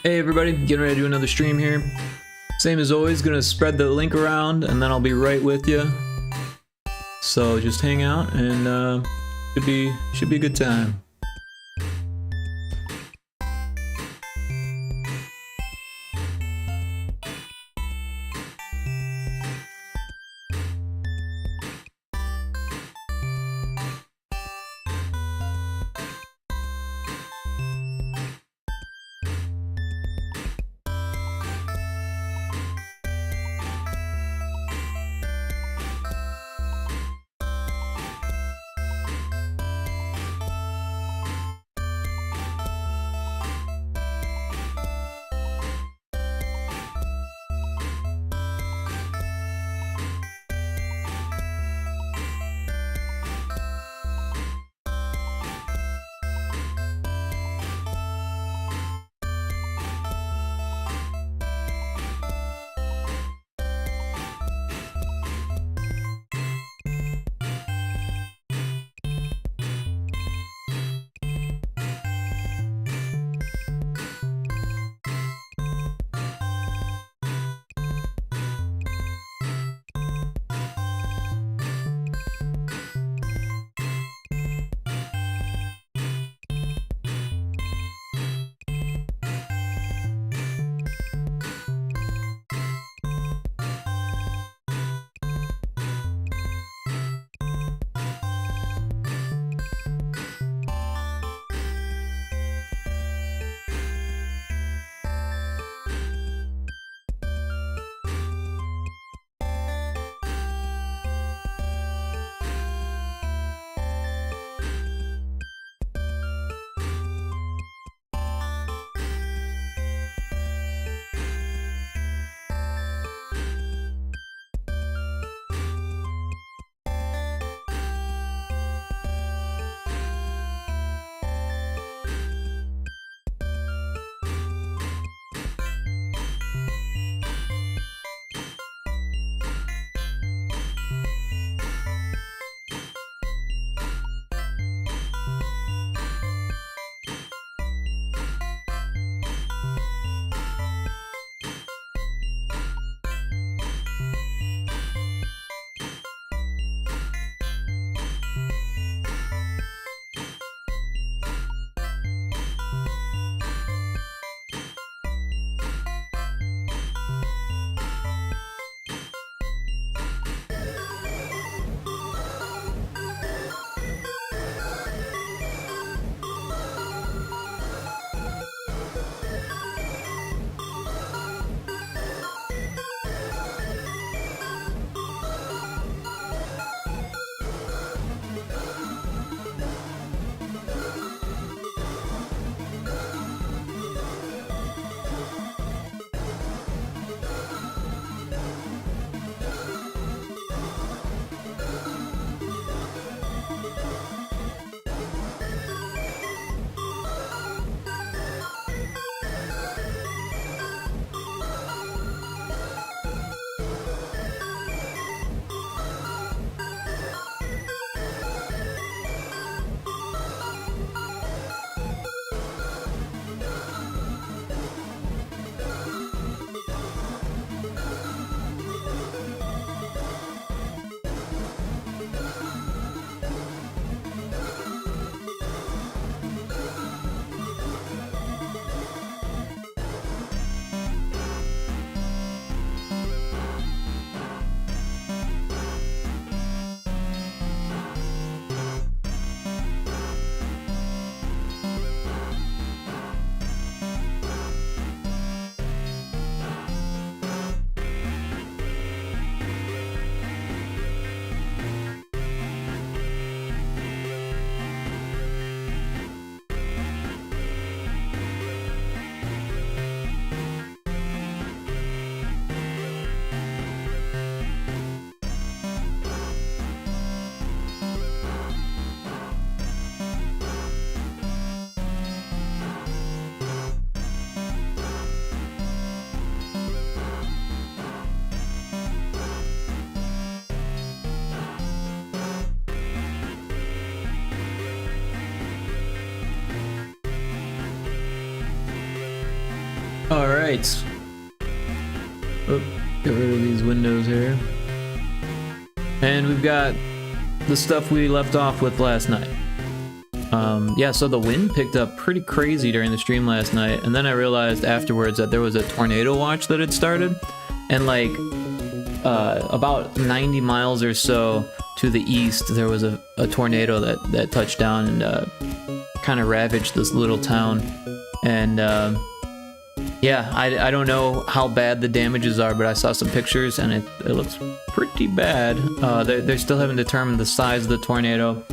Hey everybody, getting ready to do another stream here. Same as always, gonna spread the link around and then I'll be right with you. So just hang out and should be a good time. Alright. Oh, get rid of these windows here. And we've got the stuff we left off with last night. Yeah, so the wind picked up pretty crazy during the stream last night, and then I realized afterwards that there was a tornado watch that had started, and like about 90 miles or so to the east, there was a tornado that touched down and kind of ravaged this little town. And yeah, I don't know how bad the damages are, but I saw some pictures and it looks pretty bad. They still haven't determined the size of the tornado.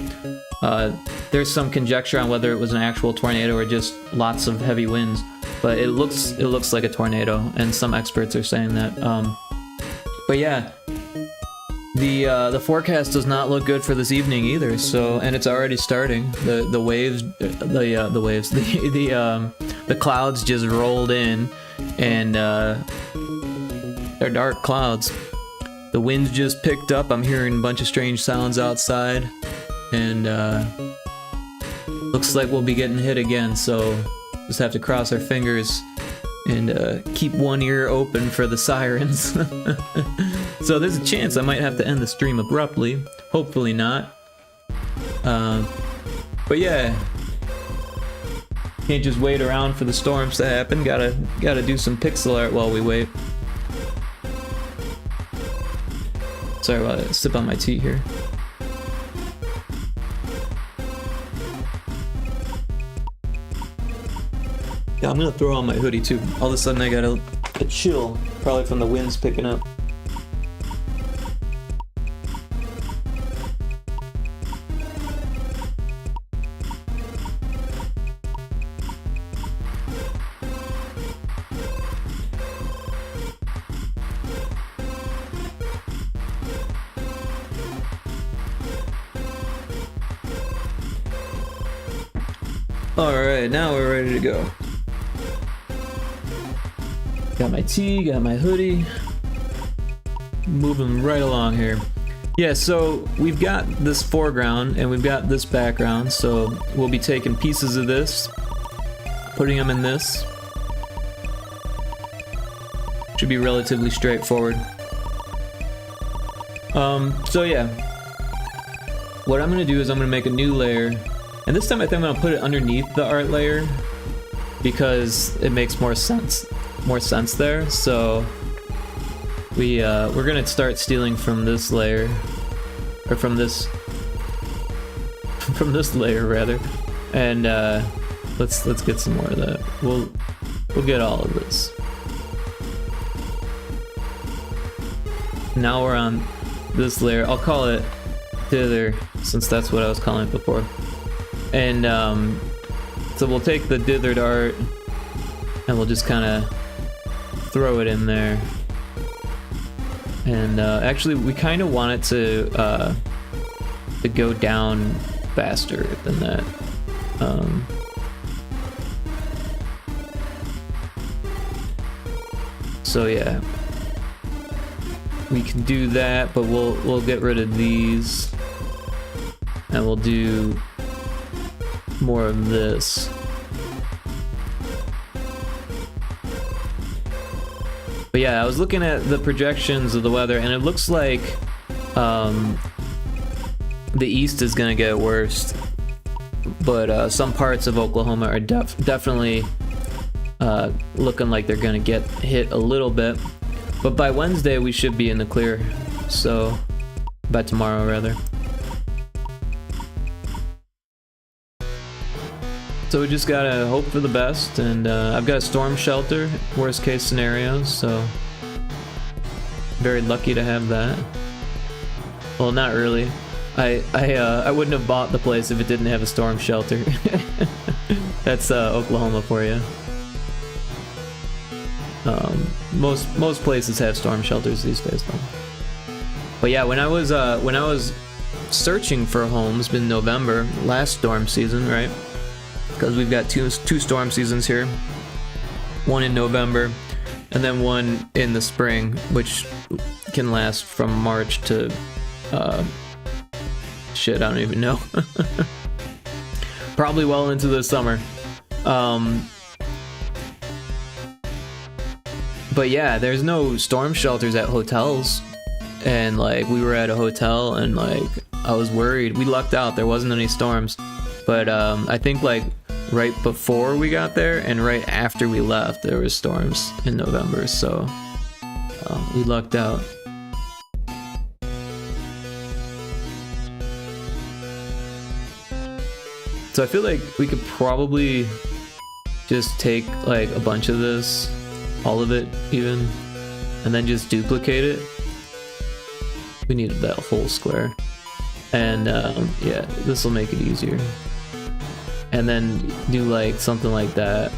There's some conjecture on whether it was an actual tornado or just lots of heavy winds, but it looks like a tornado, and some experts are saying that. But yeah, the forecast does not look good for this evening either. So, and it's already starting. The clouds just rolled in, and they're dark clouds. The winds just picked up. I'm hearing a bunch of strange sounds outside, and looks like we'll be getting hit again. So just have to cross our fingers and keep one ear open for the sirens. So there's a chance I might have to end the stream abruptly. Hopefully not. But yeah, can't just wait around for the storms to happen. Gotta do some pixel art while we wait. Sorry about it. Sip on my tea here. Yeah, I'm gonna throw on my hoodie too. All of a sudden I got a chill, probably from the winds picking up. Alright, now we're ready to go. Got my tea, got my hoodie. Moving right along here. Yeah, so we've got this foreground and we've got this background, so we'll be taking pieces of this, putting them in this. Should be relatively straightforward. So yeah. What I'm gonna do is I'm gonna make a new layer, and this time I think I'm gonna put it underneath the art layer because it makes more sense there. So we're gonna start stealing from this layer, or from this layer rather, and let's get some more of that. We'll get all of this. Now we're on this layer. I'll call it dither since that's what I was calling it before. And so we'll take the dithered art and we'll just kind of throw it in there. And actually we kind of want it to go down faster than that. So yeah, we can do that, but we'll get rid of these and we'll do more of this. But yeah, I was looking at the projections of the weather and it looks like the east is gonna get worse, but some parts of Oklahoma are definitely looking like they're gonna get hit a little bit. But by Wednesday we should be in the clear, so by tomorrow rather. So we just gotta hope for the best, and I've got a storm shelter, worst case scenario, so very lucky to have that. Well, not really. I wouldn't have bought the place if it didn't have a storm shelter. That's Oklahoma for you. Most places have storm shelters these days, though. But yeah, when I was searching for homes in November, last storm season, right? Because we've got two storm seasons here, one in November and then one in the spring, which can last from March to shit, I don't even know. But yeah, there's no storm shelters at hotels. And like we were at a hotel and like I was worried. We lucked out, there wasn't any storms. But I think like right before we got there and right after we left there was storms in November, so we lucked out. So I feel like we could probably just take like a bunch of this, all of it even, and then just duplicate it. We needed that whole square. And yeah, this will make it easier. And then do like something like that.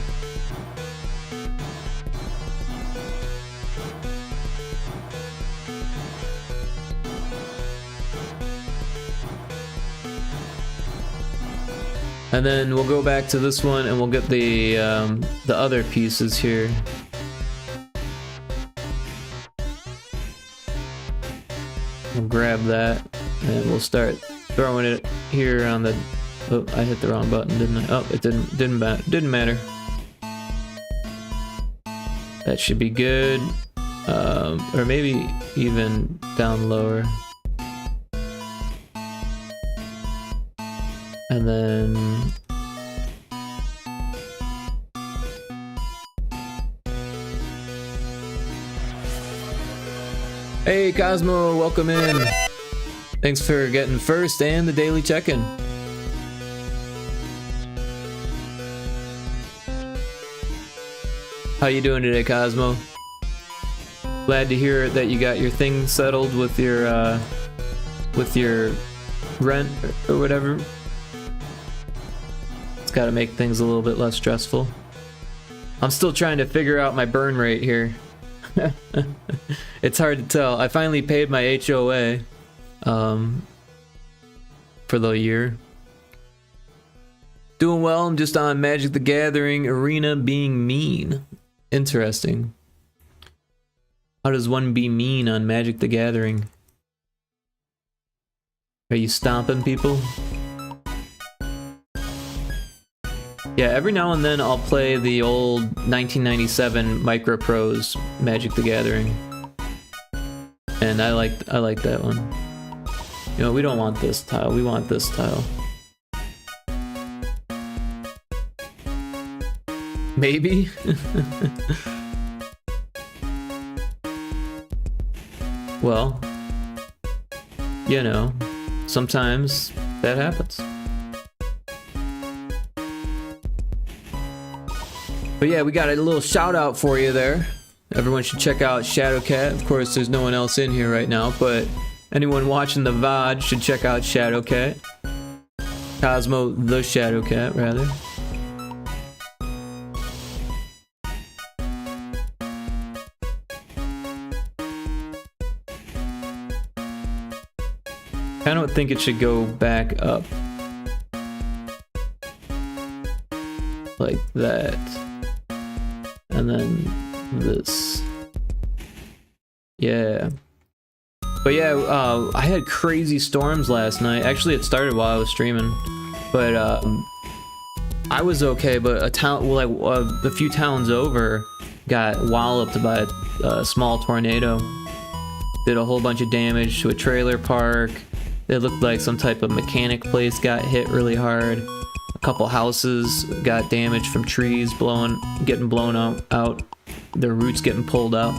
And then we'll go back to this one and we'll get the other pieces here. We'll grab that and we'll start throwing it here on the... Oh, I hit the wrong button, didn't I? Oh, it didn't matter. That should be good. Or maybe even down lower. And then... Hey Cosmo, welcome in. Thanks for getting first and the daily check-in. How you doing today, Cosmo? Glad to hear that you got your thing settled with your rent or whatever. It's got to make things a little bit less stressful. I'm still trying to figure out my burn rate here. It's hard to tell. I finally paid my HOA for the year. Doing well. I'm just on Magic the Gathering Arena being mean. Interesting. How does one be mean on Magic the Gathering? Are you stomping people? Yeah, every now and then I'll play the old 1997 Micro Pros Magic the Gathering. And I like that one. You know, we don't want this tile, we want this tile. Maybe? Well, you know, sometimes that happens. But yeah, we got a little shout out for you there. Everyone should check out Shadowcat. Of course, there's no one else in here right now, but anyone watching the VOD should check out Shadowcat. Cosmo the Shadowcat, rather. I don't think it should go back up like that. And then this. Yeah. But yeah, I had crazy storms last night. Actually, it started while I was streaming. But I was okay, but a town, like a few towns over, got walloped by a small tornado. Did a whole bunch of damage to a trailer park. It looked like some type of mechanic place got hit really hard. A couple houses got damaged from trees getting blown out. Their roots getting pulled out.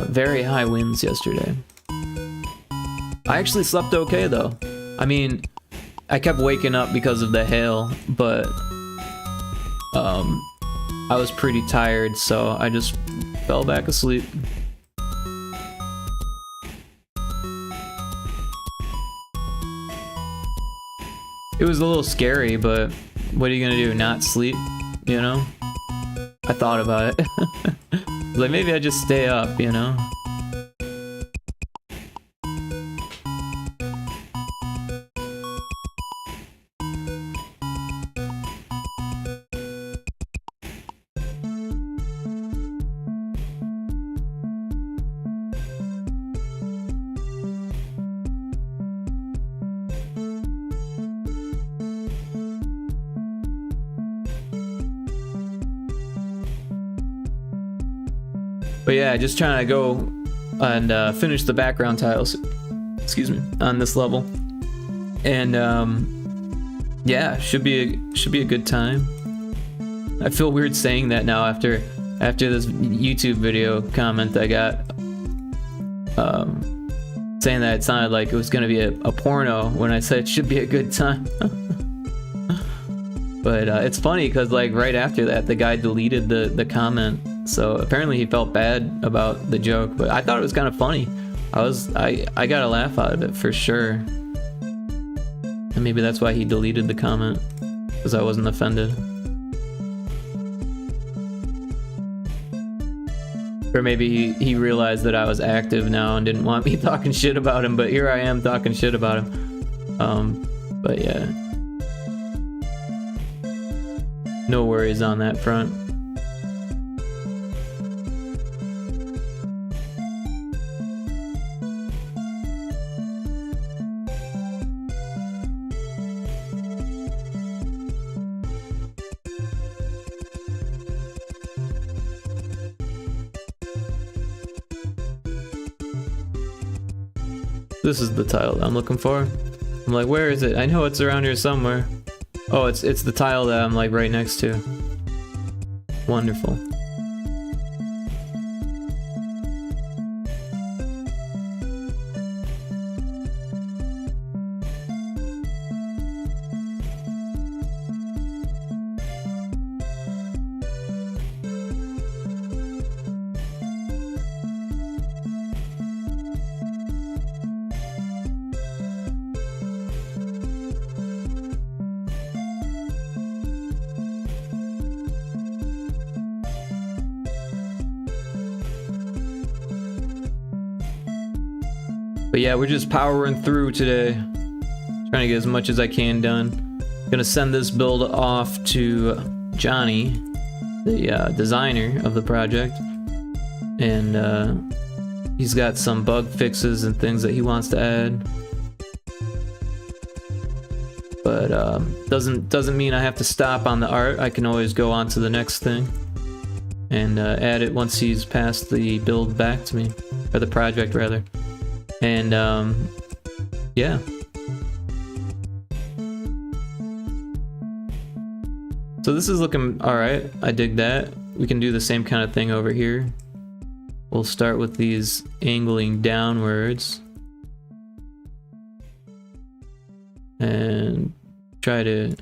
Very high winds yesterday. I actually slept okay though. I mean, I kept waking up because of the hail, but I was pretty tired, so I just fell back asleep. It was a little scary, but what are you gonna do? Not sleep? You know? I thought about it. Like, maybe I just stay up, you know? But yeah, just trying to go and finish the background tiles, excuse me, on this level. And yeah, should be a good time. I feel weird saying that now after this YouTube video comment I got, saying that it sounded like it was gonna be a porno when I said it should be a good time. But it's funny because like right after that the guy deleted the comment, so apparently he felt bad about the joke, but I thought it was kind of funny. I got a laugh out of it for sure, and maybe that's why he deleted the comment, because I wasn't offended. Or maybe he realized that I was active now and didn't want me talking shit about him, but here I am talking shit about him. But yeah. No worries on that front. This is the tile that I'm looking for. I'm like, where is it? I know it's around here somewhere. Oh, it's the tile that I'm like right next to. Wonderful. But yeah, we're just powering through today. Trying to get as much as I can done. Gonna send this build off to Johnny, the designer of the project. And he's got some bug fixes and things that he wants to add. But doesn't mean I have to stop on the art. I can always go on to the next thing. And add it once he's passed the build back to me. Or the project, rather. And yeah. So this is looking alright. I dig that. We can do the same kind of thing over here. We'll start with these angling downwards. And try to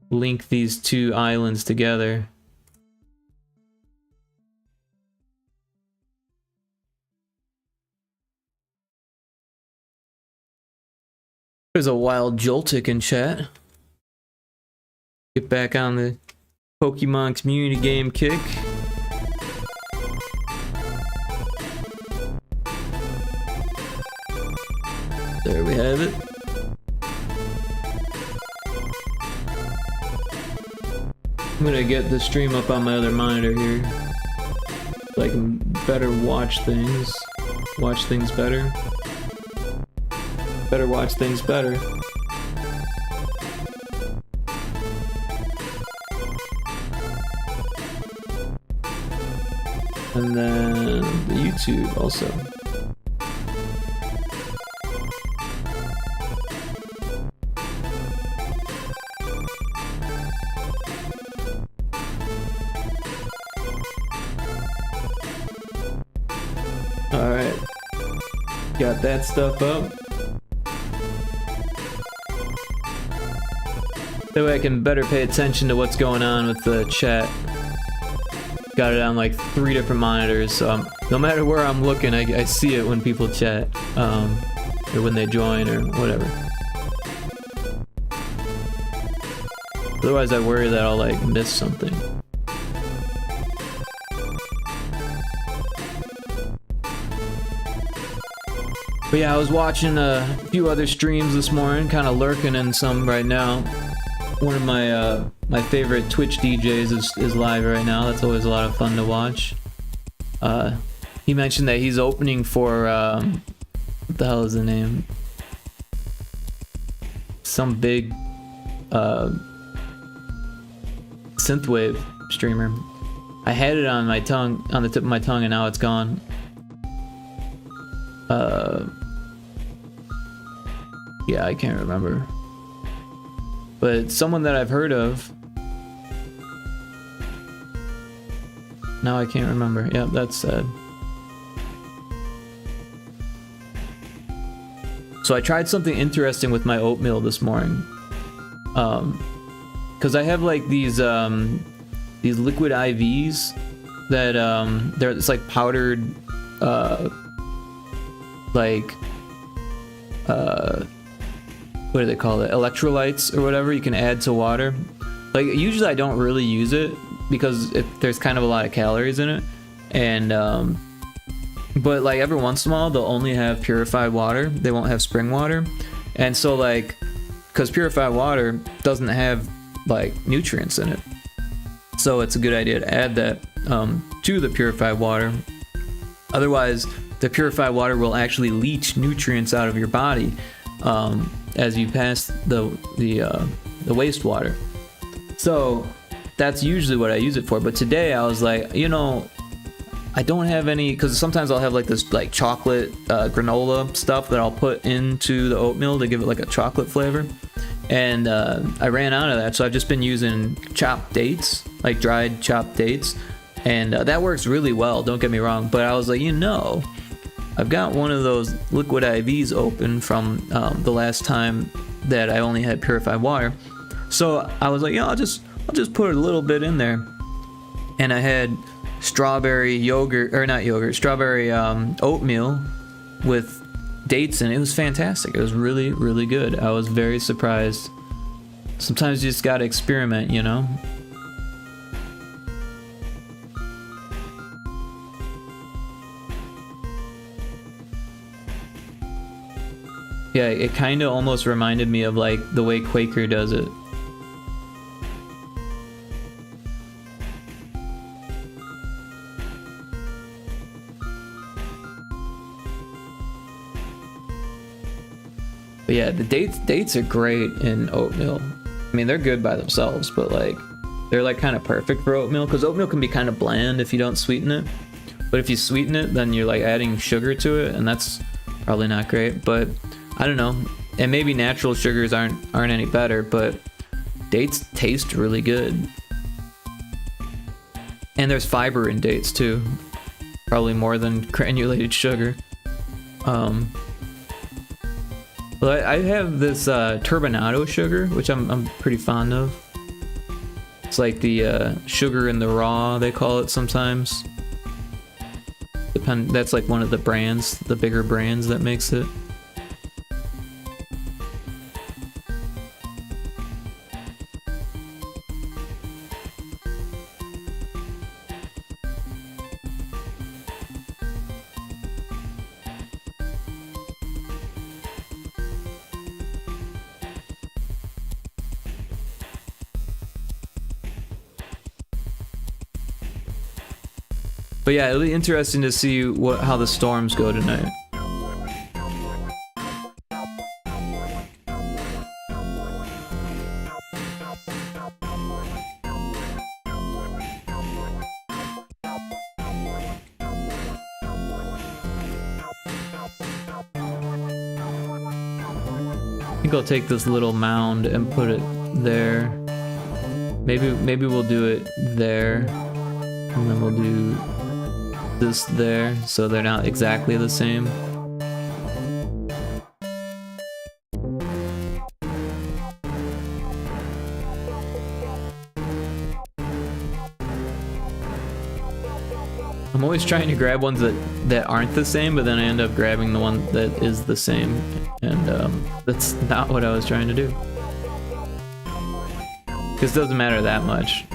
link these two islands together. There's a wild Joltik in chat. Get back on the Pokemon community game kick. There we have it. I'm gonna get the stream up on my other monitor here, so I can better watch things. Watch things better. Better watch things better. And then the YouTube also. Alright. Got that stuff up. That way I can better pay attention to what's going on with the chat. Got it on like 3 different monitors, so no matter where I'm looking, I see it when people chat, or when they join or whatever. Otherwise I worry that I'll like miss something. But yeah, I was watching a few other streams this morning, kind of lurking in some right now. One of my my favorite Twitch DJs is live right now. That's always a lot of fun to watch. He mentioned that he's opening for what the hell is the name? Some big synthwave streamer. I had it on my tongue, on the tip of my tongue, and now it's gone. Yeah, I can't remember. But it's someone that I've heard of. Now I can't remember. Yep, that's sad. So I tried something interesting with my oatmeal this morning. Cause I have like these liquid IVs that it's like powdered what do they call it? Electrolytes or whatever you can add to water. Like usually I don't really use it because there's kind of a lot of calories in it, and but like every once in a while they'll only have purified water. They won't have spring water, and so like because purified water doesn't have like nutrients in it, so it's a good idea to add that to the purified water. Otherwise, the purified water will actually leach nutrients out of your body as you pass the wastewater. So that's usually what I use it for. But today I was like, you know, I don't have any, because sometimes I'll have like this like chocolate granola stuff that I'll put into the oatmeal to give it like a chocolate flavor. And I ran out of that, so I've just been using chopped dates, like dried chopped dates, and that works really well, don't get me wrong. But I was like, you know, I've got one of those liquid IVs open from the last time that I only had purified water. So I was like, yeah, I'll just put a little bit in there. And I had strawberry yogurt, or not yogurt, strawberry oatmeal with dates in it. It was fantastic. It was really, really good. I was very surprised. Sometimes you just gotta experiment, you know? Yeah, it kind of almost reminded me of like the way Quaker does it. But yeah, the dates are great in oatmeal. I mean, they're good by themselves, but like they're like kind of perfect for oatmeal, because oatmeal can be kind of bland if you don't sweeten it. But if you sweeten it, then you're like adding sugar to it, and that's probably not great. But I don't know, and maybe natural sugars aren't any better, but dates taste really good. And there's fiber in dates too, probably more than granulated sugar. But I have this turbinado sugar, which I'm pretty fond of. It's like the sugar in the raw, they call it sometimes. That's like one of the brands, the bigger brands that makes it. But yeah, it'll be interesting to see how the storms go tonight. I think I'll take this little mound and put it there. Maybe we'll do it there, and then we'll do this there, so they're not exactly the same. I'm always trying to grab ones that aren't the same, but then I end up grabbing the one that is the same, and that's not what I was trying to do. Because it doesn't matter that much.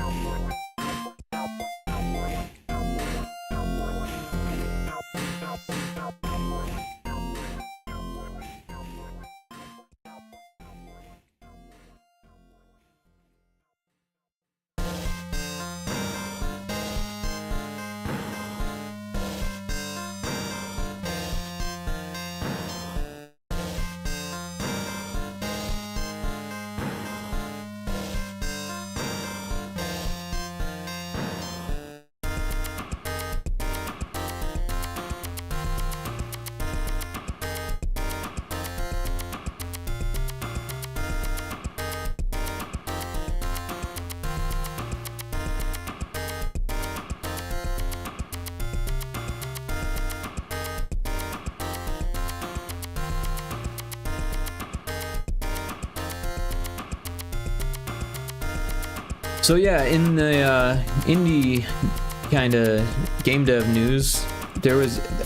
So yeah, in the indie kind of game dev news,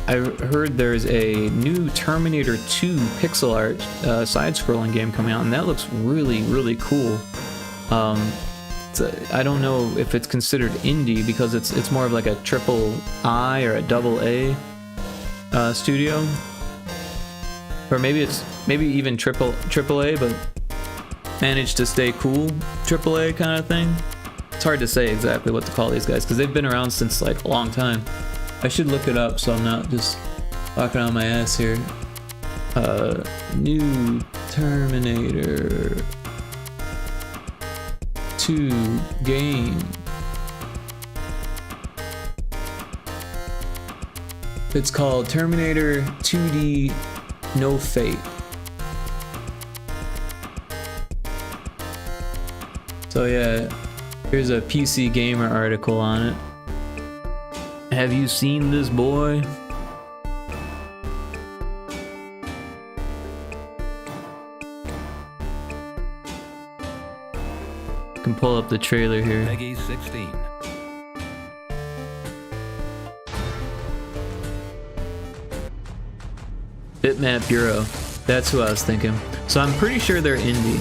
I heard there's a new Terminator 2 pixel art side-scrolling game coming out, and that looks really, really cool. I don't know if it's considered indie because it's more of like a triple I or a double A studio, or maybe even triple A, but managed to stay cool triple A kind of thing. It's hard to say exactly what to call these guys because they've been around since like a long time. I should look it up so I'm not just talking on my ass here. New Terminator 2 game. It's called Terminator 2D No Fate. So yeah, here's a PC Gamer article on it. Have you seen this boy? You can pull up the trailer here. Peggy 16. Bitmap Bureau. That's who I was thinking. So I'm pretty sure they're indie.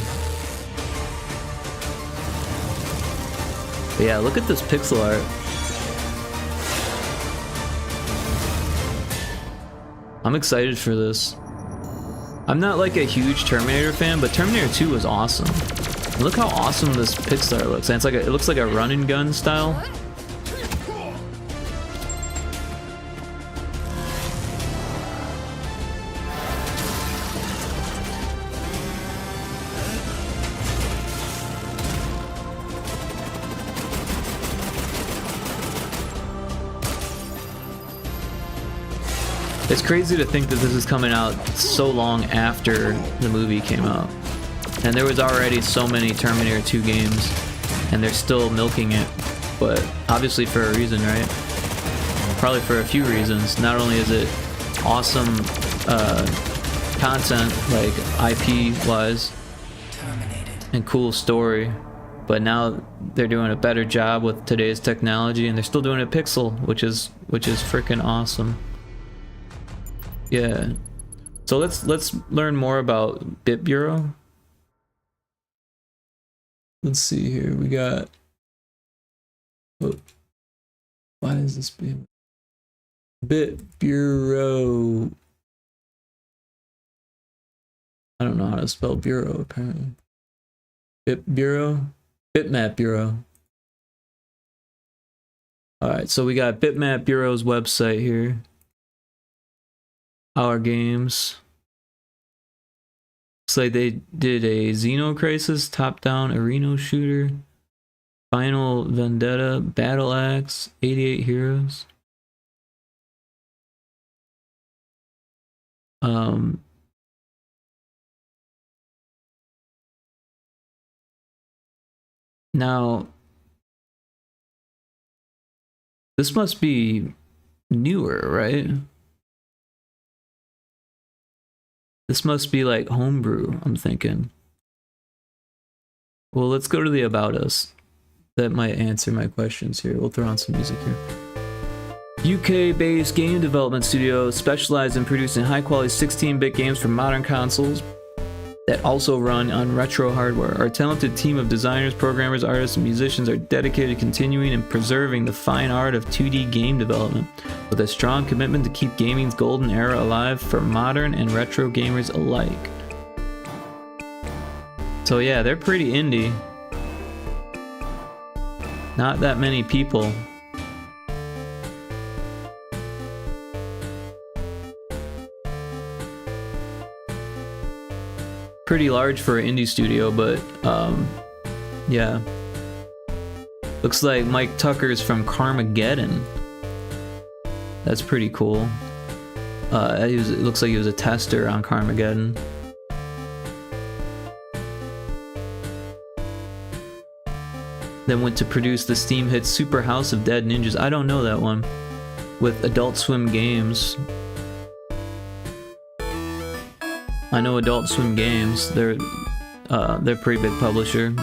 But yeah, look at this pixel art. I'm excited for this. I'm not like a huge Terminator fan, but Terminator 2 was awesome. Look how awesome this pixel art looks. And it looks like a run and gun style. It's crazy to think that this is coming out so long after the movie came out. And there was already so many Terminator 2 games, and they're still milking it. But obviously for a reason, right? Probably for a few reasons. Not only is it awesome content, like IP-wise, and cool story, but now they're doing a better job with today's technology, and they're still doing it pixel, which is freaking awesome. Yeah. So let's learn more about Bit Bureau. Let's see here. We got. Oh, why is this being Bit Bureau? I don't know how to spell bureau apparently. Bit Bureau, Bitmap Bureau. All right, so we got Bitmap Bureau's website here. Our games. Looks like they did a Xenocrisis top-down arena shooter, Final Vendetta, Battle Axe, 88 Heroes. Now, this must be newer, right? This must be like homebrew, I'm thinking. Well, let's go to the About Us. That might answer my questions here. We'll throw on some music here. UK-based game development studio specialized in producing high-quality 16-bit games for modern consoles that also run on retro hardware. Our talented team of designers, programmers, artists, and musicians are dedicated to continuing and preserving the fine art of 2D game development, with a strong commitment to keep gaming's golden era alive for modern and retro gamers alike. So yeah, they're pretty indie. Not that many people. Pretty large for an indie studio, but yeah. Looks like Mike Tucker's from Carmageddon. That's pretty cool. It looks like he was a tester on Carmageddon. Then went to produce the Steam hit Super House of Dead Ninjas. I don't know that one. With Adult Swim Games. I know Adult Swim Games. They're a pretty big publisher.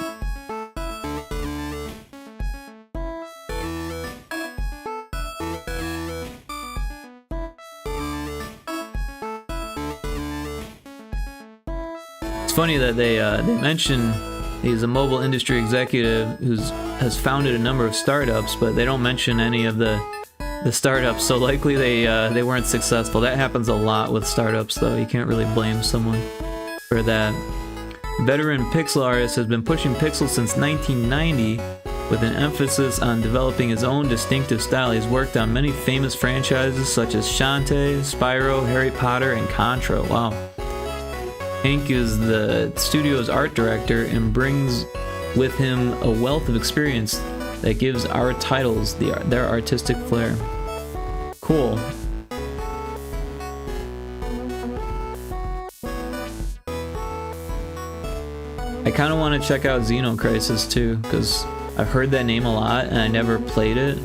funny that they mention he's a mobile industry executive has founded a number of startups, but they don't mention any of the startups. So likely they weren't successful. That happens a lot with startups, though. You can't really blame someone for that. Veteran pixel artist has been pushing pixels since 1990 with an emphasis on developing his own distinctive style. He's worked on many famous franchises such as Shantae, Spyro, Harry Potter, and Contra. Wow. Hank is the studio's art director and brings with him a wealth of experience that gives our titles their artistic flair. Cool. I kind of want to check out Xenocrisis too, because I've heard that name a lot and I never played it.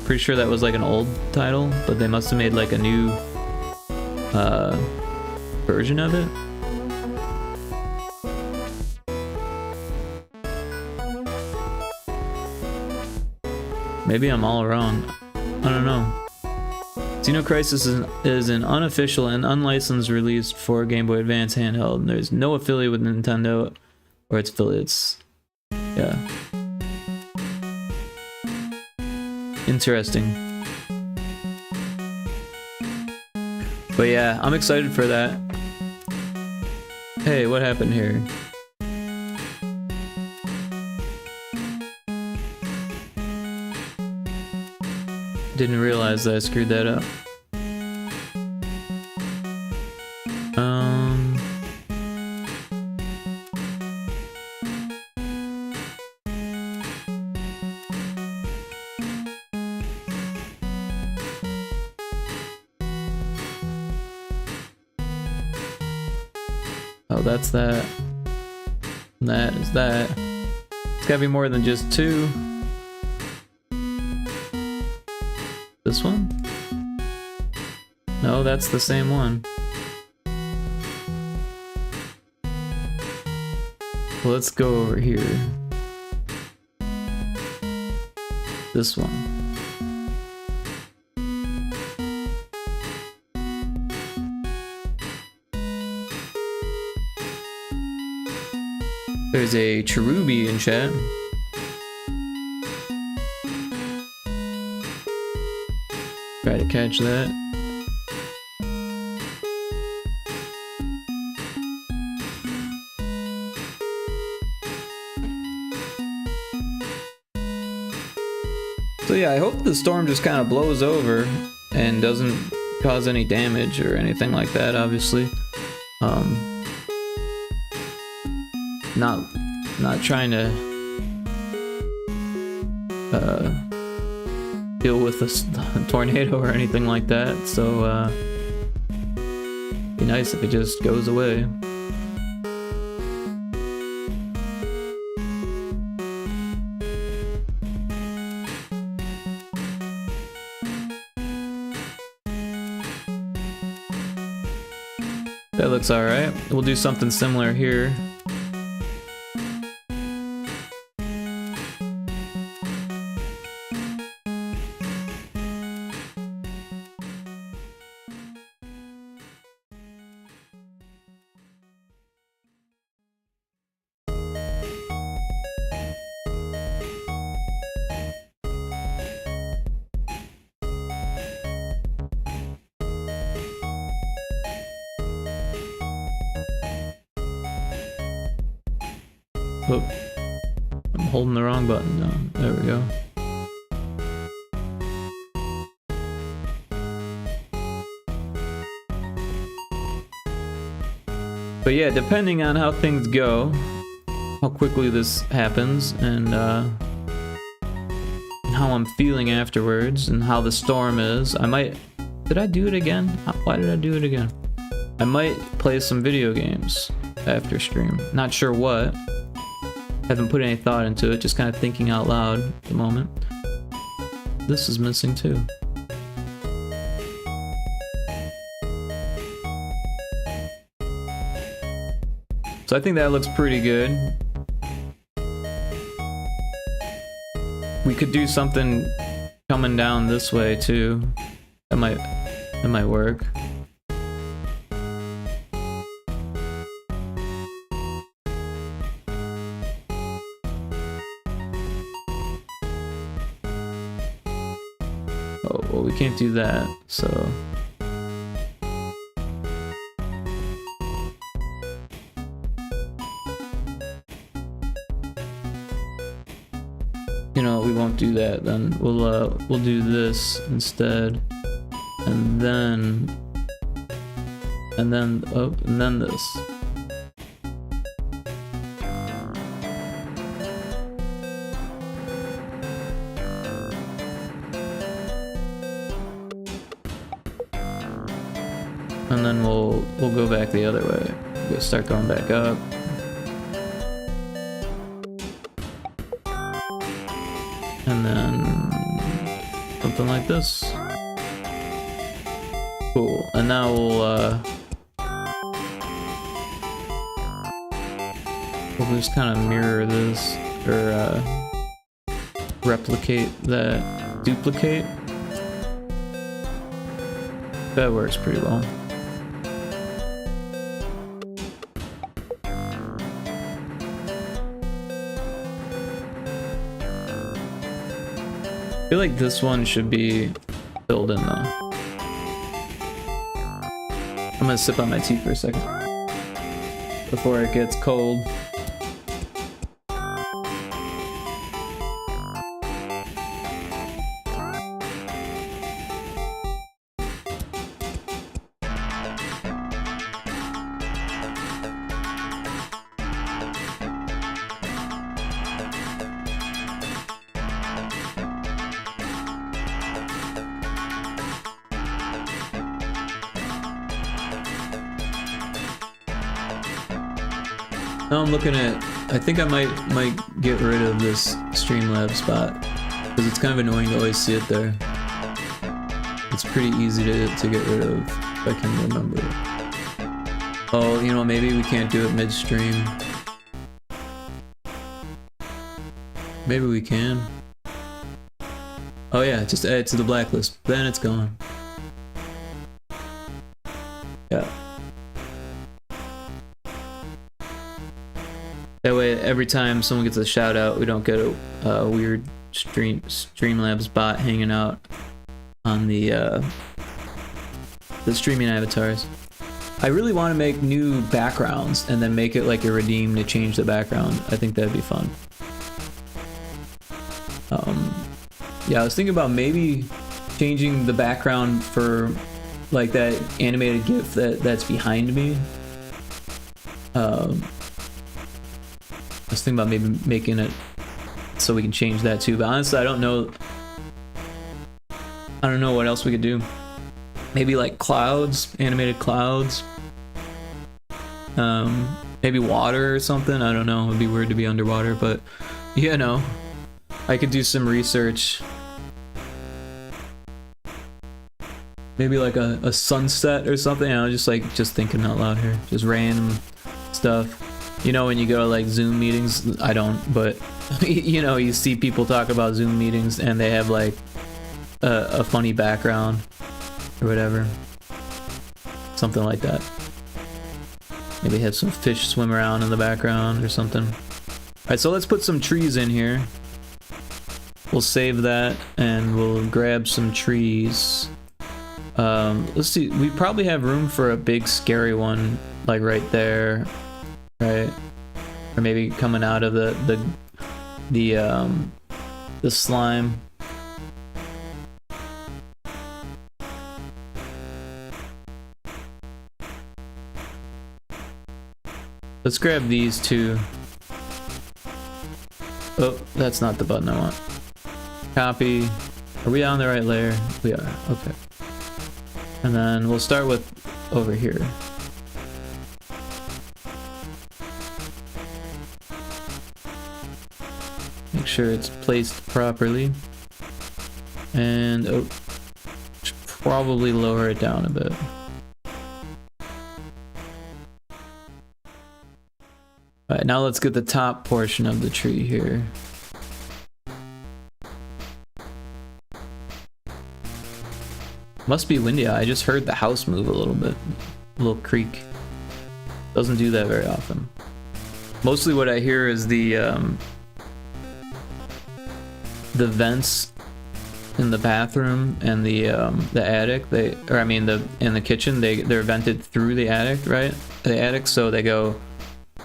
Pretty sure that was like an old title, but they must have made like a new version of it. Maybe I'm all wrong. I don't know. Xenocrisis is an unofficial and unlicensed release for Game Boy Advance handheld, and there's no affiliate with Nintendo or its affiliates. Yeah. Interesting. But yeah, I'm excited for that. Hey, what happened here? Didn't realize that I screwed that up. Oh, that's that. And that is that. It's gotta be more than just two. This one? No, that's the same one. Well, let's go over here. This one. There's a Cherubi in chat. Try to catch that. So yeah, I hope the storm just kind of blows over and doesn't cause any damage or anything like that, obviously. Not trying to deal with a tornado or anything like that, so be nice if it just goes away. That looks alright. We'll do something similar here. Whoop. I'm holding the wrong button down. There we go. But yeah, depending on how things go, how quickly this happens, and how I'm feeling afterwards, and how the storm is, I might... Did I do it again? Why did I do it again? I might play some video games after stream. Not sure what. Haven't put any thought into it, just kind of thinking out loud at the moment. This is missing too. So I think that looks pretty good. We could do something coming down this way too. That might work. Oh, well, we can't do that, so... You know, we won't do that then. We'll do this instead. And then this. And then we'll go back the other way. We'll start going back up. And then something like this. Cool. And now we'll just kind of mirror this, or replicate that, duplicate. That works pretty well. I feel like this one should be filled in though. I'm gonna sip on my tea for a second before it gets cold. Now I'm looking at, I think I might get rid of this Streamlabs spot, because it's kind of annoying to always see it there. It's pretty easy to get rid of, if I can remember. Oh, you know, maybe we can't do it midstream. Maybe we can. Oh yeah, just add it to the blacklist, then it's gone. Yeah. That way, every time someone gets a shout out, we don't get a weird Streamlabs bot hanging out on the streaming avatars. I really want to make new backgrounds and then make it like a redeem to change the background. I think that'd be fun. Yeah, I was thinking about maybe changing the background for like that animated GIF that's behind me. I was thinking about maybe making it so we can change that too, but honestly I don't know what else we could do. Maybe like clouds, animated clouds. Maybe water or something, I don't know, it'd be weird to be underwater, but you know, I could do some research. Maybe like a sunset or something, I was just thinking out loud here, just random stuff. You know, when you go to like Zoom meetings, I don't, but you know, you see people talk about Zoom meetings and they have like a funny background or whatever. Something like that. Maybe have some fish swim around in the background or something. Alright, so let's put some trees in here. We'll save that and we'll grab some trees. Let's see, we probably have room for a big scary one, like right there. Right, or maybe coming out of the slime. Let's grab these two. Oh, that's not the button I want. Copy. Are we on the right layer? We are. Okay. And then we'll start with over here. Make sure it's placed properly. And oh, should probably lower it down a bit. Alright, now let's get the top portion of the tree here. Must be windy. I just heard the house move a little bit. A little creak. Doesn't do that very often. Mostly what I hear is the vents in the bathroom and the attic, in the kitchen, they're vented through the attic, right? The attic, so they go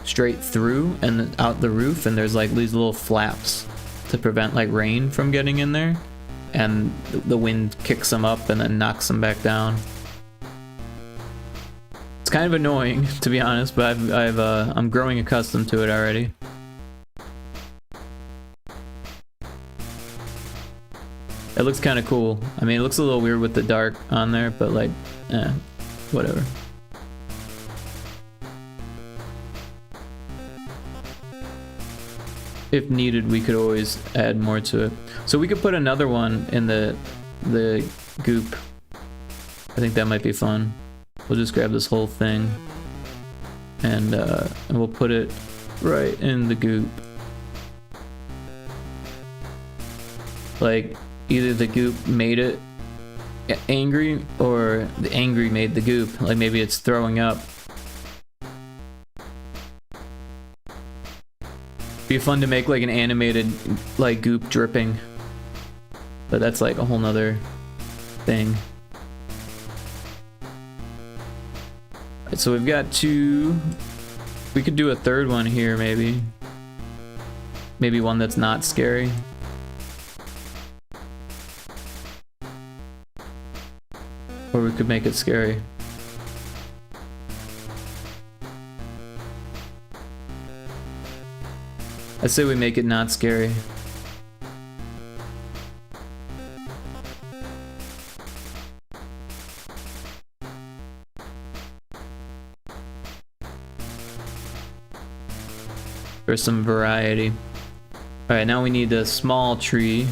straight through and out the roof, and there's like these little flaps to prevent like rain from getting in there, and the wind kicks them up and then knocks them back down. It's kind of annoying, to be honest, but I'm growing accustomed to it already. It looks kind of cool. I mean, it looks a little weird with the dark on there, but like, whatever. If needed, we could always add more to it. So we could put another one in the goop. I think that might be fun. We'll just grab this whole thing and we'll put it right in the goop. Like, either the goop made it angry or the angry made the goop. Like maybe it's throwing up. Be fun to make like an animated like goop dripping, but that's like a whole nother thing. Right, so we've got two. We could do a third one here, maybe one that's not scary. Or we could make it scary. I say we make it not scary. For some variety. Alright, now we need a small tree.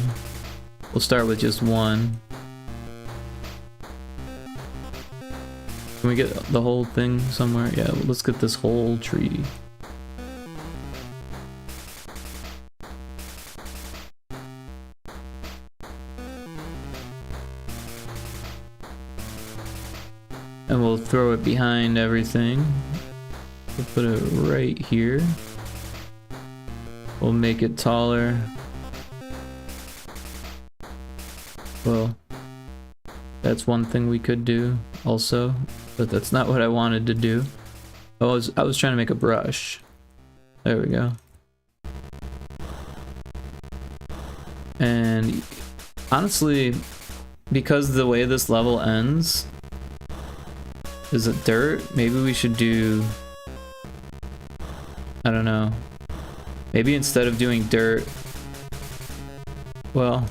We'll start with just one. Can we get the whole thing somewhere? Yeah, let's get this whole tree. And we'll throw it behind everything. We'll put it right here. We'll make it taller. Well, that's one thing we could do also, but that's not what I wanted to do. I was trying to make a brush. There we go. And honestly, because the way this level ends, is it dirt? Maybe we should do, I don't know. Maybe instead of doing dirt, well,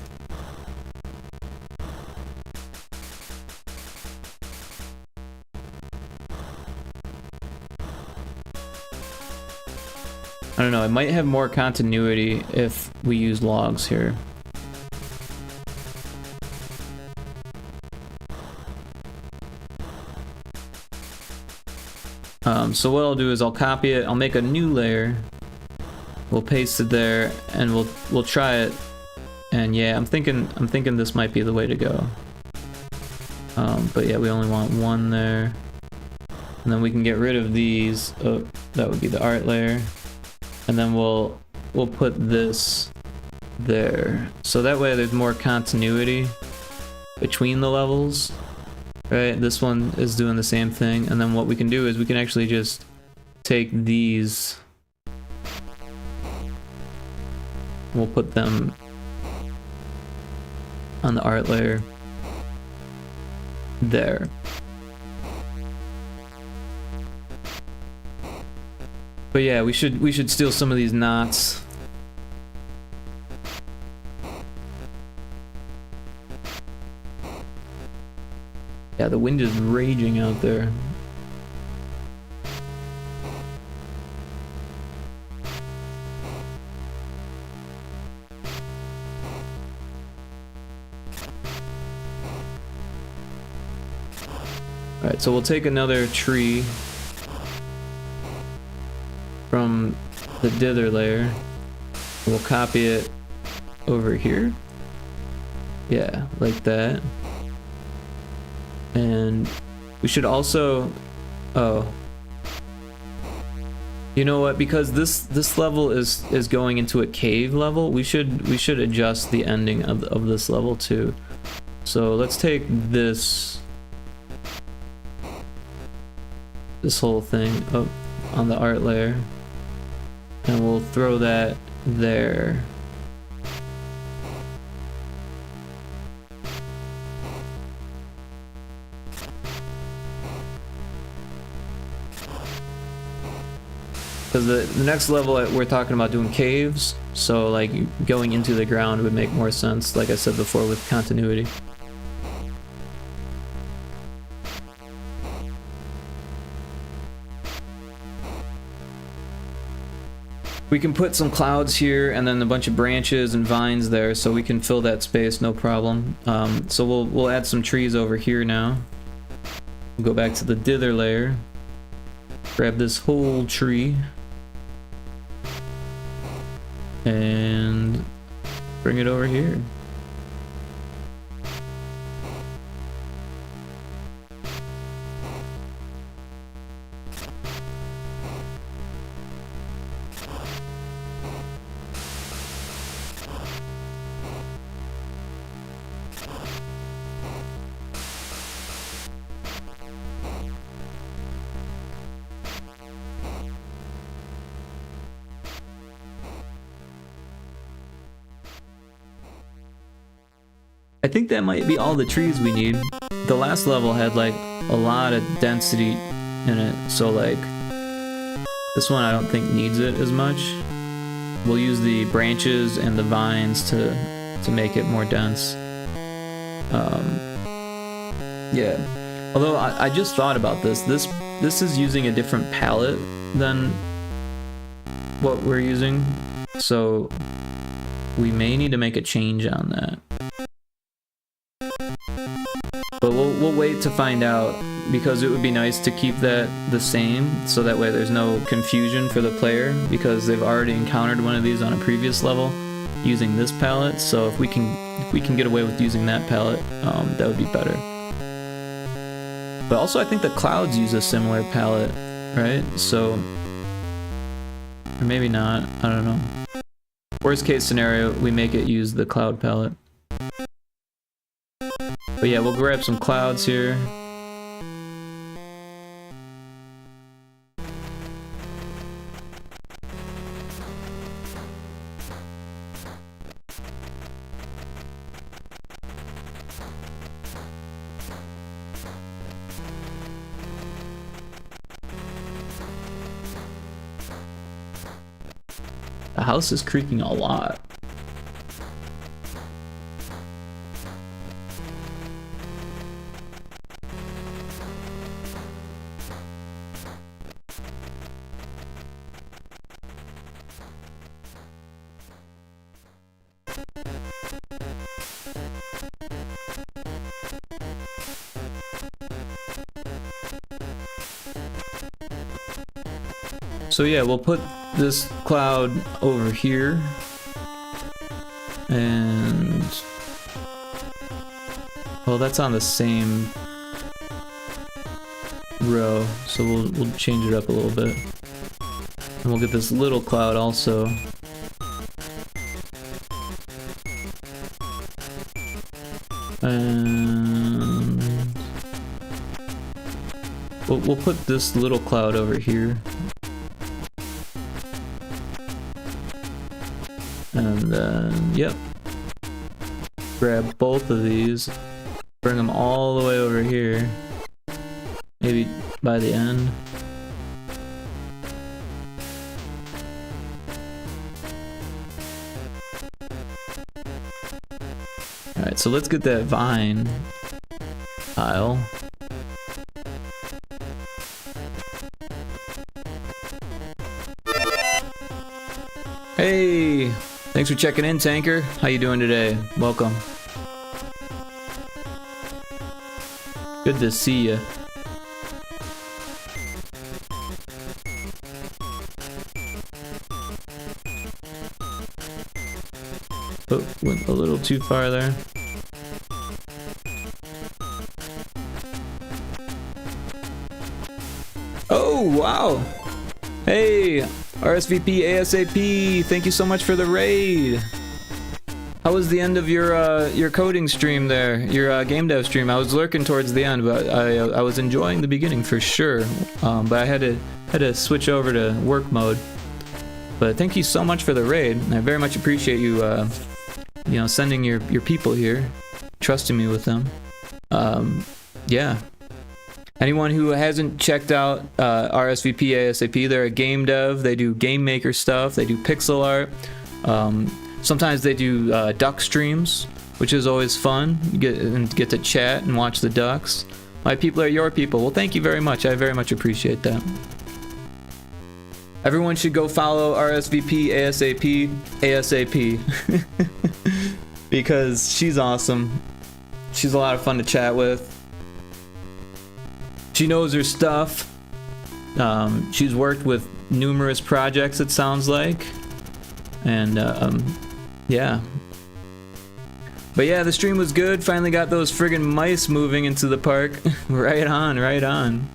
I don't know, it might have more continuity if we use logs here. So what I'll do is I'll copy it, I'll make a new layer, we'll paste it there, and we'll try it. And yeah, I'm thinking this might be the way to go. But yeah, we only want one there, and then we can get rid of these. Oh, that would be the art layer, and then we'll put this there, so that way there's more continuity between the levels. Right, this one is doing the same thing, and then what we can do is we can actually just take these, we'll put them on the art layer there. But yeah, we should steal some of these knots. Yeah, the wind is raging out there. Alright, so we'll take another tree from the dither layer. We'll copy it over here. Yeah, like that. And we should also, oh, You know what? Because this level is going into a cave level, we should adjust the ending of this level too. So let's take this whole thing up on the art layer, and we'll throw that there. Because the next level we're talking about doing caves, so like going into the ground would make more sense, like I said before, with continuity. We can put some clouds here and then a bunch of branches and vines there, so we can fill that space, no problem. So we'll add some trees over here now. We'll go back to the dither layer, grab this whole tree, and bring it over here. I think that might be all the trees we need. The last level had like a lot of density in it, so like this one I don't think needs it as much. We'll use the branches and the vines to make it more dense. Yeah. Although I just thought about this. This is using a different palette than what we're using, so we may need to make a change on that. But we'll wait to find out, because it would be nice to keep that the same, so that way there's no confusion for the player, because they've already encountered one of these on a previous level using this palette. So if we can get away with using that palette, that would be better. But also I think the clouds use a similar palette, right? So, or maybe not, I don't know. Worst case scenario, we make it use the cloud palette. But yeah, we'll grab some clouds here. The house is creaking a lot. So yeah, we'll put this cloud over here, and well, that's on the same row, so we'll change it up a little bit, and we'll get this little cloud also. And we'll put this little cloud over here. And then, yep, grab both of these, bring them all the way over here, maybe by the end. Alright, so let's get that vine tile. Hey! Thanks for checking in, Tanker. How you doing today? Welcome. Good to see you. Oh, went a little too far there. Oh, wow! Hey, RSVP ASAP, thank you so much for the raid. How was the end of your coding stream there, your game dev stream? I was lurking towards the end, but I was enjoying the beginning for sure. But I had to switch over to work mode. But thank you so much for the raid. I very much appreciate you, you know, sending your people here, trusting me with them. Yeah. Anyone who hasn't checked out RSVP ASAP, they're a game dev. They do game maker stuff. They do pixel art. Sometimes they do duck streams, which is always fun. You get to chat and watch the ducks. My people are your people. Well, thank you very much. I very much appreciate that. Everyone should go follow RSVP ASAP because she's awesome. She's a lot of fun to chat with. She knows her stuff. She's worked with numerous projects, it sounds like. And yeah. But yeah, the stream was good. Finally got those friggin' mice moving into the park. Right on, right on.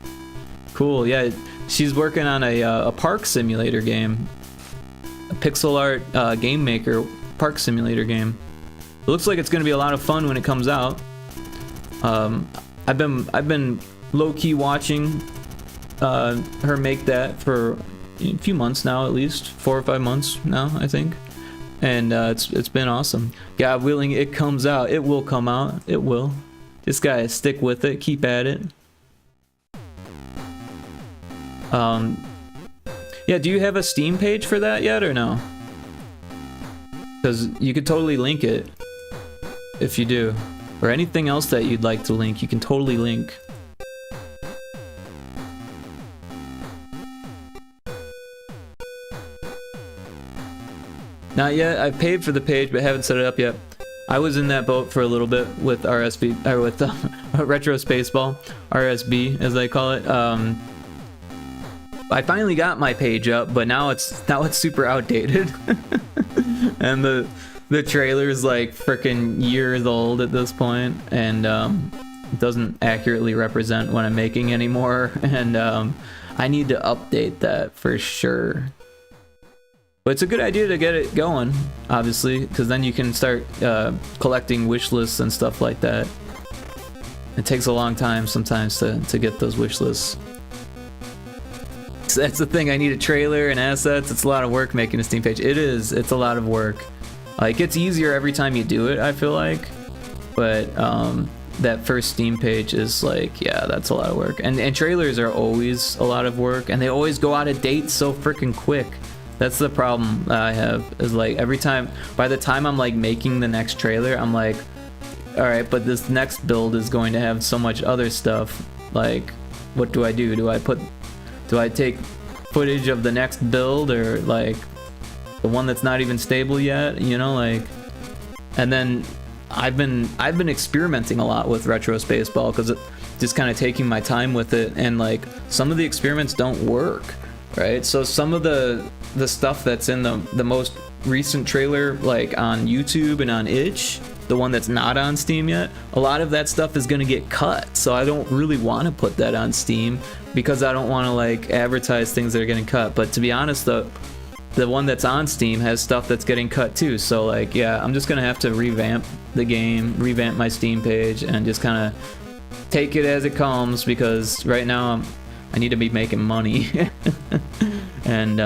Cool, yeah. She's working on a park simulator game. A pixel art game maker park simulator game. It looks like it's gonna be a lot of fun when it comes out. I've been low-key watching her make that for a few months now, at least 4 or 5 months now, I think. And it's been awesome. God willing, it comes out. It will come out. It will. Just gotta stick with it. Keep at it. Yeah, do you have a Steam page for that yet or no? Because you could totally link it if you do. Or anything else that you'd like to link, you can totally link. Not yet. I've paid for the page, but haven't set it up yet. I was in that boat for a little bit with RSB, or with Retro Spaceball, RSB as they call it. I finally got my page up, but now it's super outdated, and the trailer's like freaking years old at this point, and it doesn't accurately represent what I'm making anymore, and I need to update that for sure. But it's a good idea to get it going, obviously, because then you can start collecting wish lists and stuff like that. It takes a long time sometimes to get those wish lists. So that's the thing, I need a trailer and assets. It's a lot of work making a Steam page. It is, it's a lot of work. It gets easier every time you do it, I feel like. But that first Steam page is like, yeah, that's a lot of work. And trailers are always a lot of work, and they always go out of date so freaking quick. That's the problem that I have, is like every time, by the time I'm like making the next trailer, I'm like, all right, but this next build is going to have so much other stuff. Like, what do I do? Do I take footage of the next build, or like the one that's not even stable yet, you know, like. And then I've been experimenting a lot with Retro Spaceball, because just kind of taking my time with it, and like some of the experiments don't work, right? So some of the stuff that's in the most recent trailer, like on YouTube and on itch, the one that's not on Steam yet, a lot of that stuff is going to get cut. So I don't really want to put that on Steam, because I don't want to like advertise things that are getting cut. But to be honest, the one that's on Steam has stuff that's getting cut too. So like, yeah, I'm just gonna have to revamp the game, revamp my Steam page, and just kind of take it as it comes, because right now I need to be making money. And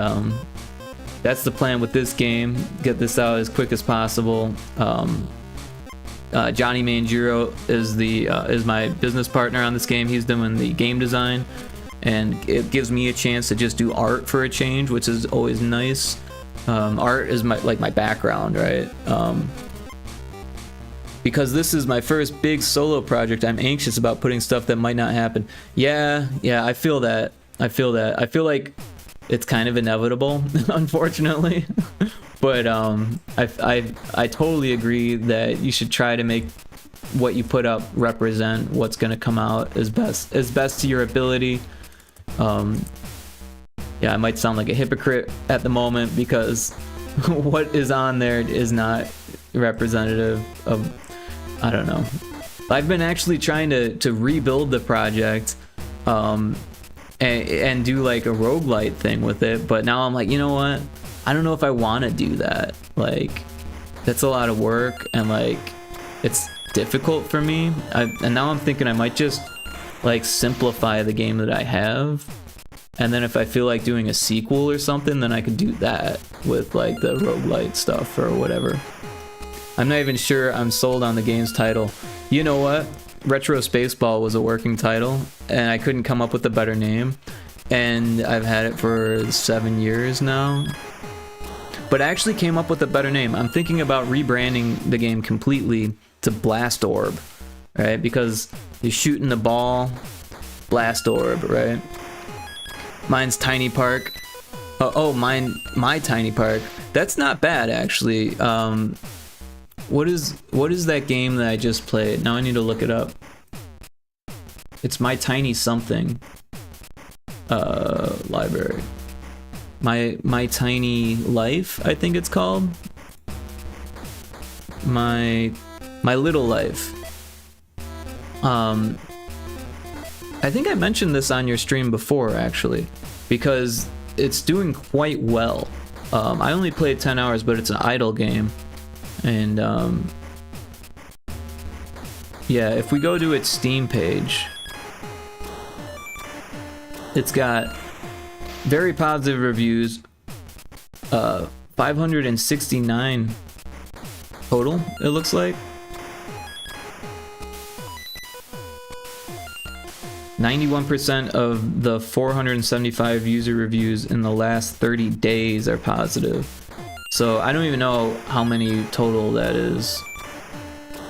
that's the plan with this game. Get this out as quick as possible. Johnny Manjiro is my business partner on this game. He's doing the game design, and it gives me a chance to just do art for a change, which is always nice. Art is my background, right? Because this is my first big solo project, I'm anxious about putting stuff that might not happen. Yeah, I feel that. I feel like it's kind of inevitable, unfortunately. But I totally agree that you should try to make what you put up represent what's going to come out as best to your ability. Yeah, I might sound like a hypocrite at the moment, because what is on there is not representative of, I don't know. I've been actually trying to rebuild the project, and and do like a roguelite thing with it. But now I'm like, you know what? I don't know if I want to do that. Like, that's a lot of work, and like, it's difficult for me. And now I'm thinking I might just like simplify the game that I have, and then if I feel like doing a sequel or something, then I could do that with like the roguelite stuff or whatever. I'm not even sure I'm sold on the game's title. You know what? Retro Spaceball was a working title, and I couldn't come up with a better name, and I've had it for 7 years now. But I actually came up with a better name. I'm thinking about rebranding the game completely to Blast Orb, right? Because you're shooting the ball, Blast Orb, right? Mine's Tiny Park. My Tiny Park. That's not bad, actually. What is that game that I just played? Now I need to look it up. It's My Tiny Something. Library. My Tiny Life, I think it's called. My Little Life. I think I mentioned this on your stream before, actually, because it's doing quite well. I only played 10 hours, but it's an idle game. And yeah, if we go to its Steam page, it's got very positive reviews, 569 total, it looks like. 91% of the 475 user reviews in the last 30 days are positive. So I don't even know how many total that is.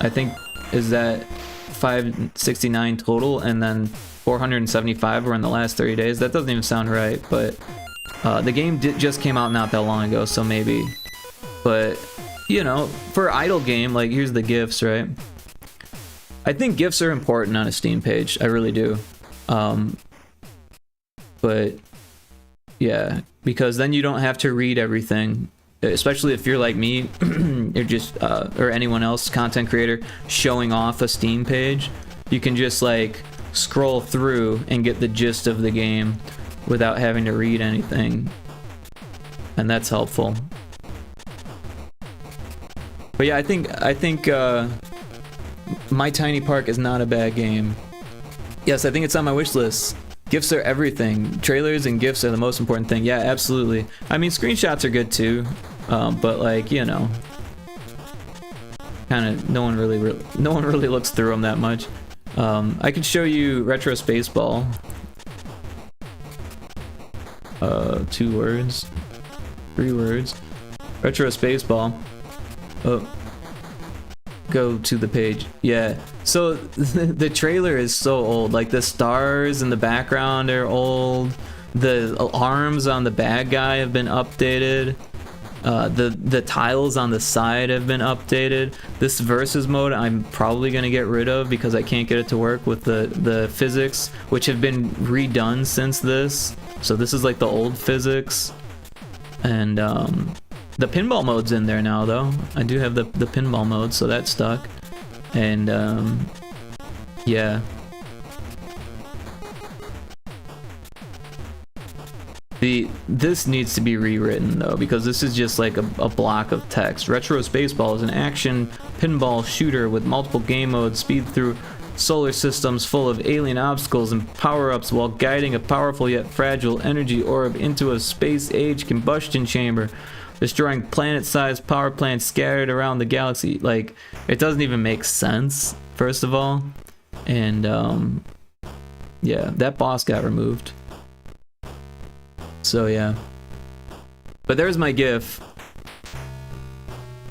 I think, is that 569 total and then 475 were in the last 30 days? That doesn't even sound right, but the game just came out not that long ago, so maybe. But, you know, for idle game, like, here's the GIFs, right? I think GIFs are important on a Steam page, I really do. But, yeah, because then you don't have to read everything. Especially if you're like me, or just or anyone else, content creator, showing off a Steam page, you can just like scroll through and get the gist of the game without having to read anything, and that's helpful. But yeah, I think My Tiny Park is not a bad game. Yes, I think it's on my wish list. GIFs are everything. Trailers and GIFs are the most important thing. Yeah, absolutely. I mean, screenshots are good too. But like, you know, kind of no one really looks through them that much. I could show you Retro Spaceball. 2 words, 3 words. Retro Spaceball. Oh, go to the page. Yeah. So the trailer is so old. Like the stars in the background are old. The arms on the bad guy have been updated. The tiles on the side have been updated. This versus mode I'm probably gonna get rid of because I can't get it to work with the physics, which have been redone since this. So this is like the old physics. And the pinball mode's in there now though. I do have the pinball mode, so that's stuck. And yeah. This needs to be rewritten though, because this is just like a block of text. Retro Spaceball is an action pinball shooter with multiple game modes, speed through solar systems full of alien obstacles and power-ups while guiding a powerful yet fragile energy orb into a space-age combustion chamber, destroying planet-sized power plants scattered around the galaxy. Like, it doesn't even make sense, first of all. And yeah, that boss got removed. So yeah, but there's my GIF.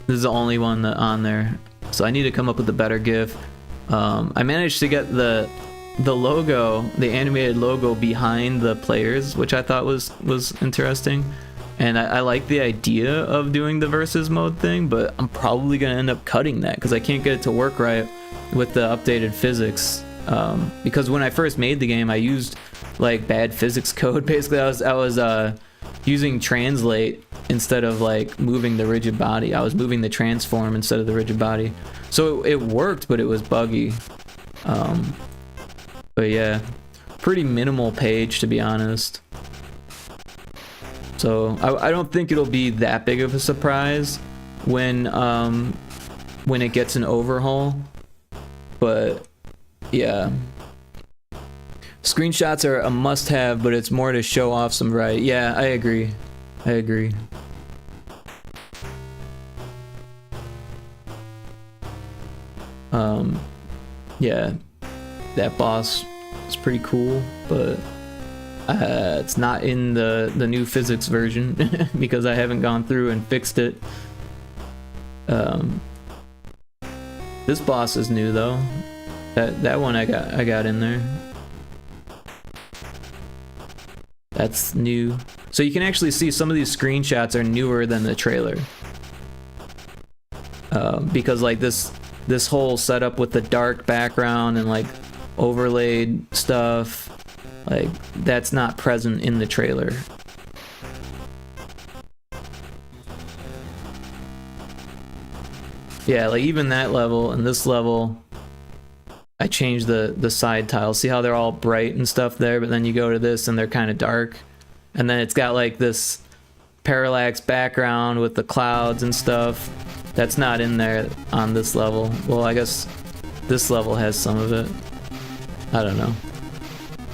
This is the only one on there, so I need to come up with a better GIF. I managed to get the logo, the animated logo behind the players, which I thought was interesting, and I like the idea of doing the versus mode thing, but I'm probably gonna end up cutting that because I can't get it to work right with the updated physics. Because when I first made the game, I used like bad physics code. Basically, I was using translate instead of like moving the rigid body. I was moving the transform instead of the rigid body. So it worked, but it was buggy. But yeah, pretty minimal page, to be honest. So I don't think it'll be that big of a surprise when it gets an overhaul. But yeah, screenshots are a must-have, but it's more to show off some variety. Yeah, I agree. I agree. Yeah, that boss is pretty cool, but it's not in the new physics version because I haven't gone through and fixed it. This boss is new though. That one I got in there. That's new. So you can actually see some of these screenshots are newer than the trailer. Because like this whole setup with the dark background and like overlaid stuff, like that's not present in the trailer. Yeah, like even that level and this level, I changed the side tiles. See how they're all bright and stuff there, but then you go to this and they're kind of dark. And then it's got like this parallax background with the clouds and stuff. That's not in there on this level. Well, I guess this level has some of it. I don't know.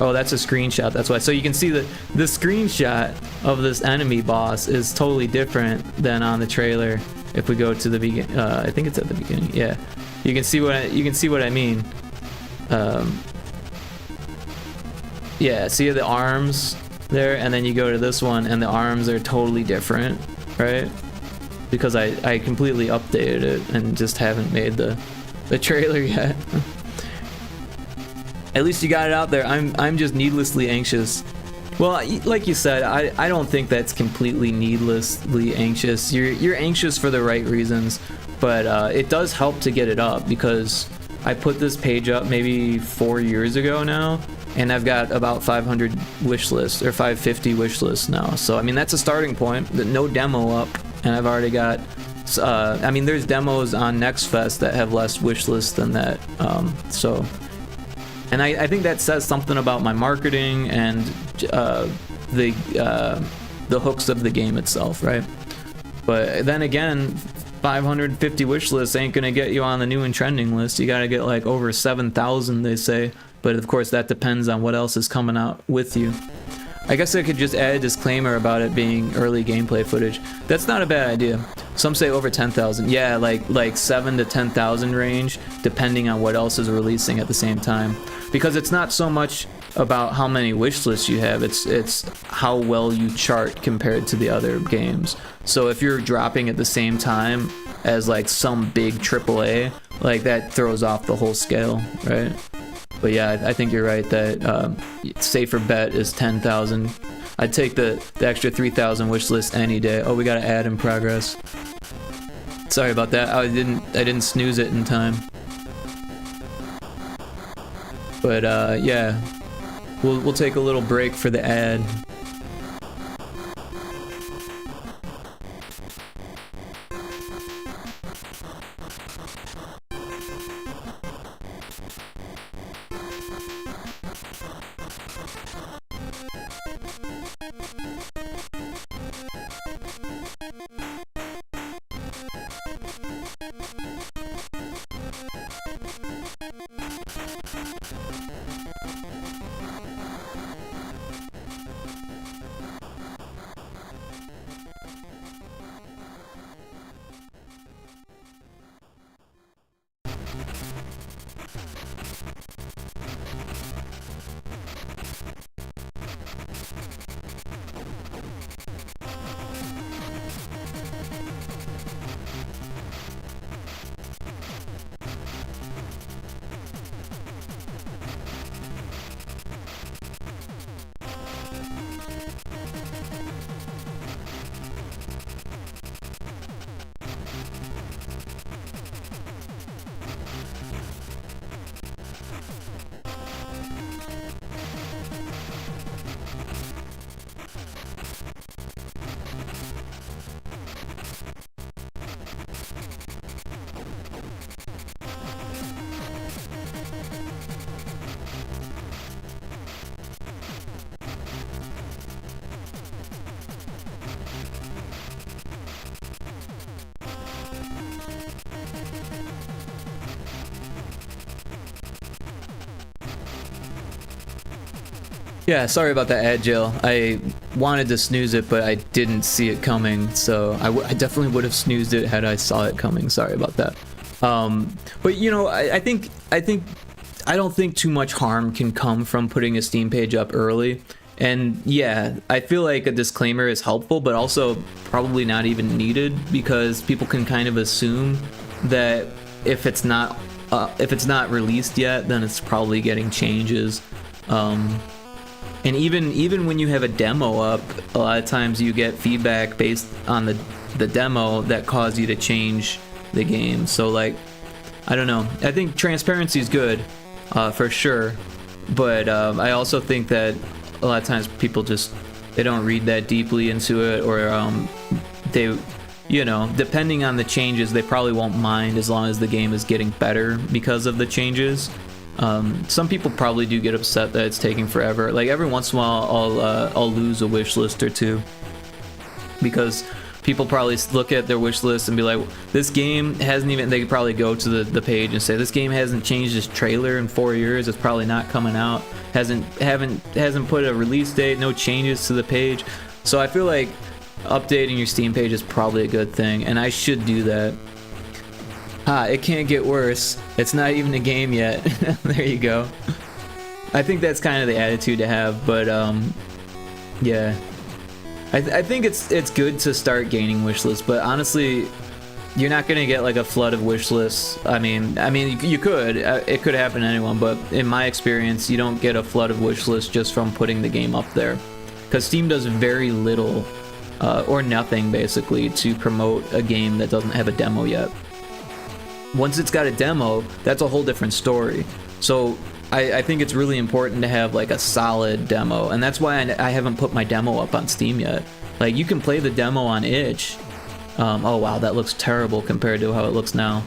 Oh, that's a screenshot. That's why. So you can see that the screenshot of this enemy boss is totally different than on the trailer. If we go to the beginning, I think it's at the beginning. Yeah, you can see what I mean. Yeah, see the arms there, and then you go to this one, and the arms are totally different, right? Because I completely updated it and just haven't made the trailer yet. At least you got it out there. I'm just needlessly anxious. Well, like you said, I don't think that's completely needlessly anxious. You're anxious for the right reasons, but it does help to get it up because I put this page up maybe 4 years ago now, and I've got about 500 wish lists or 550 wish lists now. So I mean that's a starting point. No demo up, and I've already got. I mean there's demos on Next Fest that have less wish lists than that. So. And I think that says something about my marketing and the hooks of the game itself, right? But then again, 550 wish lists ain't gonna get you on the new and trending list. You gotta get like over 7,000, they say. But of course, that depends on what else is coming out with you. I guess I could just add a disclaimer about it being early gameplay footage. That's not a bad idea. Some say over 10,000. Yeah, like 7 to 10,000 range, depending on what else is releasing at the same time. Because it's not so much about how many wish lists you have, it's how well you chart compared to the other games. So if you're dropping at the same time as like some big AAA, like that throws off the whole scale, right? But yeah, I think you're right that safer bet is 10,000. I'd take the extra 3,000 wish list any day. Oh, we got an ad in progress. Sorry about that. I didn't snooze it in time. But yeah, we'll take a little break for the ad. Yeah, sorry about that ad, Jill. I wanted to snooze it, but I didn't see it coming, so I definitely would have snoozed it had I saw it coming. Sorry about that. But you know, I don't think too much harm can come from putting a Steam page up early. And yeah, I feel like a disclaimer is helpful, but also probably not even needed, because people can kind of assume that if it's not released yet, then it's probably getting changes. And even when you have a demo up, a lot of times you get feedback based on the demo that cause you to change the game. So like, I don't know. I think transparency is good, for sure. But I also think that a lot of times people they don't read that deeply into it, or they, you know, depending on the changes, they probably won't mind as long as the game is getting better because of the changes. Some people probably do get upset that it's taking forever. Like every once in a while, I'll lose a wish list or two, because people probably look at their wish list and be like, this game hasn't even, they could probably go to the page and say, this game hasn't changed its trailer in 4 years, it's probably not coming out, hasn't put a release date, no changes to the page. So I feel like updating your Steam page is probably a good thing, and I should do that. It can't get worse. It's not even a game yet. There you go. I think that's kind of the attitude to have, but yeah. I think it's good to start gaining wish lists, but honestly, you're not gonna get like a flood of wish lists. I mean, you could. It could happen to anyone, but in my experience, you don't get a flood of wish lists just from putting the game up there, because Steam does very little or nothing basically to promote a game that doesn't have a demo yet. Once it's got a demo, that's a whole different story. So I think it's really important to have like a solid demo, and that's why I haven't put my demo up on Steam yet. Like, you can play the demo on itch. Oh wow, that looks terrible compared to how it looks now.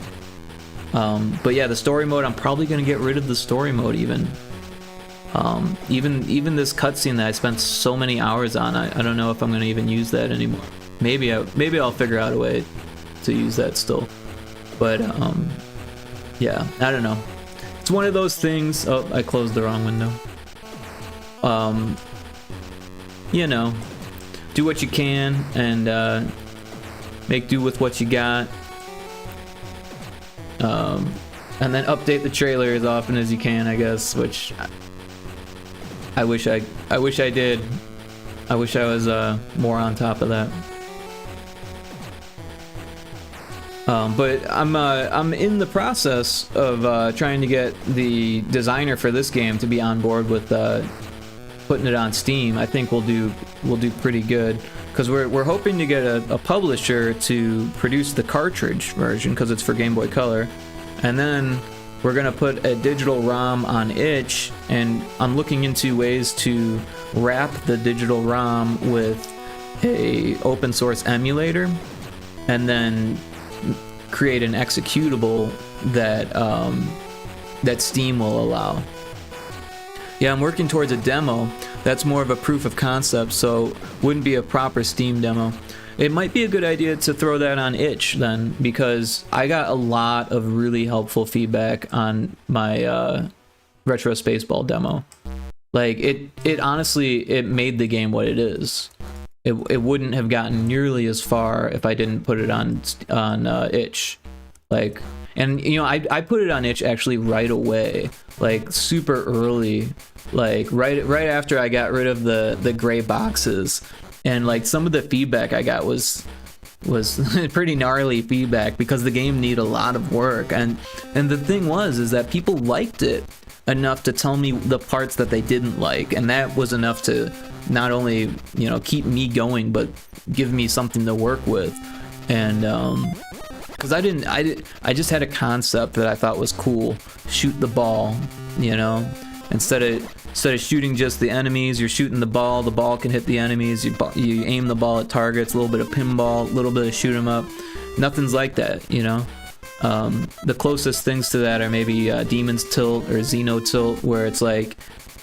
But yeah, the story mode, I'm probably gonna get rid of the story mode even. Even this cutscene that I spent so many hours on, I don't know if I'm gonna even use that anymore. Maybe I'll figure out a way to use that still. But yeah, I don't know. It's one of those things. Oh, I closed the wrong window. You know, do what you can and make do with what you got. And then update the trailer as often as you can, I guess. Which I wish I did. I wish I was more on top of that. But I'm in the process of trying to get the designer for this game to be on board with putting it on Steam. I think we'll do pretty good, because we're hoping to get a publisher to produce the cartridge version, because it's for Game Boy Color, and then we're gonna put a digital ROM on itch, and I'm looking into ways to wrap the digital ROM with a open source emulator, and then create an executable that that Steam will allow. Yeah, I'm working towards a demo that's more of a proof of concept, so wouldn't be a proper Steam demo. It might be a good idea to throw that on itch then, because I got a lot of really helpful feedback on my Retro Spaceball demo. Like, it honestly, it made the game what it is. It wouldn't have gotten nearly as far if I didn't put it on itch. Like, and you know, I put it on itch actually right away, like super early, like right after I got rid of the gray boxes, and like some of the feedback I got was pretty gnarly feedback, because the game needed a lot of work, and the thing is that people liked it enough to tell me the parts that they didn't like, and that was enough to not only, you know, keep me going, but give me something to work with. And because I just had a concept that I thought was cool. Shoot the ball, you know, instead of shooting just the enemies, you're shooting the ball can hit the enemies, you aim the ball at targets, a little bit of pinball, a little bit of shoot 'em up. Nothing's like that, you know. The closest things to that are maybe Demon's Tilt or Xeno Tilt, where it's like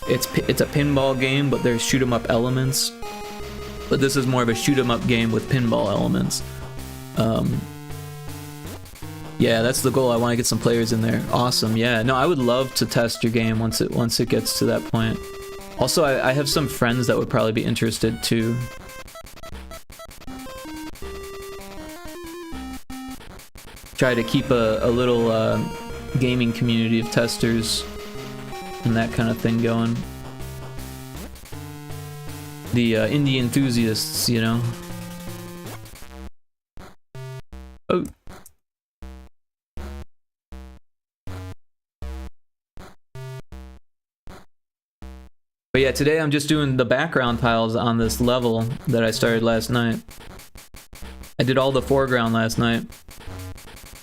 it's a pinball game, but there's shoot 'em up elements. But this is more of a shoot 'em up game with pinball elements. Yeah, that's the goal. I want to get some players in there. Awesome. Yeah. No, I would love to test your game once it gets to that point. Also, I have some friends that would probably be interested too. Try to keep a little gaming community of testers and that kind of thing going. The indie enthusiasts, you know. Oh. But yeah, today I'm just doing the background tiles on this level that I started last night. I did all the foreground last night.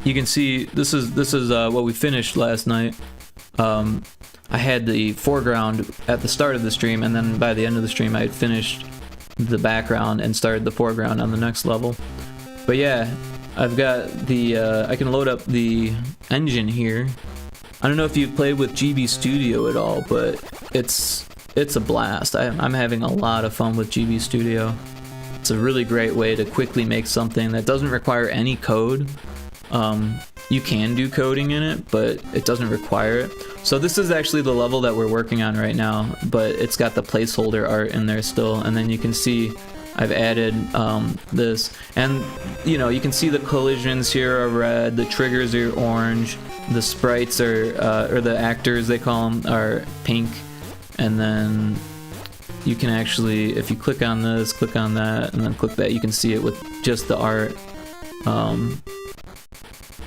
You can see this is what we finished last night. I had the foreground at the start of the stream, and then by the end of the stream I had finished the background and started the foreground on the next level. But yeah, I've got the I can load up the engine here. I don't know if you've played with GB Studio at all, but it's a blast. I'm having a lot of fun with GB Studio. It's a really great way to quickly make something that doesn't require any code. You can do coding in it, but it doesn't require it. So this is actually the level that we're working on right now, but it's got the placeholder art in there still, and then you can see I've added this, and you know, you can see the collisions here are red, the triggers are orange, the sprites are or the actors they call them are pink, and then you can actually, if you click on this, click on that, and then click that, you can see it with just the art.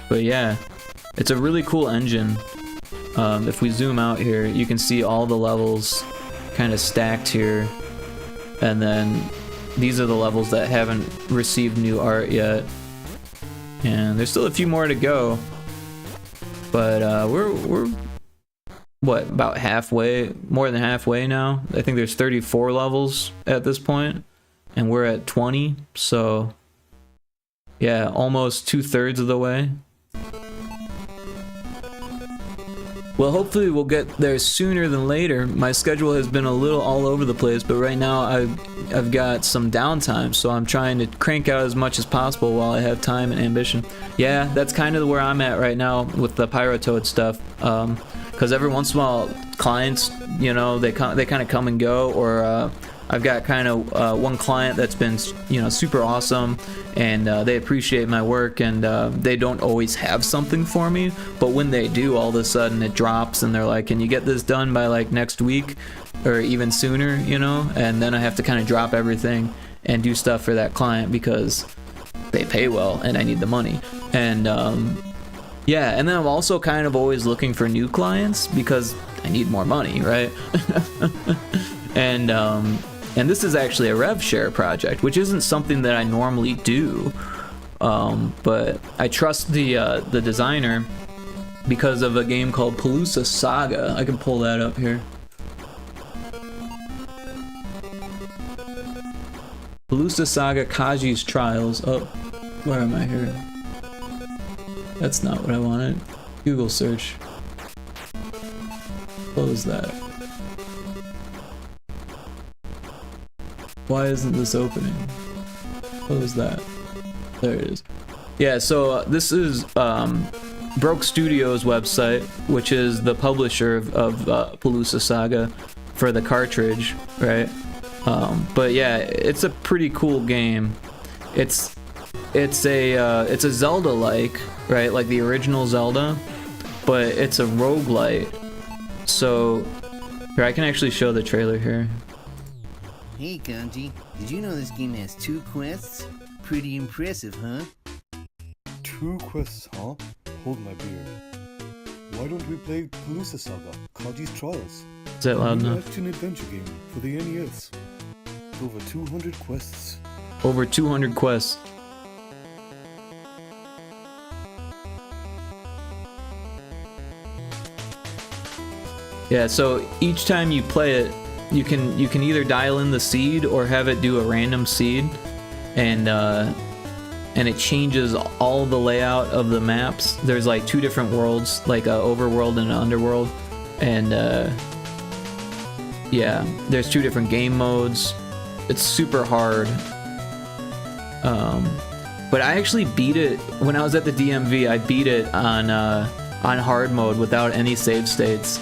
But yeah, it's a really cool engine. If we zoom out here, you can see all the levels kind of stacked here, and then these are the levels that haven't received new art yet, and there's still a few more to go, but we're what, about halfway, more than halfway now. I think there's 34 levels at this point, and we're at 20, so yeah, almost 2/3 of the way. Well, hopefully we'll get there sooner than later. My schedule has been a little all over the place, but right now I've got some downtime, so I'm trying to crank out as much as possible while I have time and ambition. Yeah, that's kind of where I'm at right now with the Pyrotoad stuff, because every once in a while clients, you know, they kind of come and go, or I've got kind of one client that's been, you know, super awesome, and they appreciate my work, and they don't always have something for me, but when they do, all of a sudden it drops, and they're like, can you get this done by like next week, or even sooner, you know? And then I have to kind of drop everything and do stuff for that client because they pay well and I need the money. And yeah, and then I'm also kind of always looking for new clients because I need more money, right? And this is actually a rev share project, which isn't something that I normally do, but I trust the designer because of a game called Palooza Saga. I can pull that up here. Palooza Saga Kaji's Trials. Oh, where am I here? That's not what I wanted. Google search. Close that. Why isn't this opening? Close that. There it is. Yeah, so this is Broke Studios website, which is the publisher of Palooza Saga for the cartridge, right? But yeah, it's a pretty cool game. It's a Zelda-like, right? Like the original Zelda, but it's a roguelite. So here, I can actually show the trailer here. Hey Kanji, did you know this game has 2 quests? Pretty impressive, huh? 2 quests, huh? Hold my beer. Why don't we play Palooza Saga, Kaji's Trials? Is that loud A new enough? action-adventure game for the NES. Over 200 quests. Over 200 quests. Yeah, so each time you play it, you can either dial in the seed or have it do a random seed, and it changes all the layout of the maps. There's like 2 different worlds, like a overworld and an underworld, and yeah, there's 2 different game modes. It's super hard, but I actually beat it when I was at the DMV. I beat it on hard mode without any save states.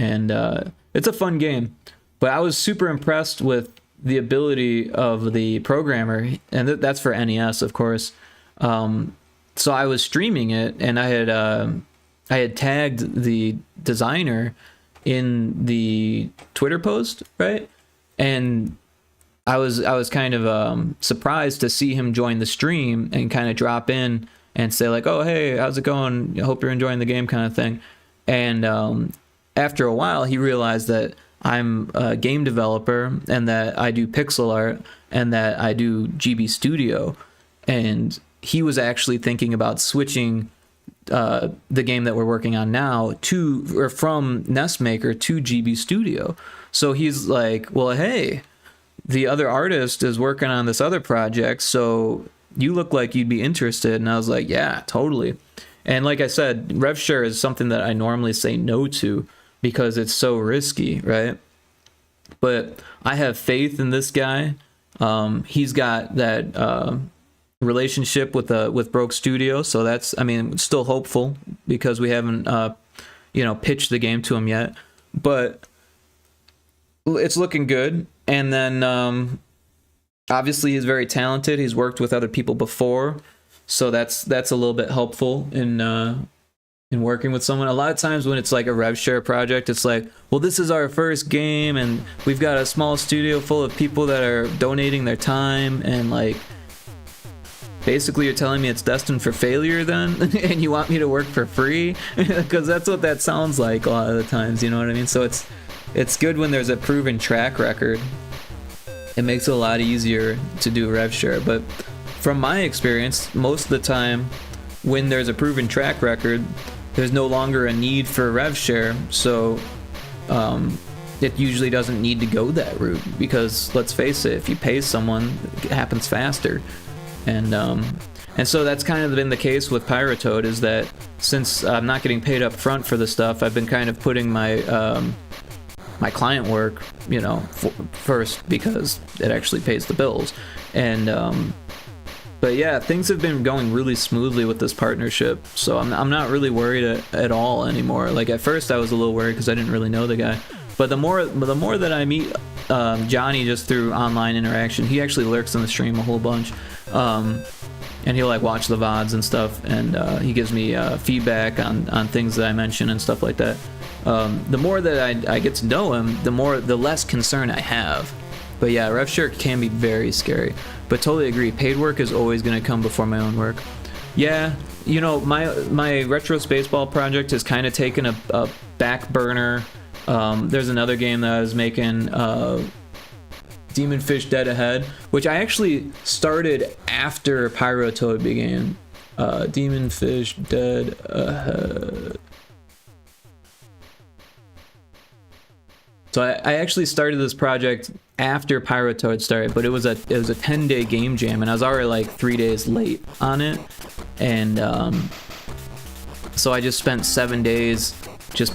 and it's a fun game. But I was super impressed with the ability of the programmer, and that's for NES, of course. So I was streaming it, and I had tagged the designer in the Twitter post, right? And I was kind of surprised to see him join the stream and kind of drop in and say like, "Oh, hey, how's it going? I hope you're enjoying the game," kind of thing. And after a while, he realized that I'm a game developer and that I do pixel art and that I do GB Studio, and he was actually thinking about switching the game that we're working on now from Nestmaker to GB Studio. So he's like, "Well, hey, the other artist is working on this other project, so you look like you'd be interested." And I was like, "Yeah, totally." And like I said, rev share is something that I normally say no to because it's so risky, right? But I have faith in this guy. He's got that relationship with Broke Studio, so that's, I mean, still hopeful because we haven't pitched the game to him yet, but it's looking good. And then obviously he's very talented. He's worked with other people before, so that's a little bit helpful in working with someone. A lot of times when it's like a rev share project, it's like, well, this is our first game and we've got a small studio full of people that are donating their time, and like basically you're telling me it's destined for failure then and you want me to work for free, because that's what that sounds like a lot of the times, you know what I mean? So it's good when there's a proven track record. It makes it a lot easier to do rev share. But from my experience, most of the time when there's a proven track record, there's no longer a need for rev share. So it usually doesn't need to go that route, because let's face it, if you pay someone, it happens faster. And so that's kind of been the case with Pyrotoad, is that since I'm not getting paid up front for the stuff, I've been kind of putting my my client work, first, because it actually pays the bills. And but yeah, things have been going really smoothly with this partnership, so I'm not really worried at all anymore. Like at first I was a little worried because I didn't really know the guy, but the more that I meet Johnny just through online interaction, he actually lurks in the stream a whole bunch, and he'll like watch the VODs and stuff, and he gives me feedback on things that I mention and stuff like that. The more that I get to know him, the less concern I have. But yeah, rev share can be very scary. But totally agree, paid work is always going to come before my own work. Yeah, my retro Spaceball project has kind of taken a back burner. There's another game that I was making, Demon Fish Dead Ahead, which I actually started after Pyrotoad began. Demon Fish Dead Ahead. So I actually started this project after Pyrotoad started, but it was a 10-day game jam, and I was already like 3 days late on it, and so I just spent 7 days just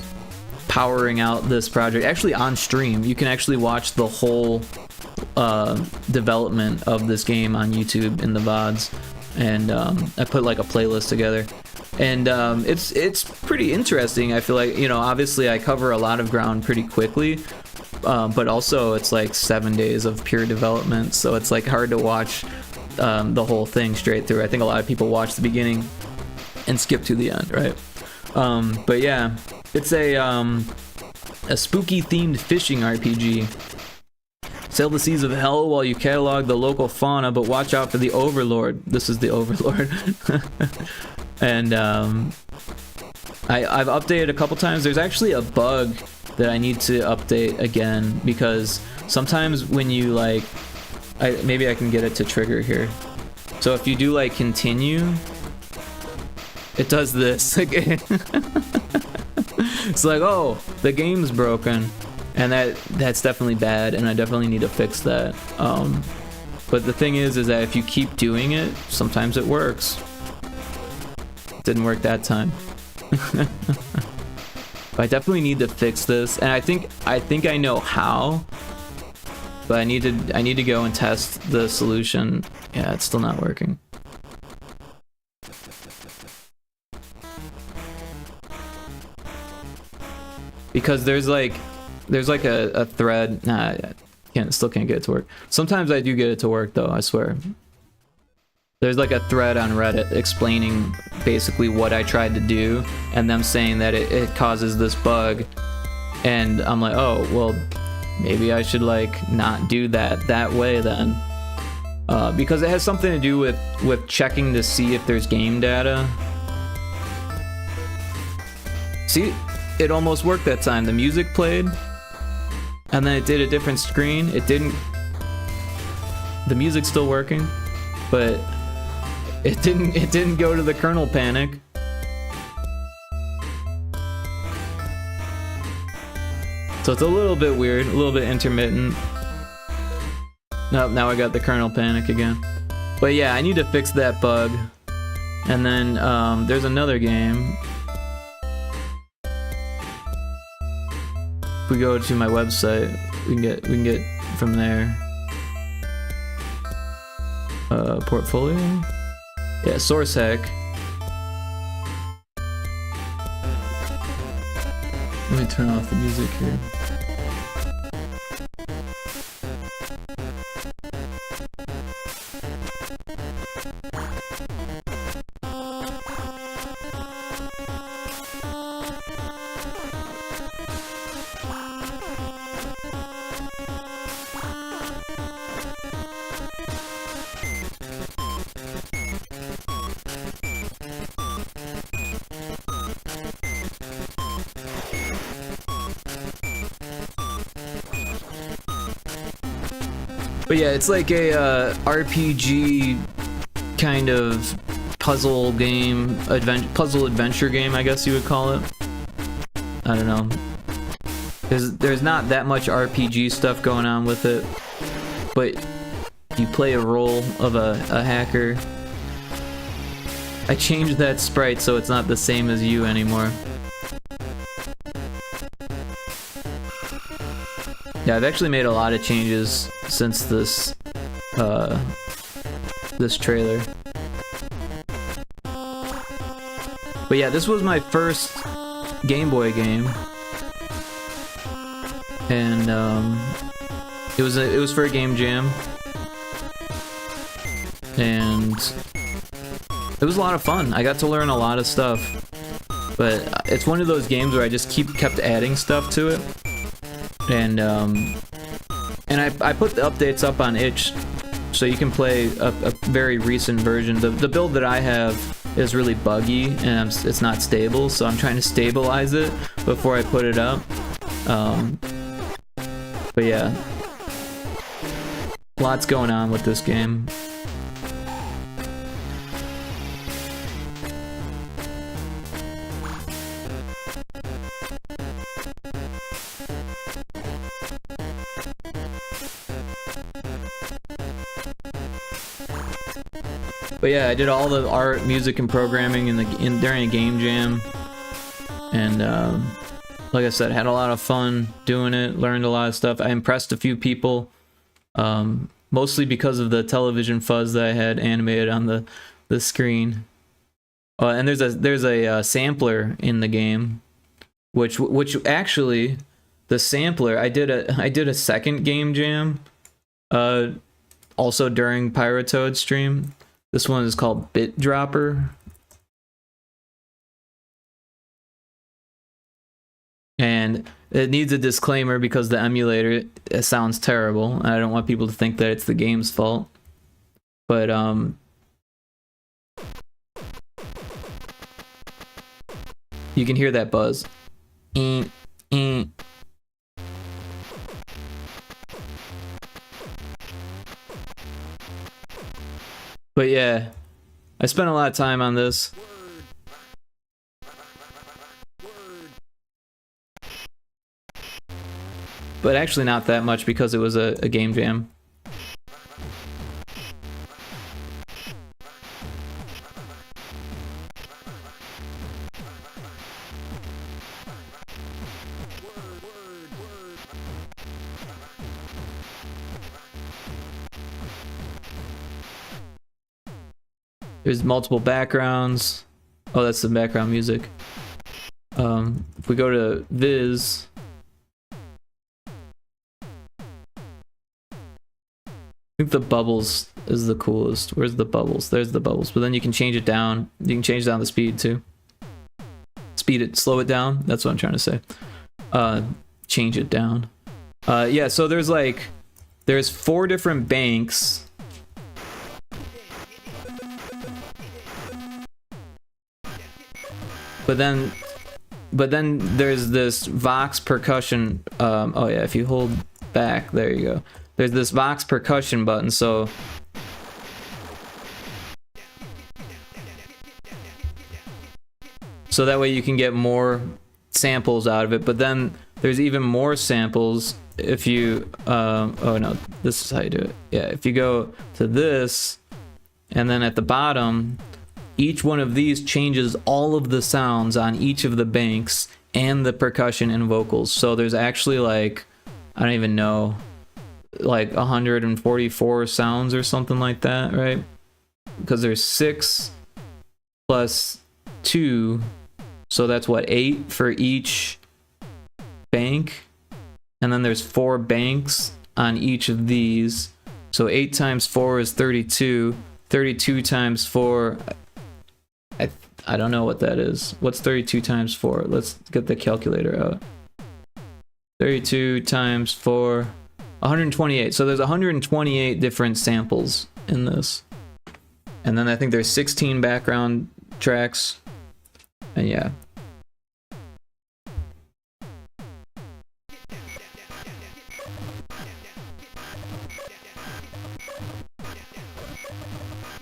powering out this project. Actually on stream, you can actually watch the whole development of this game on YouTube in the VODs, and I put like a playlist together. And it's pretty interesting. I feel like, obviously I cover a lot of ground pretty quickly, but also it's like 7 days of pure development, so it's like hard to watch the whole thing straight through. I think a lot of people watch the beginning and skip to the end, right? But yeah, it's a spooky themed fishing RPG. Sail the seas of hell while you catalog the local fauna, but watch out for the Overlord. This is the Overlord. And I've updated a couple times. There's actually a bug that I need to update again, because sometimes when you like, maybe I can get it to trigger here. So if you do like continue, it does this again. It's like, oh, the game's broken, and that's definitely bad, and I definitely need to fix that. But the thing is that if you keep doing it, sometimes it works. Didn't work that time. But I definitely need to fix this, and I think I know how, but I need to go and test the solution. Yeah, it's still not working. because there's like a thread. Nah, still can't get it to work. Sometimes I do get it to work though, I swear. There's like a thread on Reddit explaining basically what I tried to do and them saying that it causes this bug. And I'm like, oh, well, maybe I should like not do that way then. Because it has something to do with checking to see if there's game data. See, it almost worked that time. The music played, and then it did a different screen. It didn't. The music's still working, but it didn't go to the kernel panic. So it's a little bit weird, a little bit intermittent. Nope, now I got the kernel panic again. But yeah, I need to fix that bug. And then there's another game. If we go to my website, we can get from there. Portfolio? Yeah, source hack. Let me turn off the music here. But yeah, it's like a RPG kind of puzzle game, puzzle adventure game, I guess you would call it. I don't know. There's not that much RPG stuff going on with it, but you play a role of a hacker. I changed that sprite so it's not the same as you anymore. Yeah, I've actually made a lot of changes since this this trailer. But yeah, this was my first Game Boy game, and it was for a game jam, and it was a lot of fun. I got to learn a lot of stuff, but it's one of those games where I just kept adding stuff to it. And I put the updates up on itch, so you can play a very recent version. The build that I have is really buggy, and it's not stable, so I'm trying to stabilize it before I put it up. But yeah, lots going on with this game. But yeah, I did all the art, music, and programming during a game jam, and like I said, had a lot of fun doing it. Learned a lot of stuff. I impressed a few people, mostly because of the television fuzz that I had animated on the screen. And there's a sampler in the game, which actually, the sampler I did a second game jam, also during Pyrotoad stream. This one is called Bit Dropper. And it needs a disclaimer because the emulator, it sounds terrible. And I don't want people to think that it's the game's fault. But you can hear that buzz. But yeah, I spent a lot of time on this. But actually not that much because it was a game jam. There's multiple backgrounds. Oh, that's the background music. If we go to Viz, I think the bubbles is the coolest. Where's the bubbles? There's the bubbles. But then you can change it down. You can change down the speed too. Speed it, slow it down. That's what I'm trying to say. Change it down. Yeah, so there's 4 different banks. But then there's this Vox percussion. Oh yeah, if you hold back, there you go. There's this Vox percussion button, so that way you can get more samples out of it. But then there's even more samples if you oh no, this is how you do it. Yeah, if you go to this, and then at the bottom, each one of these changes all of the sounds on each of the banks and the percussion and vocals. So there's actually like, I don't even know, like 144 sounds or something like that, right? Because there's 6 plus 2, so that's what, 8 for each bank, and then there's 4 banks on each of these, so 8 times 4 is 32. 32 times 4, I don't know what that is. What's 32 times 4? Let's get the calculator out. 32 times 4, 128. So there's 128 different samples in this. And then I think there's 16 background tracks. And yeah.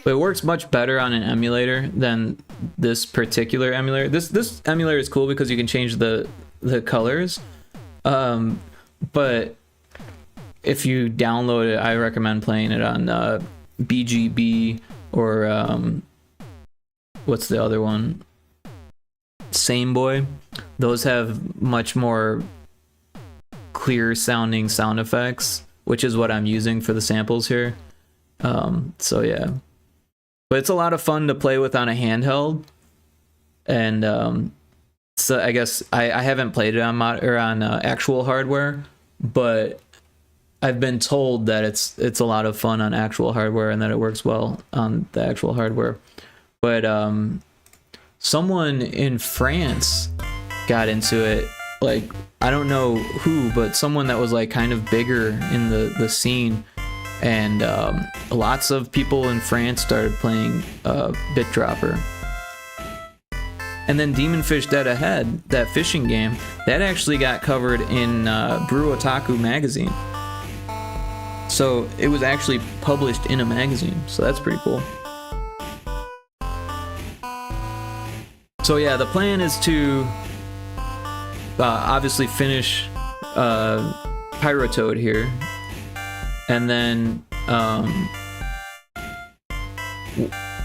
But it works much better on an emulator than this particular emulator. This emulator is cool because you can change the colors. But if you download it, I recommend playing it on BGB or what's the other one? Sameboy. Those have much more clear sounding sound effects, which is what I'm using for the samples here. So yeah. But it's a lot of fun to play with on a handheld, and so I guess I haven't played it on actual hardware, but I've been told that it's a lot of fun on actual hardware and that it works well on the actual hardware. But someone in France got into it, like, I don't know who, but someone that was like kind of bigger in the scene. And lots of people in France started playing BitDropper. And then Demon Fish Dead Ahead, that fishing game, that actually got covered in Brew Otaku magazine. So it was actually published in a magazine, so that's pretty cool. So yeah, the plan is to obviously finish Pyrotoad here. And then,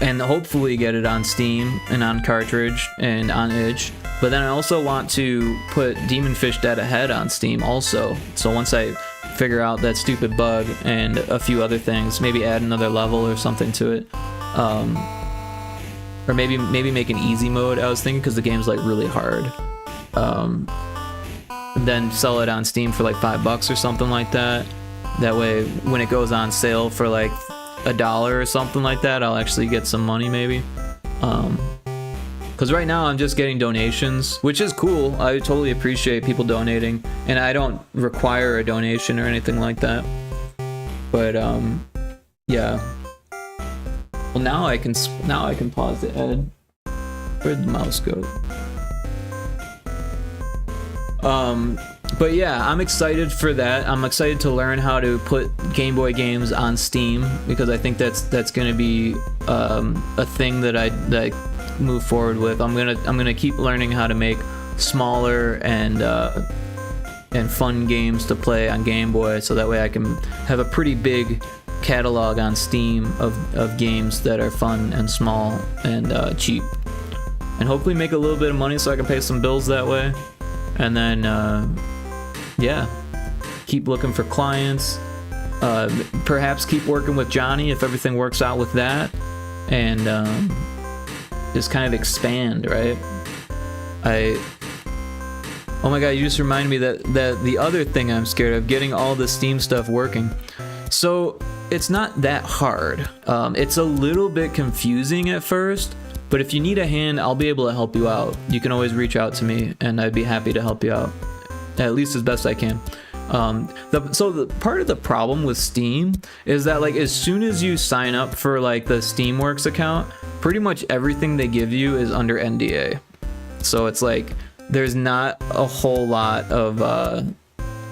and hopefully get it on Steam and on cartridge and on itch. But then I also want to put Demon Fish Dead Ahead on Steam also. So once I figure out that stupid bug and a few other things, maybe add another level or something to it. Or maybe make an easy mode, I was thinking, because the game's like really hard. Then sell it on Steam for like $5 or something like that. That way, when it goes on sale for like $1 or something like that, I'll actually get some money maybe. Because right now I'm just getting donations, which is cool. I totally appreciate people donating, and I don't require a donation or anything like that. But yeah. Well, now I can pause the ad. Where'd the mouse go? But yeah, I'm excited for that. I'm excited to learn how to put Game Boy games on Steam, because I think that's gonna be a thing that I move forward with. I'm gonna keep learning how to make smaller and fun games to play on Game Boy, so that way I can have a pretty big catalog on Steam of games that are fun and small and cheap, and hopefully make a little bit of money so I can pay some bills that way. And then yeah, keep looking for clients, perhaps keep working with Johnny if everything works out with that, and just kind of expand, right? Oh my god, you just reminded me that the other thing I'm scared of, getting all the Steam stuff working. So it's not that hard. It's a little bit confusing at first, but if you need a hand, I'll be able to help you out. You can always reach out to me, and I'd be happy to help you out, at least as best I can. So the part of the problem with Steam is that, like, as soon as you sign up for like the Steamworks account, pretty much everything they give you is under NDA. So it's like there's not a whole lot of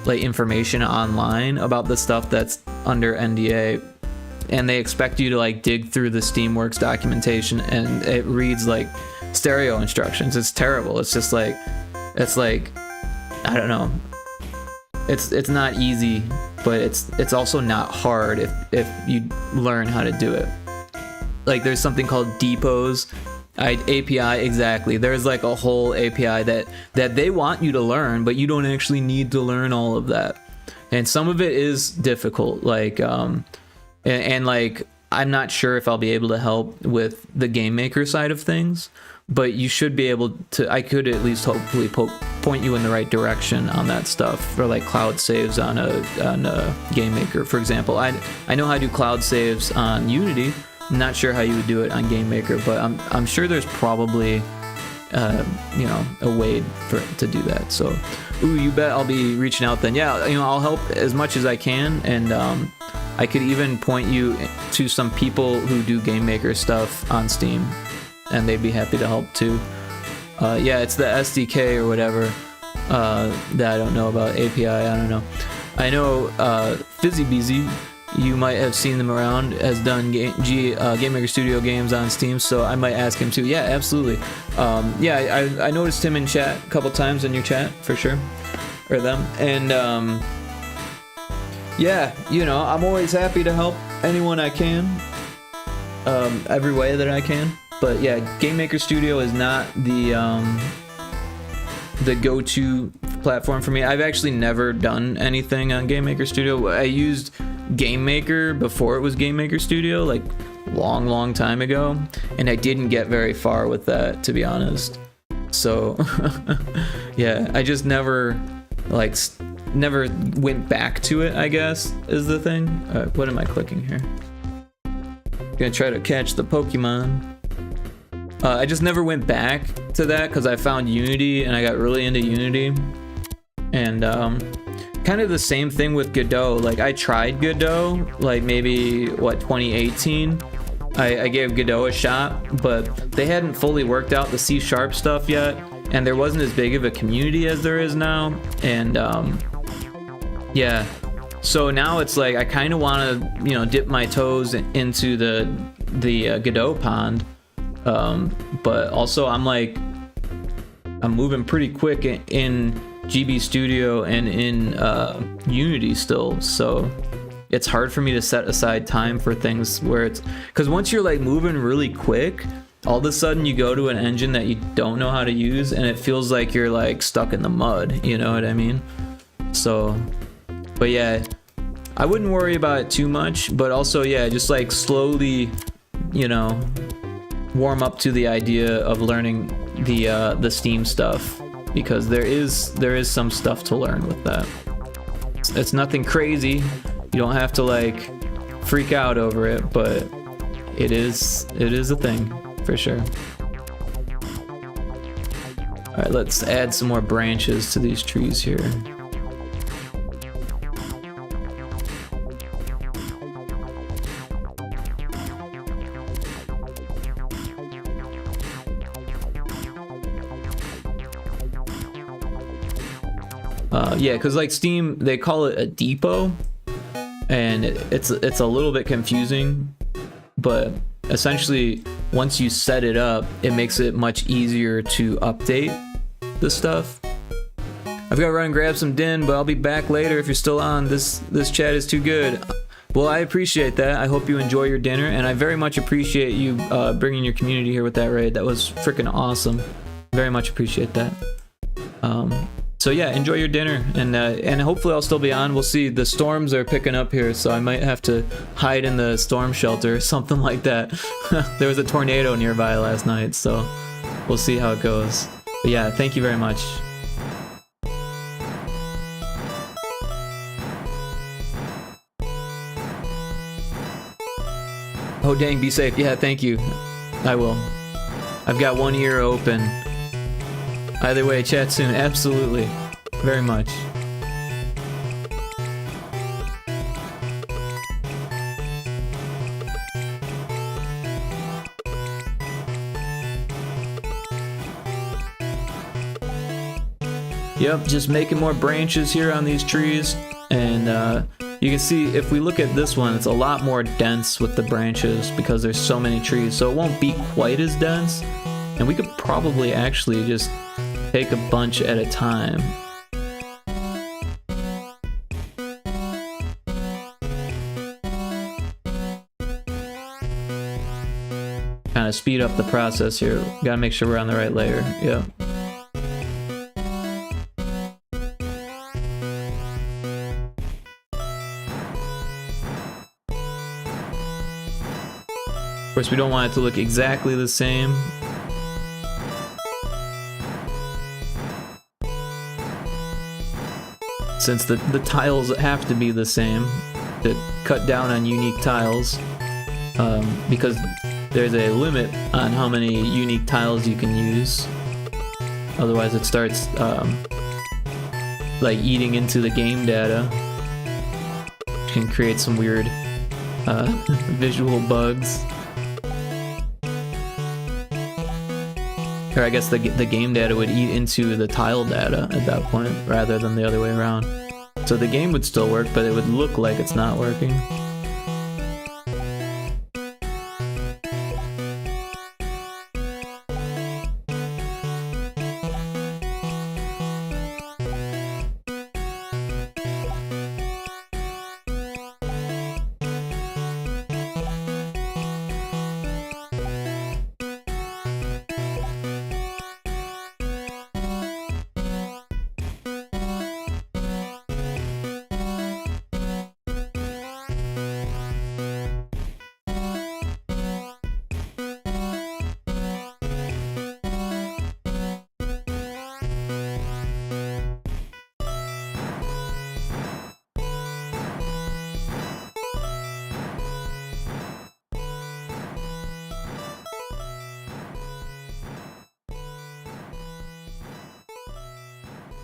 like information online about the stuff that's under NDA, and they expect you to like dig through the Steamworks documentation, and it reads like stereo instructions. It's terrible. It's just like, it's like, I don't know. It's not easy, but it's also not hard if you learn how to do it. Like there's something called depots. API, exactly. There's like a whole API that they want you to learn, but you don't actually need to learn all of that. And some of it is difficult, like and like I'm not sure if I'll be able to help with the game maker side of things, but you should be able to. I could at least hopefully point you in the right direction on that stuff, for like cloud saves on a game maker, for example. I know how to do cloud saves on Unity. I'm not sure how you would do it on Game Maker, but I'm sure there's probably you know, a way to do that. So, ooh, you bet I'll be reaching out then. Yeah, you know, I'll help as much as I can, and I could even point you to some people who do Game Maker stuff on Steam, and they'd be happy to help too. Yeah, it's the SDK or whatever that I don't know about. API, I don't know. I know FizzyBeezy, you might have seen them around, has done Game Maker Studio games on Steam, so I might ask him too. Yeah, absolutely. Yeah, I noticed him in chat a couple times, in your chat, for sure. Or them. And yeah, you know, I'm always happy to help anyone I can, every way that I can. But yeah, Game Maker Studio is not the go-to platform for me. I've actually never done anything on Game Maker Studio. I used Game Maker before it was Game Maker Studio, like long time ago, and I didn't get very far with that, to be honest. So yeah, I just never went back to it, I guess, is the thing. What am I clicking here? Gonna try to catch the Pokemon. I just never went back to that because I found Unity and I got really into Unity. And kind of the same thing with Godot. Like I tried Godot, like maybe 2018. I gave Godot a shot, but they hadn't fully worked out the C# stuff yet, and there wasn't as big of a community as there is now. And yeah, so now it's like I kind of want to, you know, dip my toes into the Godot pond, but also I'm moving pretty quick in GB Studio and in Unity still, so it's hard for me to set aside time for things where it's, because once you're like moving really quick, all of a sudden you go to an engine that you don't know how to use, and it feels like you're like stuck in the mud, you know what I mean? So, but yeah, I wouldn't worry about it too much, but also yeah, just like slowly, you know, warm up to the idea of learning the Steam stuff, because there is some stuff to learn with that. It's nothing crazy. You don't have to like freak out over it, but it is a thing for sure. All right, let's add some more branches to these trees here. Yeah, because like Steam, they call it a depot, and it's a little bit confusing, but essentially once you set it up, it makes it much easier to update the stuff. I've got to run and grab some din, but I'll be back later if you're still on. This chat is too good. Well, I appreciate that. I hope you enjoy your dinner, and I very much appreciate you bringing your community here with that raid. That was freaking awesome. Very much appreciate that. So yeah, enjoy your dinner, and hopefully I'll still be on. We'll see. The storms are picking up here, so I might have to hide in the storm shelter or something like that. There was a tornado nearby last night, so we'll see how it goes. But yeah, thank you very much. Oh dang, be safe. Yeah, thank you. I will. I've got one ear open. Either way, chat soon. Absolutely. Very much. Yep, just making more branches here on these trees, and you can see if we look at this one, it's a lot more dense with the branches because there's so many trees, so it won't be quite as dense, and we could probably actually just take a bunch at a time. Kind of speed up the process here. Gotta make sure we're on the right layer. Yep. Of course, we don't want it to look exactly the same. Since the tiles have to be the same to cut down on unique tiles, because there's a limit on how many unique tiles you can use. Otherwise it starts like eating into the game data, which can create some weird visual bugs. Or I guess the game data would eat into the tile data at that point, rather than the other way around. So the game would still work, but it would look like it's not working.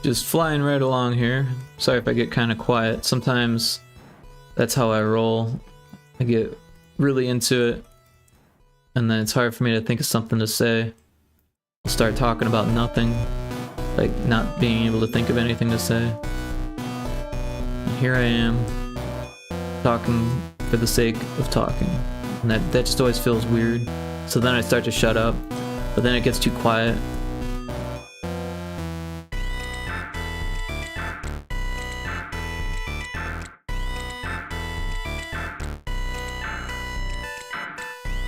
Just flying right along here. Sorry if I get kind of quiet. Sometimes that's how I roll. I get really into it, and then it's hard for me to think of something to say. I'll start talking about nothing, like not being able to think of anything to say. And here I am, talking for the sake of talking. And that just always feels weird. So then I start to shut up, but then it gets too quiet.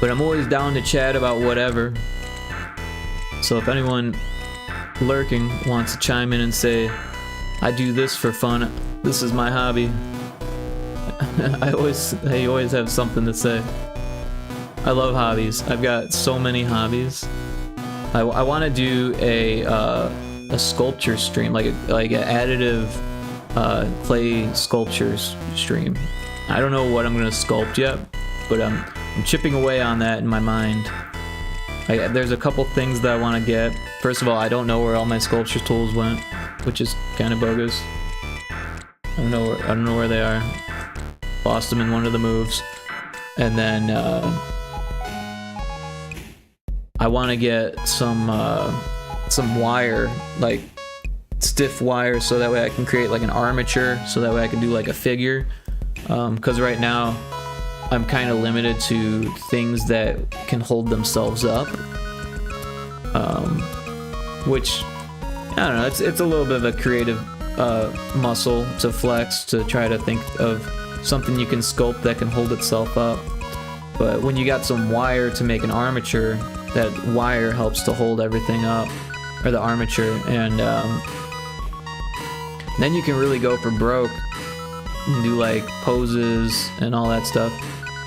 But I'm always down to chat about whatever. So if anyone lurking wants to chime in and say, I do this for fun, this is my hobby, I always have something to say. I love hobbies. I've got so many hobbies. I want to do a sculpture stream, like an additive clay sculptures stream. I don't know what I'm gonna sculpt yet, but I'm chipping away on that in my mind. There's a couple things that I want to get. First of all, I don't know where all my sculpture tools went, which is kind of bogus. I don't know where they are. Lost them in one of the moves. And then I want to get some wire, like stiff wire, so that way I can create like an armature, so that way I can do like a figure. Because right now I'm kind of limited to things that can hold themselves up, which, I don't know, it's a little bit of a creative muscle to flex, to try to think of something you can sculpt that can hold itself up. But when you got some wire to make an armature, that wire helps to hold everything up, or the armature, and then you can really go for broke and do like poses and all that stuff.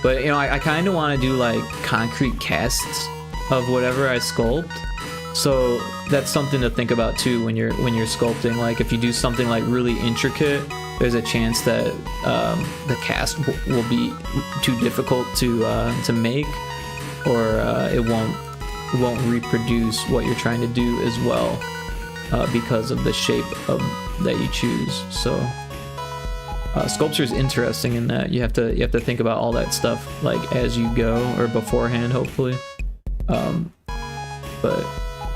But you know, I kind of want to do like concrete casts of whatever I sculpt. So that's something to think about too when you're sculpting. Like if you do something like really intricate, there's a chance that the cast will be too difficult to make, or it won't reproduce what you're trying to do as well because of the shape that you choose. So sculpture is interesting in that you have to think about all that stuff like as you go or beforehand, hopefully, but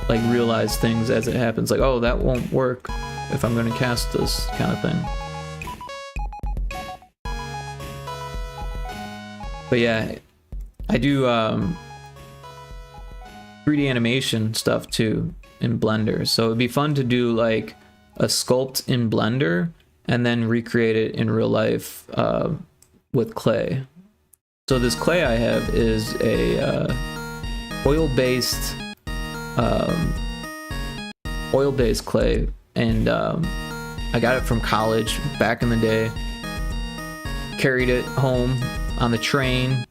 like realize things as it happens, like, oh, that won't work if I'm going to cast this kind of thing. But yeah, I do 3D animation stuff too in Blender, so it'd be fun to do like a sculpt in Blender and then recreate it in real life with clay. So this clay I have is a oil-based clay, and I got it from college back in the day. Carried it home on the train,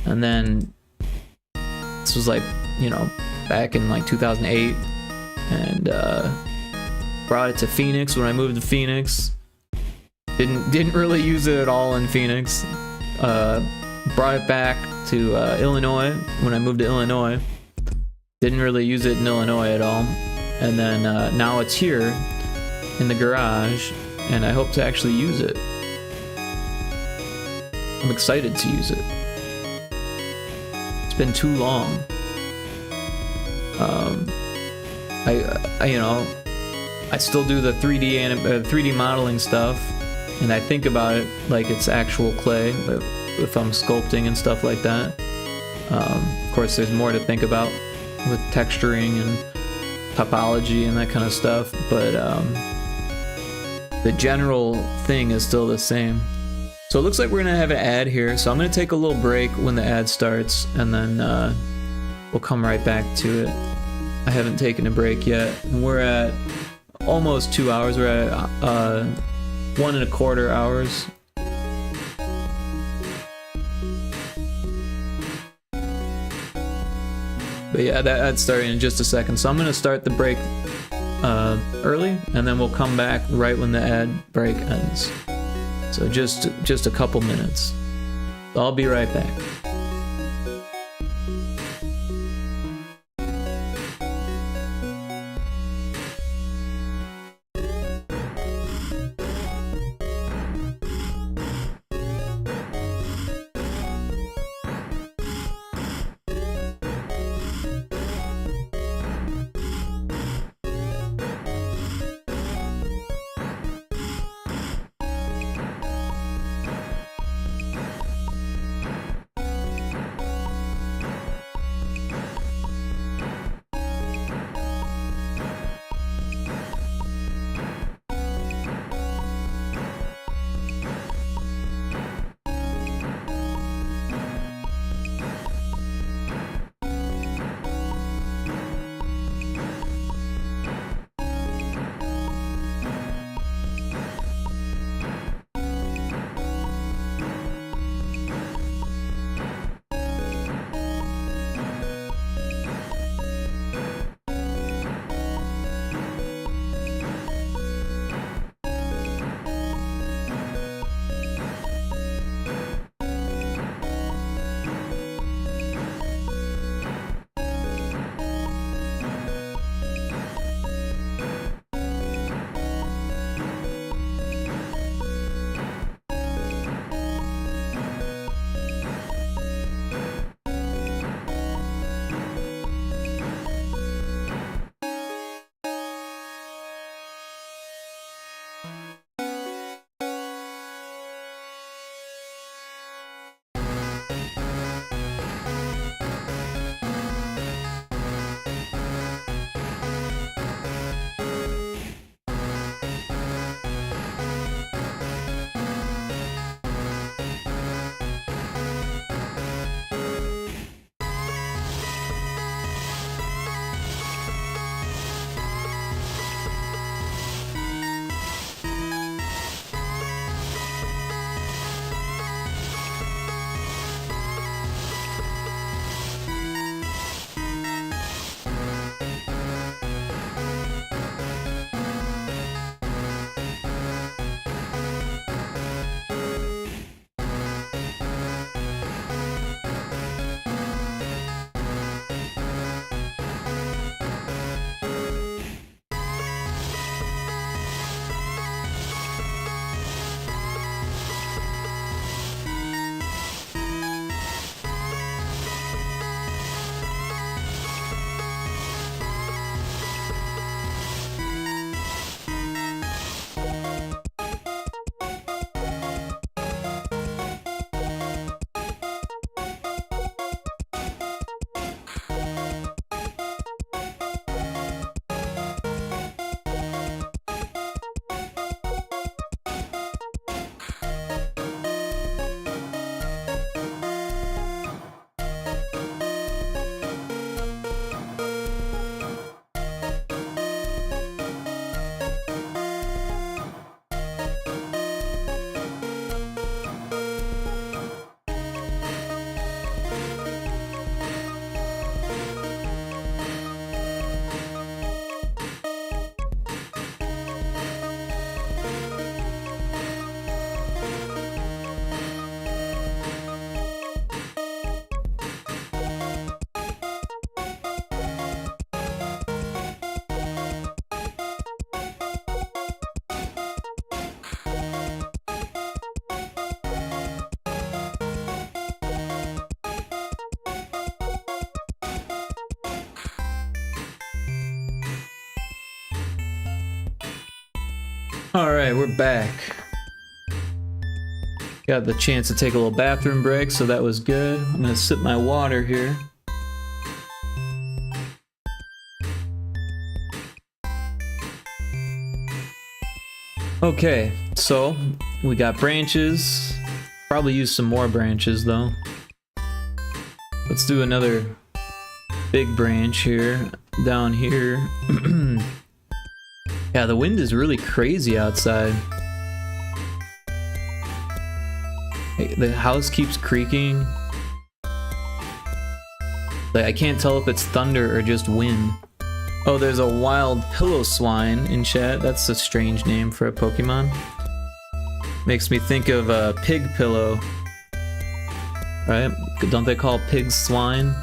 and then this was like, you know, back in like 2008, and brought it to Phoenix when I moved to Phoenix. Didn't really use it at all in Phoenix. Brought it back to Illinois when I moved to Illinois. Didn't really use it in Illinois at all. And then now it's here in the garage, and I hope to actually use it. I'm excited to use it. It's been too long. I still do the 3D modeling stuff, and I think about it like it's actual clay if I'm sculpting and stuff like that. Of course, there's more to think about with texturing and topology and that kind of stuff, but the general thing is still the same. So it looks like we're gonna have an ad here, so I'm gonna take a little break when the ad starts, and then we'll come right back to it. I haven't taken a break yet, and we're at almost 2 hours. We're at 1.25 hours. But yeah, that's starting in just a second. So I'm gonna start the break early, and then we'll come back right when the ad break ends. So just a couple minutes. I'll be right back. Alright, we're back. Got the chance to take a little bathroom break, so that was good. I'm gonna sip my water here. Okay, so we got branches. Probably use some more branches though. Let's do another big branch here, down here. Yeah, the wind is really crazy outside. The house keeps creaking. Like, I can't tell if it's thunder or just wind. Oh, there's a wild pillow swine in chat. That's a strange name for a Pokemon. Makes me think of a pig pillow. Right? Don't they call pigs swine?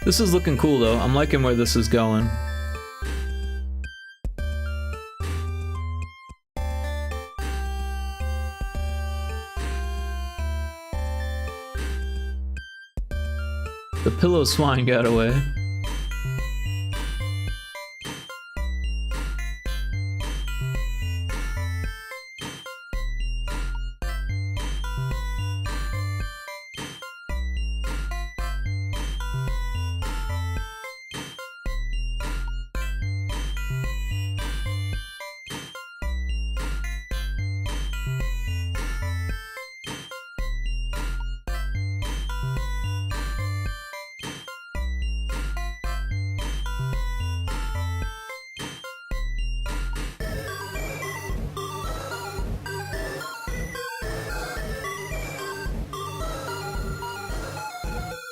This is looking cool though. I'm liking where this is going. The pillow swine got away.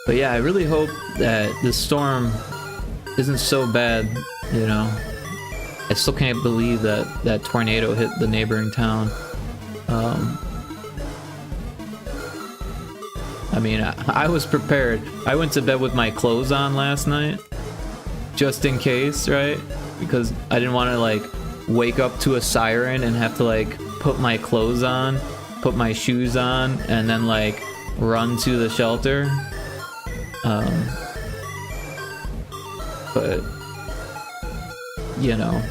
But yeah, I really hope that this storm isn't so bad, you know. I still can't believe that that tornado hit the neighboring town. I mean, I was prepared. I went to bed with my clothes on last night, just in case, right? Because I didn't want to like wake up to a siren and have to like put my clothes on, put my shoes on, and then like run to the shelter. But you know,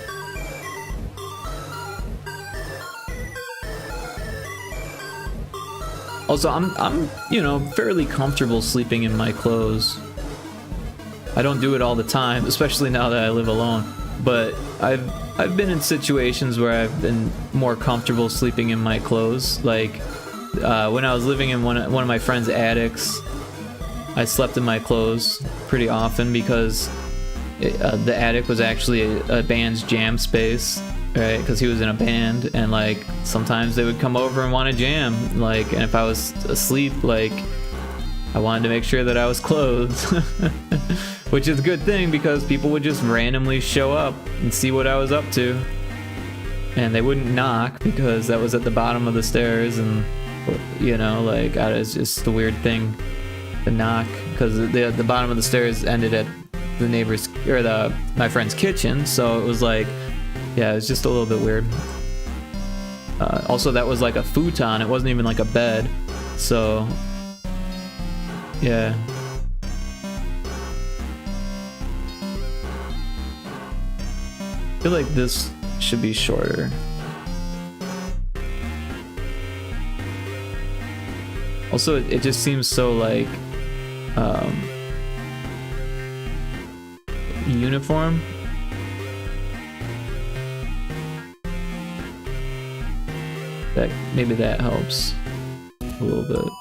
also I'm you know, fairly comfortable sleeping in my clothes. I don't do it all the time, especially now that I live alone, but I've been in situations where I've been more comfortable sleeping in my clothes. Like when I was living in one of my friend's attics, I slept in my clothes pretty often because the attic was actually a band's jam space, right? Because he was in a band, and like sometimes they would come over and want to jam, like, and if I was asleep, like I wanted to make sure that I was clothed. Which is a good thing because people would just randomly show up and see what I was up to, and they wouldn't knock because that was at the bottom of the stairs, and you know, like it's just the weird thing to knock because the bottom of the stairs ended at the neighbor's or my friend's kitchen, so it was like, yeah, it was just a little bit weird. Also, that was like a futon; it wasn't even like a bed, so yeah. I feel like this should be shorter. Also, it just seems so like uniform. Maybe that helps a little bit.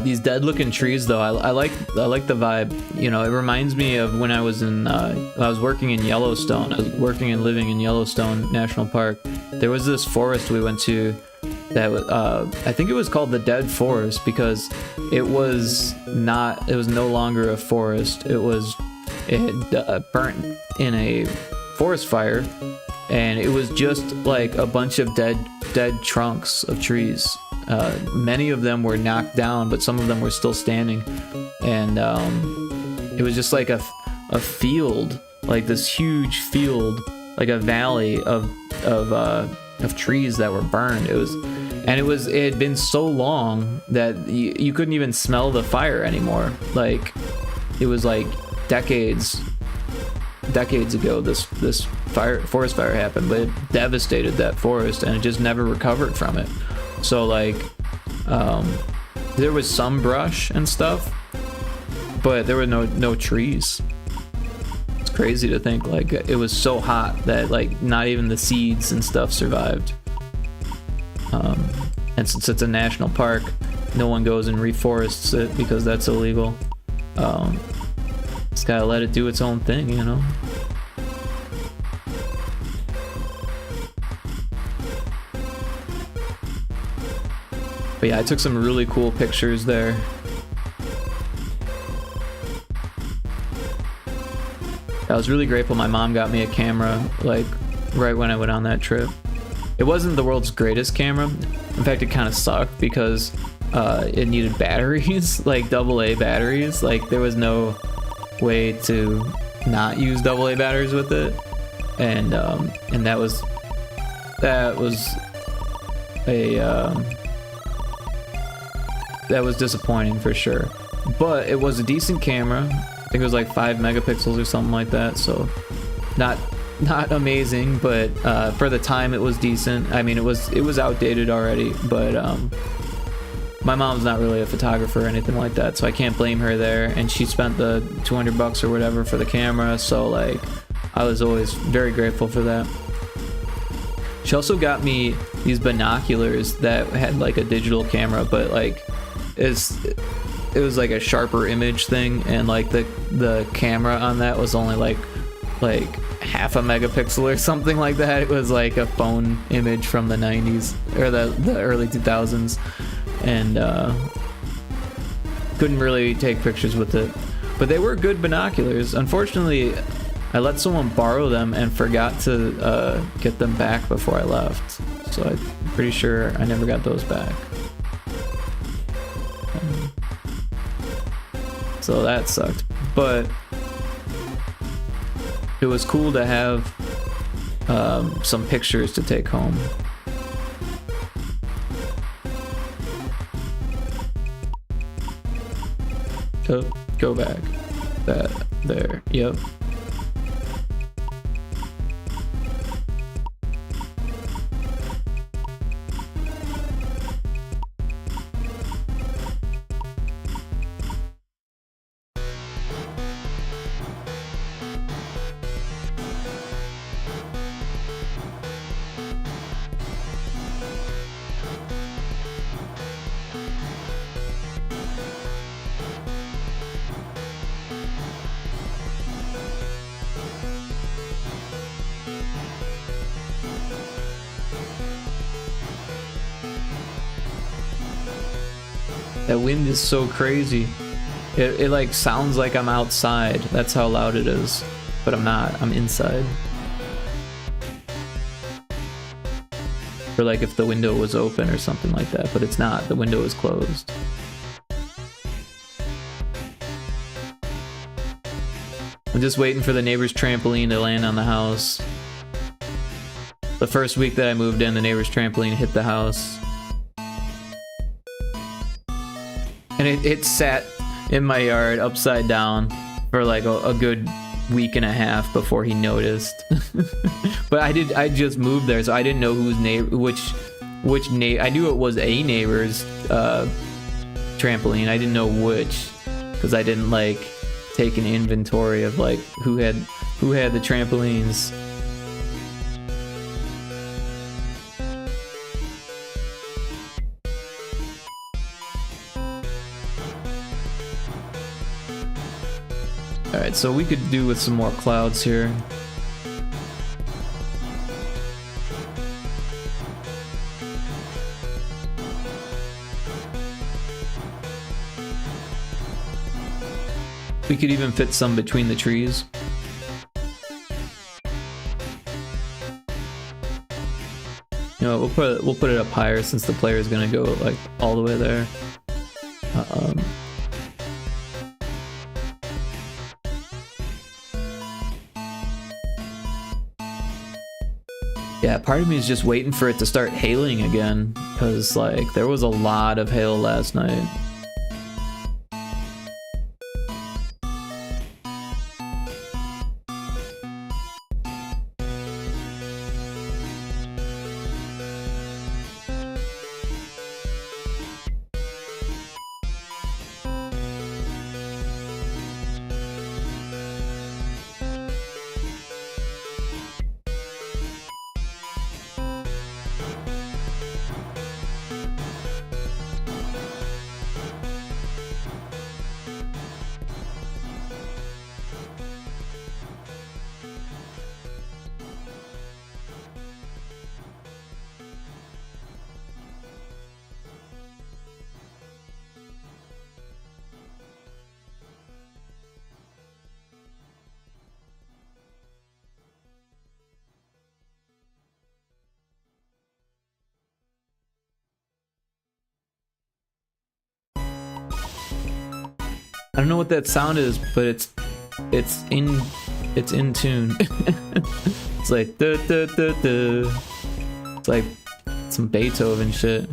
These dead looking trees though, I like the vibe. You know, it reminds me of when I was working in Yellowstone. I was working and living in Yellowstone National Park. There was this forest we went to that I think it was called the Dead Forest because it was no longer a forest. It had burnt in a forest fire, and it was just like a bunch of dead trunks of trees. Many of them were knocked down, but some of them were still standing, and it was just like a field, like this huge field, like a valley of trees that were burned. It had been so long that you couldn't even smell the fire anymore. Like it was like decades ago this forest fire happened, but it devastated that forest and it just never recovered from it. So like there was some brush and stuff, but there were no trees. It's crazy to think like it was so hot that like not even the seeds and stuff survived. And since it's a national park, no one goes and reforests it because that's illegal. Just gotta let it do its own thing, you know? But yeah, I took some really cool pictures there. I was really grateful my mom got me a camera, like, right when I went on that trip. It wasn't the world's greatest camera. In fact, it kind of sucked because it needed batteries, like AA batteries. Like, there was no way to not use AA batteries with it. And that was disappointing for sure. But it was a decent camera. I think it was like 5 megapixels or something like that, so not amazing, but for the time it was decent. I mean, it was outdated already, but my mom's not really a photographer or anything like that, so I can't blame her there. And she spent the $200 or whatever for the camera, so like I was always very grateful for that. She also got me these binoculars that had like a digital camera, but like it was like a sharper image thing, and like the camera on that was only like half a megapixel or something like that. It was like a phone image from the 90s or the early 2000s, and couldn't really take pictures with it. But they were good binoculars. Unfortunately, I let someone borrow them and forgot to get them back before I left, so I'm pretty sure I never got those back. So that sucked, but it was cool to have some pictures to take home. Go back. That there. Yep. That wind is so crazy. It like sounds like I'm outside. That's how loud it is. But I'm not. I'm inside. Or like if the window was open or something like that, but it's not. The window is closed. I'm just waiting for the neighbor's trampoline to land on the house. The first week that I moved in, the neighbor's trampoline hit the house. And it sat in my yard upside down for like a good week and a half before he noticed. But I just moved there, so I didn't know whose neighbor, which neighbor. I knew it was a neighbor's trampoline. I didn't know which, because I didn't like take an inventory of like who had the trampolines. Alright, so we could do with some more clouds here. We could even fit some between the trees. You know, we'll put it up higher since the player is gonna go like all the way there. Yeah, part of me is just waiting for it to start hailing again, because like there was a lot of hail last night. I don't know what that sound is, but it's in tune. It's like duh, duh, duh, duh. It's like some Beethoven shit.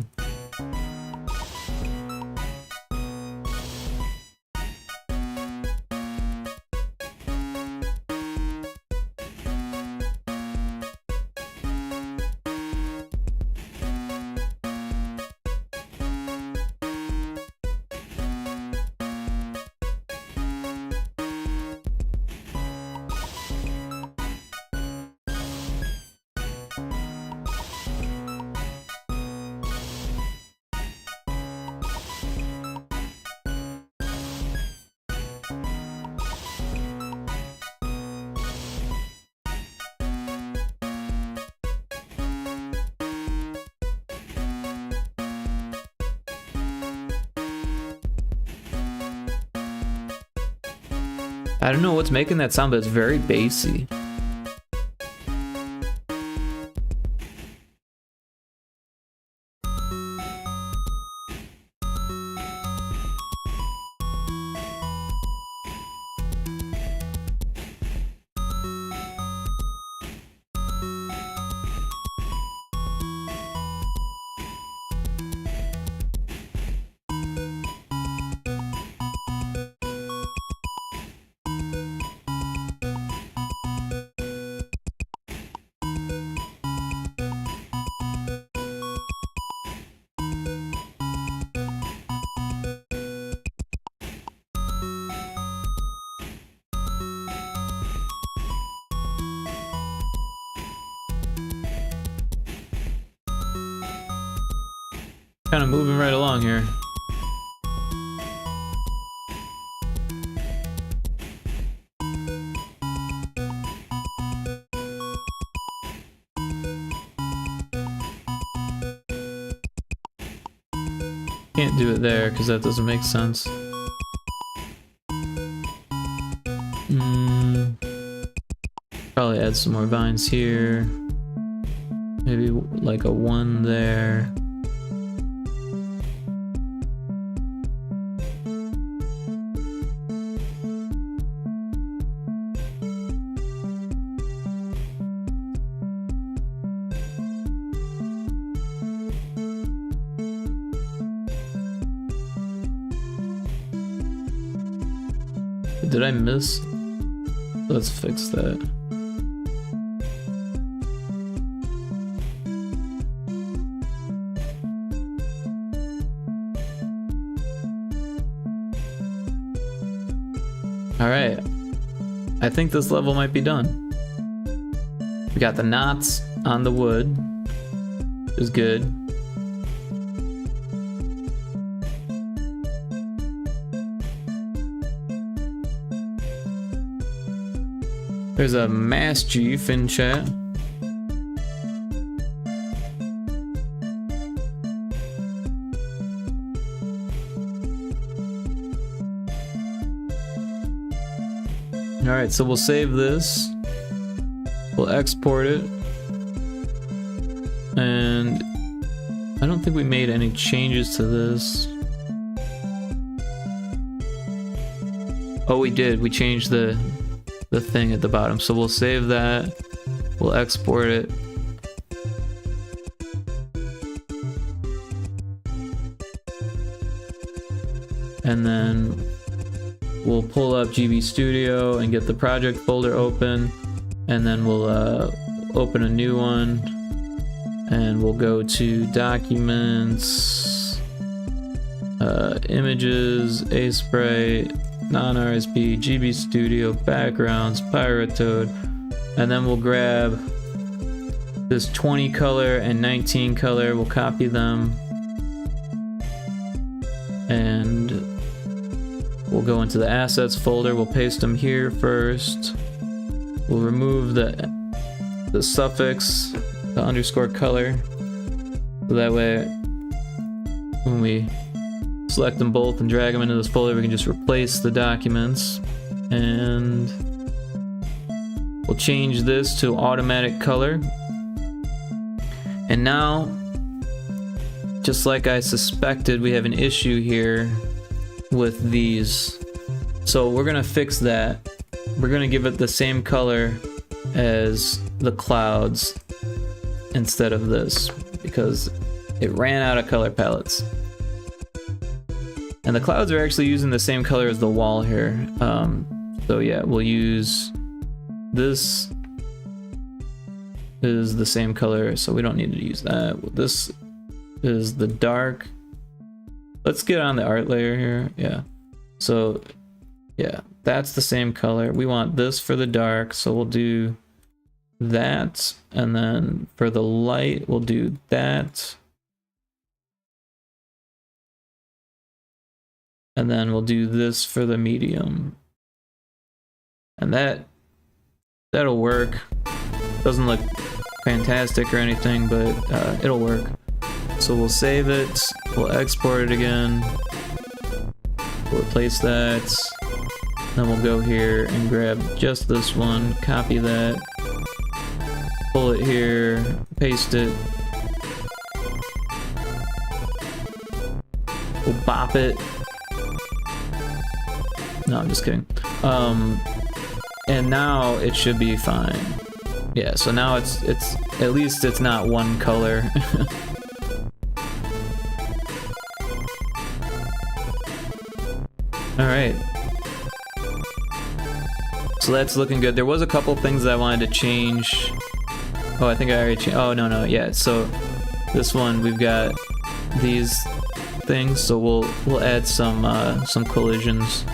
I don't know what's making that sound, but it's very bassy. Kind of moving right along here. Can't do it there because that doesn't make sense. Probably add some more vines here. Maybe like a 1 there. did I miss? Let's fix that. Alright. I think this level might be done. We got the knots on the wood. Is good. There's a Mass Chief in chat. Alright, so we'll save this. We'll export it. And I don't think we made any changes to this. Oh, we did. We changed the thing at the bottom. So we'll save that. We'll export it. And then we'll pull up GB Studio and get the project folder open. And then we'll open a new one. And we'll go to Documents, Images, Aseprite, Non-RSP, GB Studio, Backgrounds, Pyrotoad, and then we'll grab this 20 color and 19 color, we'll copy them, and we'll go into the Assets folder, we'll paste them here first, we'll remove the suffix, the underscore color, so that way when we select them both and drag them into this folder, we can just replace the documents. And we'll change this to automatic color. And now, just like I suspected, we have an issue here with these. So we're gonna fix that. We're gonna give it the same color as the clouds instead of this, because it ran out of color palettes. And the clouds are actually using the same color as the wall here. So yeah, we'll use this is the same color, so we don't need to use that. This is the dark. Let's get on the art layer here. Yeah. So yeah, that's the same color. We want this for the dark, so we'll do that. And then for the light, we'll do that. And then we'll do this for the medium. And that'll work. Doesn't look fantastic or anything, but it'll work. So we'll save it, we'll export it again, we'll replace that, then we'll go here and grab just this one, copy that, pull it here, paste it, we'll bop it. No, I'm just kidding. And now it should be fine. Yeah, so now it's at least it's not one color. All right. So that's looking good. There was a couple things that I wanted to change. Oh, I think I already changed. Oh, no, yeah. So this one, we've got these things, so we'll add some collisions.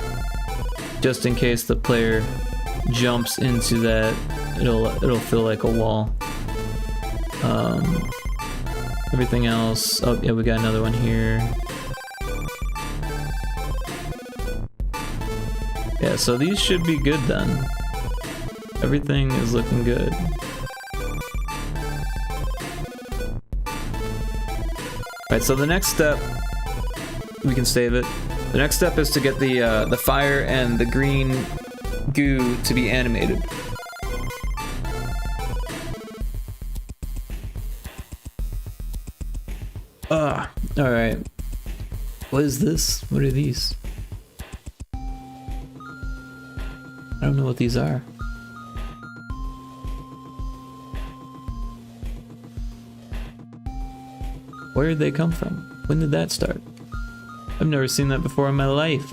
Just in case the player jumps into that, it'll feel like a wall. Everything else, oh yeah, we got another one here. Yeah, so these should be good then. Everything is looking good. Alright, so the next step, we can save it. The next step is to get the fire and the green goo to be animated. Alright. What is this? What are these? I don't know what these are. Where did they come from? When did that start? I've never seen that before in my life.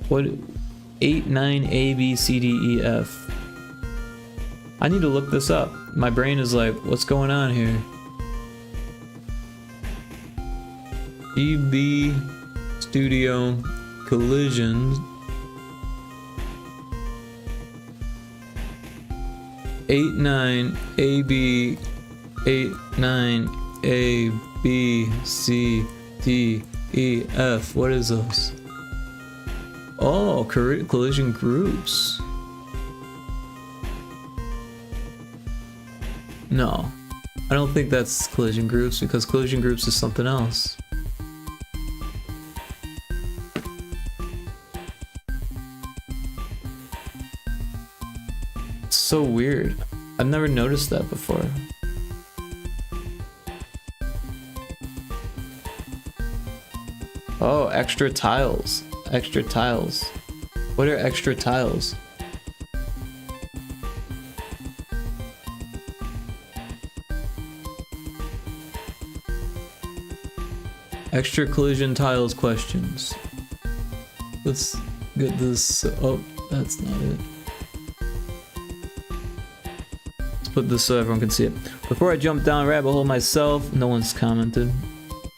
What 8, 9, A, B, C, D, E, F. I need to look this up. My brain is like, what's going on here? GB Studio Collisions. 8, 9, A, B, 8, 9, A, B, C, D, E, F. What is this? Oh, collision groups. No, I don't think that's collision groups because collision groups is something else. It's so weird. I've never noticed that before. Oh, extra tiles. Extra tiles. What are extra tiles? Extra collision tiles questions. Let's get this. Oh, that's not it. Let's put this so everyone can see it. Before I jump down a rabbit hole myself, no one's commented.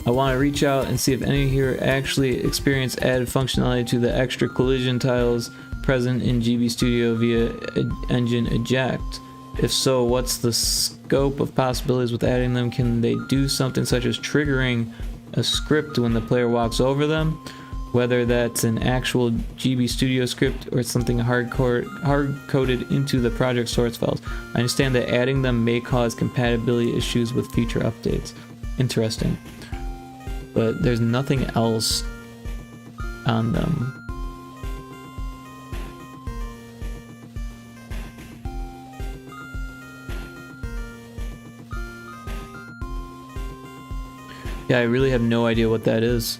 I want to reach out and see if any here actually experience added functionality to the extra collision tiles present in GB Studio via engine eject. If so, what's the scope of possibilities with adding them? Can they do something such as triggering a script when the player walks over them? Whether that's an actual GB Studio script or something hard-coded into the project source files. I understand that adding them may cause compatibility issues with future updates. Interesting. But there's nothing else on them. Yeah, I really have no idea what that is.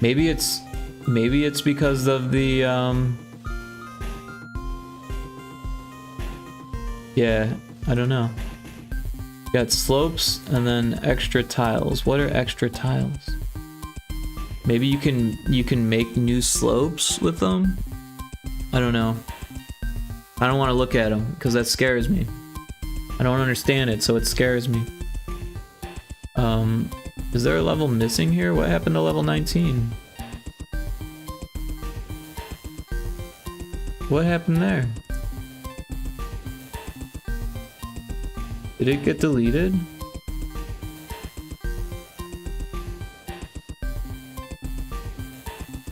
Maybe it's because of the yeah, I don't know. Got slopes and then extra tiles. What are extra tiles? Maybe you can make new slopes with them? I don't know. I don't want to look at them because that scares me. I don't understand it, so it scares me. Is there a level missing here? What happened to level 19? What happened there? Did it get deleted?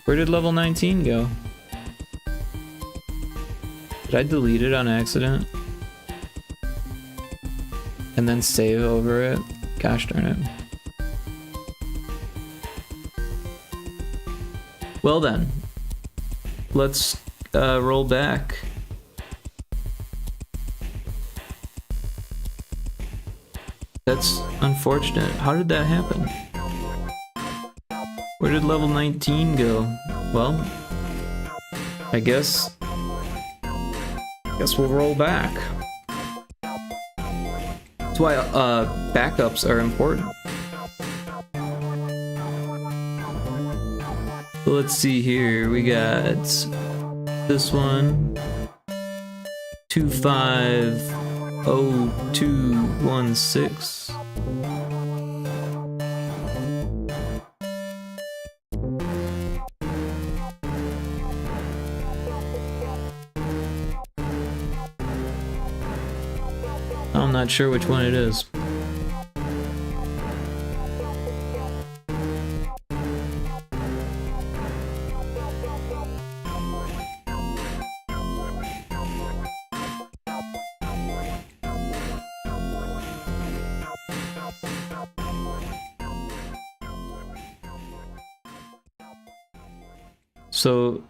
Where did level 19 go? Did I delete it on accident? And then save over it? Gosh darn it. Well then, let's roll back. That's unfortunate. How did that happen? Where did level 19 go? Well, I guess we'll roll back. That's why backups are important. So let's see here. We got this one. 250216. I'm not sure which one it is. So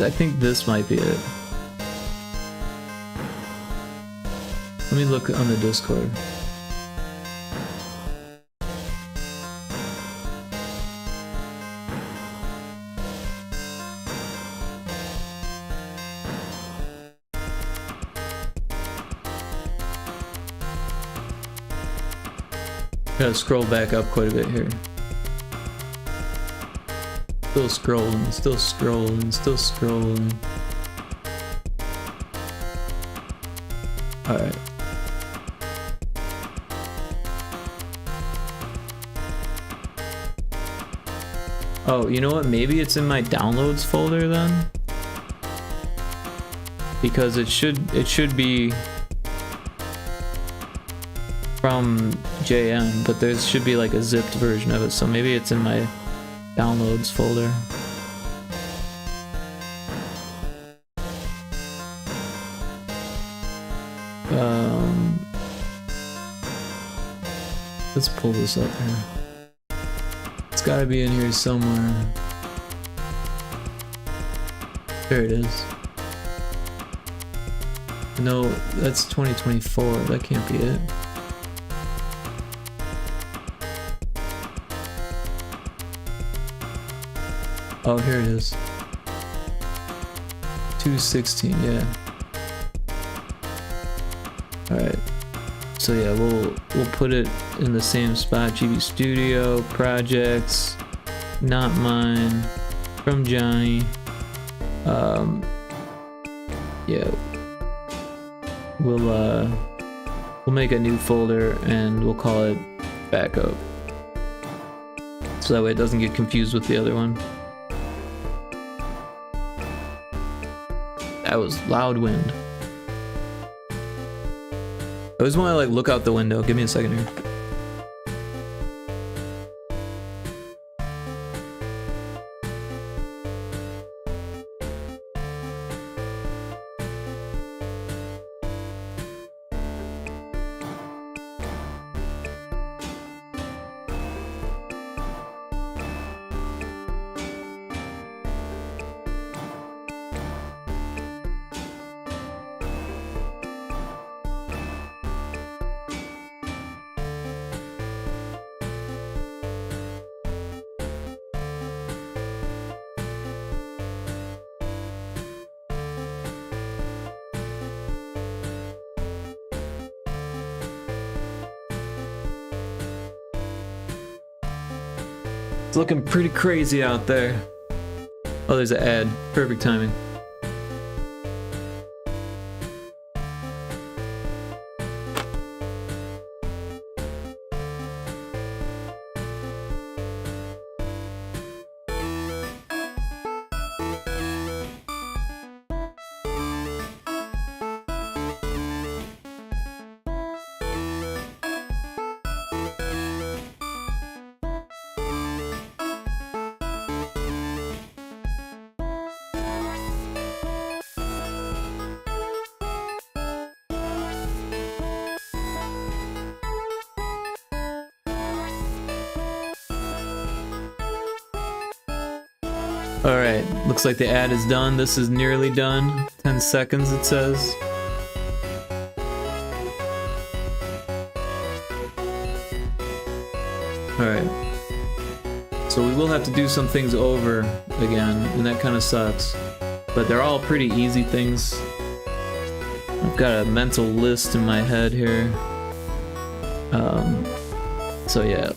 I think this might be it. Let me look on the Discord. Gotta scroll back up quite a bit here. Still scrolling, still scrolling, still scrolling. Alright. Oh, you know what? Maybe it's in my downloads folder then? Because it should be from JM, but there should be like a zipped version of it, so maybe it's in my downloads folder. Let's pull this up here. It's gotta be in here somewhere. There it is. No, that's 2024. That can't be it. Oh, here it is. 216, yeah. Alright. So yeah, we'll put it in the same spot. GB Studio, projects, not mine, from Johnny. Yeah. We'll make a new folder and we'll call it backup. So that way it doesn't get confused with the other one. That was loud wind. I always want to like look out the window. Give me a second here. It's looking pretty crazy out there. Oh, there's an ad. Perfect timing. Alright, looks like the ad is done. This is nearly done. 10 seconds it says. Alright. So we will have to do some things over again, and that kind of sucks. But they're all pretty easy things. I've got a mental list in my head here. So yeah,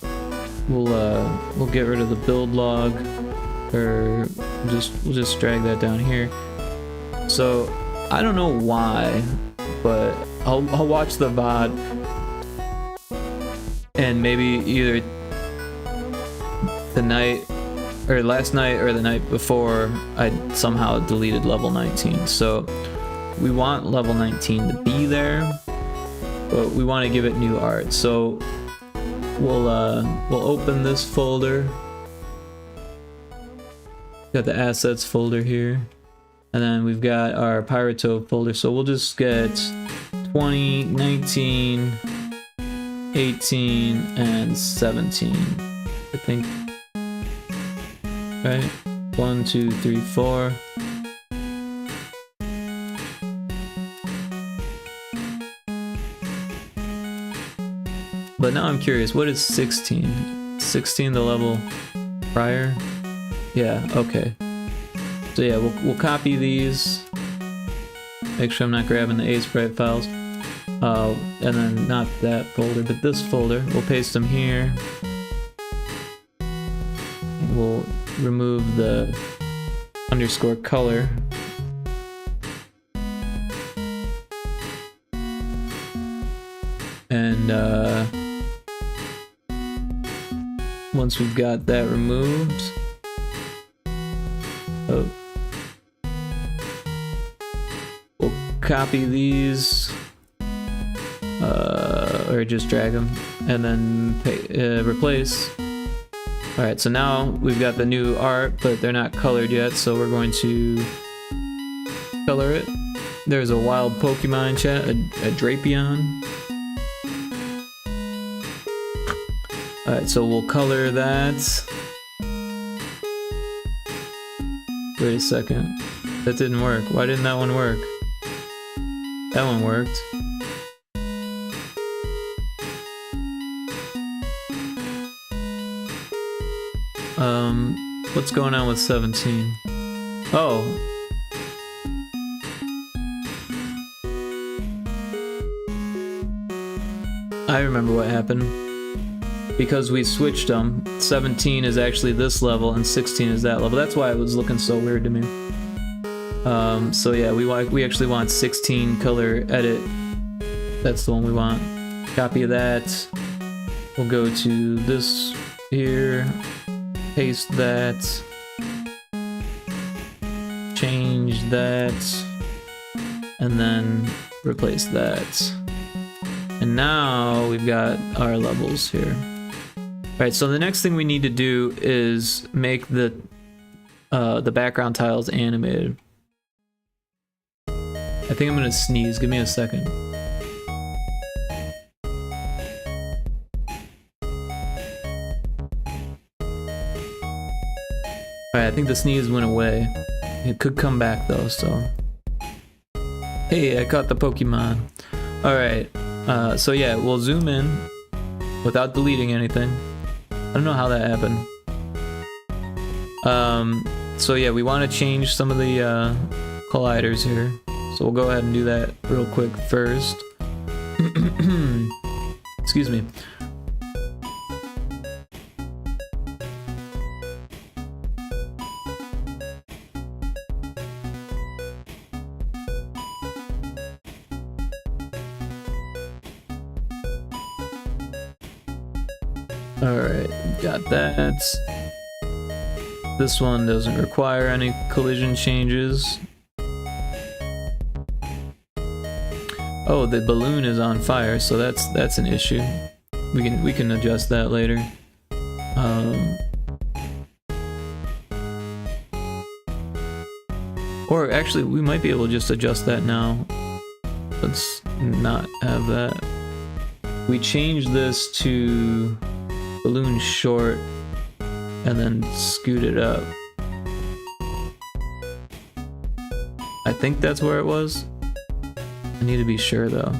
we'll get rid of the build log. Or we'll just drag that down here. So I don't know why, but I'll watch the VOD and maybe either the night or last night or the night before I somehow deleted level 19. So we want level 19 to be there, but we want to give it new art. So we'll open this folder. Got the assets folder here, and then we've got our Pyrotoad folder. So we'll just get 20, 19, 18, and 17. I think. Right? 1, 2, 3, 4. But now I'm curious, what is 16? 16 the level prior? Yeah, okay. So yeah, we'll copy these. Make sure I'm not grabbing the Aseprite files. And then not that folder, but this folder. We'll paste them here. We'll remove the underscore color. And once we've got that removed, we'll copy these, or just drag them, and then replace. Alright, so now we've got the new art, but they're not colored yet, so we're going to color it. There's a wild Pokemon chat, a Drapion. Alright, so we'll color that. Wait a second. That didn't work. Why didn't that one work? That one worked. What's going on with 17? Oh. I remember what happened. Because we switched them, 17 is actually this level and 16 is that level. That's why it was looking so weird to me. So yeah, we actually want 16 color edit. That's the one we want. Copy of that. We'll go to this here. Paste that. Change that. And then replace that. And now we've got our levels here. Alright, so the next thing we need to do is make the background tiles animated. I think I'm gonna sneeze. Give me a second. Alright, I think the sneeze went away. It could come back though, so... Hey, I caught the Pokemon. Alright, so yeah, we'll zoom in without deleting anything. I don't know how that happened. So yeah, we want to change some of the colliders here. So we'll go ahead and do that real quick first. Excuse me. Alright, got that. This one doesn't require any collision changes. Oh, the balloon is on fire, so that's an issue. We can adjust that later. Or actually, we might be able to just adjust that now. Let's not have that. We change this to balloon short and then scoot it up. I think that's where it was. I need to be sure though.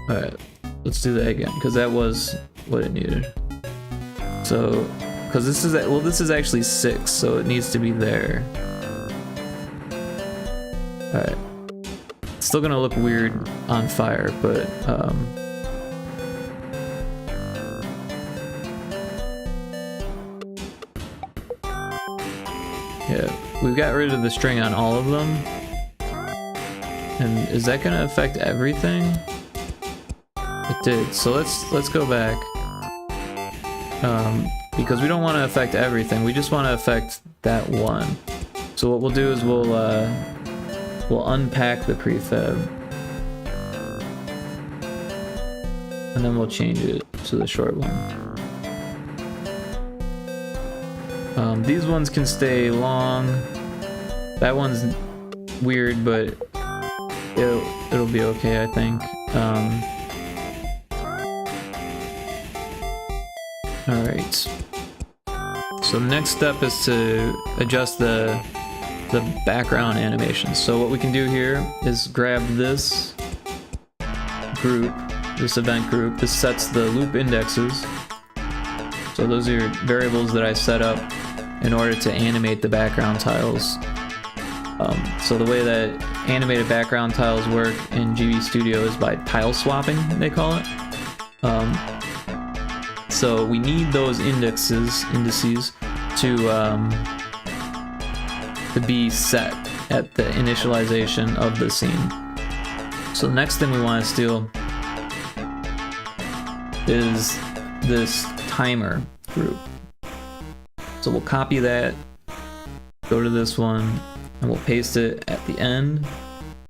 Alright, let's do that again, because that was what it needed. So, because this is, well, this is actually 6, so it needs to be there. Alright. It's still gonna look weird on fire, but, yeah, we've got rid of the string on all of them. And is that gonna affect everything? It did, so let's go back. Because we don't want to affect everything, we just want to affect that one. So what we'll do is we'll unpack the prefab. And then we'll change it to the short one. These ones can stay long. That one's weird, but it'll be okay, I think. Alright. So the next step is to adjust the background animation. So what we can do here is grab this group, this event group. This sets the loop indexes. So those are variables that I set up in order to animate the background tiles. So the way that animated background tiles work in GB Studio is by tile swapping, they call it. So we need those indices to be set at the initialization of the scene. So the next thing we want to steal is this timer group. So we'll copy that, go to this one, and we'll paste it at the end,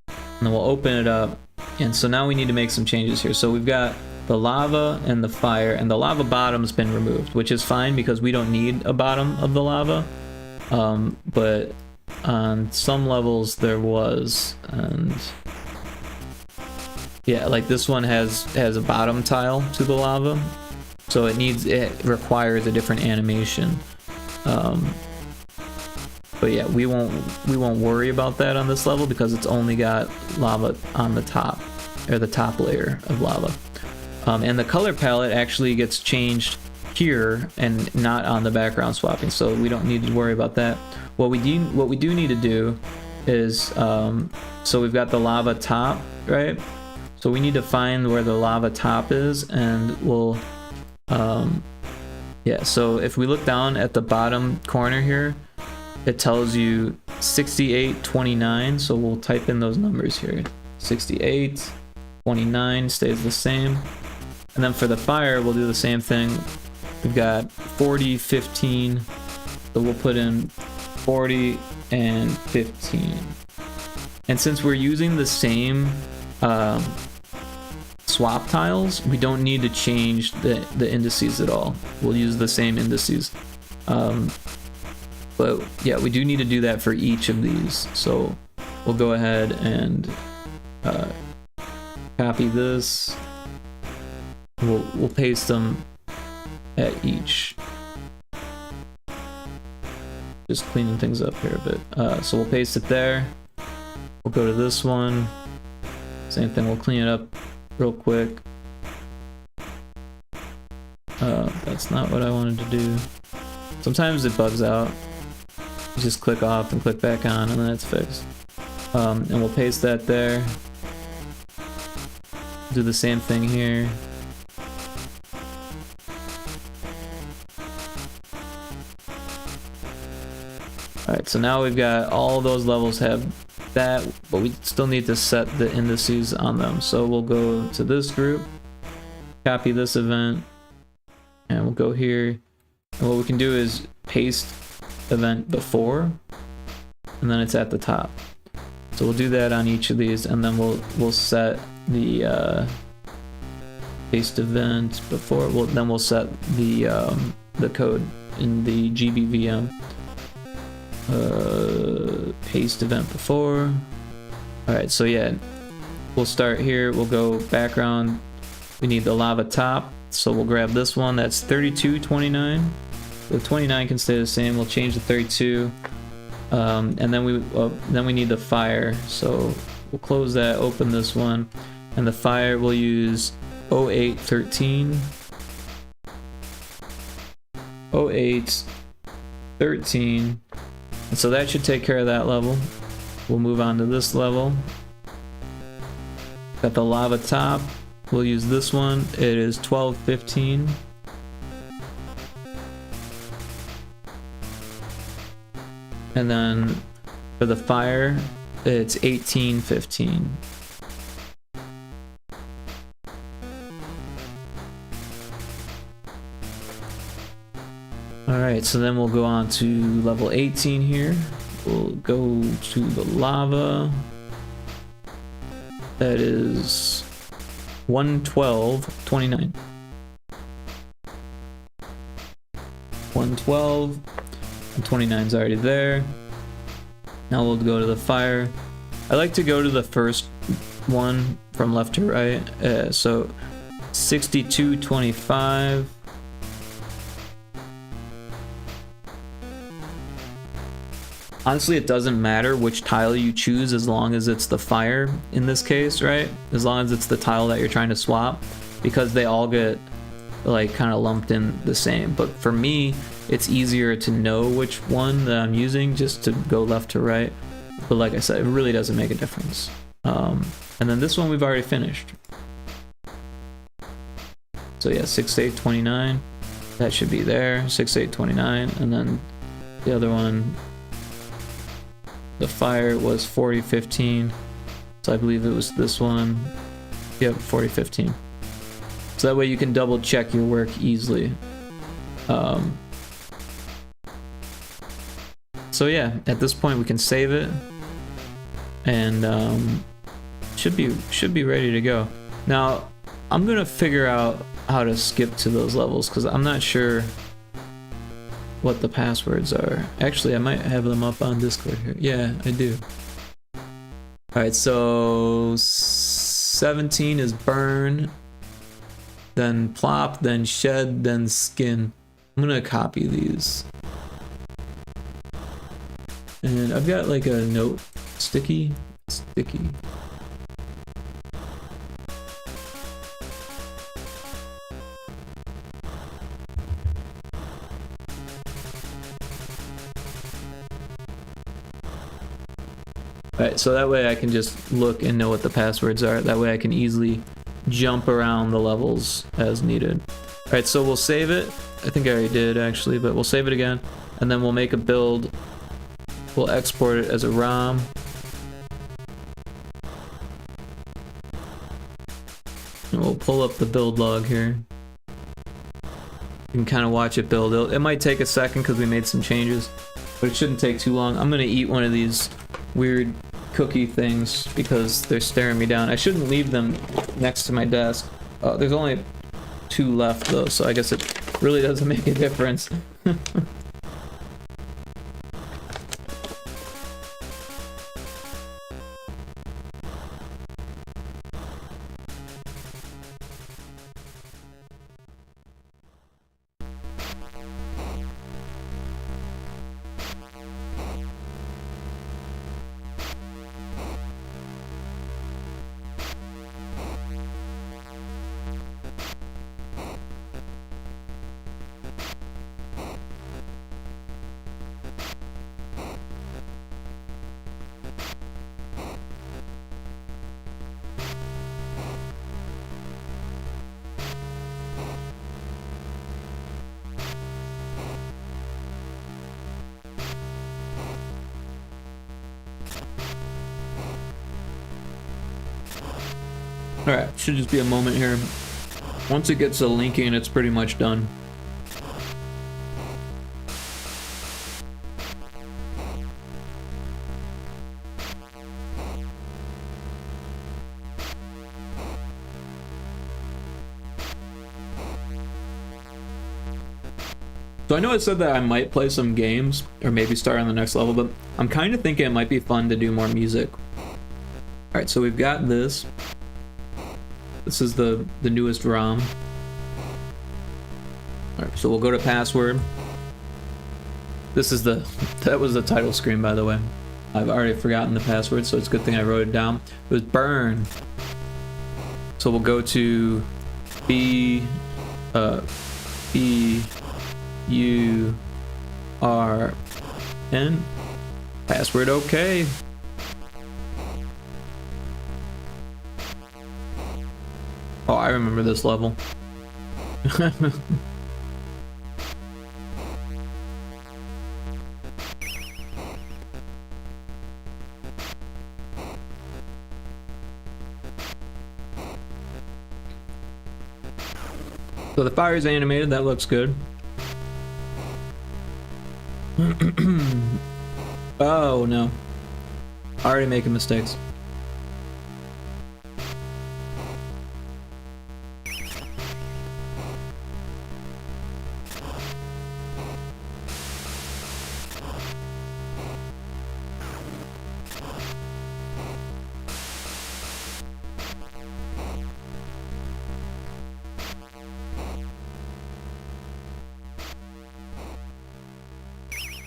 and then we'll open it up. And so now we need to make some changes here. So we've got the lava and the fire, and the lava bottom's been removed, which is fine because we don't need a bottom of the lava. But on some levels there was, and yeah, like this one has a bottom tile to the lava, so it requires a different animation. But yeah, we won't worry about that on this level because it's only got lava on the top, or the top layer of lava. And the color palette actually gets changed here and not on the background swapping, so we don't need to worry about that. What we do need to do is, so we've got the lava top, right? So we need to find where the lava top is, and we'll, yeah, so if we look down at the bottom corner here, it tells you 6829, so we'll type in those numbers here. 68, 29 stays the same. And then for the fire, we'll do the same thing. We've got 40, 15, so we'll put in 40 and 15. And since we're using the same swap tiles, we don't need to change the indices at all. We'll use the same indices. But yeah, we do need to do that for each of these. So we'll go ahead and copy this. We'll paste them at each. Just cleaning things up here a bit. So we'll paste it there. We'll go to this one. Same thing, we'll clean it up real quick. That's not what I wanted to do. Sometimes it bugs out. You just click off and click back on, and then it's fixed. And we'll paste that there. Do the same thing here. Alright, so now we've got all those levels have that, but we still need to set the indices on them. So we'll go to this group, copy this event, and we'll go here. And what we can do is paste event before, and then it's at the top. So we'll do that on each of these, and then we'll set the paste event before. Then we'll set the code in the GBVM. Paste event before. Alright, so yeah, we'll start here. We'll go background. We need the lava top, so we'll grab this one. That's 3229. The 29 can stay the same. We'll change the 32, and then we need the fire. So we'll close that. Open this one, and the fire we'll use 0813. 0813. And so that should take care of that level. We'll move on to this level. Got the lava top. We'll use this one. It is 1215. And then for the fire, it's 1815. Alright, so then we'll go on to level 18 here. We'll go to the lava. That is 112.29. 112 and 29 is already there. Now we'll go to the fire. I like to go to the first one from left to right. So 6225. Honestly, it doesn't matter which tile you choose as long as it's the fire in this case, right? As long as it's the tile that you're trying to swap, because they all get like kind of lumped in the same. But for me, it's easier to know which one that I'm using, just to go left to right. But like I said, it really doesn't make a difference. And then this one we've already finished. So yeah, 6 to 8, 29. That should be there. 6 to 8, 29. And then the other one, the fire was 40, 15. So I believe it was this one. Yep, 40, 15. So that way you can double check your work easily. So yeah, at this point we can save it, and should be ready to go. Now I'm gonna figure out how to skip to those levels because I'm not sure what the passwords are. Actually, I might have them up on Discord here. Yeah, I do. Alright, so 17 is burn, then plop, then shed, then skin. I'm gonna copy these. And I've got like a note, sticky. Alright, so that way I can just look and know what the passwords are. That way I can easily jump around the levels as needed. Alright, so we'll save it. I think I already did actually, but we'll save it again. And then we'll make a build. We'll export it as a ROM. And we'll pull up the build log here. You can kind of watch it build. It might take a second because we made some changes, but it shouldn't take too long. I'm gonna eat one of these weird cookie things because they're staring me down. I shouldn't leave them next to my desk. There's only 2 left though, so I guess it really doesn't make a difference. Alright, should just be a moment here. Once it gets to linking, it's pretty much done. So I know I said that I might play some games, or maybe start on the next level, but I'm kind of thinking it might be fun to do more music. Alright, so we've got this. This is the newest ROM. Alright, so we'll go to password. This is that was the title screen, by the way. I've already forgotten the password, so it's a good thing I wrote it down. It was burn. So we'll go to B-U-R-N. Password okay. Oh, I remember this level. So the fire's animated, that looks good. Oh no. Already making mistakes.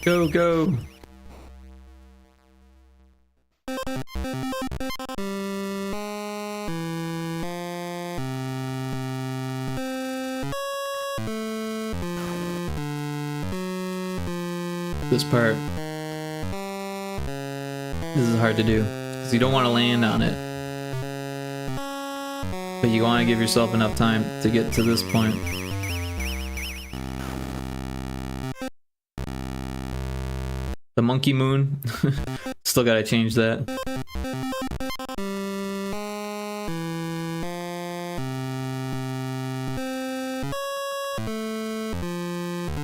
Go, go. This part. This is hard to do because you don't want to land on it, but you want to give yourself enough time to get to this point. The monkey moon. Still gotta change that.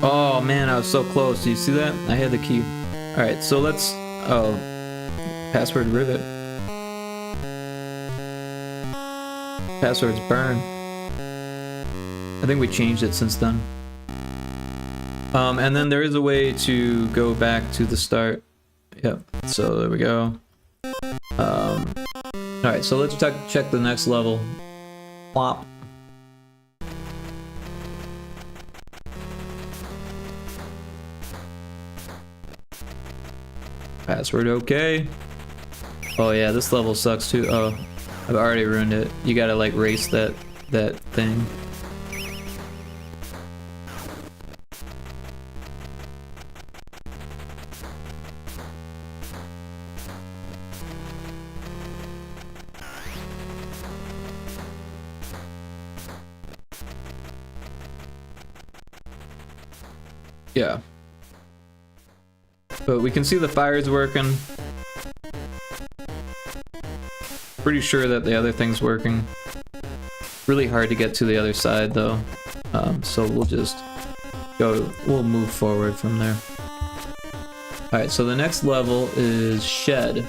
Oh man, I was so close. Do you see that? I had the key. Alright, so let's... Oh. Password rivet. Password's burn. I think we changed it since then. And then there is a way to go back to the start. Yep, so there we go. Alright, so let's check the next level. Plop. Password okay. Oh yeah, this level sucks too. Oh, I've already ruined it. You gotta like race that thing. Yeah. But we can see the fire's working. Pretty sure that the other thing's working. Really hard to get to the other side though. So we'll just we'll move forward from there. Alright, so the next level is Shed.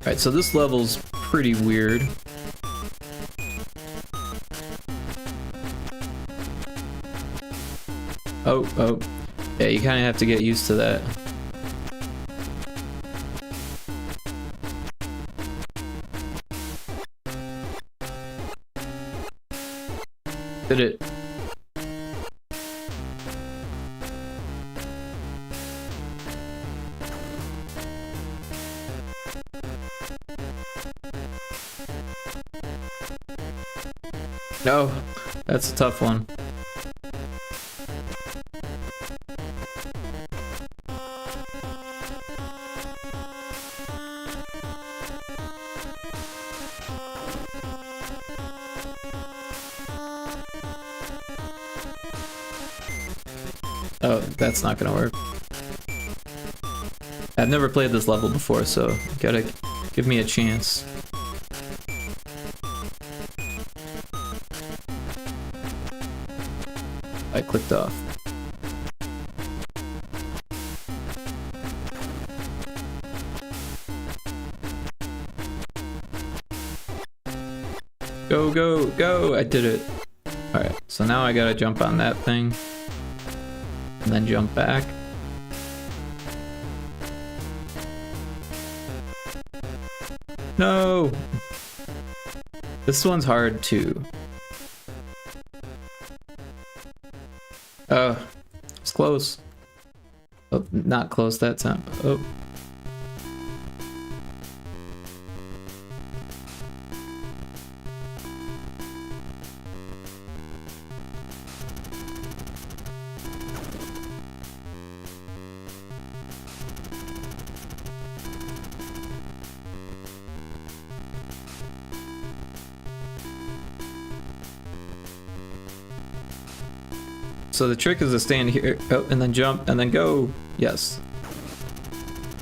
Alright, so this level's pretty weird. Oh. Yeah, you kind of have to get used to that. Did it? No, that's a tough one. Oh, that's not gonna work. I've never played this level before, so gotta give me a chance. I clicked off. Go, go, go! I did it. Alright, so now I gotta jump on that thing. And then jump back. No! This one's hard too. Oh, it's close. Oh, not close that time. Oh. So the trick is to stand here, oh, and then jump, and then go. Yes.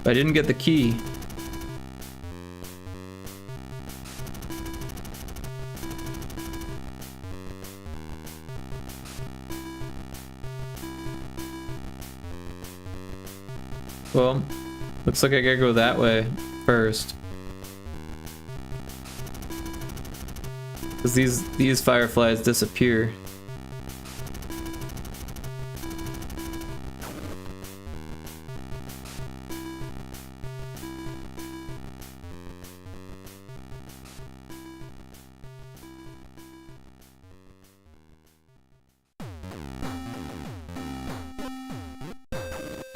But I didn't get the key. Well, looks like I gotta go that way first. Because these fireflies disappear.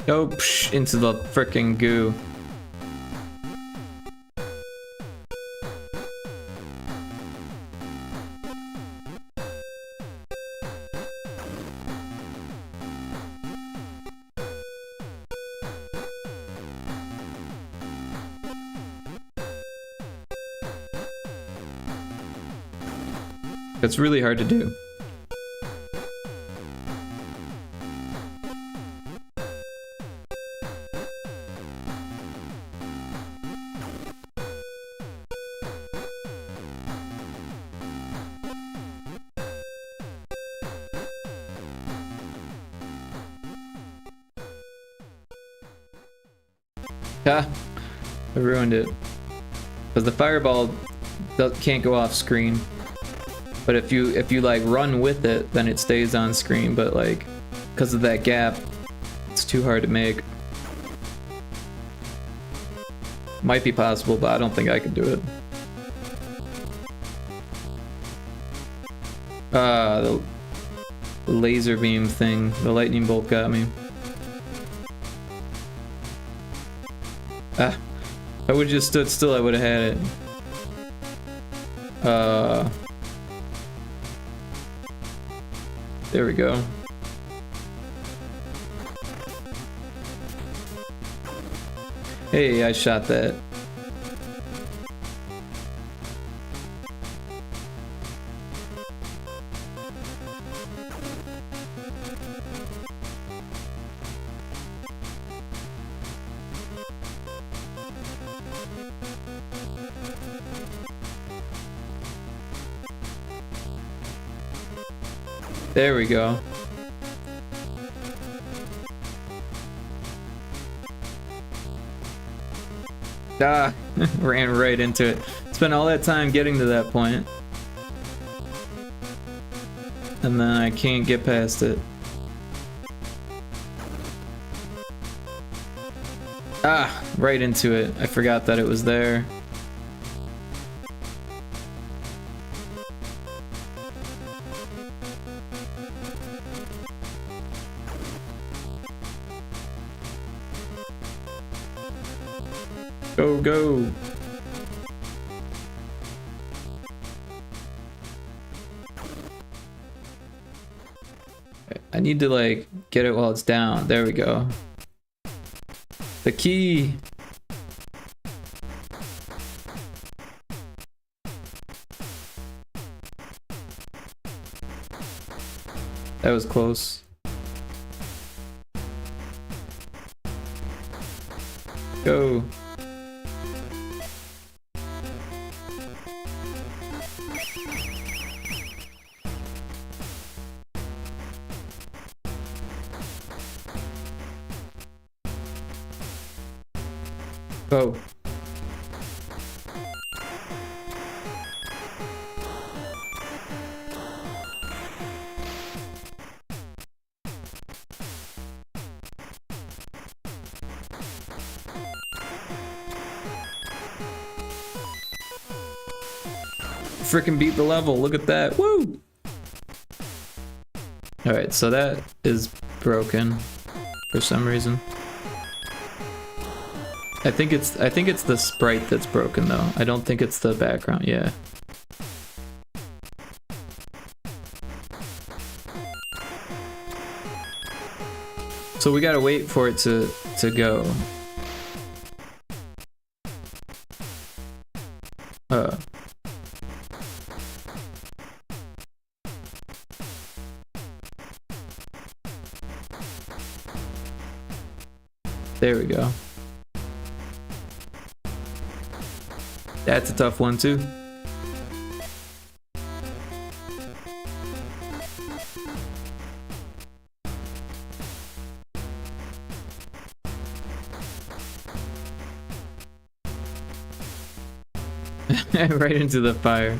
Go psh, into the frickin' goo. That's really hard to do. Ah, I ruined it. Because the fireball can't go off screen. But if you like run with it, then it stays on screen. But like, because of that gap, it's too hard to make. Might be possible, but I don't think I could do it. The laser beam thing, the lightning bolt got me. Ah, if I would've just stood still, I would've had it. There we go. Hey, I shot that. There we go. Ah, ran right into it. Spent all that time getting to that point. And then I can't get past it. Ah, right into it. I forgot that it was there. Go, go. I need to like get it while it's down. There we go. The key. That was close. Go. Oh. Frickin' beat the level, look at that, woo! Alright, so that is broken for some reason. I think it's the sprite that's broken though. I don't think it's the background, yeah. So we gotta wait for it to go. There we go. That's a tough one too. Right into the fire.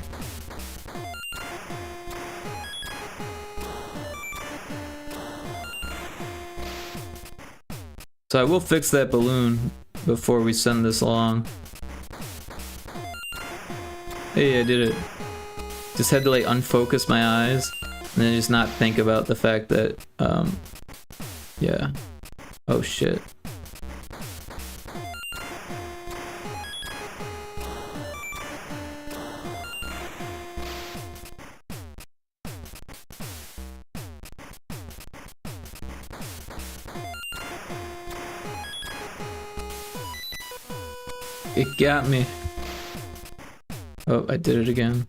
So I will fix that balloon before we send this along. Hey, I did it. Just had to like unfocus my eyes and then just not think about the fact that, yeah. Oh shit. It got me. Oh, I did it again.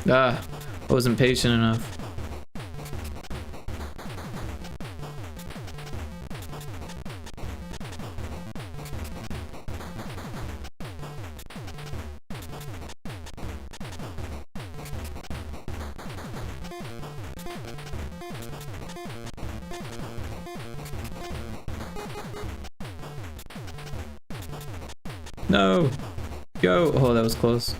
Ah, I wasn't patient enough. No! Go! Oh, that was close.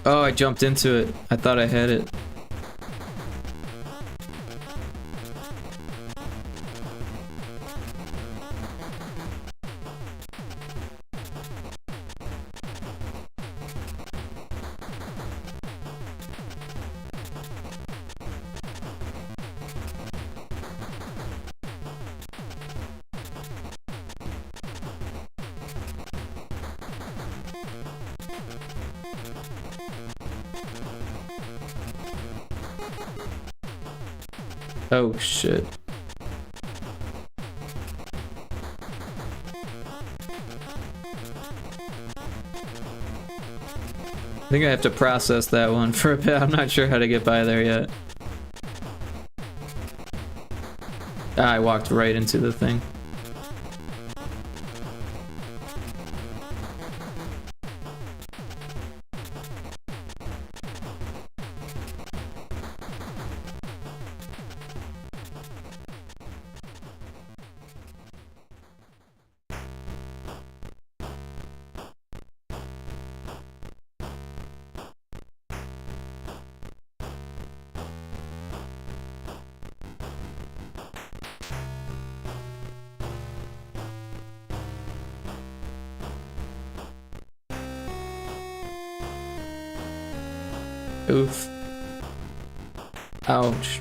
Oh, I jumped into it. I thought I had it. Oh shit. I think I have to process that one for a bit. I'm not sure how to get by there yet. Ah, I walked right into the thing. Oof. Ouch.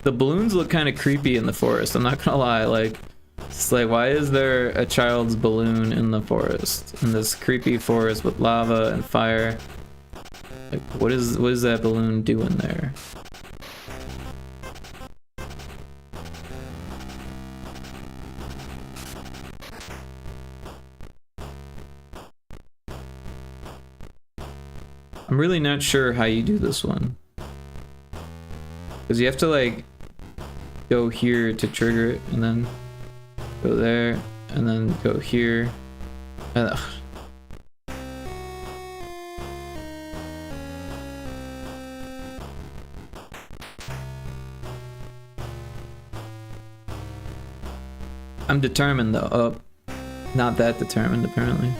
The balloons look kind of creepy in the forest, I'm not gonna lie. Like, it's like, why is there a child's balloon in the forest? In this creepy forest with lava and fire? Like, what is that balloon doing there? I'm really not sure how you do this one. Because you have to, like, go here to trigger it, and then go there, and then go here. Ugh. I'm determined though. Oh, not that determined apparently.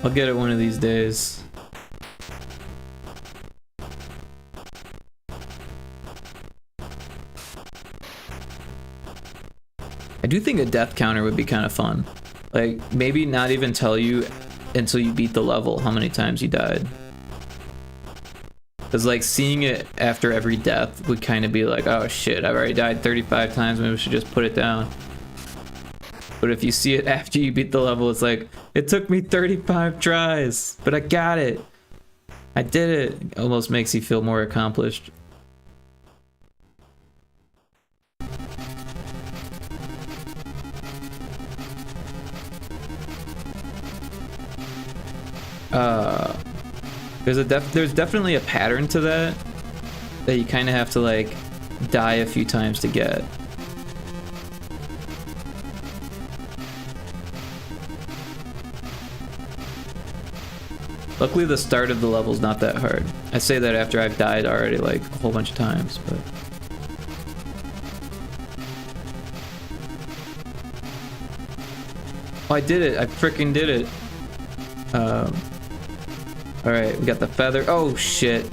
I'll get it one of these days. I do think a death counter would be kind of fun. Like, maybe not even tell you until you beat the level how many times you died. Because, like, seeing it after every death would kind of be like, oh shit, I've already died 35 times, maybe we should just put it down. But if you see it after you beat the level, it's like, it took me 35 tries, but I got it. I did it. It almost makes you feel more accomplished. There's definitely a pattern to that you kind of have to, like, die a few times to get. Luckily the start of the level's not that hard. I say that after I've died already like a whole bunch of times, but oh, I did it. I freaking did it. Alright, we got the feather. Oh, shit.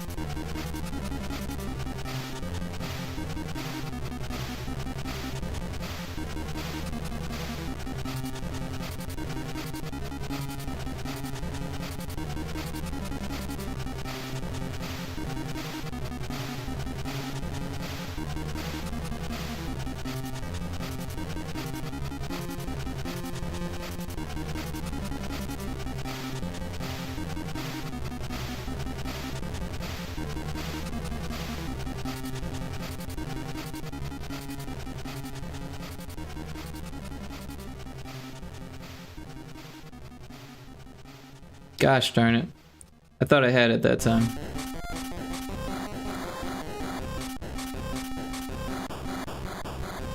Gosh darn it. I thought I had it that time.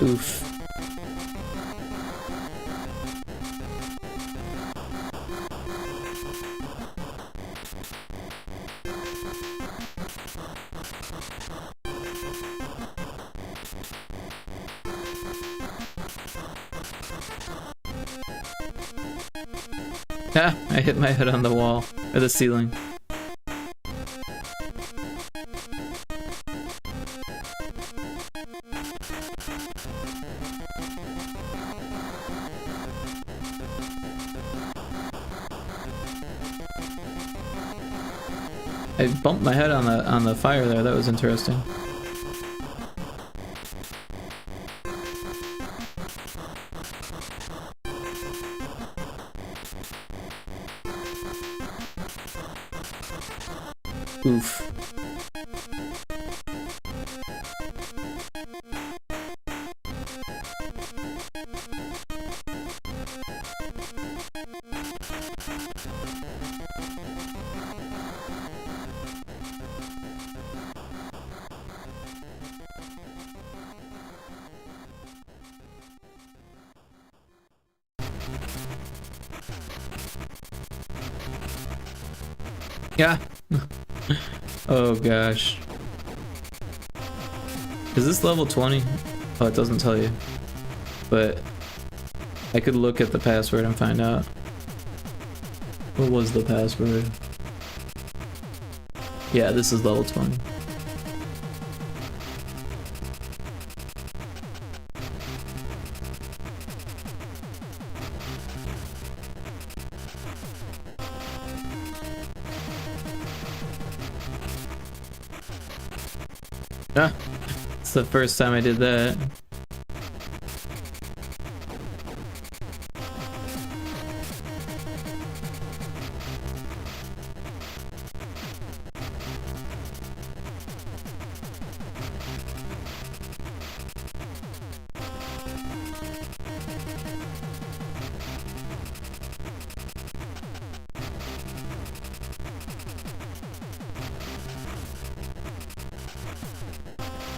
Oof. Ah, I hit my head on the wall, or the ceiling. I bumped my head on the fire there. That was interesting. Oof. Yeah. Oh gosh. Is this level 20? Oh, it doesn't tell you. But I could look at the password and find out. What was the password? Yeah, this is level 20. Ah, it's the first time I did that.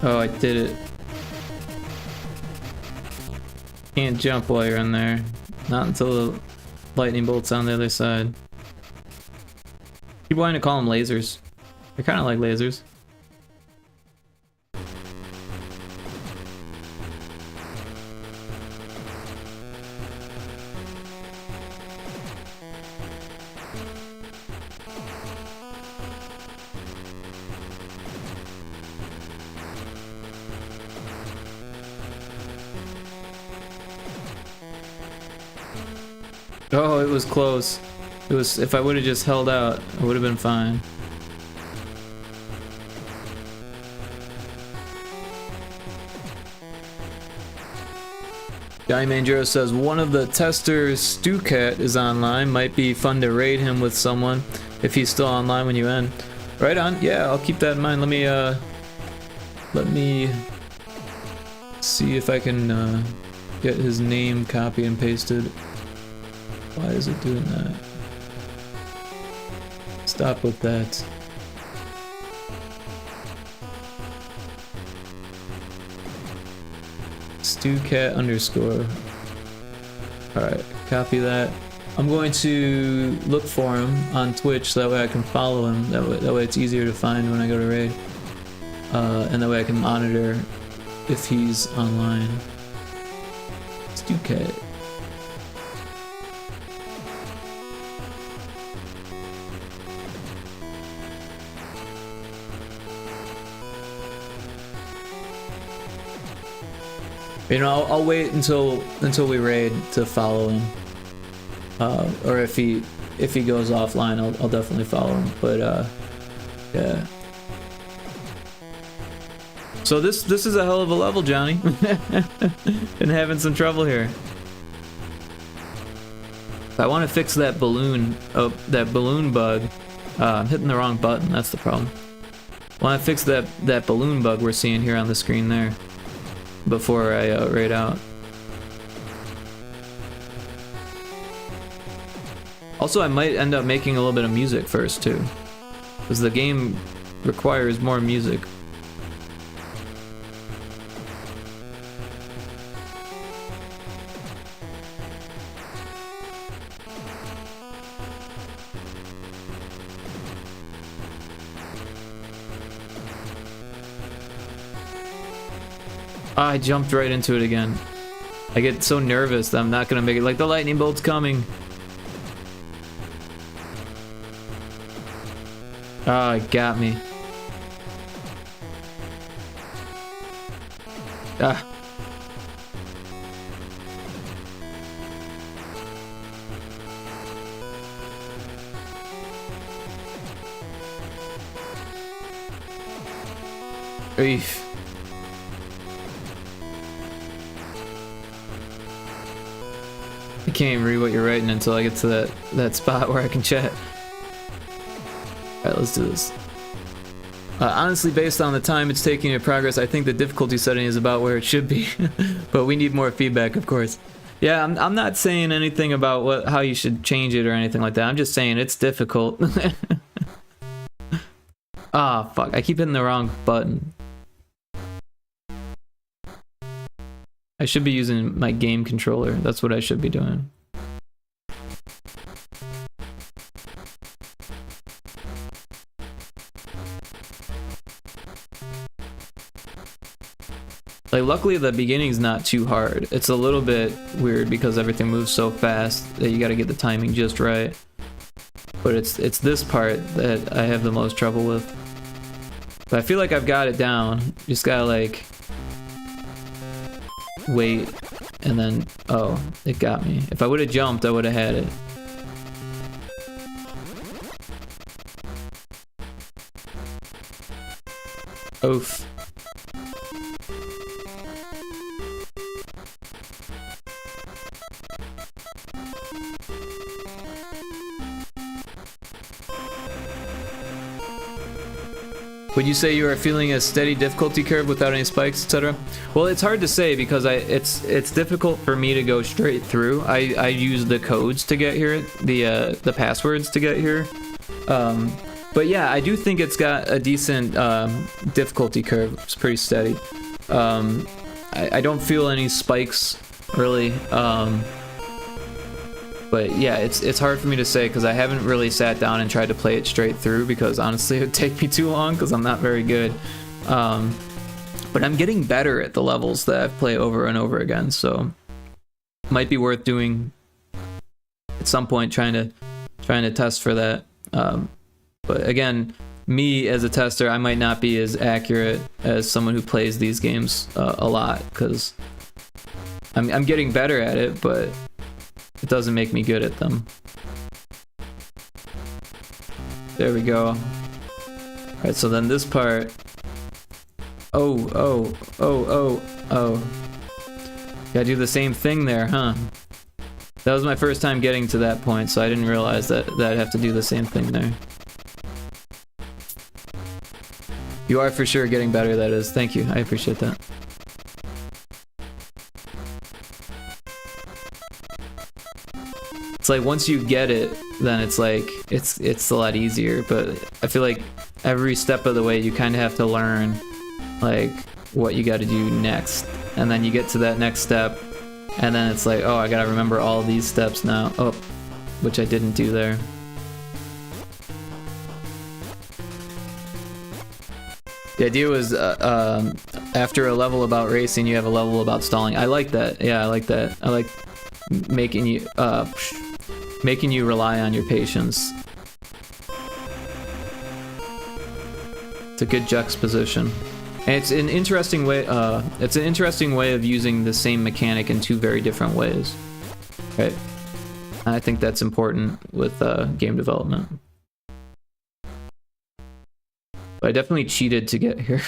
Oh, I did it. Can't jump while you're in there. Not until the lightning bolt's on the other side. Keep wanting to call them lasers. They're kind of like lasers. Oh, it was close. It was, if I would have just held out, it would have been fine. Guy Manjero says one of the testers, Stucat, is online. Might be fun to raid him with someone if he's still online when you end. Right on. Yeah, I'll keep that in mind. Let me see if I can get his name copy and pasted. Why is it doing that? Stop with that. Stucat underscore. Alright, copy that. I'm going to look for him on Twitch so that way I can follow him. That way it's easier to find when I go to raid. And that way I can monitor if he's online. Stucat. You know, I'll wait until we raid to follow him, or if he goes offline, I'll definitely follow him. But yeah. So this is a hell of a level, Johnny. Been having some trouble here. I want to fix that balloon bug. I'm hitting the wrong button. That's the problem. I want to fix that balloon bug we're seeing here on the screen there. Before I raid out. Also, I might end up making a little bit of music first too, because the game requires more music. I jumped right into it again. I get so nervous that I'm not gonna make it. Like, the lightning bolt's coming. Oh, it got me. Ah. Eef. I can't even read what you're writing until I get to that spot where I can chat. Alright, let's do this. Honestly, based on the time it's taking to progress, I think the difficulty setting is about where it should be. But we need more feedback, of course. Yeah, I'm not saying anything about how you should change it or anything like that. I'm just saying it's difficult. Ah, fuck. I keep hitting the wrong button. I should be using my game controller. That's what I should be doing. Like, luckily the beginning's not too hard. It's a little bit weird because everything moves so fast that you gotta get the timing just right. But it's this part that I have the most trouble with. But I feel like I've got it down. Just gotta, like, wait, and then, oh, it got me. If I would have jumped, I would have had it. Oof. Would you say you are feeling a steady difficulty curve without any spikes, etc.? Well, it's hard to say because it's difficult for me to go straight through. I use the codes to get here, the passwords to get here. But yeah, I do think it's got a decent difficulty curve. It's pretty steady. I don't feel any spikes really. But yeah, it's hard for me to say because I haven't really sat down and tried to play it straight through because honestly it would take me too long because I'm not very good. But I'm getting better at the levels that I've played over and over again, so might be worth doing at some point, trying to test for that. But again, me as a tester, I might not be as accurate as someone who plays these games a lot because I'm getting better at it, but it doesn't make me good at them. There we go. Alright, so then this part. Oh. Gotta do the same thing there, huh? That was my first time getting to that point, so I didn't realize that I'd have to do the same thing there. You are for sure getting better, that is. Thank you, I appreciate that. It's like once you get it, then it's like it's a lot easier, but I feel like every step of the way you kind of have to learn like what you got to do next, and then you get to that next step and then it's like, oh, I gotta remember all these steps now. Oh, which I didn't do there. The idea was after a level about racing you have a level about stalling. I like that. Yeah, I like that. I like making you rely on your patience. It's a good juxtaposition, and it's an interesting way. It's an interesting way of using the same mechanic in two very different ways. Right? I think that's important with game development. But I definitely cheated to get here.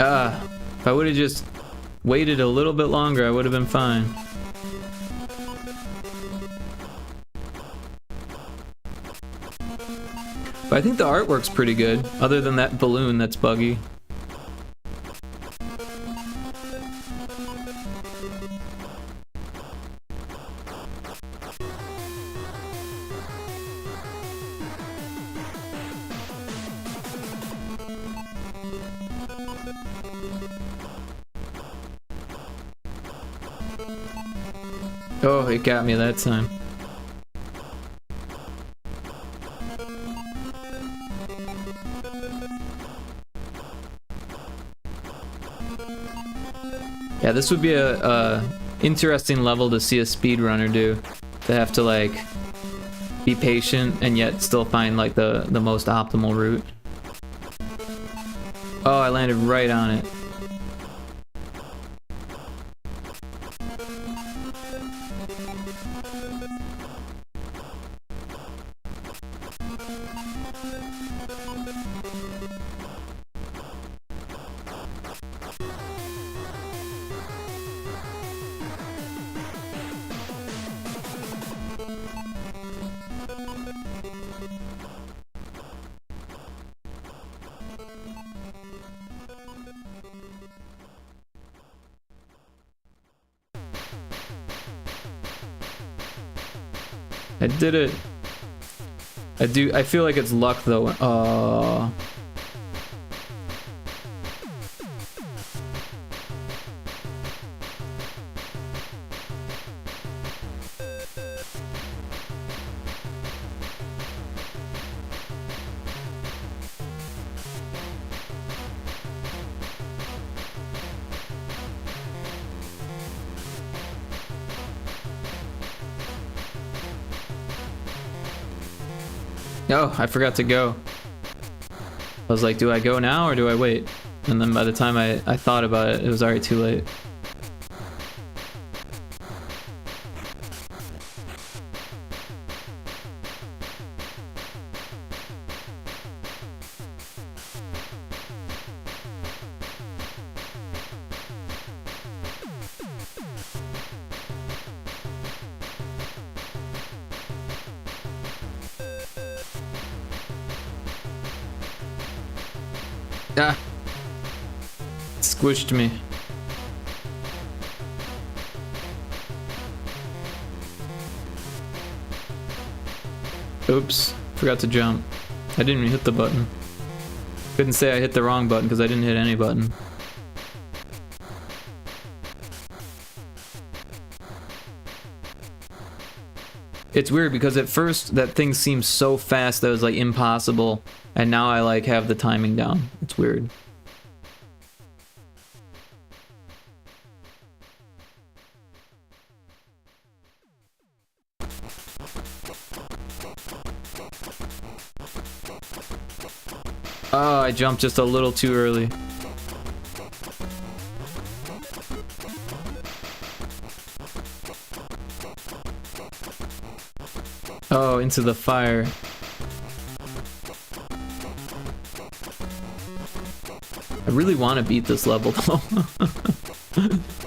If I would have just waited a little bit longer, I would have been fine. But I think the artwork's pretty good, other than that balloon that's buggy. Oh, it got me that time. Yeah, this would be a interesting level to see a speedrunner do. They have to like be patient and yet still find like the most optimal route. Oh, I landed right on it. I did it. I feel like it's luck though. Oh, I forgot to go. I was like, do I go now or do I wait? And then by the time I thought about it, it was already too late. Ah! Squished me. Oops, forgot to jump. I didn't even hit the button. Couldn't say I hit the wrong button because I didn't hit any button. It's weird because at first that thing seemed so fast that it was like impossible, and now I like have the timing down. It's weird. Oh, I jumped just a little too early. Oh, into the fire. I really want to beat this level though.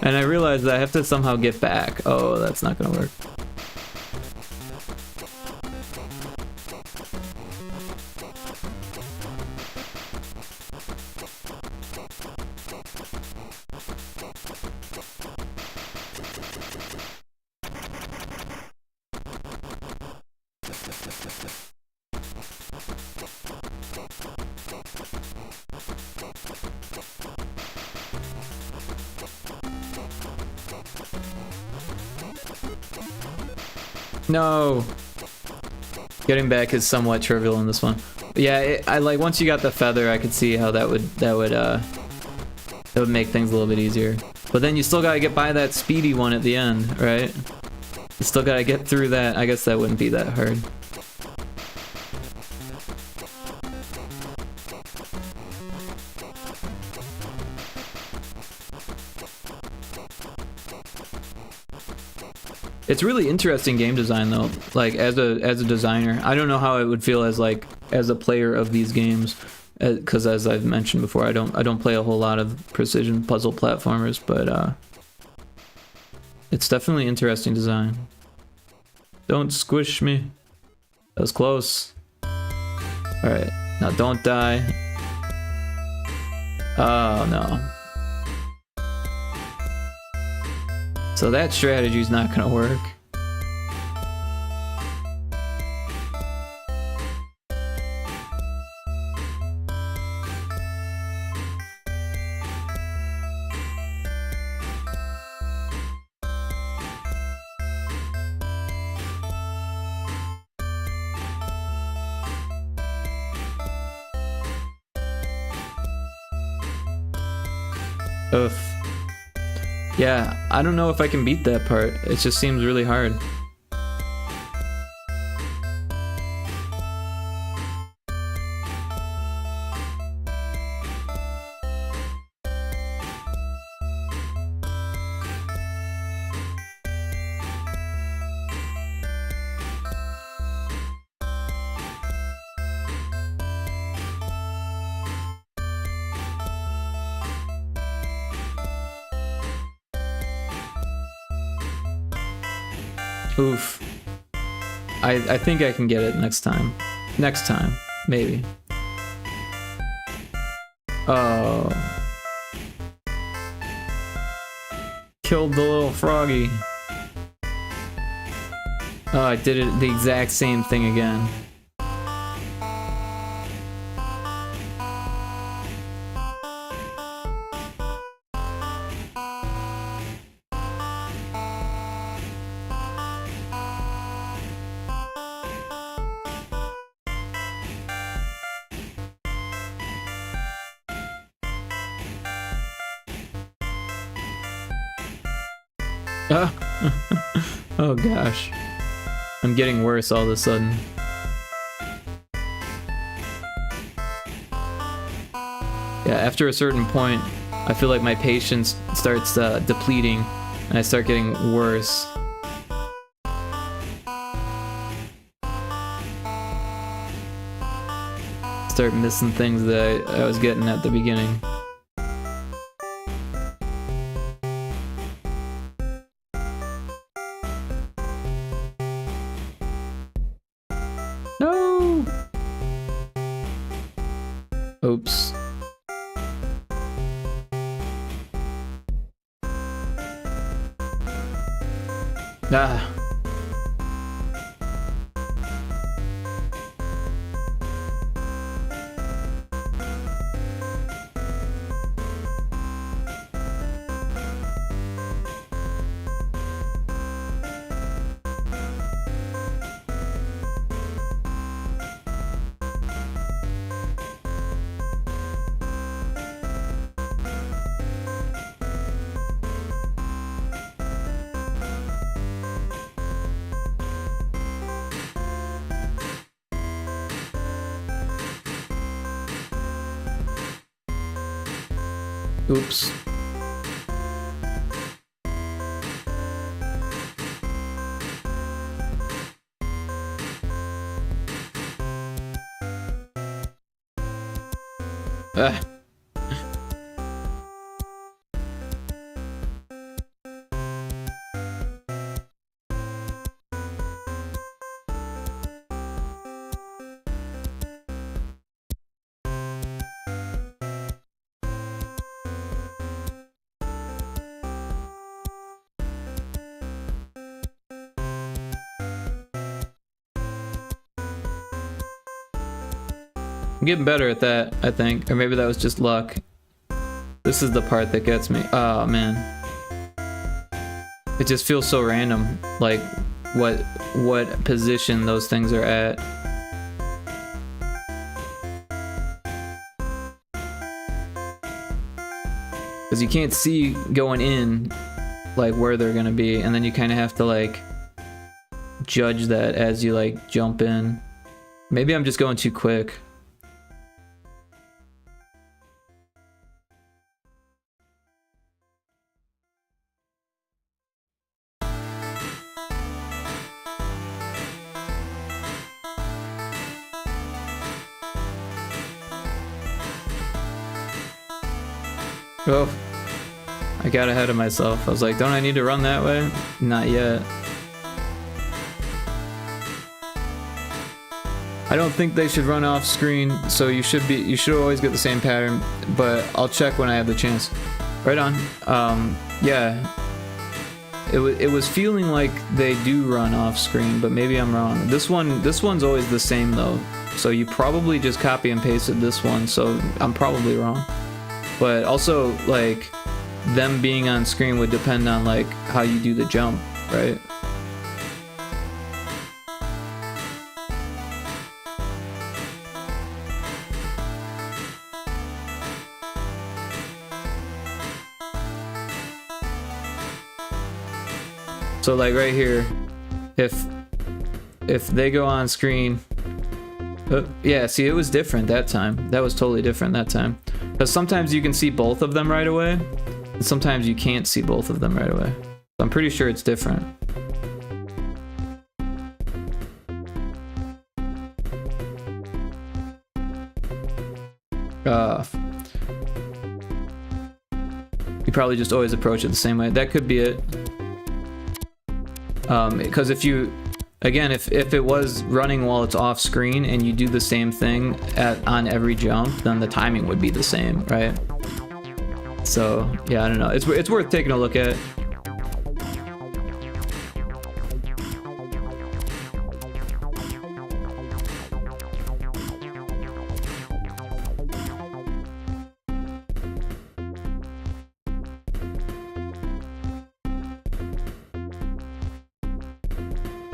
And I realized that I have to somehow get back. Oh, that's not gonna work. No! Getting back is somewhat trivial in this one. Yeah, I like once you got the feather, I could see how that would make things a little bit easier. But then you still gotta get by that speedy one at the end, right? You still gotta get through that. I guess that wouldn't be that hard. It's really interesting game design though. Like as a designer, I don't know how it would feel as a player of these games. because as I've mentioned before, I don't play a whole lot of precision puzzle platformers, but it's definitely interesting design. Don't squish me. That was close. Alright, now don't die. Oh no. So that strategy's not gonna work. Oof. Yeah, I don't know if I can beat that part. It just seems really hard. Oof. I think I can get it next time. Next time, maybe. Oh. Killed the little froggy. Oh, I did it the exact same thing again. Oh gosh. I'm getting worse all of a sudden. Yeah, after a certain point, I feel like my patience starts depleting and I start getting worse. Start missing things that I was getting at the beginning. No! Oops. Ah. Oops. Ah. I'm getting better at that, I think. Or maybe that was just luck. This is the part that gets me. Oh, man. It just feels so random, like what position those things are at. Because you can't see going in, like, where they're gonna be, and then you kind of have to, like, judge that as you, like, jump in. Maybe I'm just going too quick. Oh, I got ahead of myself. I was like, don't I need to run that way? Not yet. I don't think they should run off screen, so you should always get the same pattern, but I'll check when I have the chance. Right on. Yeah. It was feeling like they do run off screen, but maybe I'm wrong. This one's always the same though. So you probably just copy and pasted this one, so I'm probably wrong. But also, like, them being on screen would depend on, like, how you do the jump, right? So, like, right here, if they go on screen... yeah, see, it was different that time. That was totally different that time. Because sometimes you can see both of them right away, and sometimes you can't see both of them right away. So I'm pretty sure it's different. You probably just always approach it the same way. That could be it. Because if you... Again, if it was running while it's off screen and you do the same thing on every jump, then the timing would be the same, right? So, yeah, I don't know. It's worth taking a look at.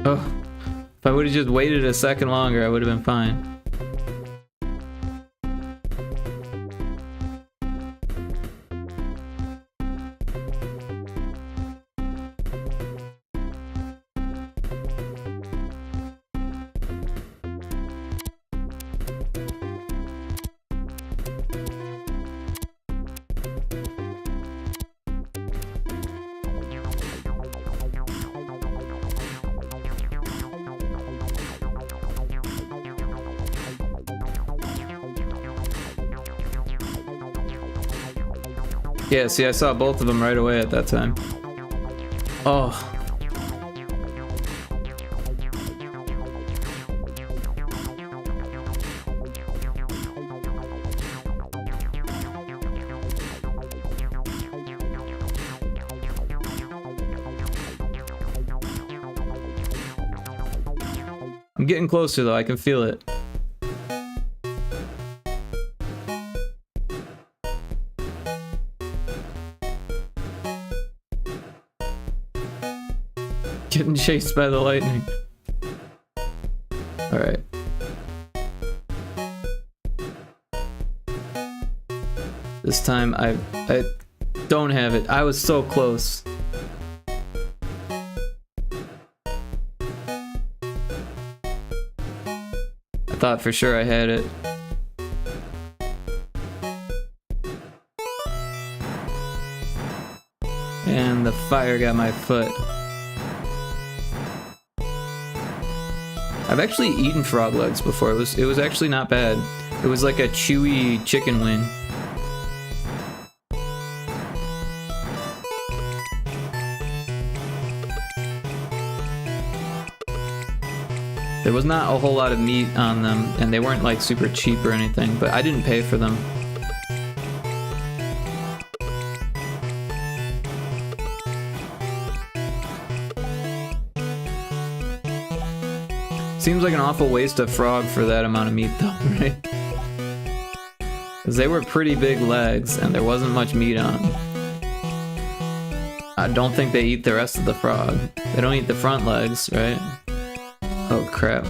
Oh, if I would have just waited a second longer, I would have been fine. Yeah, see, I saw both of them right away at that time. Oh. I'm getting closer though, I can feel it. Getting chased by the lightning. Alright. This time I don't have it. I was so close. I thought for sure I had it. And the fire got my foot. I've actually eaten frog legs before. It was actually not bad. It was like a chewy chicken wing. There was not a whole lot of meat on them, and they weren't like super cheap or anything, but I didn't pay for them. Seems like an awful waste of frog for that amount of meat though, right? Because they were pretty big legs and there wasn't much meat on them. I don't think they eat the rest of the frog. They don't eat the front legs, right? Oh crap.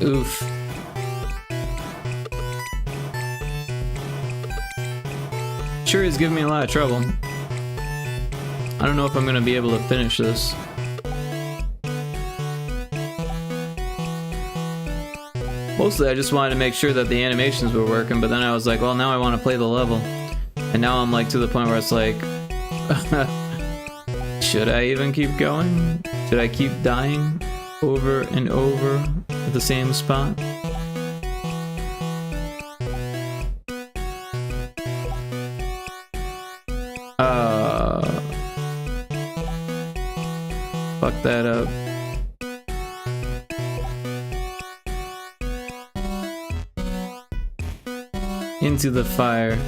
Oof. Sure is giving me a lot of trouble. I don't know if I'm gonna be able to finish this. Mostly I just wanted to make sure that the animations were working, but then I was like, well, now I want to play the level. And now I'm like to the point where it's like, should I even keep going? Should I keep dying over and over at the same spot? Fuck that up. Into the fire.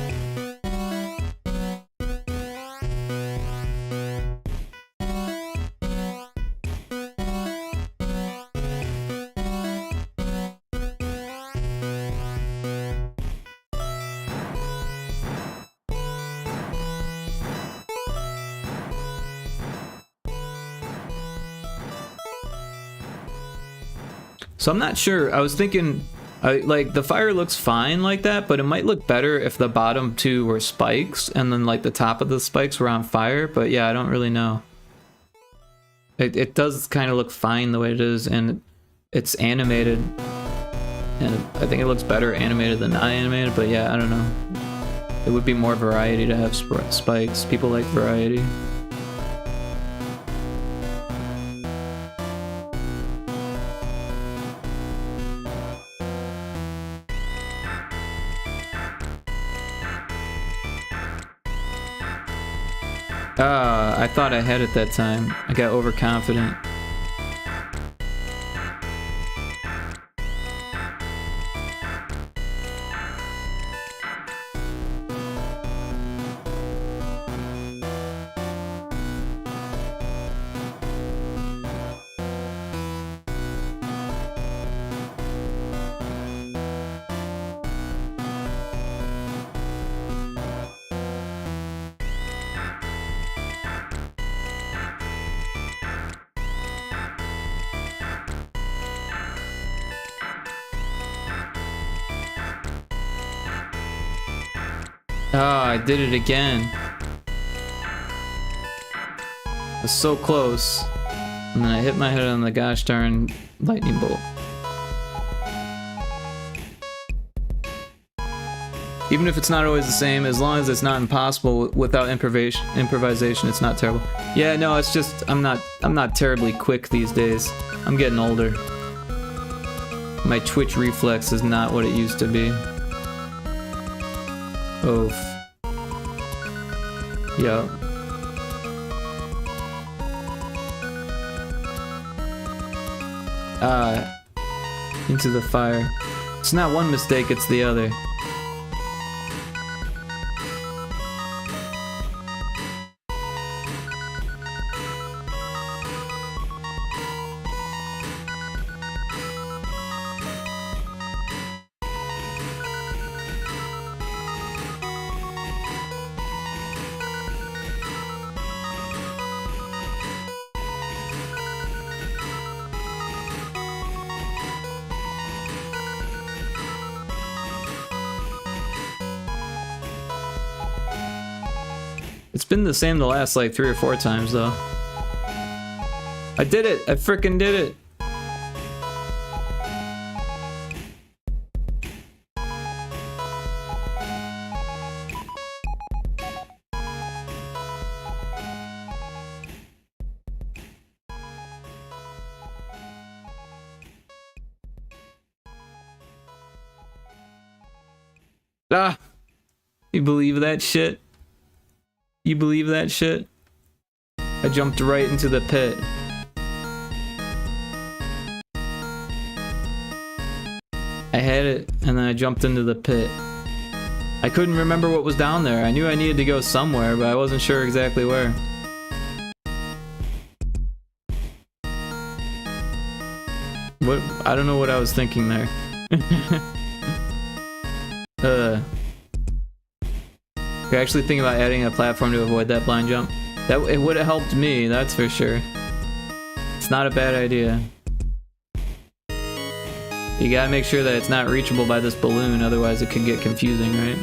So I'm not sure. I was thinking, like, the fire looks fine like that, but it might look better if the bottom two were spikes and then like the top of the spikes were on fire. But yeah, I don't really know. It does kind of look fine the way it is, and it's animated, and I think it looks better animated than not animated. But yeah, I don't know. It would be more variety to have spikes. People like variety. I thought I had it that time. I got overconfident. I did it again. I was so close. And then I hit my head on the gosh darn lightning bolt. Even if it's not always the same, as long as it's not impossible without improvisation, it's not terrible. Yeah, no, it's just I'm not terribly quick these days. I'm getting older. My twitch reflex is not what it used to be. Oof. Yup. Into the fire. It's not one mistake, it's the other. It's been the same the last like 3 or 4 times though. I did it! I frickin' did it! Ah! You believe that shit? You believe that shit? I jumped right into the pit. I had it, and then I jumped into the pit. I couldn't remember what was down there. I knew I needed to go somewhere, but I wasn't sure exactly where. What? I don't know what I was thinking there. You're actually thinking about adding a platform to avoid that blind jump? That it would have helped me, that's for sure. It's not a bad idea. You gotta make sure that it's not reachable by this balloon, otherwise it could get confusing, right?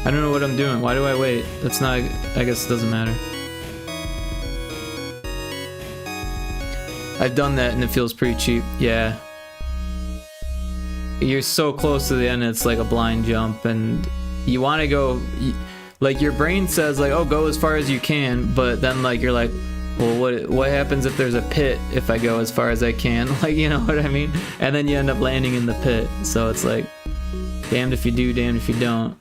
I don't know what I'm doing. Why do I wait? That's not... I guess it doesn't matter. I've done that and it feels pretty cheap. Yeah. You're so close to the end, it's like a blind jump, and you want to go... Like, your brain says, like, oh, go as far as you can, but then, like, you're like, well, what happens if there's a pit if I go as far as I can? Like, you know what I mean? And then you end up landing in the pit. So it's like, damned if you do, damned if you don't.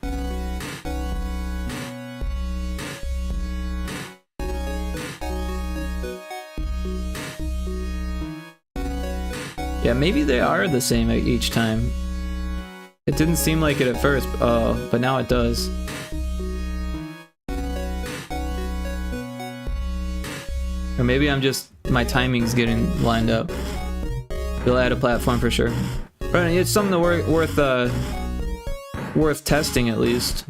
Yeah, maybe they are the same each time. It didn't seem like it at first, but now it does. Or maybe I'm just... my timing's getting lined up. They'll add a platform for sure. But it's something worth testing at least.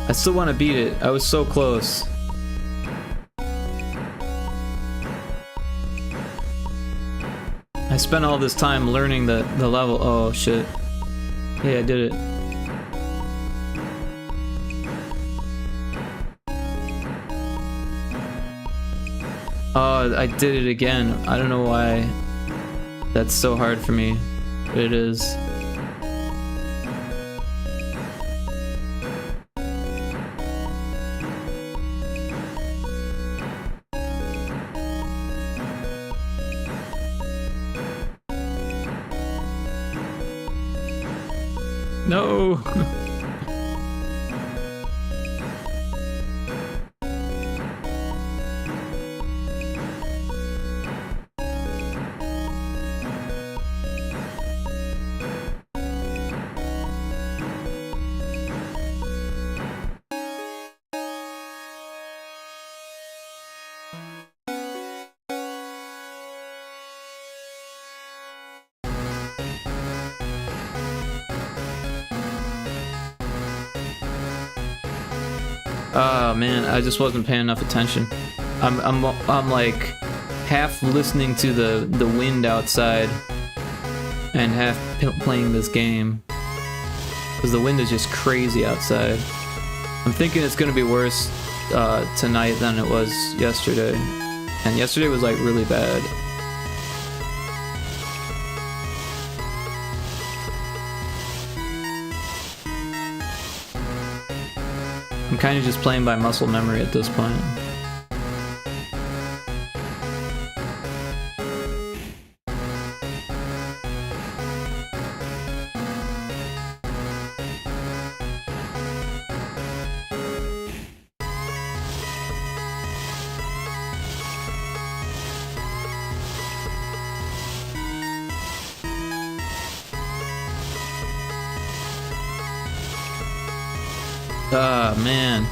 I still want to beat it. I was so close. I spent all this time learning the level. Oh shit. Hey, I did it. Oh, I did it again. I don't know why that's so hard for me, but it is. No! Oh man, I just wasn't paying enough attention. I'm like half listening to the wind outside and half playing this game because the wind is just crazy outside. I'm thinking it's gonna be worse tonight than it was yesterday, and yesterday was like really bad. I'm kind of just playing by muscle memory at this point. Ah, man.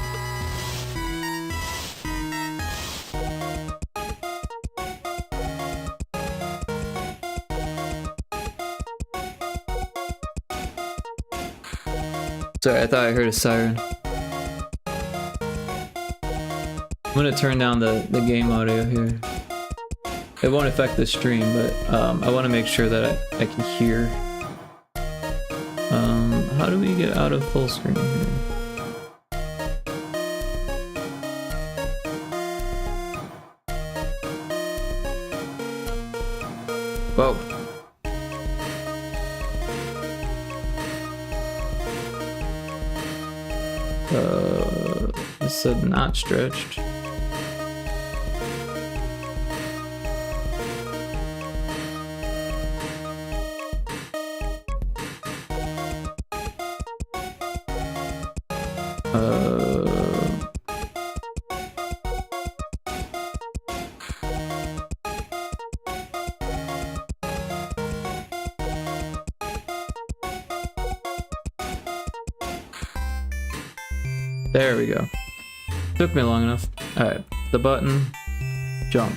Sorry, I thought I heard a siren. I'm gonna turn down the game audio here. It won't affect the stream, but I want to make sure that I can hear. How do we get out of full screen here? Whoa. It said not stretched. There we go. Took me long enough. Alright, the button, jump.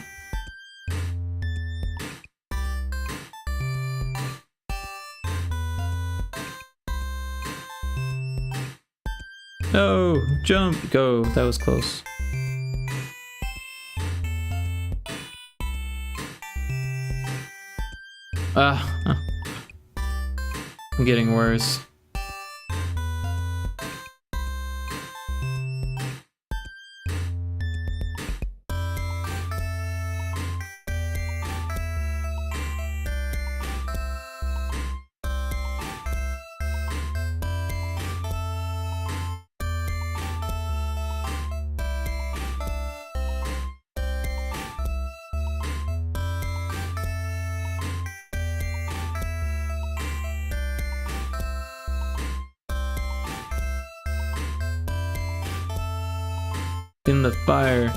No, jump, go. That was close. Ah, I'm getting worse. In the fire.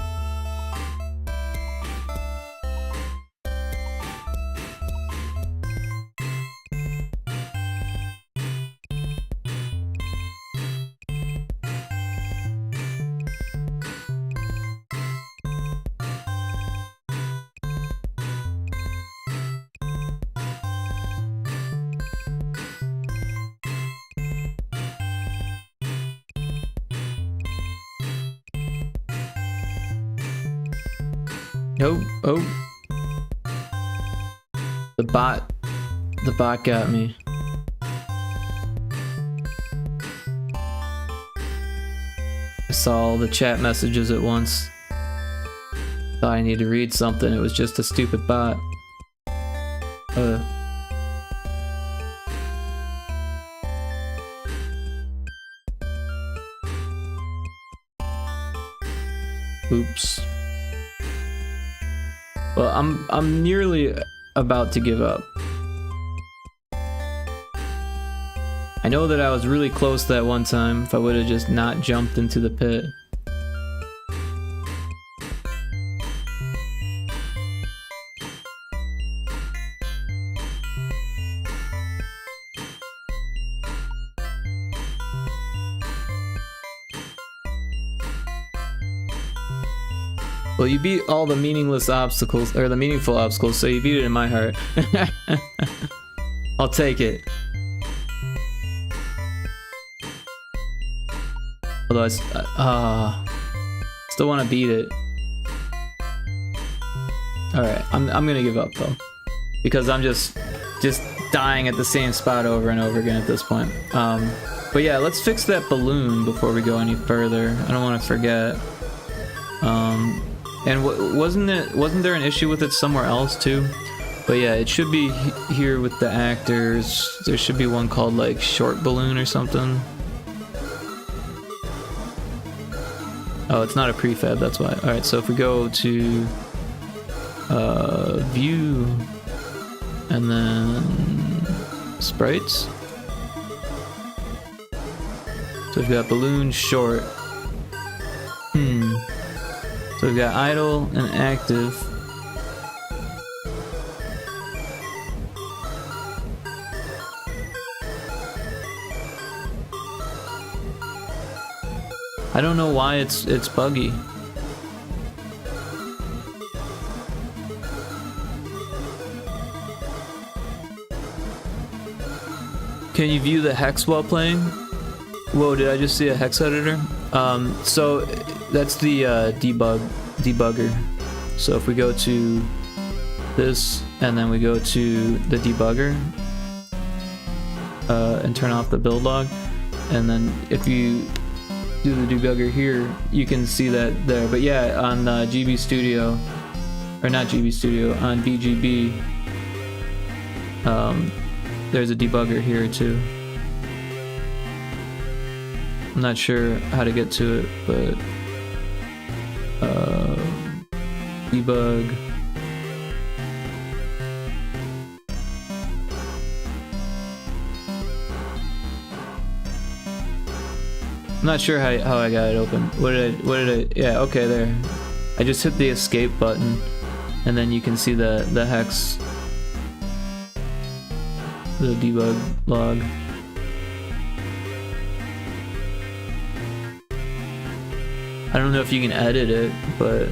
Oh, oh. The bot got me. I saw all the chat messages at once. Thought I needed to read something, it was just a stupid bot. Oops. Well, I'm nearly about to give up. I know that I was really close that one time if I would have just not jumped into the pit. Well, you beat all the meaningless obstacles, or the meaningful obstacles, so you beat it in my heart. I'll take it. Although I still want to beat it. Alright, I'm gonna give up though. Because I'm just dying at the same spot over and over again at this point. But yeah, let's fix that balloon before we go any further. I don't want to forget. And wasn't there an issue with it somewhere else too? But yeah, it should be here with the actors. There should be one called like Short Balloon or something. Oh, it's not a prefab, that's why. Alright, so if we go to view and then sprites. So we've got balloon short. So we've got idle and active. I don't know why it's buggy. Can you view the hex while playing? Whoa, did I just see a hex editor? So that's the debugger. So if we go to this and then we go to the debugger and turn off the build log, and then if you do the debugger here, you can see that there. But yeah, on GB Studio, or not GB Studio, on BGB, there's a debugger here too. I'm not sure how to get to it, but debug. I'm not sure how I got it open. What did I, yeah, okay, there. I just hit the escape button, and then you can see the hex, the debug log. I don't know if you can edit it, but...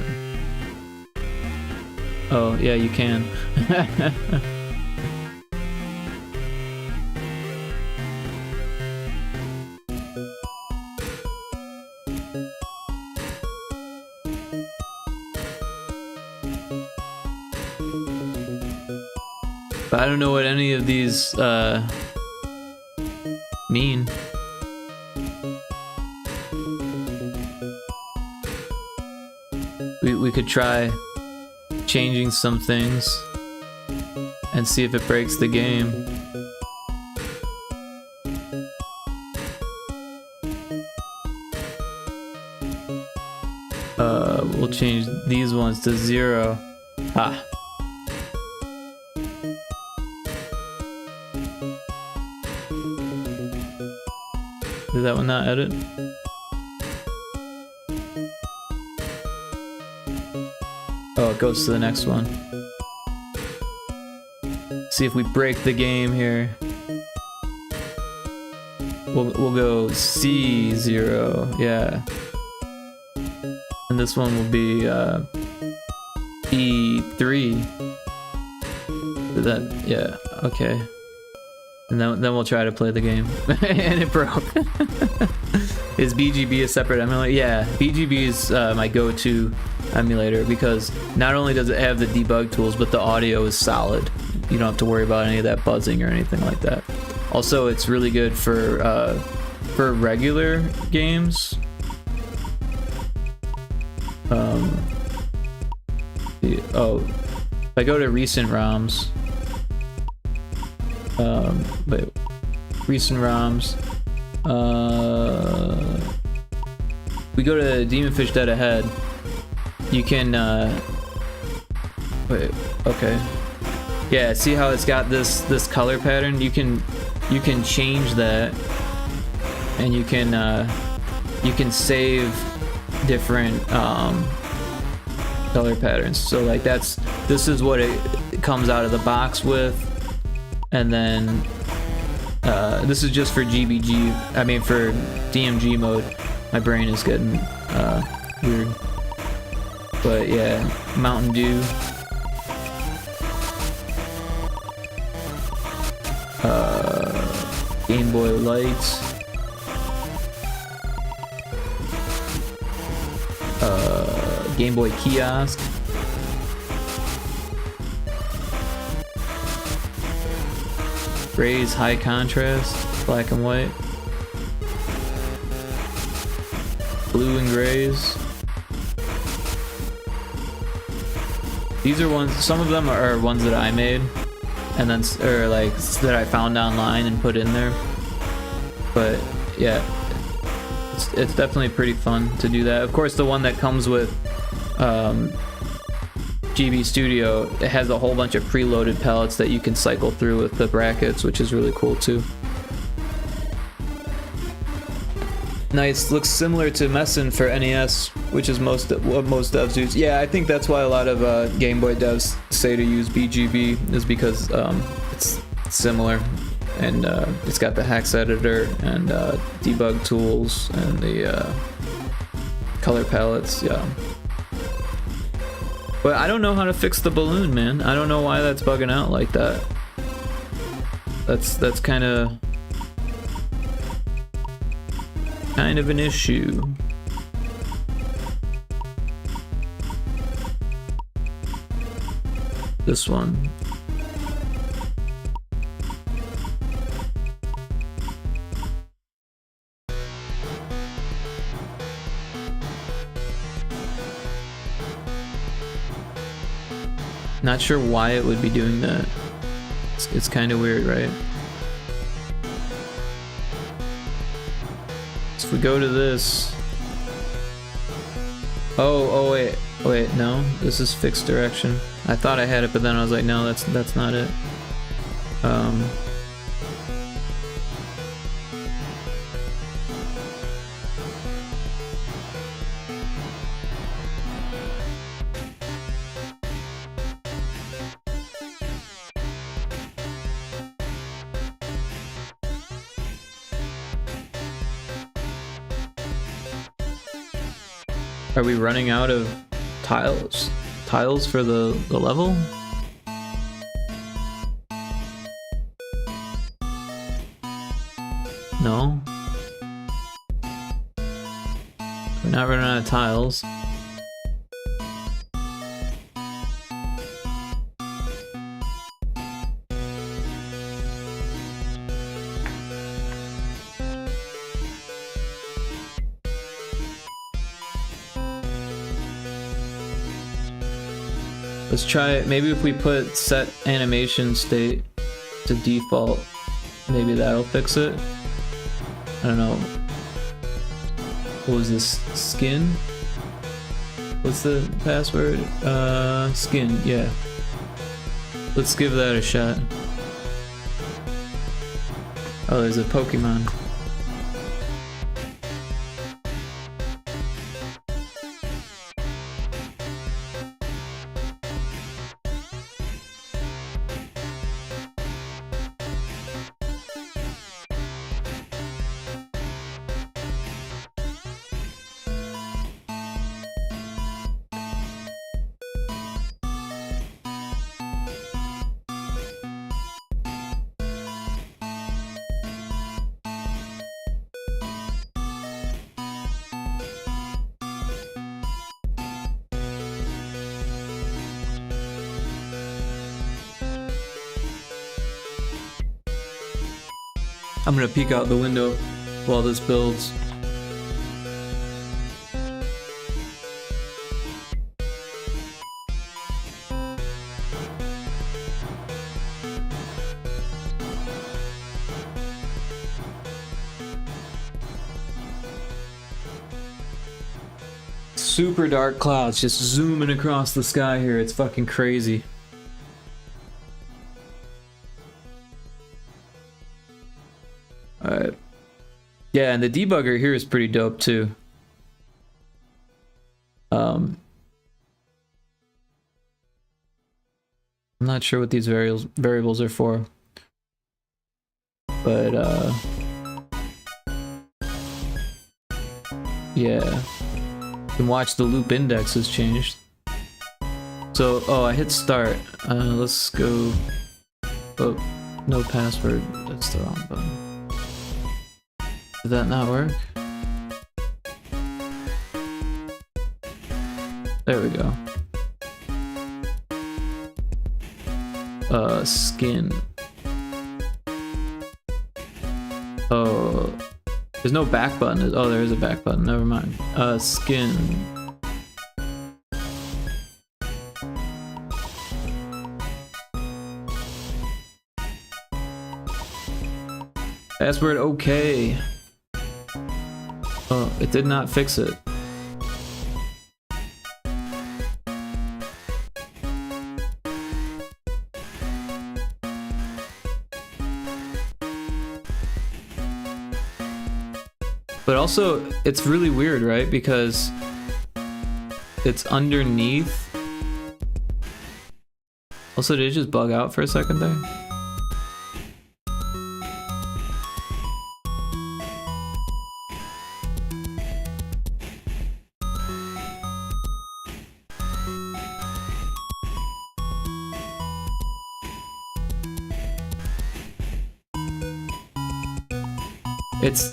Oh, yeah, you can. But I don't know what any of these mean. We could try changing some things and see if it breaks the game. We'll change these ones to 0. Ah. Did that one not edit? Oh, it goes to the next one. See if we break the game here. We'll go C0, yeah. And this one will be E3. Did that? Yeah. Okay. And then we'll try to play the game. And it broke. Is BGB a separate emulator? Yeah, BGB is my go-to emulator because not only does it have the debug tools, but the audio is solid. You don't have to worry about any of that buzzing or anything like that. Also, it's really good for regular games. Oh, if I go to recent ROMs. Wait, recent ROMs. We go to Demonfish Dead Ahead. You can, wait, okay. Yeah, see how it's got this color pattern? You can change that, and you can save different color patterns. So like this is what it comes out of the box with, and then this is just for GBG. I mean for DMG mode. My brain is getting weird. But yeah, Mountain Dew. Game Boy Lights. Game Boy Kiosk. Grays High Contrast, black and white. Blue and grays. These are ones, some of them are ones that I made, and then, or like, that I found online and put in there. But yeah, it's definitely pretty fun to do that. Of course, the one that comes with GB Studio, it has a whole bunch of preloaded palettes that you can cycle through with the brackets, which is really cool too. Nice, looks similar to Messin for NES, which is what most devs use. Yeah, I think that's why a lot of Game Boy devs say to use BGB, is because it's similar, and it's got the hex editor and debug tools and the color palettes. Yeah. But I don't know how to fix the balloon, man. I don't know why that's bugging out like that. That's kind of an issue. This one. Not sure why it would be doing that. It's kind of weird, right? So if we go to this... Oh wait, no. This is fixed direction. I thought I had it, but then I was like, no, that's not it. Are we running out of tiles? Tiles for the level? No. We're not running out of tiles. Let's try it. Maybe if we put set animation state to default, maybe that'll fix it. I don't know. What was this? Skin? What's the password? Skin, yeah. Let's give that a shot. Oh, there's a Pokemon. I'm gonna peek out the window while this builds. Super dark clouds just zooming across the sky here. It's fucking crazy. Alright. Yeah, and the debugger here is pretty dope too. I'm not sure what these variables are for. But yeah. You can watch the loop index has changed. So, oh, I hit start. Let's go. Oh, no password. That's the wrong button. Did that not work? There we go. Skin. Oh, there's no back button. Oh, there is a back button. Never mind. Skin. Password okay. Oh, it did not fix it. But also, it's really weird, right? Because it's underneath. Also, did it just bug out for a second there?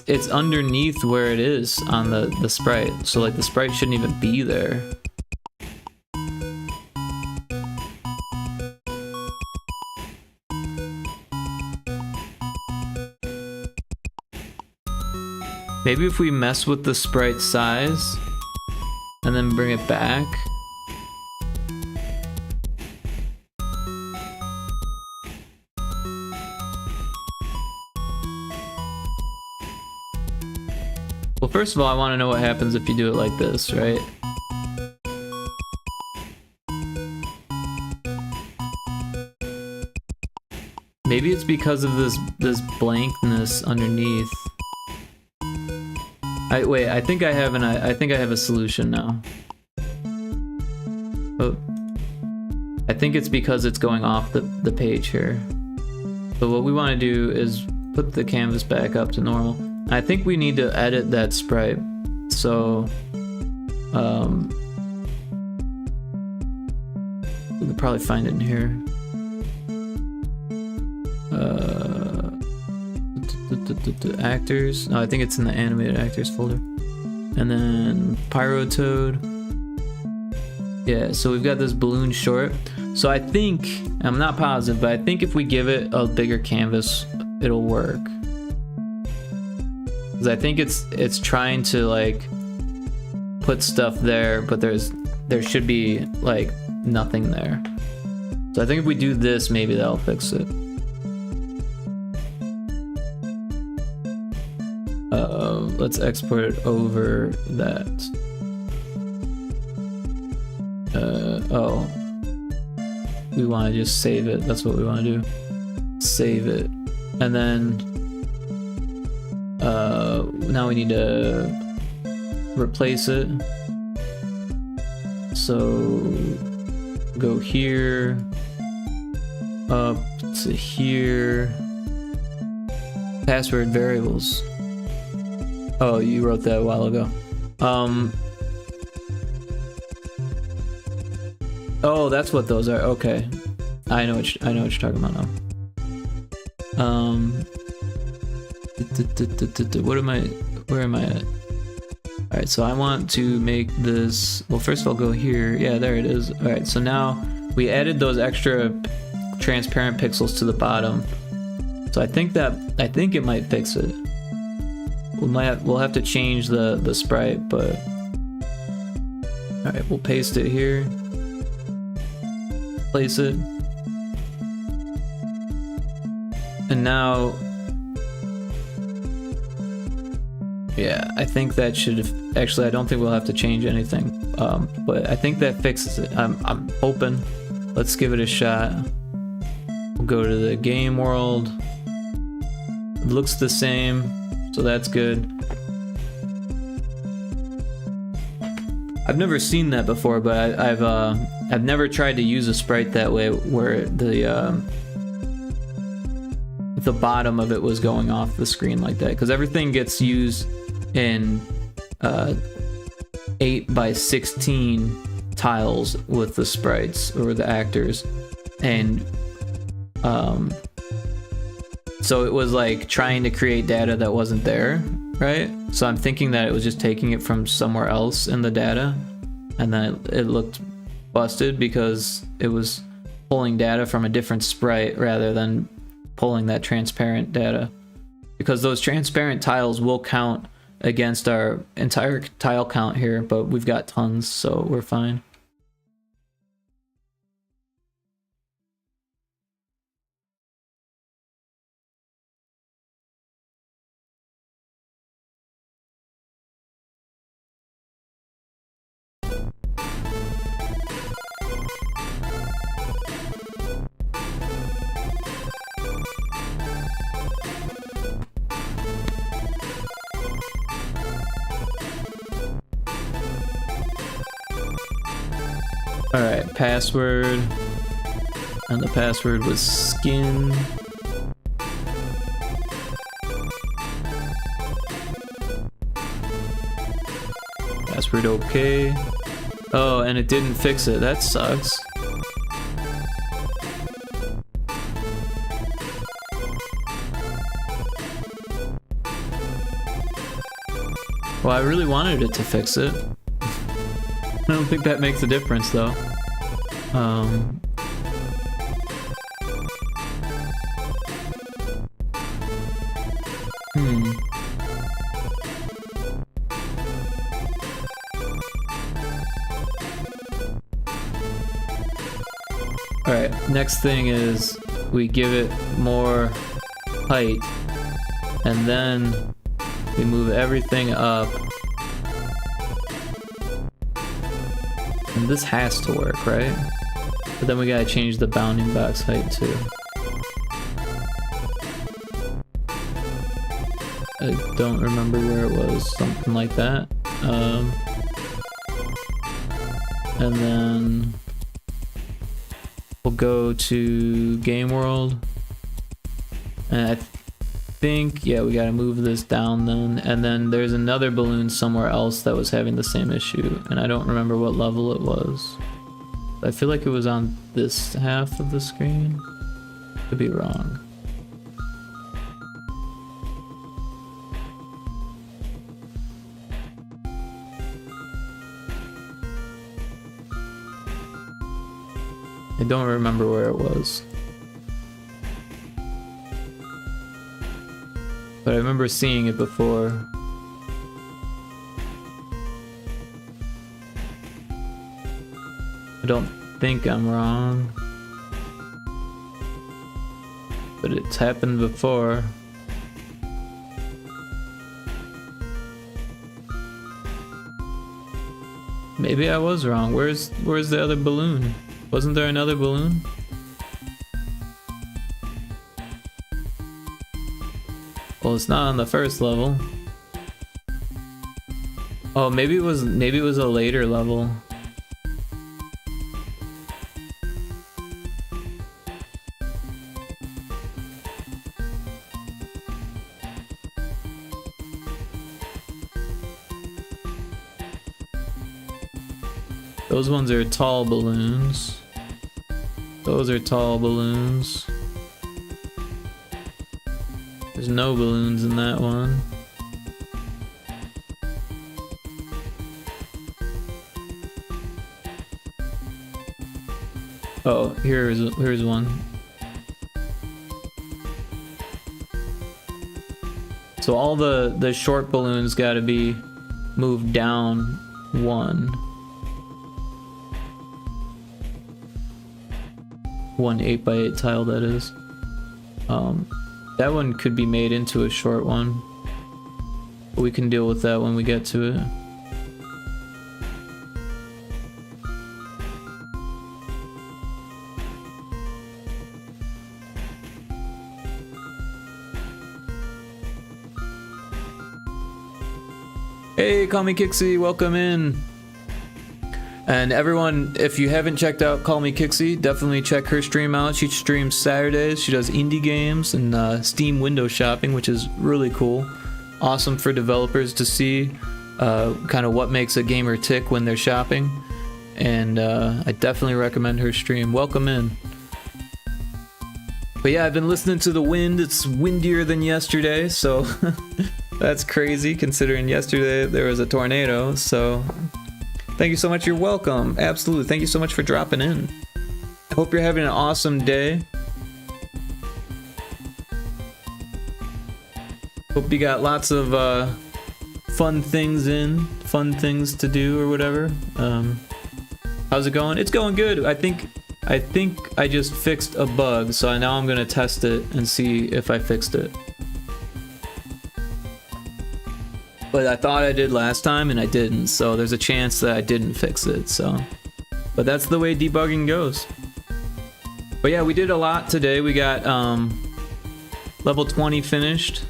It's underneath where it is on the sprite, so like the sprite shouldn't even be there. Maybe if we mess with the sprite size and then bring it back. Well, first of all, I want to know what happens if you do it like this, right? Maybe it's because of this blankness underneath. Wait, I think I have a solution now. Oh, I think it's because it's going off the page here. So what we want to do is put the canvas back up to normal. I think we need to edit that sprite. So We could probably find it in here. Actors. No, I think it's in the animated actors folder. And then Pyrotoad. Yeah, so we've got this balloon short. So I think, I'm not positive, but I think if we give it a bigger canvas, it'll work. Because I think it's trying to like put stuff there, but there should be like nothing there. So I think if we do this, maybe that'll fix it. Let's export it over that. Oh, we want to just save it. That's what we want to do. Save it, and then now we need to replace it. So go here, up to here. Password variables. Oh, you wrote that a while ago. Oh, that's what those are. Okay, I know what you're talking about now. What am I? Where am I at? All right, so I want to make this. Well, first of all, go here. Yeah, there it is. All right, so now we added those extra transparent pixels to the bottom. So I think it might fix it. We'll have to change the sprite, but all right, we'll paste it here. Place it, and now, yeah, I think that should have, actually I don't think we'll have to change anything, but I think that fixes it. I'm hoping. Let's give it a shot. We'll go to the game world. It looks the same, so that's good. I've never seen that before, but I've never tried to use a sprite that way, where the bottom of it was going off the screen like that, because everything gets used in 8x16 tiles with the sprites or the actors, and so it was like trying to create data that wasn't there, right? So I'm thinking that it was just taking it from somewhere else in the data, and then it looked busted because it was pulling data from a different sprite rather than pulling that transparent data, because those transparent tiles will count against our entire tile count here, but we've got tons, so we're fine. Alright, password, and the password was skin. Password okay. Oh, and it didn't fix it. That sucks. Well, I really wanted it to fix it. I don't think that makes a difference, though. Alright, next thing is we give it more height, and then we move everything up. And this has to work, right? But then we gotta change the bounding box height too. I don't remember where it was, something like that. And then we'll go to game world, and I think, yeah, we gotta move this down then. And then there's another balloon somewhere else that was having the same issue. And I don't remember what level it was. I feel like it was on this half of the screen. Could be wrong. I don't remember where it was. But I remember seeing it before. I don't think I'm wrong. But it's happened before. Maybe I was wrong. Where's the other balloon? Wasn't there another balloon? Well, it's not on the first level. Oh, maybe it was a later level. Those ones are tall balloons. Those are tall balloons. There's no balloons in that one. Oh, here's one. So all the short balloons gotta be moved down one. 1 8x8 tile, that is. That one could be made into a short one, but we can deal with that when we get to it. Hey, Call Me Kixie, welcome in. And everyone, if you haven't checked out Call Me Kixie, definitely check her stream out. She streams Saturdays. She does indie games and Steam window shopping, which is really cool. Awesome for developers to see kind of what makes a gamer tick when they're shopping. And I definitely recommend her stream. Welcome in. But yeah, I've been listening to the wind. It's windier than yesterday, so that's crazy considering yesterday there was a tornado, so... Thank you so much. You're welcome. Absolutely. Thank you so much for dropping in. I hope you're having an awesome day. Hope you got lots of fun things to do or whatever. How's it going? It's going good. I think I just fixed a bug, so now I'm gonna test it and see if I fixed it. But I thought I did last time and I didn't, so there's a chance that I didn't fix it, so. But that's the way debugging goes. But yeah, we did a lot today. We got level 20 finished,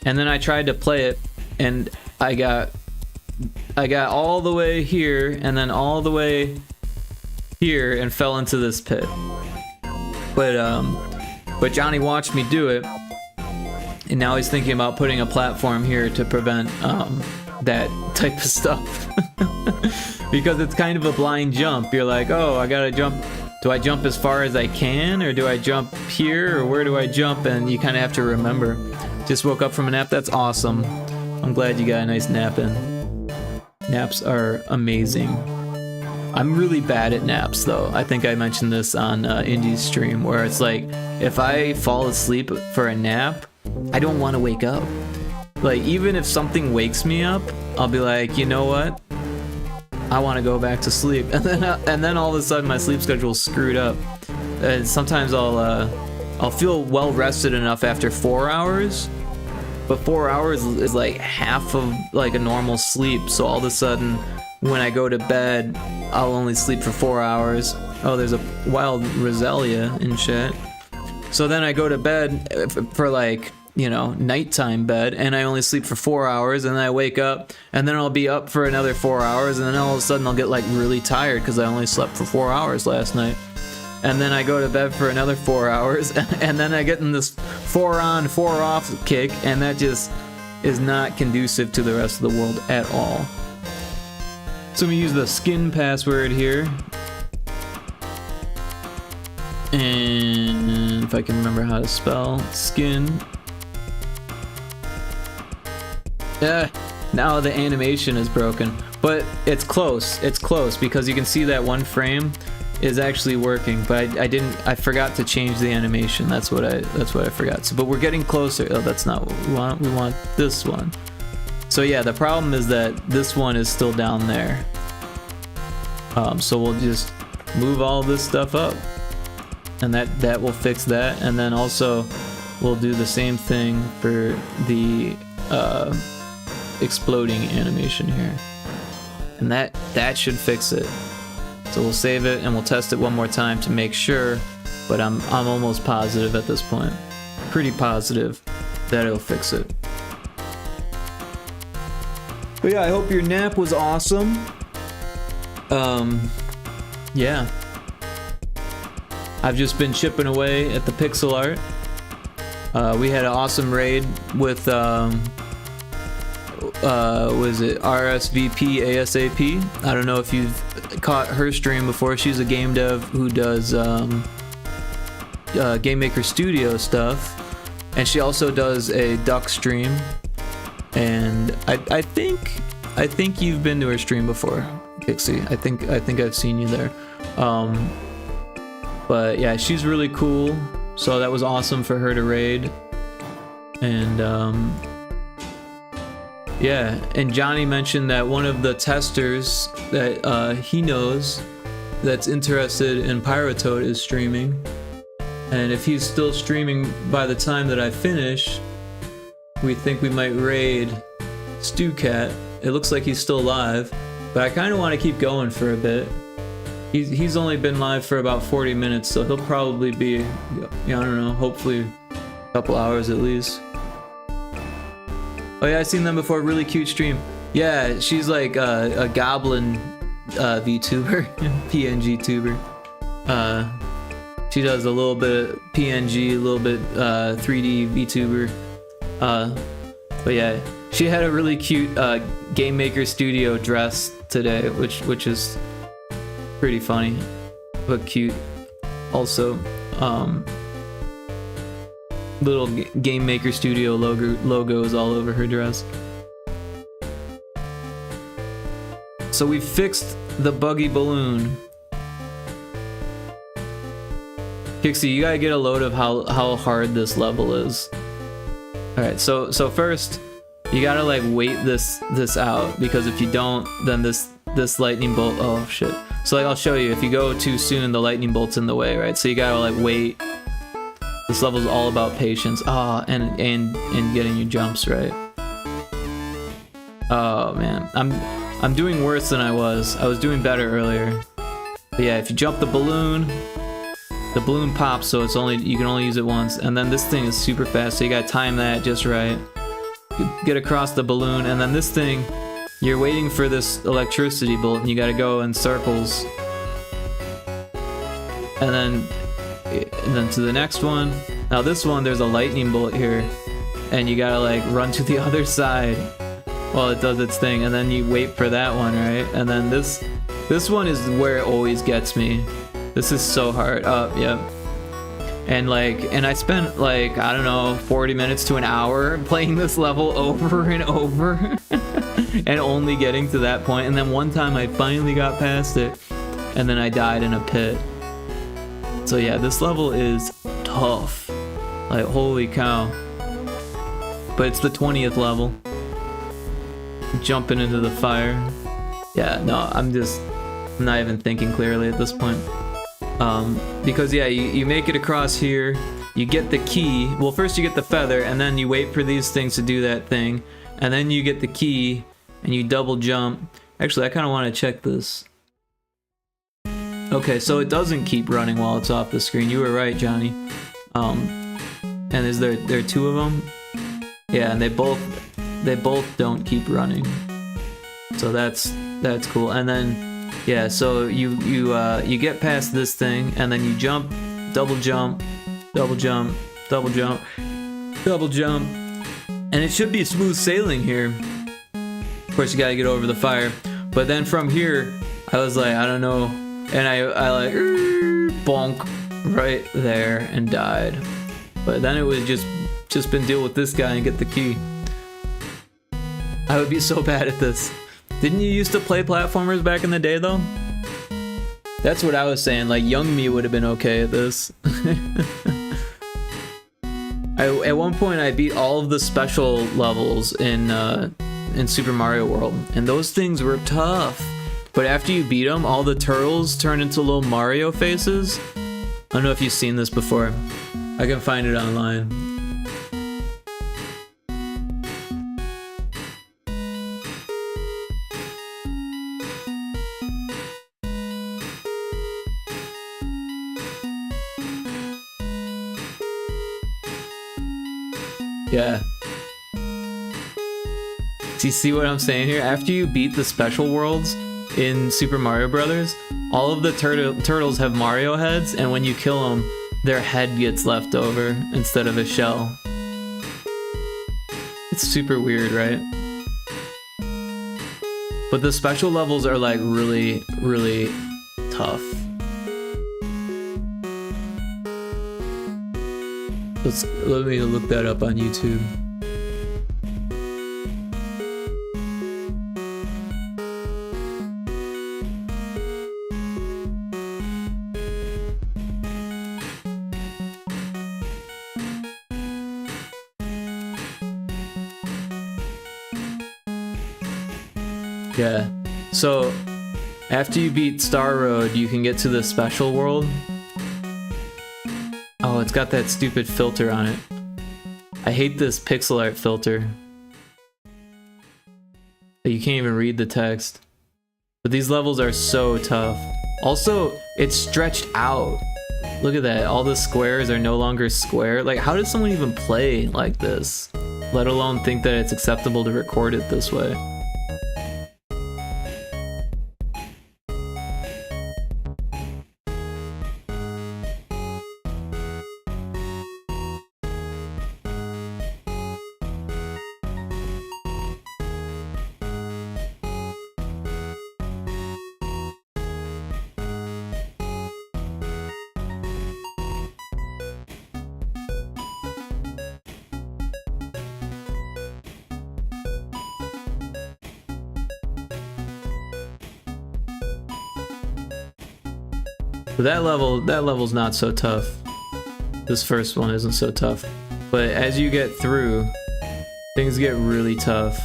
and then I tried to play it, and I got all the way here and then all the way here and fell into this pit. But Johnny watched me do it. And now he's thinking about putting a platform here to prevent that type of stuff. Because it's kind of a blind jump. You're like, oh, I gotta jump. Do I jump as far as I can? Or do I jump here? Or where do I jump? And you kind of have to remember. Just woke up from a nap. That's awesome. I'm glad you got a nice nap in. Naps are amazing. I'm really bad at naps, though. I think I mentioned this on Indy's stream, where it's like, if I fall asleep for a nap, I don't want to wake up. Like, even if something wakes me up, I'll be like, you know what? I want to go back to sleep. And then all of a sudden my sleep schedule's screwed up. And sometimes I'll feel well rested enough after 4 hours, but 4 hours is like half of like a normal sleep. So all of a sudden when I go to bed, I'll only sleep for 4 hours. Oh, there's a wild Roselia in chat. So then I go to bed for like, you know, nighttime bed, and I only sleep for 4 hours, and then I wake up, and then I'll be up for another 4 hours, and then all of a sudden I'll get like really tired because I only slept for 4 hours last night. and then I go to bed for another 4 hours, and then I get in this 4 on, 4 off kick, and that just is not conducive to the rest of the world at all. So I'm gonna use the skin password here. And if I can remember how to spell skin. Now the animation is broken, but it's close. It's close because you can see that one frame is actually working, but I forgot to change the animation. That's what I forgot. So, but we're getting closer. Oh, that's not what we want. We want this one. So yeah, the problem is that this one is still down there. So we'll just move all this stuff up, and that will fix that. And then also we'll do the same thing for the exploding animation here, and that should fix it. So we'll save it and we'll test it one more time to make sure, but I'm almost positive at this point, pretty positive that it'll fix it. But yeah, I hope your nap was awesome. Yeah, I've just been chipping away at the pixel art. We had an awesome raid with was it RSVP ASAP? I don't know if you've caught her stream before. She's a game dev who does Game Maker Studio stuff, and she also does a duck stream. And I think you've been to her stream before, Pixie. I think I've seen you there. But yeah, she's really cool. So that was awesome for her to raid. And yeah, and Johnny mentioned that one of the testers that he knows that's interested in Pyrotoad is streaming. And if he's still streaming by the time that I finish, we think we might raid StewCat. It looks like he's still live, but I kind of want to keep going for a bit. He's only been live for about 40 minutes, so he'll probably be, I don't know, hopefully a couple hours at least. Oh yeah, I've seen them before. Really cute stream. Yeah, she's like a goblin VTuber, PNG tuber. She does a little bit PNG, a little bit 3D VTuber. But yeah, she had a really cute Game Maker Studio dress today, which is pretty funny, but cute. Also, little Game Maker Studio logos all over her dress. So we fixed the buggy balloon. Pixie, you gotta get a load of how hard this level is. All right, so first you gotta like wait this out, because if you don't, then this lightning bolt. Oh shit! So like I'll show you. If you go too soon, the lightning bolt's in the way, right? So you gotta like wait. This level's all about patience. Ah, and getting your jumps right. Oh man, I'm doing worse than I was. I was doing better earlier. But yeah, if you jump the balloon pops, so you can only use it once. And then this thing is super fast, so you gotta time that just right. Get across the balloon, and then this thing, you're waiting for this electricity bolt, and you gotta go in circles. And then to the next one. Now this one, there's a lightning bolt here, and you gotta like run to the other side while it does its thing, and then you wait for that one, right? And then this one is where it always gets me. This is so hard. Oh, yeah. And I spent like, I don't know, 40 minutes to an hour playing this level over and over and only getting to that point. And then one time I finally got past it, and then I died in a pit. So yeah, this level is tough. Like, holy cow. But it's the 20th level. Jumping into the fire. Yeah, no, I'm not even thinking clearly at this point. Because yeah, you make it across here, you get the key. Well, first you get the feather, and then you wait for these things to do that thing, and then you get the key, and you double jump. Actually, I kind of want to check this. Okay, so it doesn't keep running while it's off the screen. You were right, Johnny. And is there are two of them? Yeah, and they both don't keep running. So that's cool. And then Yeah, so you get past this thing, and then you jump, double jump, double jump, double jump, double jump, and it should be smooth sailing here. Of course, you gotta get over the fire, but then from here, I was like, I don't know, and I like bonk right there and died. But then it was just been deal with this guy and get the key. I would be so bad at this. Didn't you used to play platformers back in the day though? That's what I was saying, like young me would have been okay at this. At one point I beat all of the special levels in Super Mario World, and those things were tough. But after you beat them, all the turtles turn into little Mario faces. I don't know if you've seen this before. I can find it online. Yeah. Do you see what I'm saying here? After you beat the special worlds in Super Mario Brothers, all of the turtles have Mario heads, and when you kill them, their head gets left over instead of a shell. It's super weird, right? But the special levels are like really, really tough. Let me look that up on YouTube. Yeah, so after you beat Star Road, you can get to the special world. Oh, it's got that stupid filter on it. I hate this pixel art filter. You can't even read the text. But these levels are so tough. Also, it's stretched out. Look at that, all the squares are no longer square. Like, how does someone even play like this? Let alone think that it's acceptable to record it this way. But that level's not so tough. This first one isn't so tough. But as you get through, things get really tough.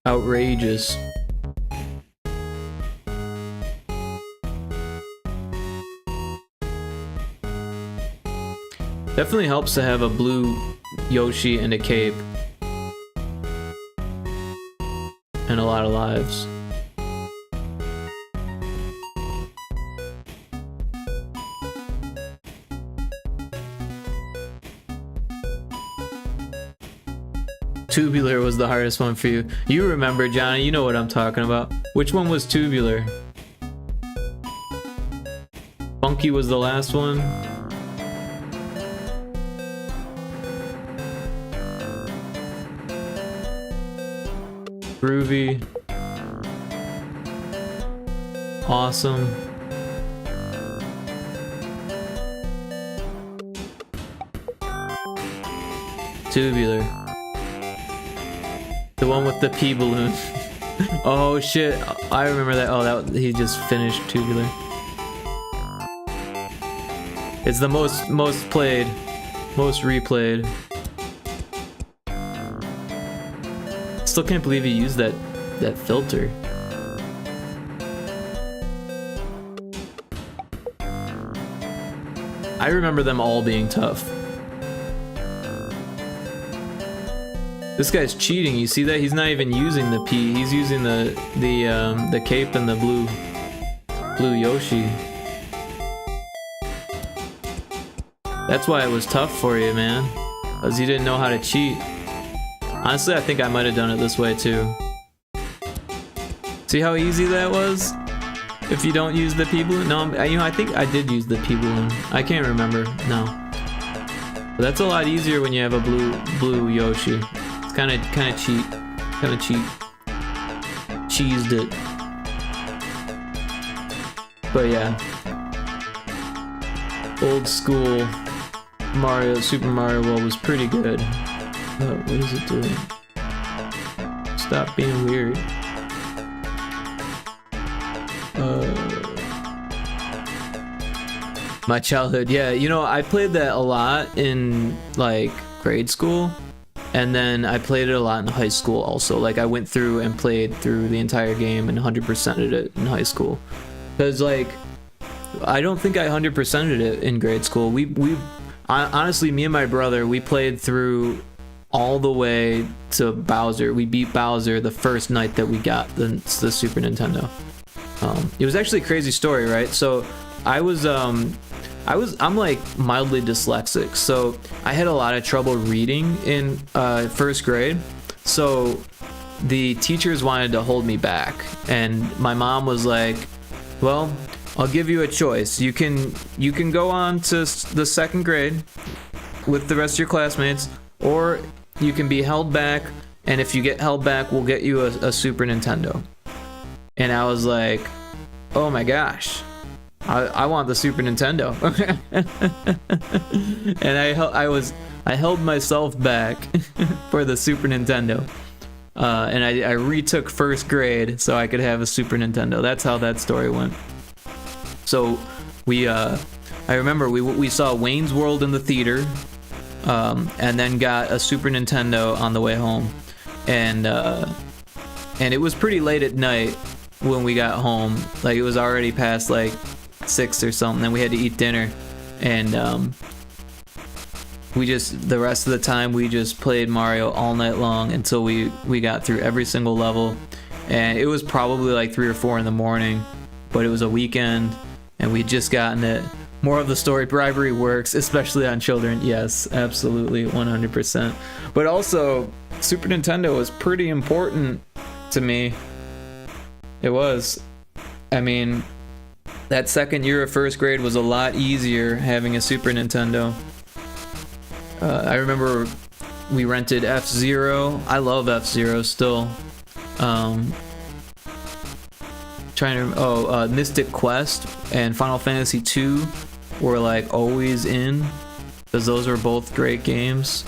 Outrageous. Definitely helps to have a blue Yoshi and a cape. And a lot of lives. Tubular was the hardest one for you. You remember, Johnny, you know what I'm talking about. Which one was tubular? Funky was the last one. Groovy. Awesome. Tubular. The one with the pea balloon. Oh shit, I remember that. Oh, he just finished Tubular. It's the most played, most replayed. Still can't believe he used that filter. I remember them all being tough. This guy's cheating. You see that? He's not even using the P. He's using the cape and the blue Yoshi. That's why it was tough for you, man. Because you didn't know how to cheat. Honestly, I think I might have done it this way too. See how easy that was? If you don't use the P-Balloon? No, you know, I think I did use the P-Balloon. I can't remember. No. But that's a lot easier when you have a blue Yoshi. It's kind of cheat. Kind of cheat. Cheesed it. But yeah. Old school Super Mario World was pretty good. Oh, what is it doing? Stop being weird. My childhood, yeah, you know, I played that a lot in like grade school, and then I played it a lot in high school also. Like I went through and played through the entire game and 100%ed it in high school. Because like, I don't think I 100%ed it in grade school. Honestly, me and my brother, we played through all the way to Bowser. We beat Bowser the first night that we got the Super Nintendo. It was actually a crazy story, right? So I'm like mildly dyslexic, so I had a lot of trouble reading in first grade. So the teachers wanted to hold me back, and my mom was like, well, I'll give you a choice. You can go on to the second grade with the rest of your classmates, or you can be held back, and if you get held back, we'll get you a Super Nintendo. And I was like, oh my gosh, I want the Super Nintendo. And I held myself back for the Super Nintendo. And I retook first grade so I could have a Super Nintendo. That's how that story went. So I remember we saw Wayne's World in the theater, and then got a Super Nintendo on the way home, and it was pretty late at night when we got home. Like it was already past like 6 or something, and we had to eat dinner, and the rest of the time we just played Mario all night long until we got through every single level. And it was probably like 3 or 4 in the morning, but it was a weekend and we'd just gotten it. More of the story, bribery works, especially on children. Yes, absolutely, 100%. But also, Super Nintendo was pretty important to me. It was. I mean, that second year of first grade was a lot easier having a Super Nintendo. I remember we rented F-Zero. I love F-Zero still. Mystic Quest and Final Fantasy 2 were like always in, because those were both great games.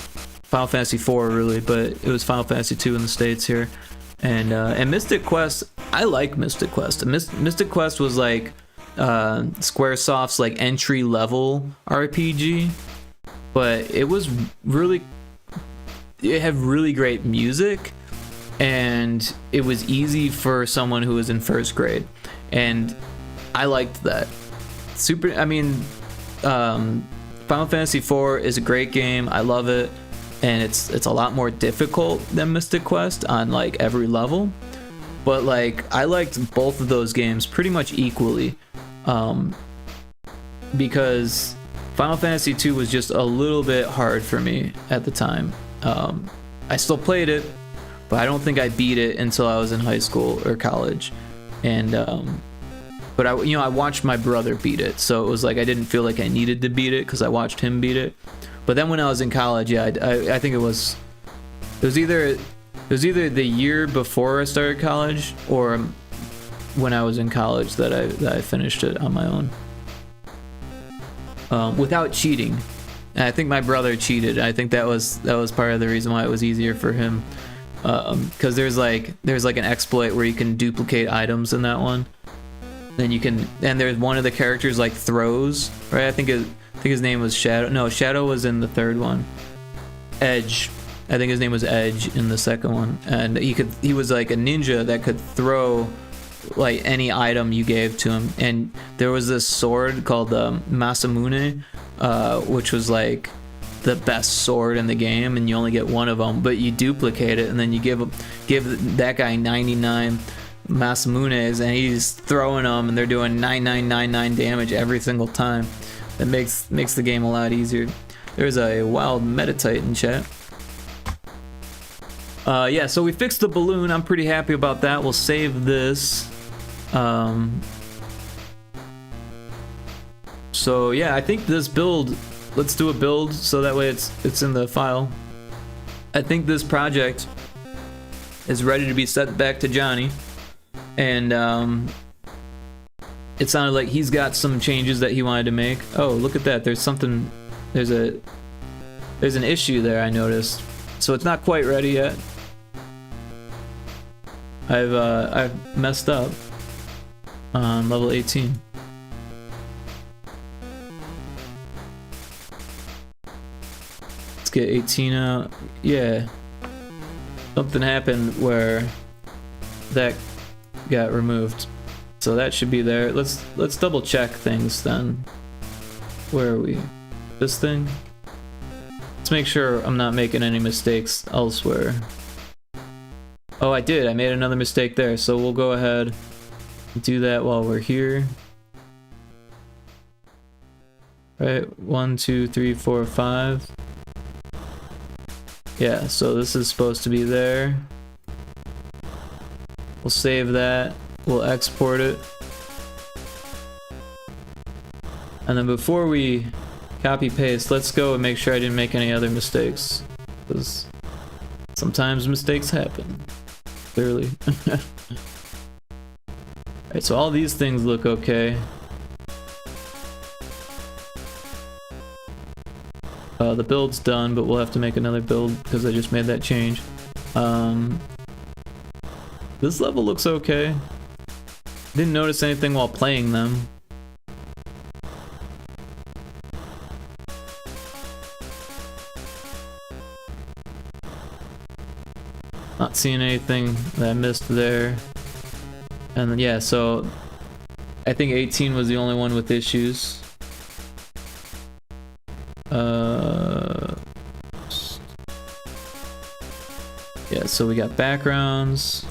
Final Fantasy 4 really, but it was Final Fantasy 2 in the States here. And Mystic Quest, I like Mystic Quest. Mystic Quest was like Squaresoft's like entry level RPG, but it had really great music, and it was easy for someone who was in first grade, and I liked that. Final Fantasy 4 is a great game. I love it, and it's a lot more difficult than Mystic Quest on like every level, but like I liked both of those games pretty much equally, because Final Fantasy 2 was just a little bit hard for me at the time. I still played it, but I don't think I beat it until I was in high school or college. And but I watched my brother beat it, so it was like I didn't feel like I needed to beat it because I watched him beat it. But then when I was in college, yeah, I think it was either the year before I started college or when I was in college that I finished it on my own, without cheating. And I think my brother cheated. I think that was part of the reason why it was easier for him, because there's like an exploit where you can duplicate items in that one. Then you can, and there's one of the characters like throws, right? I think his name was Shadow. No, Shadow was in the third one. Edge. I think his name was Edge in the second one, and he was like a ninja that could throw like any item you gave to him. And there was this sword called Masamune, which was like the best sword in the game, and you only get one of them, but you duplicate it, and then you give that guy 99 Masamunes, and he's throwing them, and they're doing 9999 damage every single time. That makes the game a lot easier. There's a wild Metatite in chat. Yeah, so we fixed the balloon. I'm pretty happy about that. We'll save this. So yeah, I think this build, let's do a build so that way it's in the file. I think this project is ready to be sent back to Johnny, and it sounded like he's got some changes that he wanted to make. Oh, look at that. There's something, there's an issue there I noticed. So it's not quite ready yet. I've messed up on level 18. Let's get 18 out. Yeah. Something happened where that got removed. So that should be there. Let's double check things then. Where are we? This thing? Let's make sure I'm not making any mistakes elsewhere. Oh, I did. I made another mistake there. So we'll go ahead and do that while we're here. Right, 1, 2, 3, 4, 5. Yeah, so this is supposed to be there. We'll save that. We'll export it. And then before we copy paste, let's go and make sure I didn't make any other mistakes, because sometimes mistakes happen. Clearly. Alright, so all these things look okay. The build's done, but we'll have to make another build because I just made that change. This level looks okay. Didn't notice anything while playing them. Not seeing anything that I missed there. And then, yeah, so I think 18 was the only one with issues. Yeah, so we got backgrounds.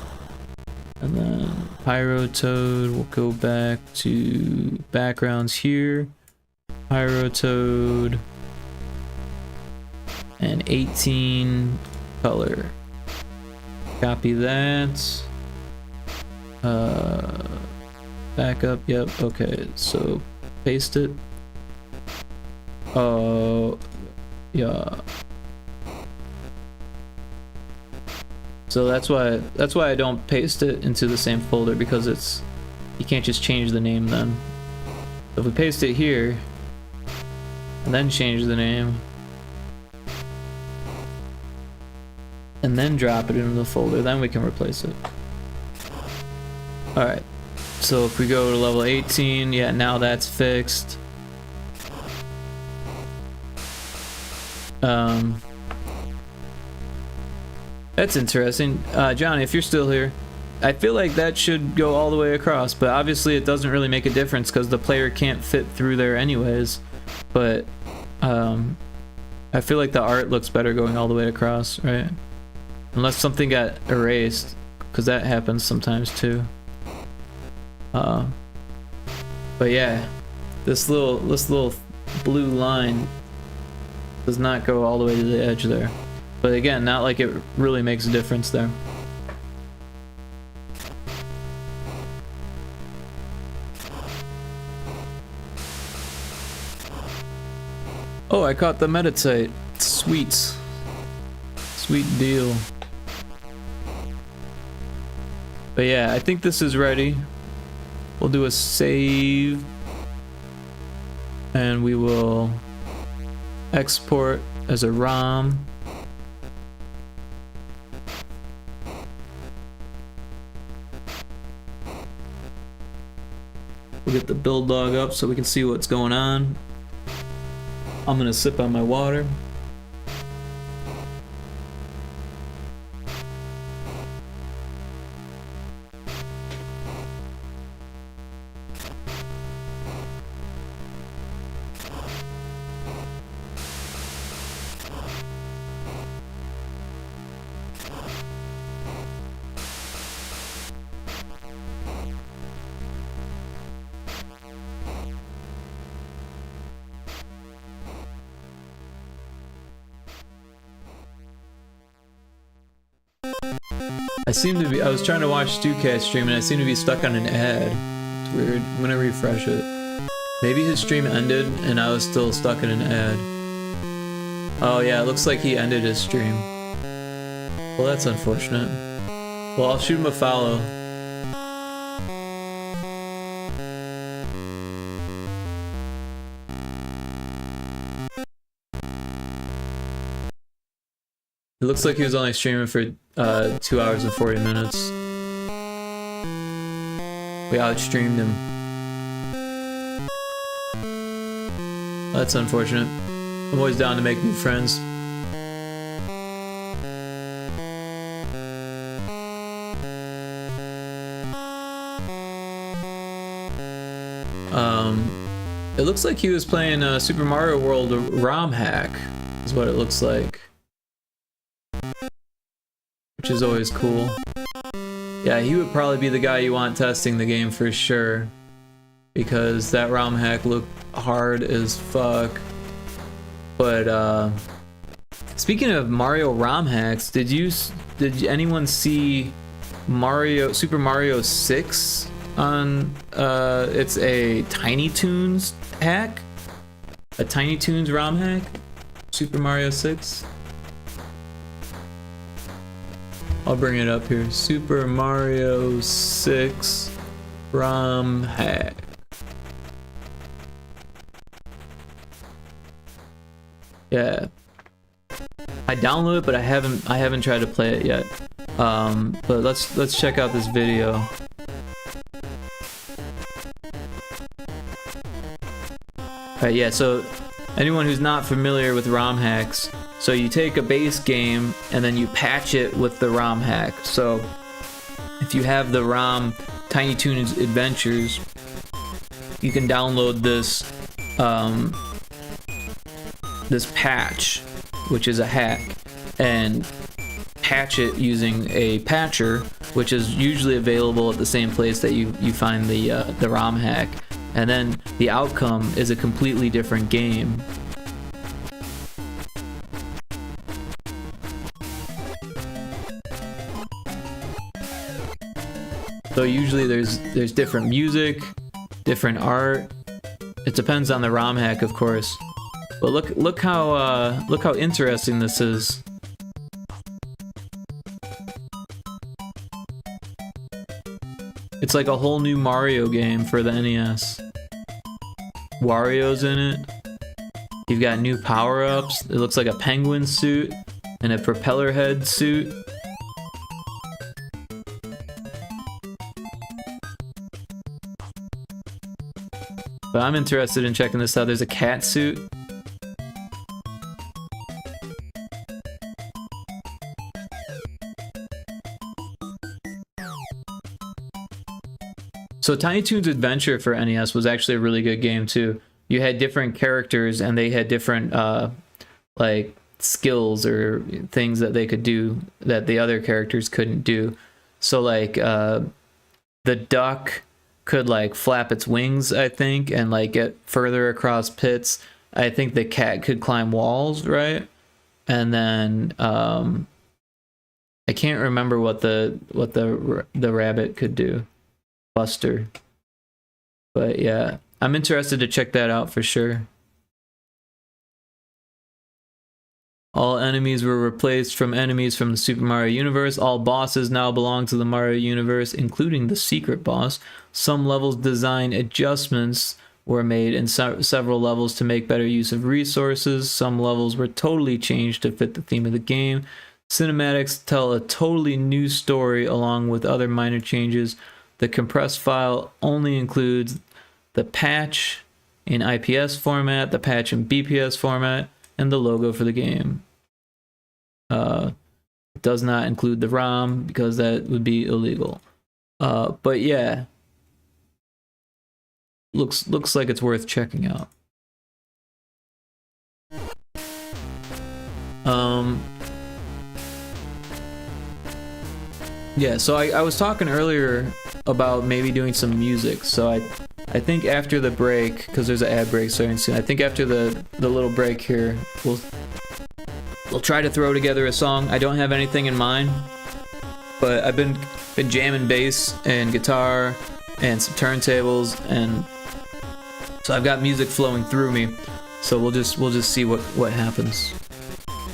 And then Pyrotoad, we'll go back to backgrounds here. Pyrotoad. And 18 color. Copy that. Back up, yep, okay, so paste it. Oh, yeah. So that's why I don't paste it into the same folder, because you can't just change the name then. So if we paste it here and then change the name and then drop it into the folder, then we can replace it. Alright, so if we go to level 18, yeah, now that's fixed. That's interesting. Johnny, if you're still here, I feel like that should go all the way across, but obviously it doesn't really make a difference because the player can't fit through there anyways. But I feel like the art looks better going all the way across, right? Unless something got erased, because that happens sometimes too. But yeah, this little blue line does not go all the way to the edge there. But again, not like it really makes a difference there. Oh, I caught the Metatite. Sweet. Sweet deal. But yeah, I think this is ready. We'll do a save. And we will export as a ROM. We'll get the build log up so we can see what's going on. I'm gonna sip on my water. I was trying to watch StuCat stream and I seem to be stuck on an ad. It's weird. I'm gonna refresh it. Maybe his stream ended and I was still stuck in an ad. Oh yeah, it looks like he ended his stream. Well, that's unfortunate. Well, I'll shoot him a follow. It looks like he was only streaming for 2 hours and 40 minutes. We outstreamed him. That's unfortunate. I'm always down to make new friends. It looks like he was playing Super Mario World ROM hack, is what it looks like. Which is always cool. Yeah, he would probably be the guy you want testing the game for sure. Because that ROM hack looked hard as fuck. But speaking of Mario ROM hacks, did anyone see Super Mario 6 on it's a Tiny Toons hack? A Tiny Toons ROM hack? Super Mario 6? I'll bring it up here. Super Mario 6 ROM hack. Yeah. I downloaded it, but I haven't tried to play it yet. But let's check out this video. Alright, yeah, so anyone who's not familiar with ROM hacks, so you take a base game and then you patch it with the ROM hack. So if you have the ROM Tiny Toons Adventures, you can download this this patch, which is a hack, and patch it using a patcher, which is usually available at the same place that you find the ROM hack, and then the outcome is a completely different game. So usually there's different music, different art. It depends on the ROM hack, of course. But look how interesting this is. It's like a whole new Mario game for the NES. Wario's in it. You've got new power-ups. It looks like a penguin suit and a propeller head suit. But I'm interested in checking this out. There's a cat suit. So Tiny Toons Adventure for NES was actually a really good game too. You had different characters and they had different like skills or things that they could do that the other characters couldn't do. So like the duck could like flap its wings, I think, and like get further across pits. I think the cat could climb walls, right? And then I can't remember what the rabbit could do. Buster. But yeah, I'm interested to check that out for sure. All enemies were replaced from enemies from the Super Mario universe. All bosses now belong to the Mario universe, including the secret boss. Some levels design adjustments were made in several levels to make better use of resources. Some levels were totally changed to fit the theme of the game. Cinematics tell a totally new story along with other minor changes. The compressed file only includes the patch in IPS format, the patch in BPS format, and the logo for the game. It does not include the ROM because that would be illegal. But yeah, looks like it's worth checking out. Yeah, so I was talking earlier about maybe doing some music. So I think after the break, because there's an ad break starting soon, I think after the little break here, we'll try to throw together a song. I don't have anything in mind, but I've been jamming bass and guitar and some turntables, and so I've got music flowing through me. So we'll just see what happens.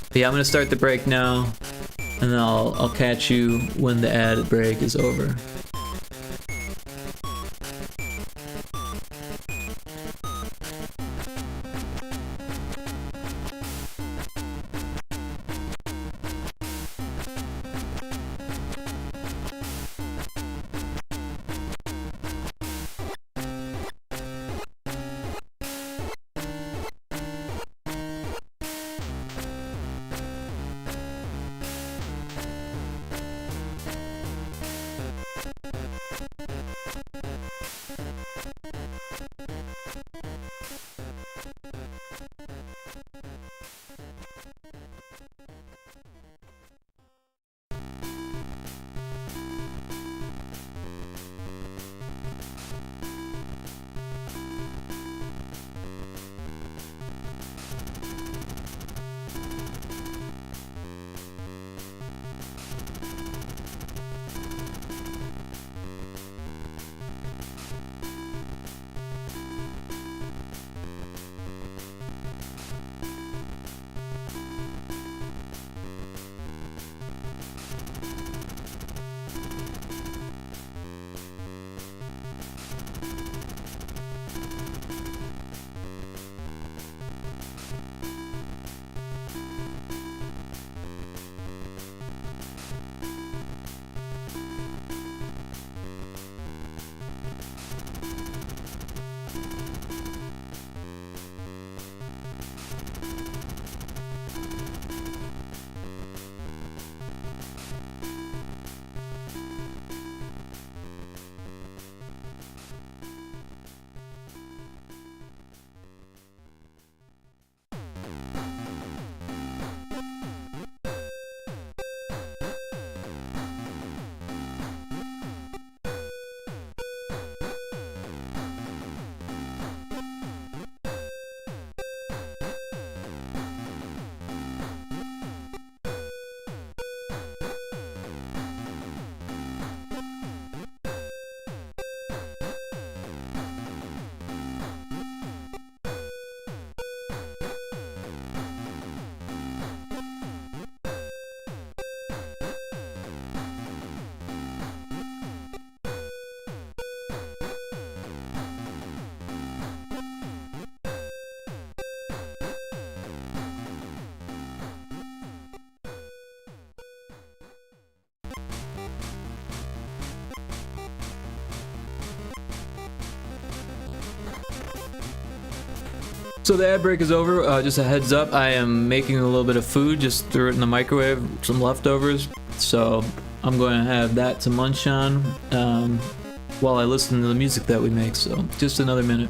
But yeah, I'm gonna start the break now, and then I'll catch you when the ad break is over. So the ad break is over. Just a heads up, I am making a little bit of food, just threw it in the microwave, some leftovers. So I'm going to have that to munch on while I listen to the music that we make. So just another minute.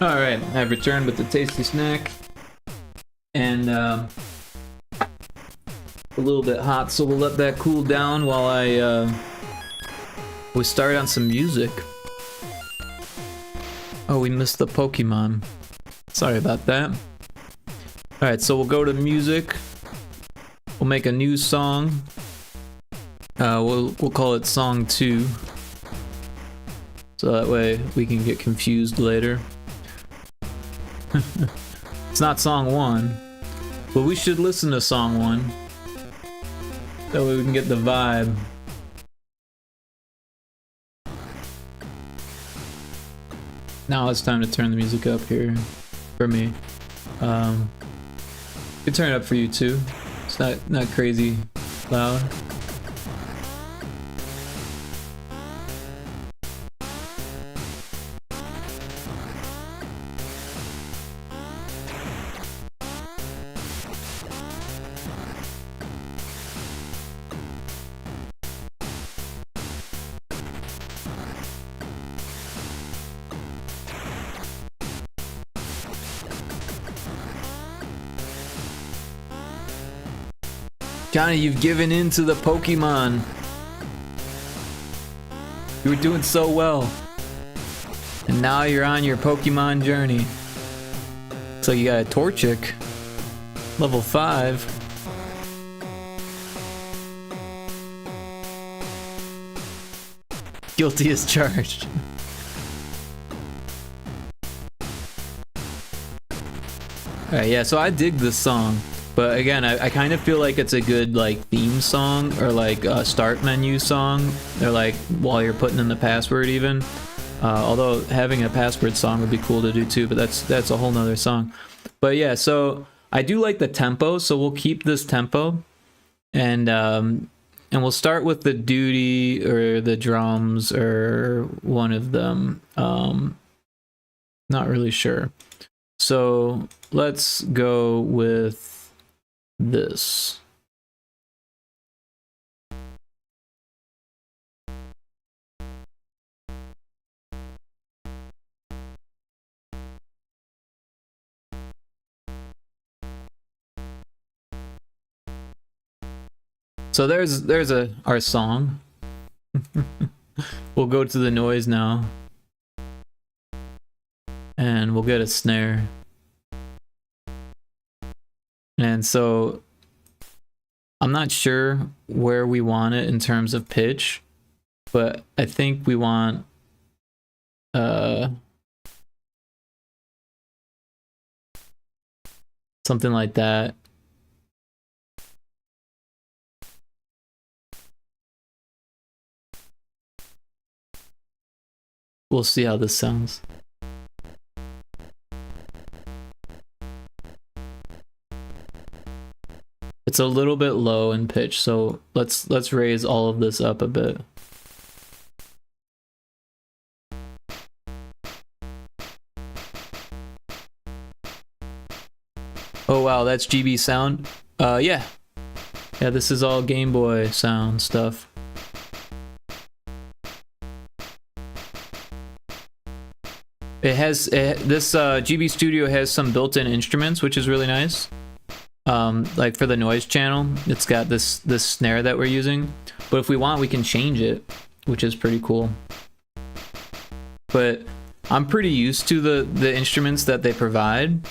Alright, I've returned with the tasty snack. And a little bit hot, so we'll let that cool down while we start on some music. Oh, we missed the Pokemon. Sorry about that. Alright, so we'll go to music. We'll make a new song. We'll call it Song 2. So that way we can get confused later. It's not Song 1. But we should listen to Song 1. That way we can get the vibe. Now it's time to turn the music up here for me. You can turn it up for you too. It's not crazy loud. Johnny, you've given in to the Pokemon. You were doing so well. And now you're on your Pokemon journey. So you got a Torchic. Level 5. Guilty as charged. Alright, yeah, so I dig this song. But again, I kind of feel like it's a good like theme song or like a start menu song. Or like while you're putting in the password even. Although having a password song would be cool to do too, but that's a whole nother song. But yeah, so I do like the tempo, so we'll keep this tempo. And we'll start with the duty or the drums or one of them. Not really sure. So let's go with this. So there's our song. We'll go to the noise now. And we'll get a snare. And so I'm not sure where we want it in terms of pitch, but I think we want something like that. We'll see how this sounds. It's a little bit low in pitch, so let's raise all of this up a bit. Oh wow, that's GB sound. Yeah, this is all Game Boy sound stuff. It has this GB Studio has some built-in instruments, which is really nice. Like for the noise channel, it's got this snare that we're using, but if we want, we can change it, which is pretty cool. But I'm pretty used to the instruments that they provide,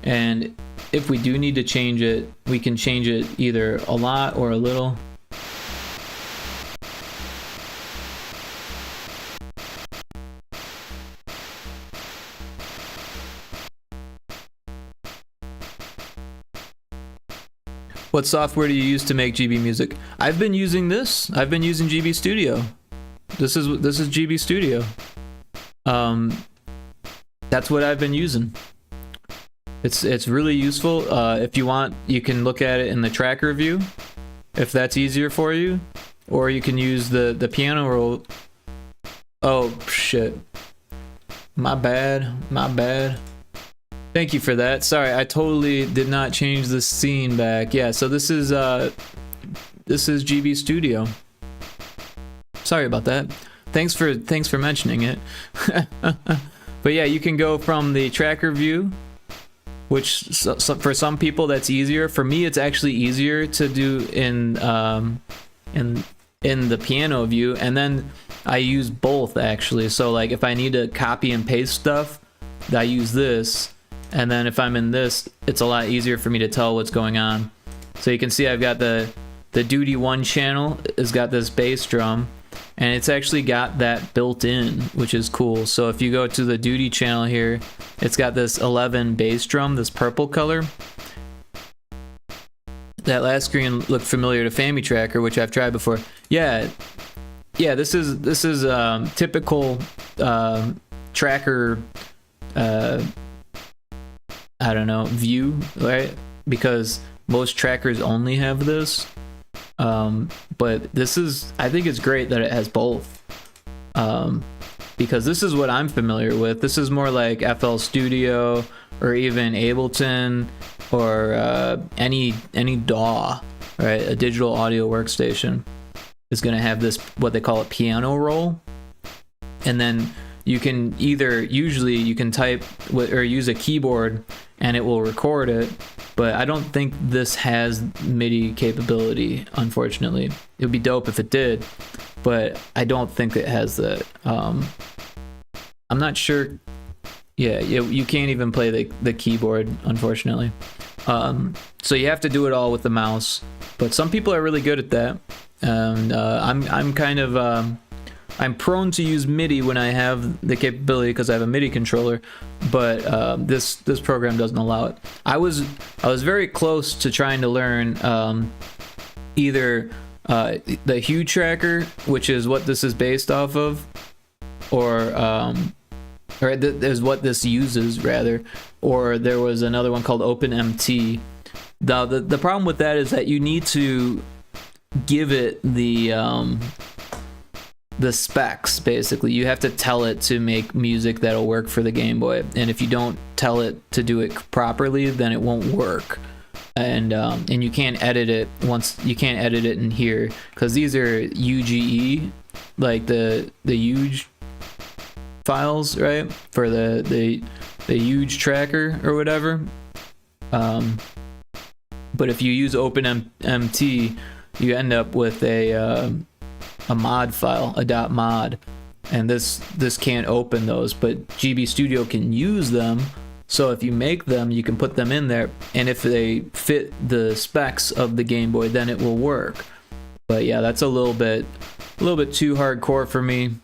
and if we do need to change it, we can change it either a lot or a little. What software do you use to make GB music? I've been using this. I've been using GB Studio. This is GB Studio. That's what I've been using. It's really useful. If you want, you can look at it in the tracker view, if that's easier for you, or you can use the piano roll. Oh shit! My bad. My bad. Thank you for that. Sorry, I totally did not change the scene back. Yeah, so this is GB Studio. Sorry about that. Thanks for mentioning it. But yeah, you can go from the tracker view, which for some people that's easier. For me, it's actually easier to do in the piano view, and then I use both actually. So like if I need to copy and paste stuff, I use this, and then if I'm in this, it's a lot easier for me to tell what's going on. So you can see I've got the Duty 1 channel has got this bass drum, and it's actually got that built in, which is cool. So if you go to the Duty channel here, it's got this 11 bass drum, this purple color. That last screen looked familiar to Fami Tracker, which I've tried before. Yeah, this is typical tracker. I don't know, view, right? Because most trackers only have this. But this is, I think it's great that it has both. Because this is what I'm familiar with. This is more like FL Studio or even Ableton or any DAW, right? A digital audio workstation is going to have this, what they call a piano roll. And then you can usually you can type or use a keyboard and it will record it. But I don't think this has MIDI capability, unfortunately. It would be dope if it did, but I don't think it has that. I'm not sure. Yeah, you can't even play the keyboard, unfortunately. So you have to do it all with the mouse. But some people are really good at that, and I'm kind of I'm prone to use MIDI when I have the capability because I have a MIDI controller, but this program doesn't allow it. I was very close to trying to learn either the Hue Tracker, which is what this is based off of, or there's what this uses rather, or there was another one called OpenMT. The problem with that is that you need to give it the specs. Basically you have to tell it to make music that'll work for the Game Boy, and if you don't tell it to do it properly, then it won't work. And you can't edit it in here because these are UGE, like the huge files, right, for the huge tracker or whatever. But if you use OpenMT, you end up with a mod file, a .mod, and this can't open those, but GB Studio can use them. So if you make them, you can put them in there, and if they fit the specs of the Game Boy, then it will work. But yeah, that's a little bit too hardcore for me.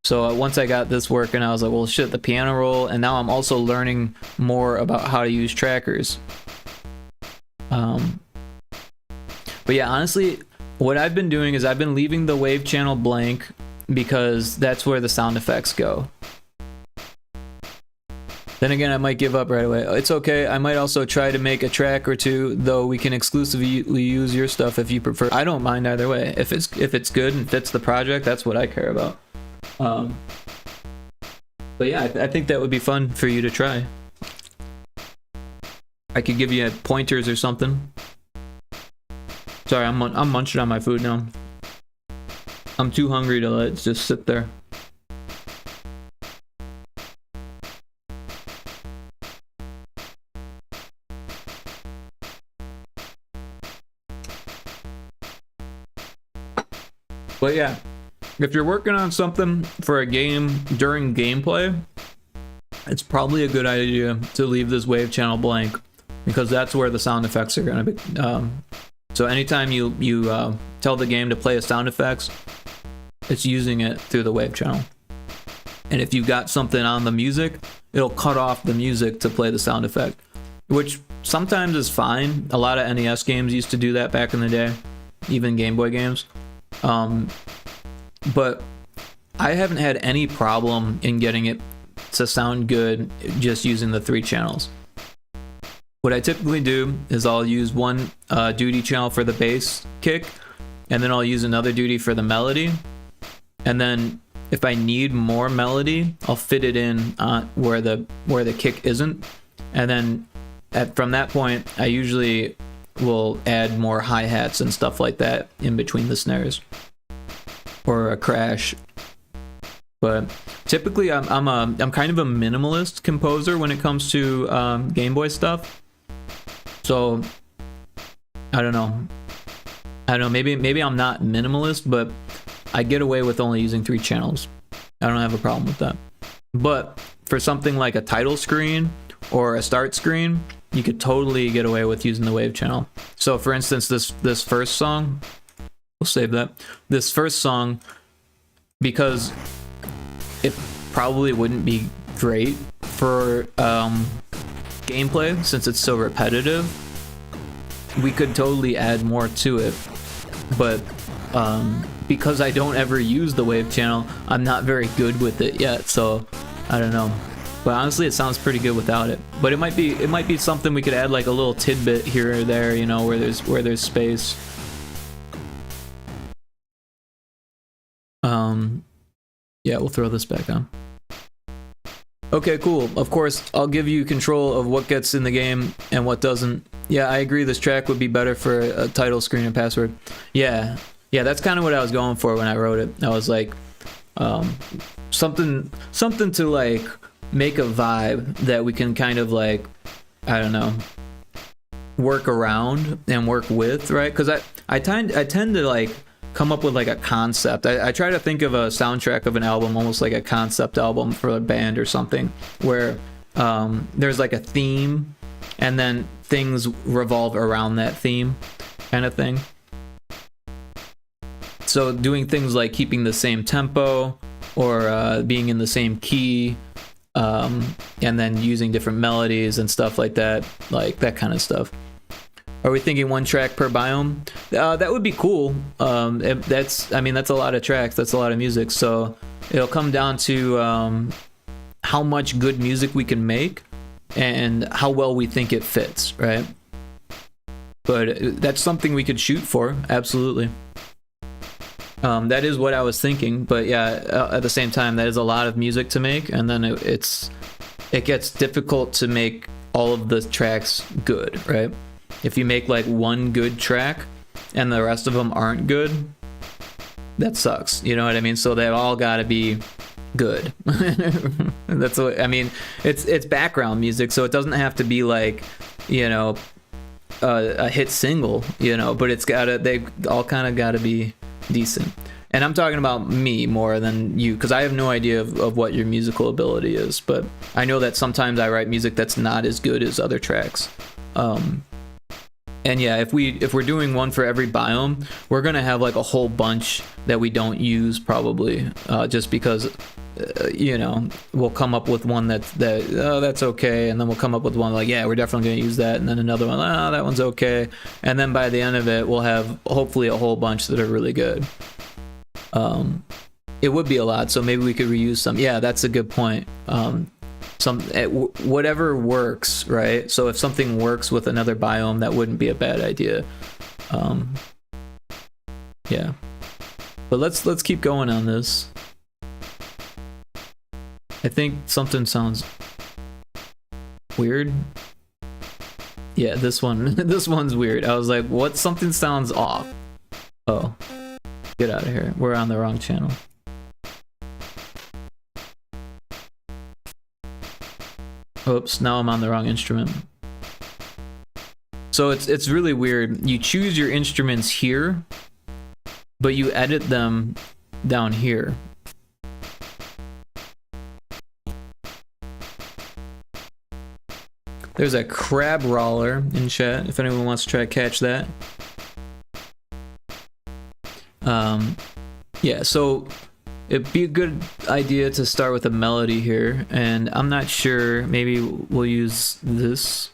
So once I got this working, I was like, well, shit, the piano roll, and now I'm also learning more about how to use trackers. But yeah, honestly, what I've been doing is I've been leaving the wave channel blank because that's where the sound effects go. Then again, I might give up right away. It's okay. I might also try to make a track or two, though we can exclusively use your stuff if you prefer. I don't mind either way. If it's good and fits the project, that's what I care about. But yeah, I think that would be fun for you to try. I could give you pointers or something. Sorry, I'm munching on my food now. I'm too hungry to let it just sit there. But yeah, if you're working on something for a game during gameplay, it's probably a good idea to leave this wave channel blank because that's where the sound effects are going to be. So anytime you tell the game to play a sound effects, it's using it through the wave channel. And if you've got something on the music, it'll cut off the music to play the sound effect, which sometimes is fine. A lot of NES games used to do that back in the day, even Game Boy games. But I haven't had any problem in getting it to sound good just using the 3 channels. What I typically do is I'll use one duty channel for the bass kick, and then I'll use another duty for the melody. And then if I need more melody, I'll fit it in where the kick isn't. And then from that point, I usually will add more hi-hats and stuff like that in between the snares, or a crash. But typically I'm kind of a minimalist composer when it comes to Game Boy stuff. So I don't know. Maybe I'm not minimalist, but I get away with only using 3 channels. I don't have a problem with that. But for something like a title screen or a start screen, you could totally get away with using the wave channel. So for instance, this first song, we'll save that. This first song, because it probably wouldn't be great for gameplay since it's so repetitive, we could totally add more to it. But because I don't ever use the wave channel, I'm not very good with it yet, so I don't know. But honestly, it sounds pretty good without it. But it might be something we could add, like a little tidbit here or there, you know, where there's space. Yeah, we'll throw this back on. Okay, cool. Of course, I'll give you control of what gets in the game and what doesn't. Yeah, I agree. This track would be better for a title screen and password. Yeah, that's kind of what I was going for when I wrote it. I was like, something to like make a vibe that we can kind of like, I don't know, work around and work with, right? Because I tend to like come up with like a concept. I try to think of a soundtrack of an album almost like a concept album for a band or something, where there's like a theme and then things revolve around that theme kind of thing. So doing things like keeping the same tempo or being in the same key, and then using different melodies and stuff like that kind of stuff. Are we thinking 1 track per biome? That would be cool. That's a lot of tracks. That's a lot of music. So it'll come down to how much good music we can make and how well we think it fits, right? But that's something we could shoot for, absolutely. That is what I was thinking, but yeah, at the same time, that is a lot of music to make, and then it gets difficult to make all of the tracks good, right? If you make like 1 good track and the rest of them aren't good, that sucks. You know what I mean? So they've all got to be good. That's what I mean. It's background music, so it doesn't have to be like, you know, a hit single, you know, but they all kind of got to be decent. And I'm talking about me more than you, because I have no idea of what your musical ability is, but I know that sometimes I write music that's not as good as other tracks. And yeah, if we're doing 1 for every biome, we're gonna have like a whole bunch that we don't use probably, just because you know, we'll come up with one that's okay, and then we'll come up with one like, yeah, we're definitely gonna use that, and then another one, that one's okay, and then by the end of it, we'll have hopefully a whole bunch that are really good. It would be a lot, so maybe we could reuse some. Yeah, that's a good point. Whatever works, right? So if something works with another biome, that wouldn't be a bad idea. Yeah, but let's keep going on this. I think something sounds weird. Yeah, this one's weird. I was like, what? Something sounds off. Oh, get out of here. We're on the wrong channel. Oops, now I'm on the wrong instrument. So it's really weird. You choose your instruments here, but you edit them down here. There's a crab roller in chat, if anyone wants to try to catch that. Yeah, so it'd be a good idea to start with a melody here, and I'm not sure, maybe we'll use this.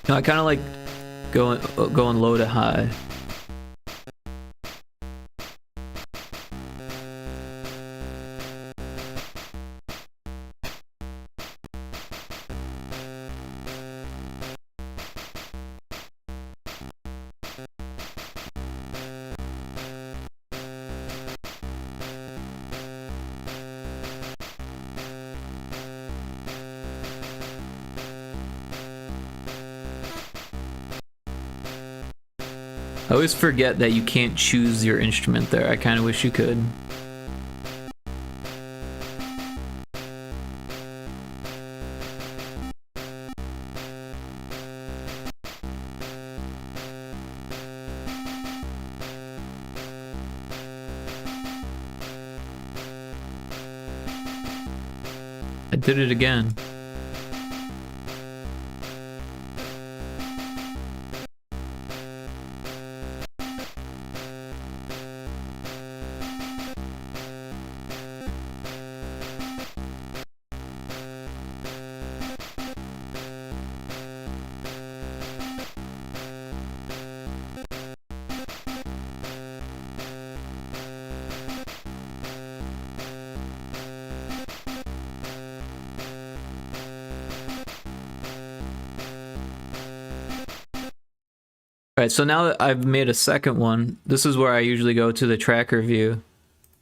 No, I kind of like going low to high. I always forget that you can't choose your instrument there. I kind of wish you could. I did it again. Alright, so now that I've made a second one, this is where I usually go to the tracker view,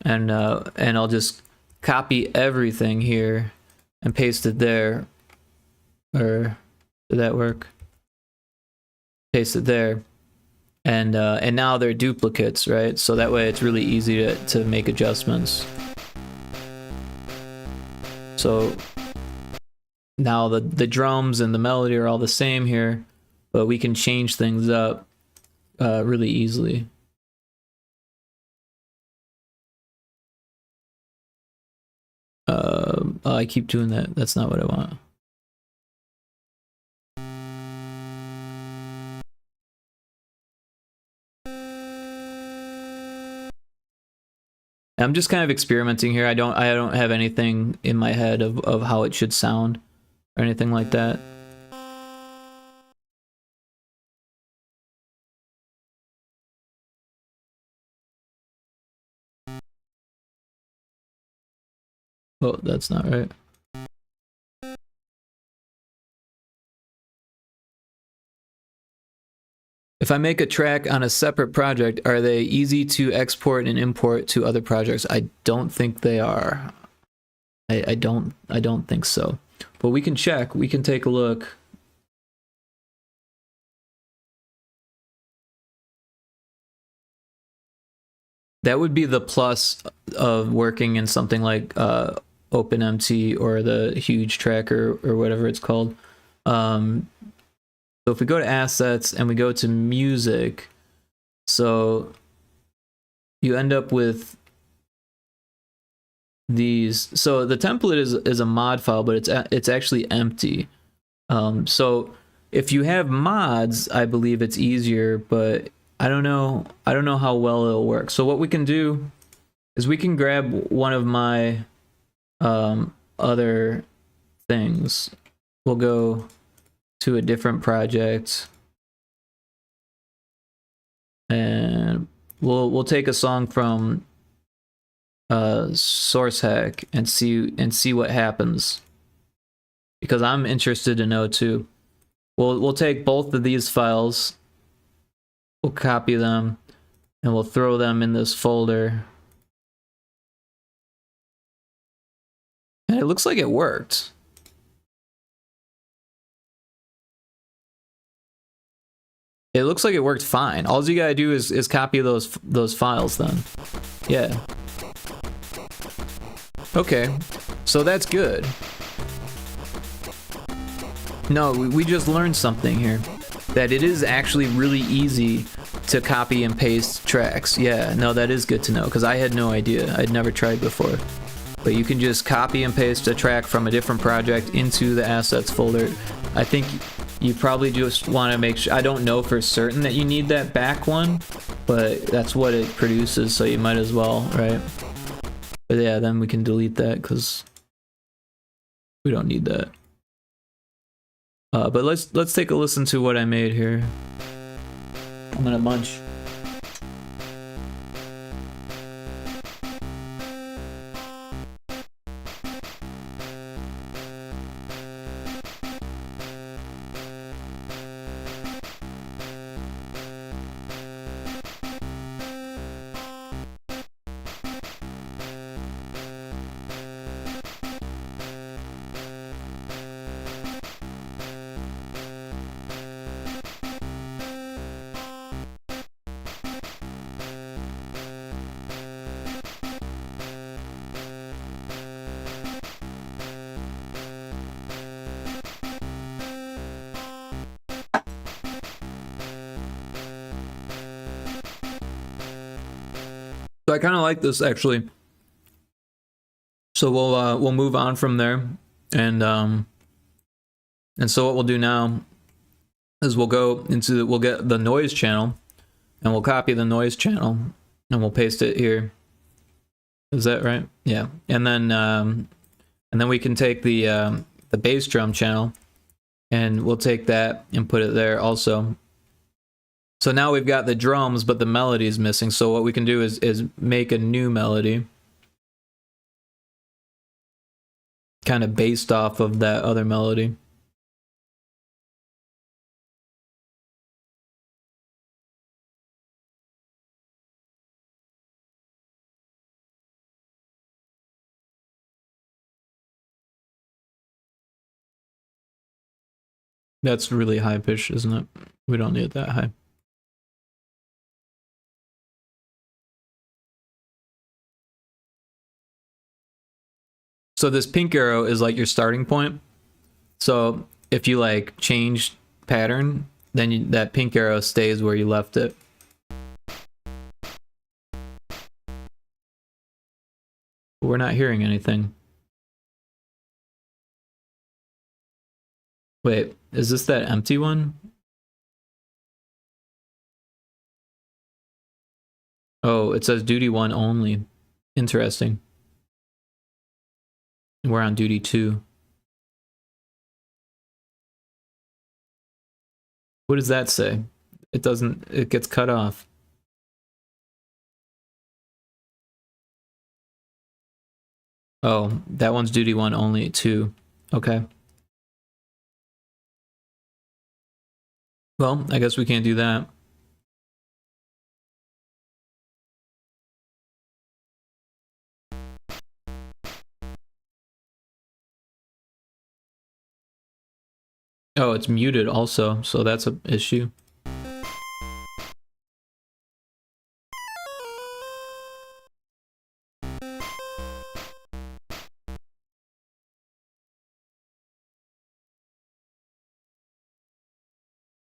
and I'll just copy everything here and paste it there. Or did that work? Paste it there, and now they're duplicates, right? So that way it's really easy to make adjustments. So now the drums and the melody are all the same here, but we can change things up really easily. I keep doing that. That's not what I want. I'm just kind of experimenting here. I don't have anything in my head of how it should sound or anything like that. Oh, that's not right. If I make a track on a separate project, are they easy to export and import to other projects? I don't think they are. I don't think so. But we can check. We can take a look. That would be the plus of working in something like OpenMT or the huge tracker or whatever it's called. So if we go to assets and we go to music, so you end up with these. So the template is a mod file, but it's actually empty. So if you have mods, I believe it's easier, but I don't know how well it'll work. So what we can do is we can grab one of my other things. We'll go to a different project, and we'll take a song from Source Hack and see what happens, because I'm interested to know too. We'll take both of these files, we'll copy them, and we'll throw them in this folder. And it looks like it worked. It looks like it worked fine. All you gotta do is copy those files then. Yeah. Okay, so that's good. No, we just learned something here. That it is actually really easy to copy and paste tracks. Yeah, no, that is good to know, because I had no idea. I'd never tried before. But you can just copy and paste a track from a different project into the assets folder. I think you probably just want to make sure. I don't know for certain that you need that back one, but that's what it produces, so you might as well, right? But yeah, then we can delete that because we don't need that. But let's take a listen to what I made here. I'm gonna munch. So I kind of like this actually. So we'll move on from there, and so what we'll do now is we'll get the noise channel, and we'll copy the noise channel, and we'll paste it here. Is that right? Yeah. And then we can take the bass drum channel, and we'll take that and put it there also. So now we've got the drums, but the melody is missing. So what we can do is make a new melody, kind of based off of that other melody. That's really high pitch, isn't it? We don't need it that high. So this pink arrow is like your starting point. So if you like change pattern, then that pink arrow stays where you left it. We're not hearing anything. Wait, is this that empty one? Oh, it says duty 1 only. Interesting. We're on duty 2. What does that say? It doesn't, it gets cut off. Oh, that one's duty 1 only 2. Okay. Well, I guess we can't do that. Oh, it's muted also, so that's an issue.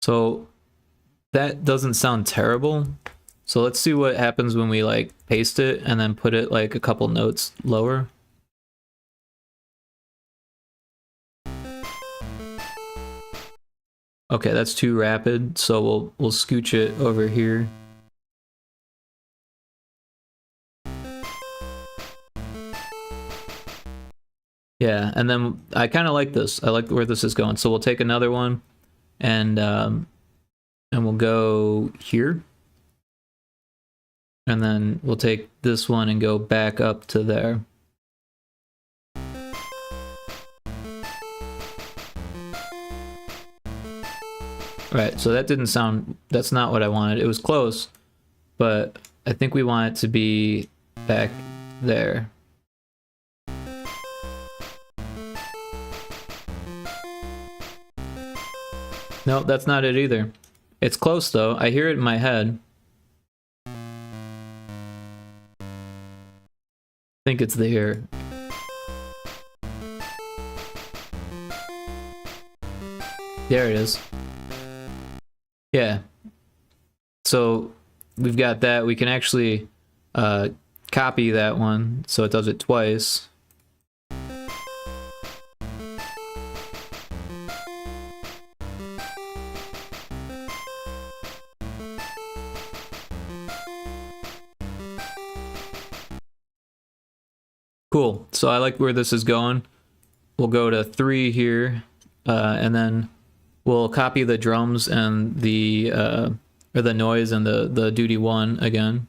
So that doesn't sound terrible. So let's see what happens when we like paste it and then put it like a couple notes lower. Okay, that's too rapid, so we'll scooch it over here. Yeah, and then I kind of like this. I like where this is going. So we'll take another one, and we'll go here, and then we'll take this one and go back up to there. Right, so that didn't sound, that's not what I wanted. It was close, but I think we want it to be back there. No, that's not it either. It's close though. I hear it in my head. I think it's there. There it is. Yeah. So we've got that. We can actually copy that one so it does it twice. Cool. So I like where this is going. We'll go to 3 here, and then we'll copy the drums and the or the noise and the duty 1 again.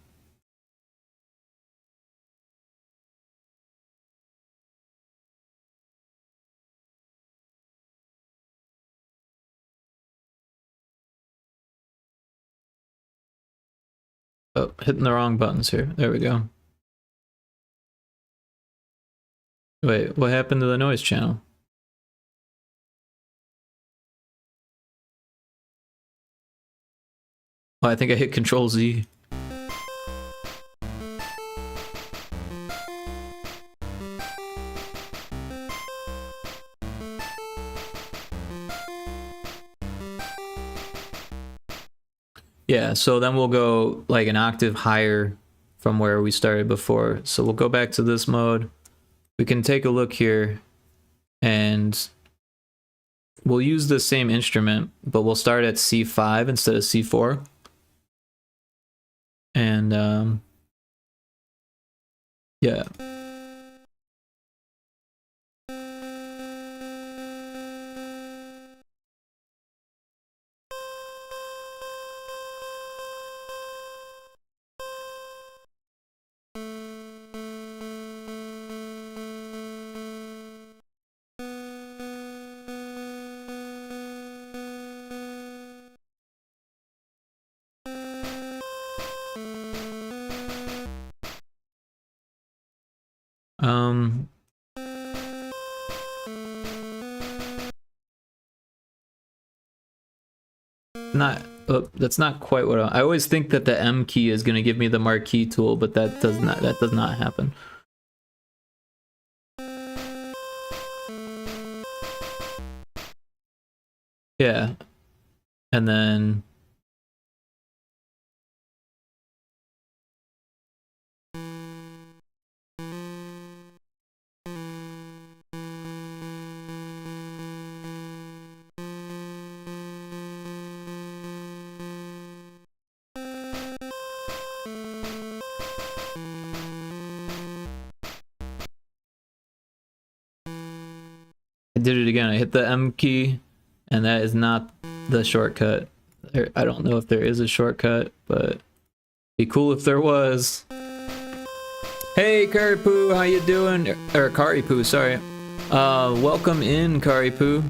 Oh, hitting the wrong buttons here. There we go. Wait, what happened to the noise channel? Oh, I think I hit Control Z. Yeah, so then we'll go like an octave higher from where we started before. So we'll go back to this mode. We can take a look here, and we'll use the same instrument, but we'll start at C5 instead of C4. And yeah. That's not quite what I always think that the M key is going to give me the marquee tool, but that does not happen. Yeah. And then I did it again. I hit the M key, and that is not the shortcut. I don't know if there is a shortcut, but it'd be cool if there was. Hey, Karipoo, how you doing? Or Karipoo, sorry. Welcome in, Karipoo.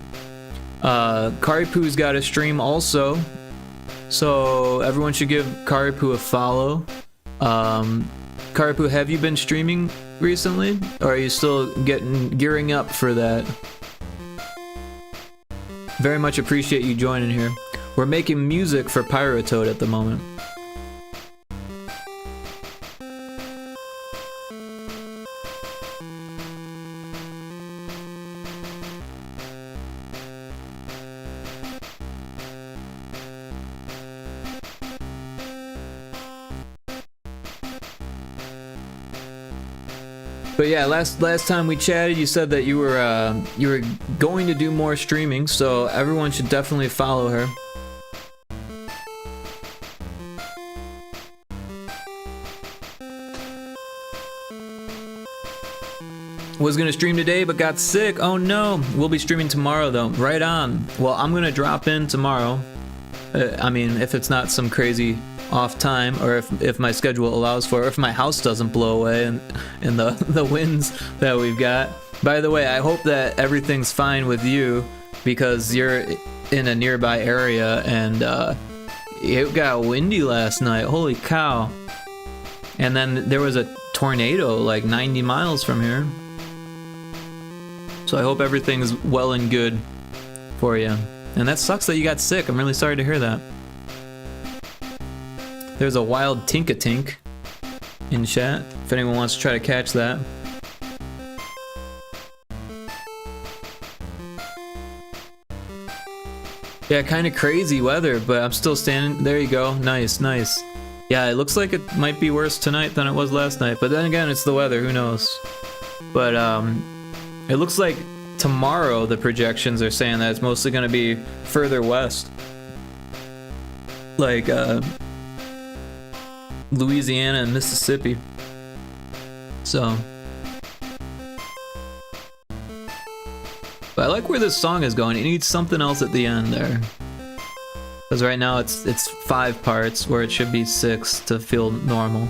Karipoo's got a stream also, so everyone should give Karipoo a follow. Karipoo, have you been streaming recently, or are you still gearing up for that? Very much appreciate you joining here. We're making music for Pyrotoad at the moment. But yeah, last time we chatted, you said that you were going to do more streaming, so everyone should definitely follow her. Was gonna stream today, but got sick. Oh no! We'll be streaming tomorrow though. Right on. Well, I'm gonna drop in tomorrow. I mean, if it's not some crazy off time, or if my schedule allows for it, or if my house doesn't blow away and the winds that we've got. By the way, I hope that everything's fine with you, because you're in a nearby area, and it got windy last night. Holy cow. And then there was a tornado like 90 miles from here. So I hope everything's well and good for you. And that sucks that you got sick. I'm really sorry to hear that. There's a wild tink-a-tink in chat, if anyone wants to try to catch that. Yeah, kind of crazy weather, but I'm still standing. There you go. Nice, nice. Yeah, it looks like it might be worse tonight than it was last night, but then again, it's the weather. Who knows? But it looks like tomorrow the projections are saying that it's mostly going to be further west, like Louisiana and Mississippi. So, but I like where this song is going. It needs something else at the end there, because right now it's 5 parts where it should be 6 to feel normal.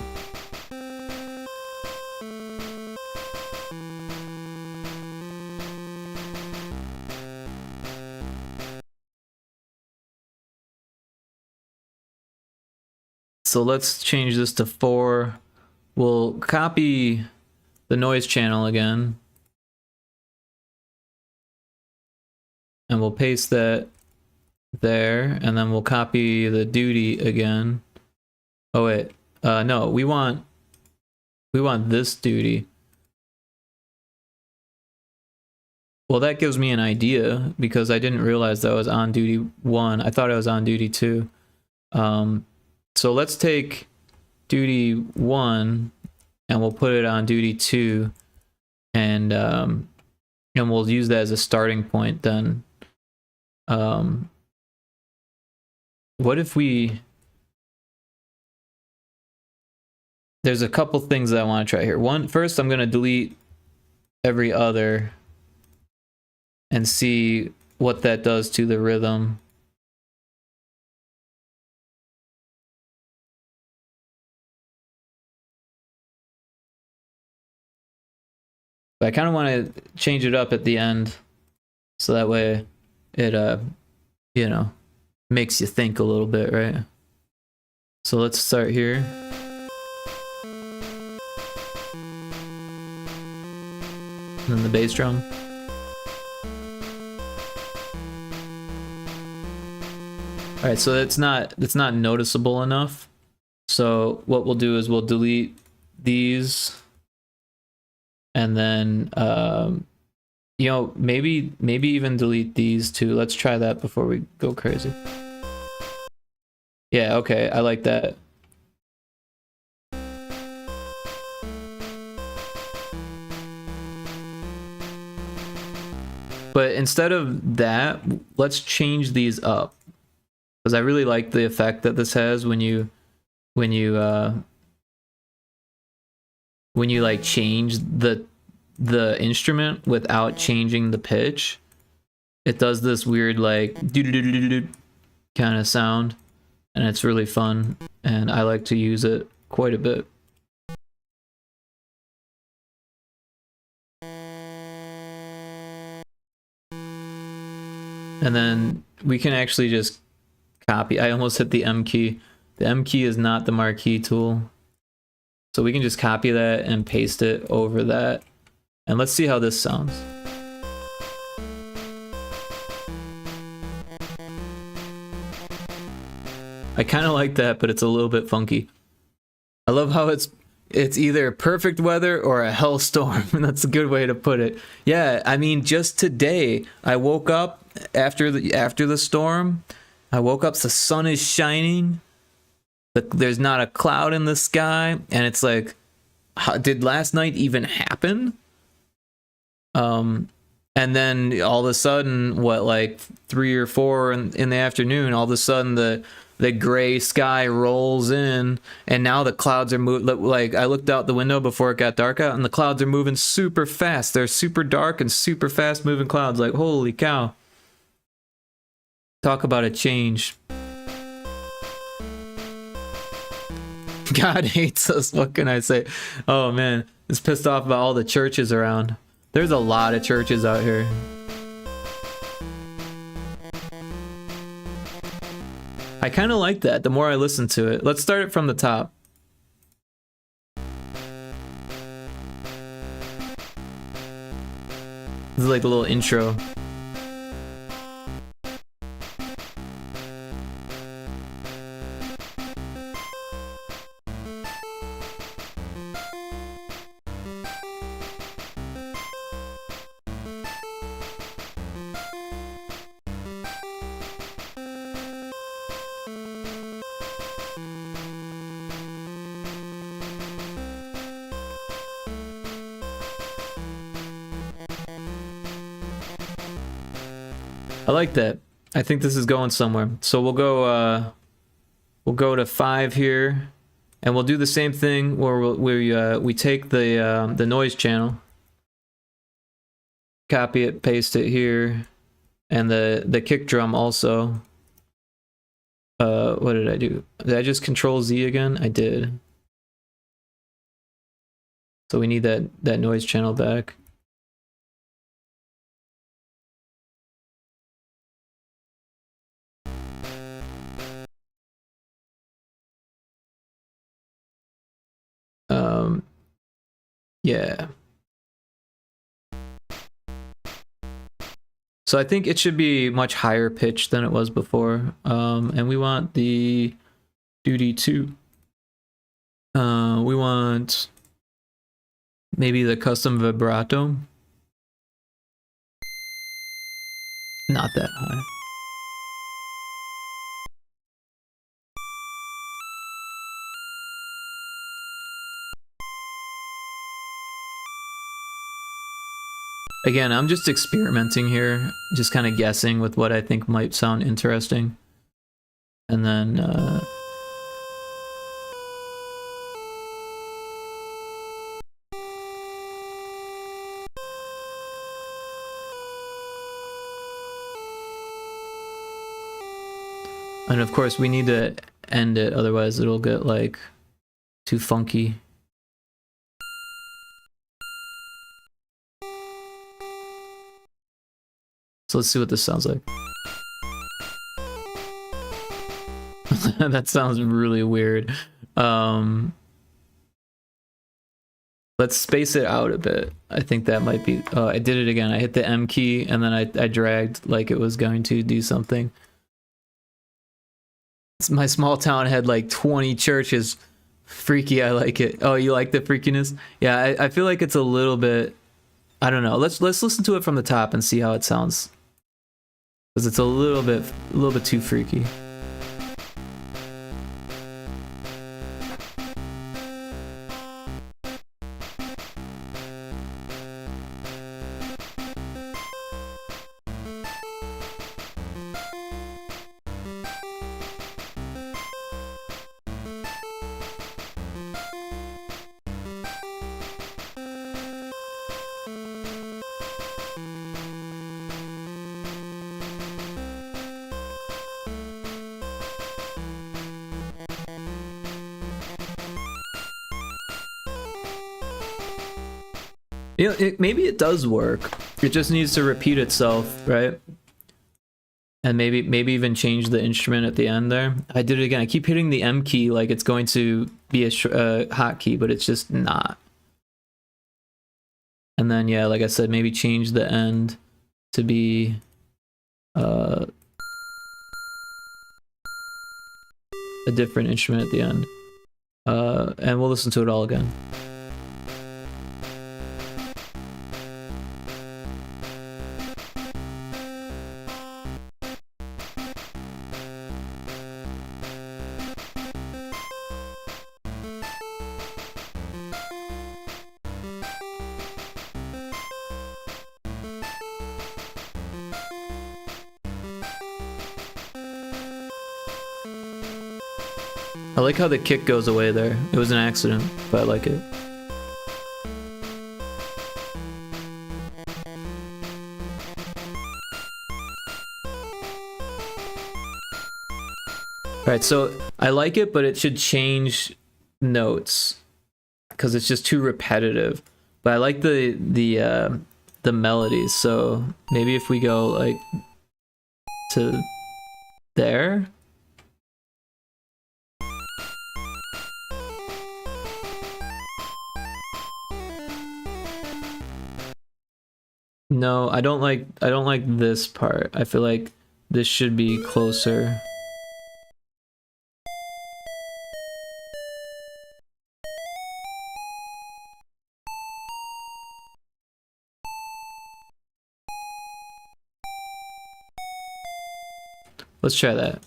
So let's change this to 4. We'll copy the noise channel again, and we'll paste that there, and then we'll copy the duty again. Oh wait, no, we want this duty. Well, that gives me an idea, because I didn't realize that was on duty 1. I thought I was on duty 2. So let's take duty 1 and we'll put it on duty 2 and we'll use that as a starting point then. What if we... There's a couple things that I want to try here. First, I'm going to delete every other and see what that does to the rhythm. But I kind of want to change it up at the end so that way it you know, makes you think a little bit, right? So let's start here. And then the bass drum. All right, so that's not noticeable enough. So what we'll do is we'll delete these, and then you know, maybe even delete these too. Let's try that before we go crazy. Yeah, okay, I like that. But instead of that, let's change these up, because I really like the effect that this has when you like change the instrument without changing the pitch. It does this weird like doo-doo-doo-doo-doo kind of sound, and it's really fun, and I like to use it quite a bit. And then we can actually just copy. I almost hit the M key. The M key is not the marquee tool. So we can just copy that and paste it over that. And let's see how this sounds. I kind of like that, but it's a little bit funky. I love how it's either perfect weather or a hellstorm. That's a good way to put it. Yeah, I mean, just today I woke up after the storm. I woke up, the sun is shining. There's not a cloud in the sky, and it's like, did last night even happen? And then all of a sudden, what, like 3 or 4 in the afternoon, all of a sudden the gray sky rolls in, and now the clouds are moving. Like, I looked out the window before it got dark out, and the clouds are moving super fast. They're super dark and super fast moving clouds. Like, holy cow. Talk about a change. God hates us. What can I say? Oh man, it's pissed off about all the churches around. There's a lot of churches out here. I kind of like that the more I listen to it. Let's start it from the top. This is like a little intro. I like that. I think this is going somewhere. So we'll go to 5 here, and we'll do the same thing where we take the noise channel, copy it, paste it here, and the kick drum also. What did I do? Did I just Control Z again? I did. So we need that noise channel back. Yeah. So I think it should be much higher pitched than it was before. And we want the duty 2. We want maybe the custom vibrato. Not that high. Again, I'm just experimenting here, just kind of guessing with what I think might sound interesting. And then, and of course we need to end it, otherwise it'll get like too funky. So let's see what this sounds like. That sounds really weird. Let's space it out a bit. I think that might be... Oh, I did it again. I hit the M key and then I dragged like it was going to do something. My small town had like 20 churches. Freaky, I like it. Oh, you like the freakiness? Yeah, I feel like it's a little bit... I don't know. Let's listen to it from the top and see how it sounds. Because it's a little bit too freaky. You know, maybe it does work. It just needs to repeat itself, right? And maybe even change the instrument at the end there. I did it again. I keep hitting the M key like it's going to be a hotkey, but it's just not. And then, yeah, like I said, maybe change the end to be a different instrument at the end. And we'll listen to it all again. I like how the kick goes away there. It was an accident, but I like it. Alright, so I like it, but it should change notes because it's just too repetitive. But I like the melodies, so maybe if we go like to there. No, I don't like this part. I feel like this should be closer. Let's try that.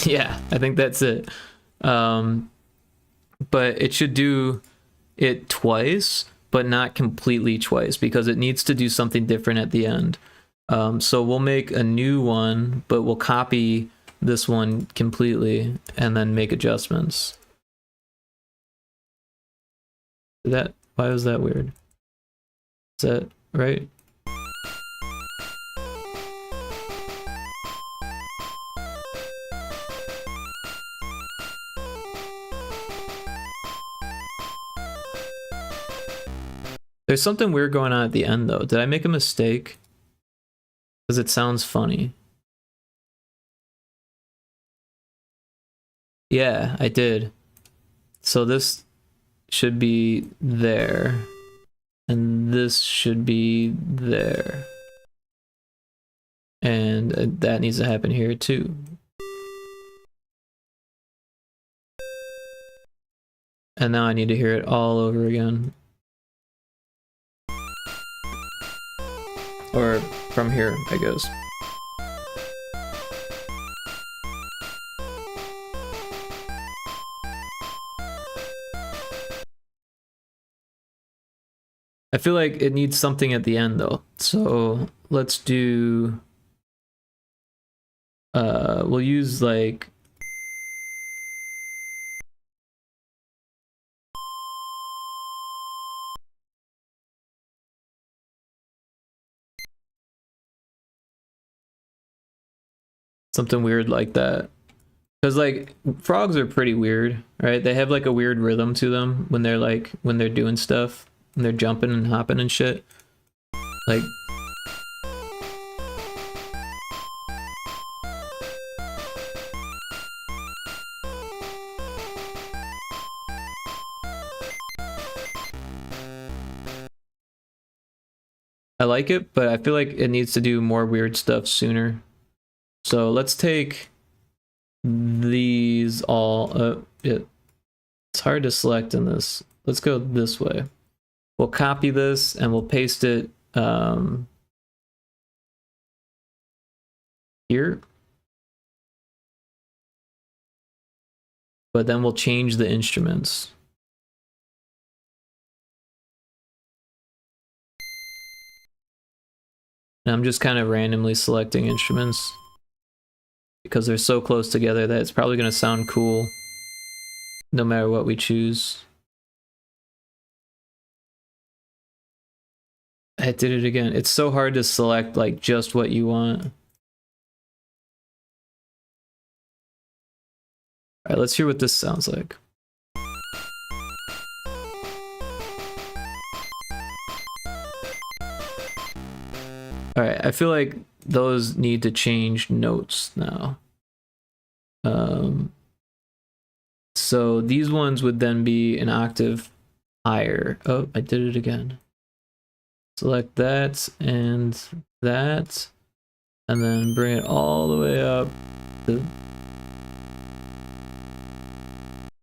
Yeah, I think that's it. But it should do it twice, but not completely twice, because it needs to do something different at the end. So we'll make a new one, but we'll copy this one completely and then make adjustments. Why was that weird? Is that right? There's something weird going on at the end though. Did I make a mistake? Because it sounds funny. Yeah, I did. So this should be there. And this should be there. And that needs to happen here too. And now I need to hear it all over again. Or from here, I guess. I feel like it needs something at the end though. So let's do, we'll use like, something weird like that. Because like frogs are pretty weird, right? They have like a weird rhythm to them when they're like, when they're doing stuff, and they're jumping and hopping and shit. Like, I like it, but I feel like it needs to do more weird stuff sooner. So let's take these all, it's hard to select in this. Let's go this way. We'll copy this and we'll paste it here. But then we'll change the instruments. And I'm just kind of randomly selecting instruments because they're so close together that it's probably going to sound cool no matter what we choose. I did it again. It's so hard to select like just what you want. All right, let's hear what this sounds like. All right, I feel like those need to change notes now. So these ones would then be an octave higher. Oh, I did it again. Select that, and then bring it all the way up to...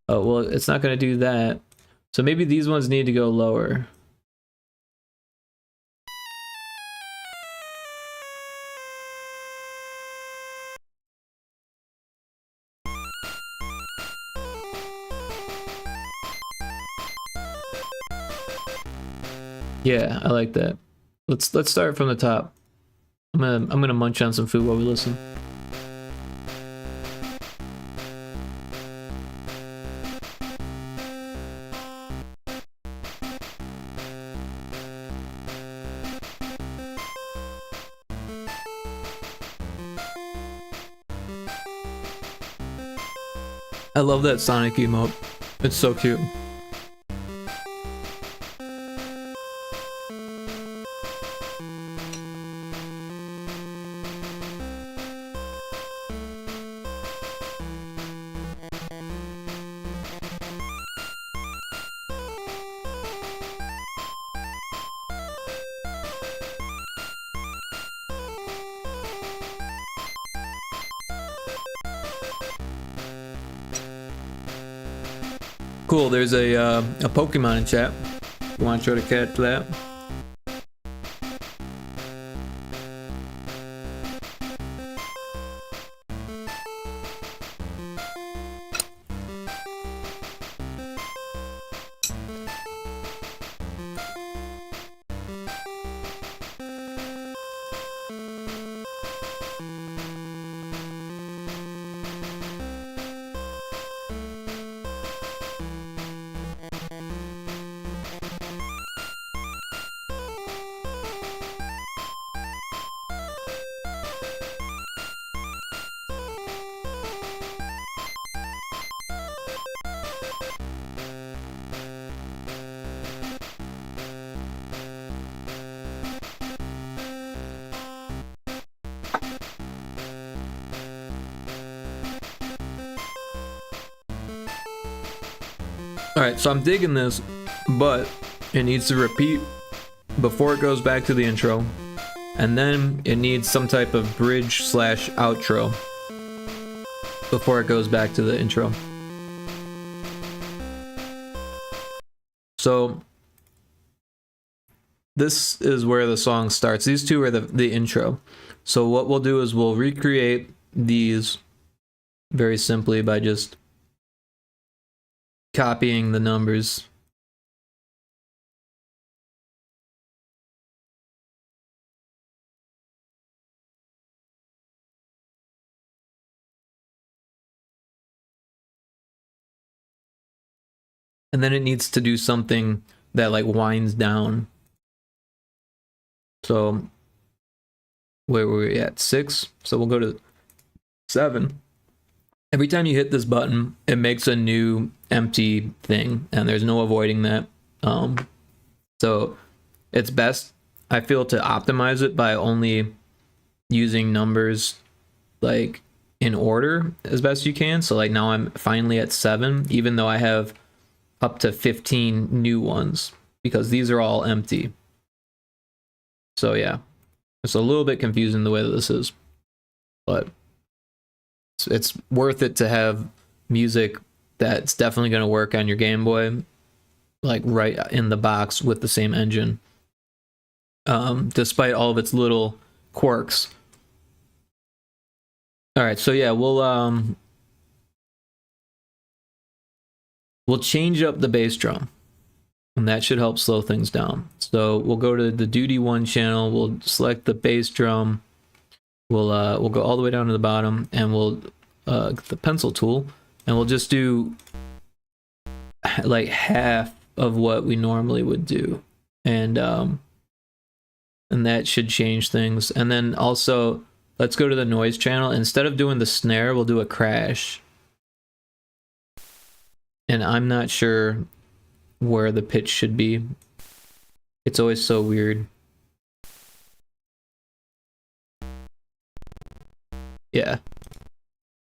Oh, well, it's not going to do that. So maybe these ones need to go lower. Yeah, I like that. Let's start from the top. I'm gonna munch on some food while we listen. I love that Sonic emote. It's so cute. Cool, there's a Pokemon in chat. You want to try to catch that? Alright, so I'm digging this, but it needs to repeat before it goes back to the intro. And then it needs some type of bridge slash outro before it goes back to the intro. So this is where the song starts. These two are the intro. So what we'll do is we'll recreate these very simply by just copying the numbers. and then it needs to do something that like winds down. So where were we at? 6. So we'll go to 7. Every time you hit this button, it makes a new empty thing, and there's no avoiding that. So it's best, I feel, to optimize it by only using numbers like in order as best you can. So like now I'm finally at 7, even though I have up to 15 new ones, because these are all empty. So yeah, it's a little bit confusing the way that this is, but it's worth it to have music that's definitely going to work on your Game Boy, like right in the box with the same engine, despite all of its little quirks. All right, so yeah, we'll change up the bass drum, and that should help slow things down. So we'll go to the Duty 1 channel, we'll select the bass drum, we'll go all the way down to the bottom, and we'll get the pencil tool, and we'll just do like half of what we normally would do, and that should change things. And then also, let's go to the noise channel. Instead of doing the snare, we'll do a crash. And I'm not sure where the pitch should be. It's always so weird. Yeah.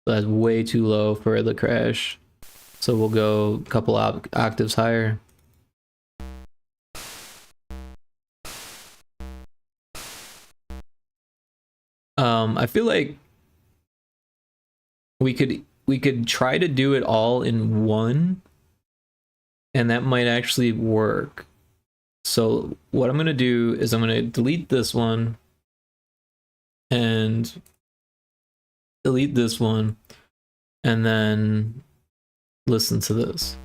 That's way too low for the crash. So we'll go a couple octaves higher. I feel like we could try to do it all in one, and that might actually work. So what I'm gonna do is I'm gonna delete this one and delete this one, and then listen to this.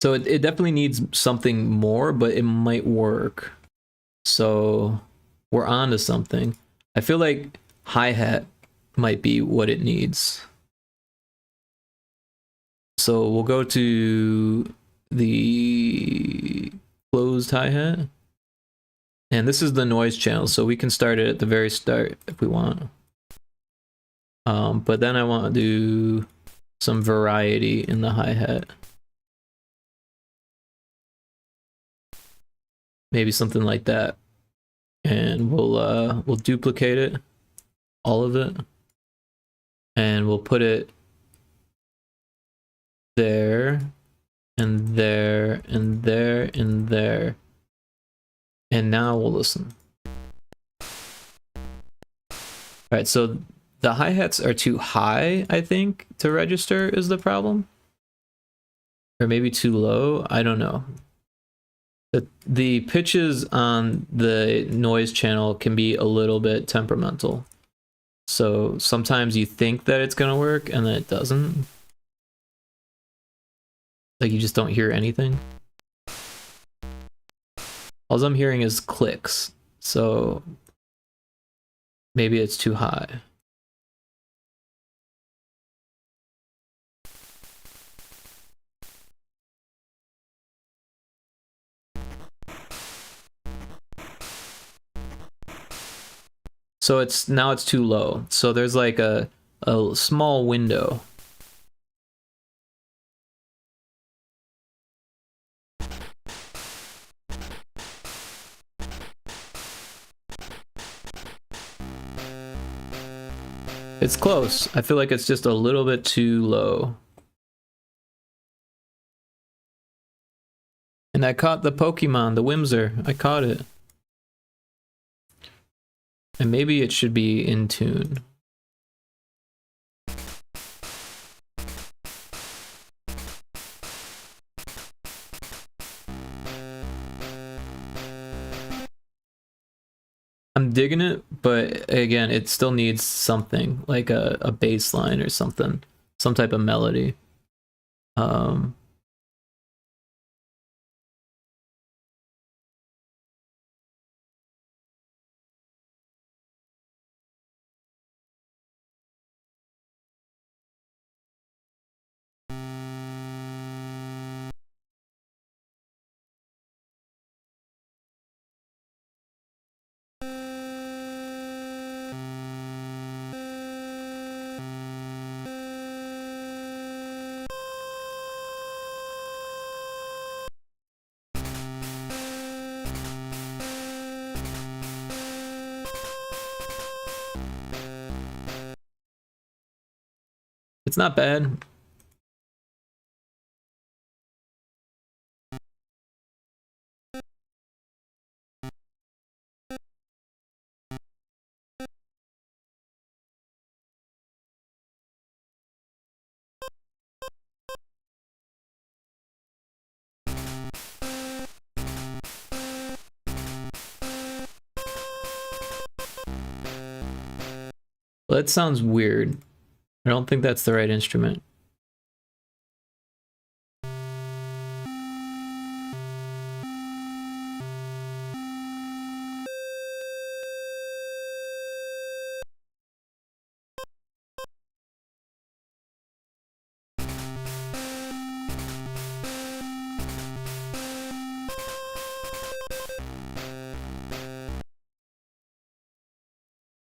So it definitely needs something more, but it might work. So we're on to something. I feel like hi-hat might be what it needs. So we'll go to the closed hi-hat. And this is the noise channel, so we can start it at the very start if we want. But then I want to do some variety in the hi-hat. Maybe something like that. And we'll duplicate it, all of it. And we'll put it there, and there, and there, and there. And now we'll listen. Alright, so the hi-hats are too high, I think, to register is the problem. Or maybe too low, I don't know. The pitches on the noise channel can be a little bit temperamental. So sometimes you think that it's gonna work and then it doesn't. Like you just don't hear anything. All I'm hearing is clicks, so maybe it's too high. So now it's too low. So there's like a small window. It's close. I feel like it's just a little bit too low. And I caught the Pokemon, the Whimsir. I caught it. And maybe it should be in tune. I'm digging it, but again, it still needs something like a bass line or something, some type of melody. Um, it's not bad. That sounds weird. I don't think that's the right instrument.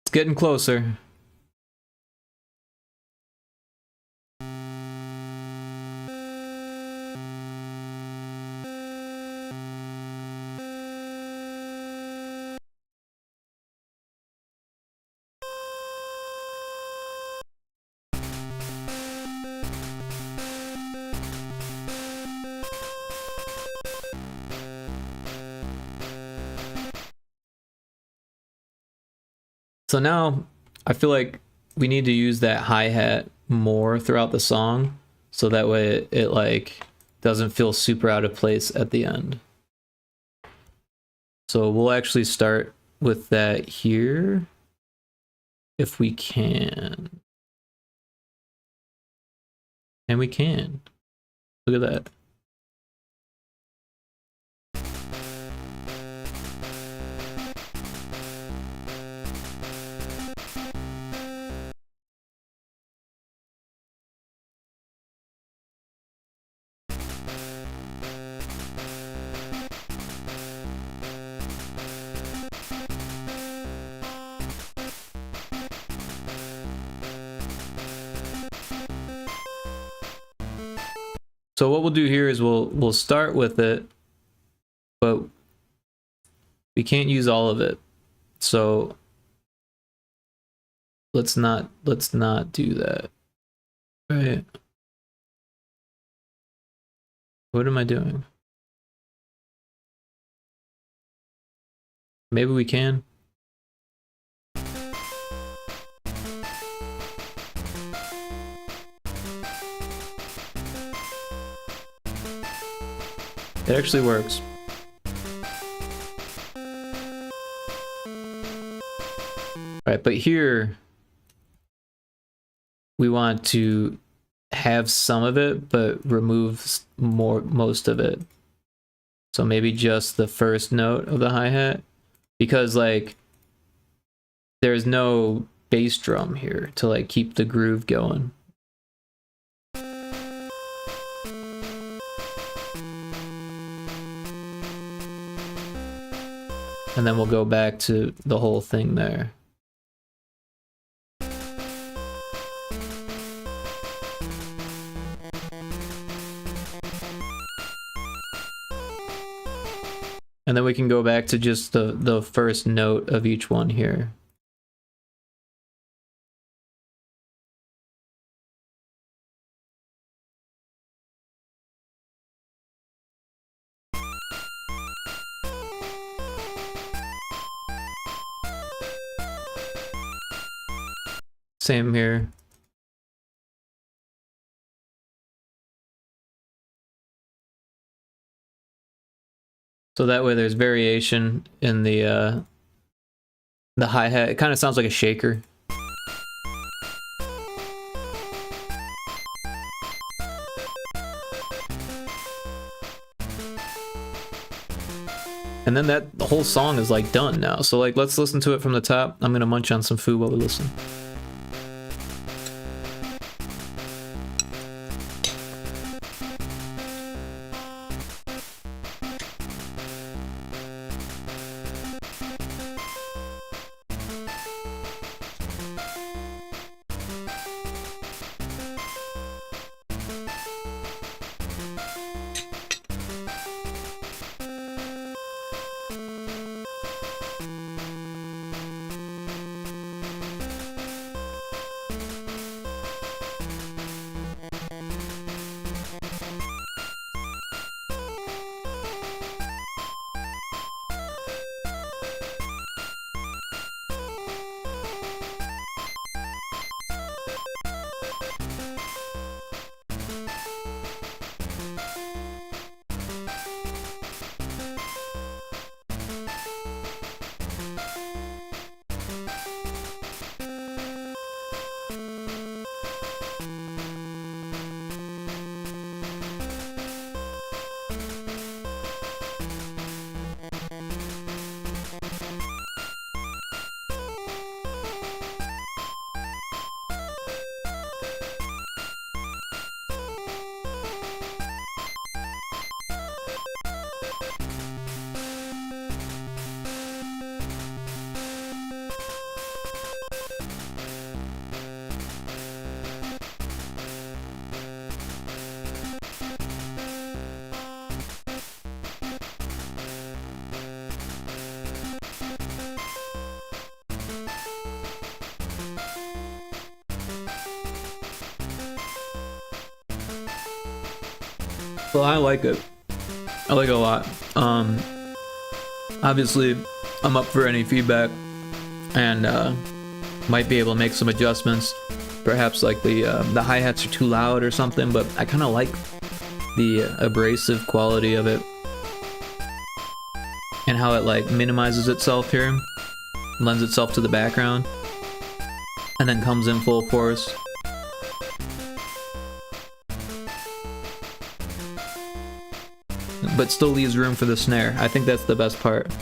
It's getting closer. So now I feel like we need to use that hi-hat more throughout the song so that way it like doesn't feel super out of place at the end. So we'll actually start with that here if we can. And we can. Look at that. So what we'll do here is we'll start with it, but we can't use all of it. So let's not do that. Right. What am I doing? Maybe we can. It actually works. Right, but here we want to have some of it, but remove most of it. So maybe just the first note of the hi-hat, because like there's no bass drum here to like keep the groove going. And then we'll go back to the whole thing there. And then we can go back to just the first note of each one here. Same here. So that way there's variation in the The hi-hat, it kind of sounds like a shaker. And then the whole song is like done now. So like, let's listen to it from the top. I'm gonna munch on some food while we listen. Well, I like it. I like it a lot. Obviously, I'm up for any feedback, and might be able to make some adjustments. Perhaps like the hi-hats are too loud or something, but I kind of like the abrasive quality of it, and how it like minimizes itself here, lends itself to the background, and then comes in full force. But still leaves room for the snare. I think that's the best part.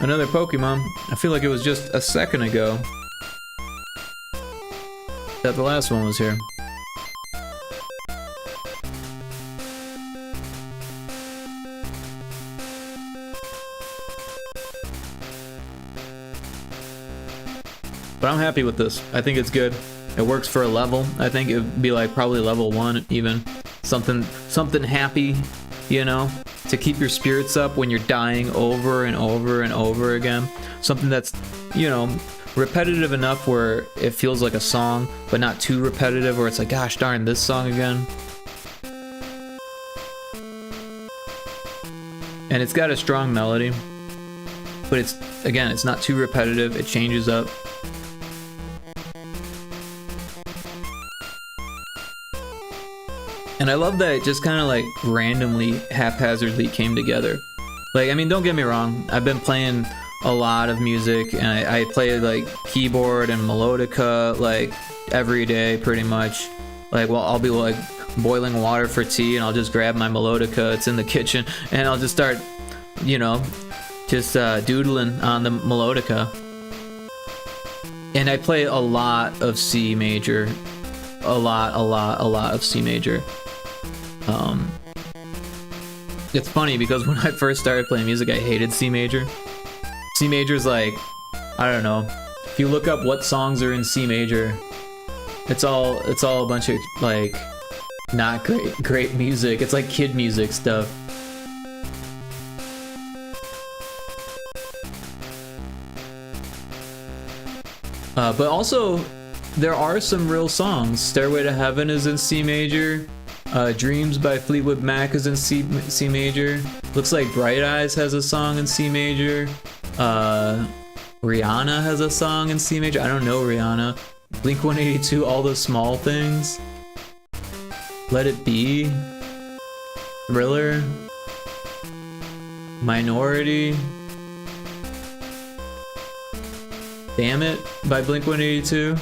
Another Pokemon. I feel like it was just a second ago that the last one was here. But I'm happy with this. I think it's good. It works for a level. I think it'd be like probably level 1 even. Something happy, you know, to keep your spirits up when you're dying over and over and over again. Something that's, you know, repetitive enough where it feels like a song, but not too repetitive where it's like, gosh darn, this song again. And it's got a strong melody, but it's not too repetitive. It changes up. And I love that it just kind of like randomly, haphazardly came together. Like, I mean, don't get me wrong, I've been playing a lot of music, and I play like keyboard and melodica like every day pretty much. Like, well, I'll be like boiling water for tea, and I'll just grab my melodica, it's in the kitchen, and I'll just start, you know, just doodling on the melodica. And I play a lot of C major. A lot of C major. It's funny because when I first started playing music, I hated C major. C major's like, I don't know. If you look up what songs are in C major, it's all a bunch of like not great music. It's like kid music stuff. But also, there are some real songs. Stairway to Heaven is in C major. Dreams by Fleetwood Mac is in C major. Looks like Bright Eyes has a song in C major. Rihanna has a song in C major. I don't know Rihanna. Blink 182, All the Small Things. Let It Be. Thriller. Minority. Damn It by Blink 182.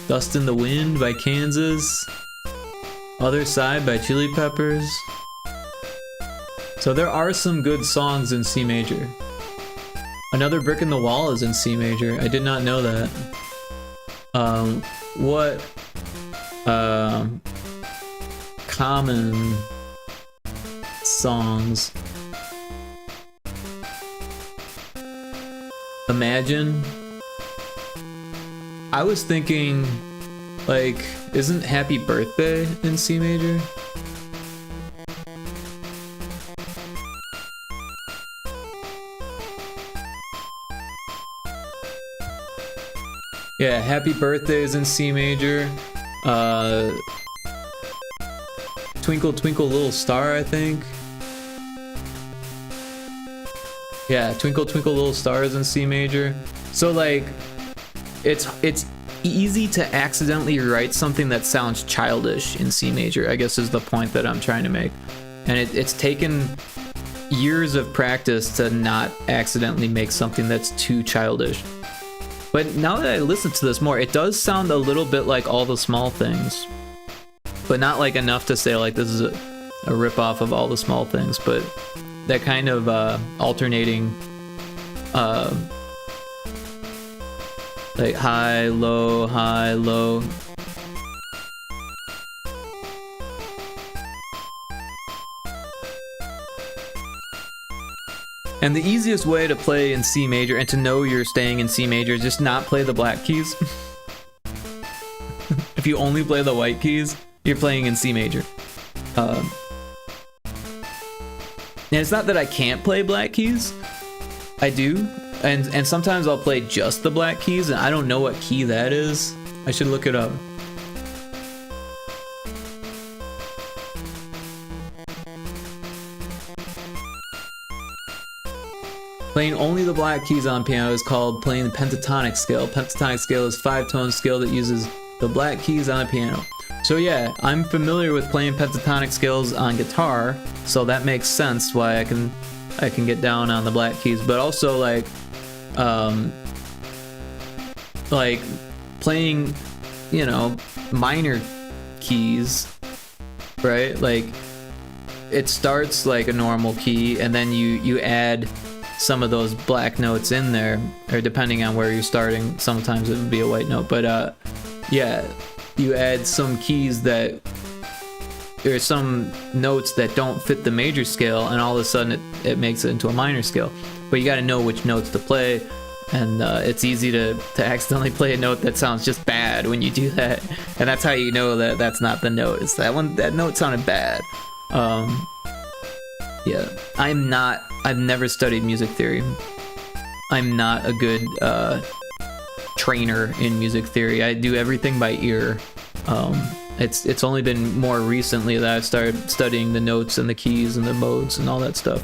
Dust in the Wind by Kansas. Other Side by Chili Peppers. So there are some good songs in C major. Another Brick in the Wall is in C major. I did not know that. What common songs? Imagine. I was thinking, like, isn't Happy Birthday in C major? Yeah, Happy Birthday is in C major. Twinkle Twinkle Little Star, I think. Yeah, Twinkle Twinkle Little Star is in C major. So like, it's easy to accidentally write something that sounds childish in C major, I guess is the point that I'm trying to make. And it's taken years of practice to not accidentally make something that's too childish. But now that I listen to this more, it does sound a little bit like All the Small Things. But not like enough to say like this is a rip-off of All the Small Things, but that kind of alternating like high, low, high, low. And the easiest way to play in C major and to know you're staying in C major is just not play the black keys. If you only play the white keys, you're playing in C major. And it's not that I can't play black keys. I do. And sometimes I'll play just the black keys, and I don't know what key that is. I should look it up. Playing only the black keys on piano is called playing the pentatonic scale. Pentatonic scale is 5-tone scale that uses the black keys on a piano. So yeah, I'm familiar with playing pentatonic scales on guitar, so that makes sense why I can get down on the black keys. But also like playing, you know, minor keys, right? Like it starts like a normal key, and then you add some of those black notes in there, or depending on where you're starting, sometimes it would be a white note, but yeah, you add some keys that, or some notes that don't fit the major scale, and all of a sudden it makes it into a minor scale. But you got to know which notes to play, and it's easy to accidentally play a note that sounds just bad when you do that, and that's how you know that that's not the note. It's that note sounded bad. Yeah, I've never studied music theory. I'm not a good trainer in music theory. I do everything by ear. It's only been more recently that I've started studying the notes and the keys and the modes and all that stuff.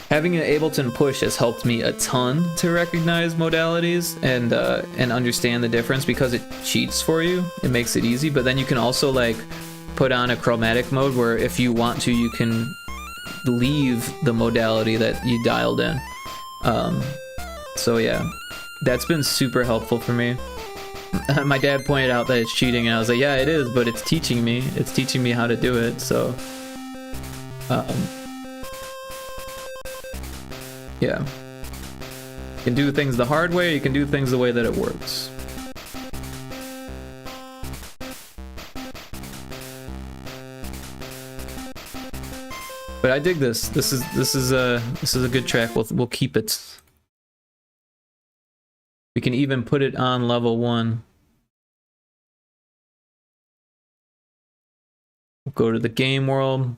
Having an Ableton push has helped me a ton to recognize modalities and understand the difference, because it cheats for you. It makes it easy, but then you can also like put on a chromatic mode where if you want to, you can leave the modality that you dialed in. So yeah, that's been super helpful for me. My dad pointed out that it's cheating, and I was like, yeah, it is, but it's teaching me. It's teaching me how to do it, so yeah. You can do things the hard way, or you can do things the way that it works. But I dig this. This is a good track. We'll keep it. We can even put it on level 1. We'll go to the game world.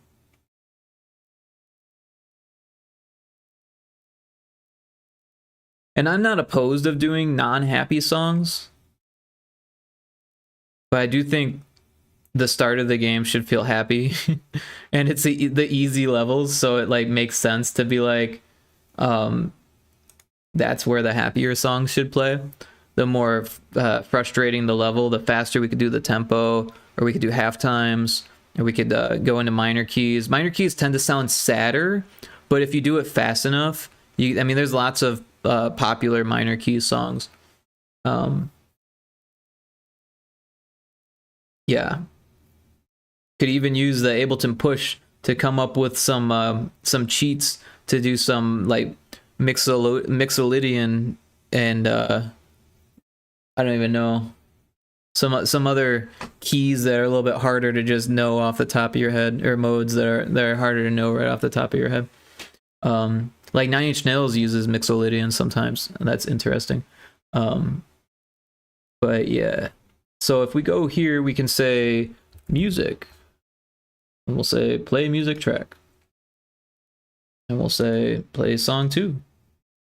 And I'm not opposed of doing non-happy songs, but I do think the start of the game should feel happy, and it's the easy levels, so it like makes sense to be like, that's where the happier songs should play. The more frustrating the level, the faster we could do the tempo, or we could do half times, or we could go into minor keys. Minor keys tend to sound sadder, but if you do it fast enough, I mean, there's lots of popular minor key songs. Yeah. Could even use the Ableton push to come up with some cheats to do some like Mixolydian and I don't even know, some other keys that are a little bit harder to just know off the top of your head, or modes that are harder to know right off the top of your head. Like Nine Inch Nails uses Mixolydian sometimes, and that's interesting. But yeah, so if we go here, we can say music. And we'll say play music track. And we'll say play song 2.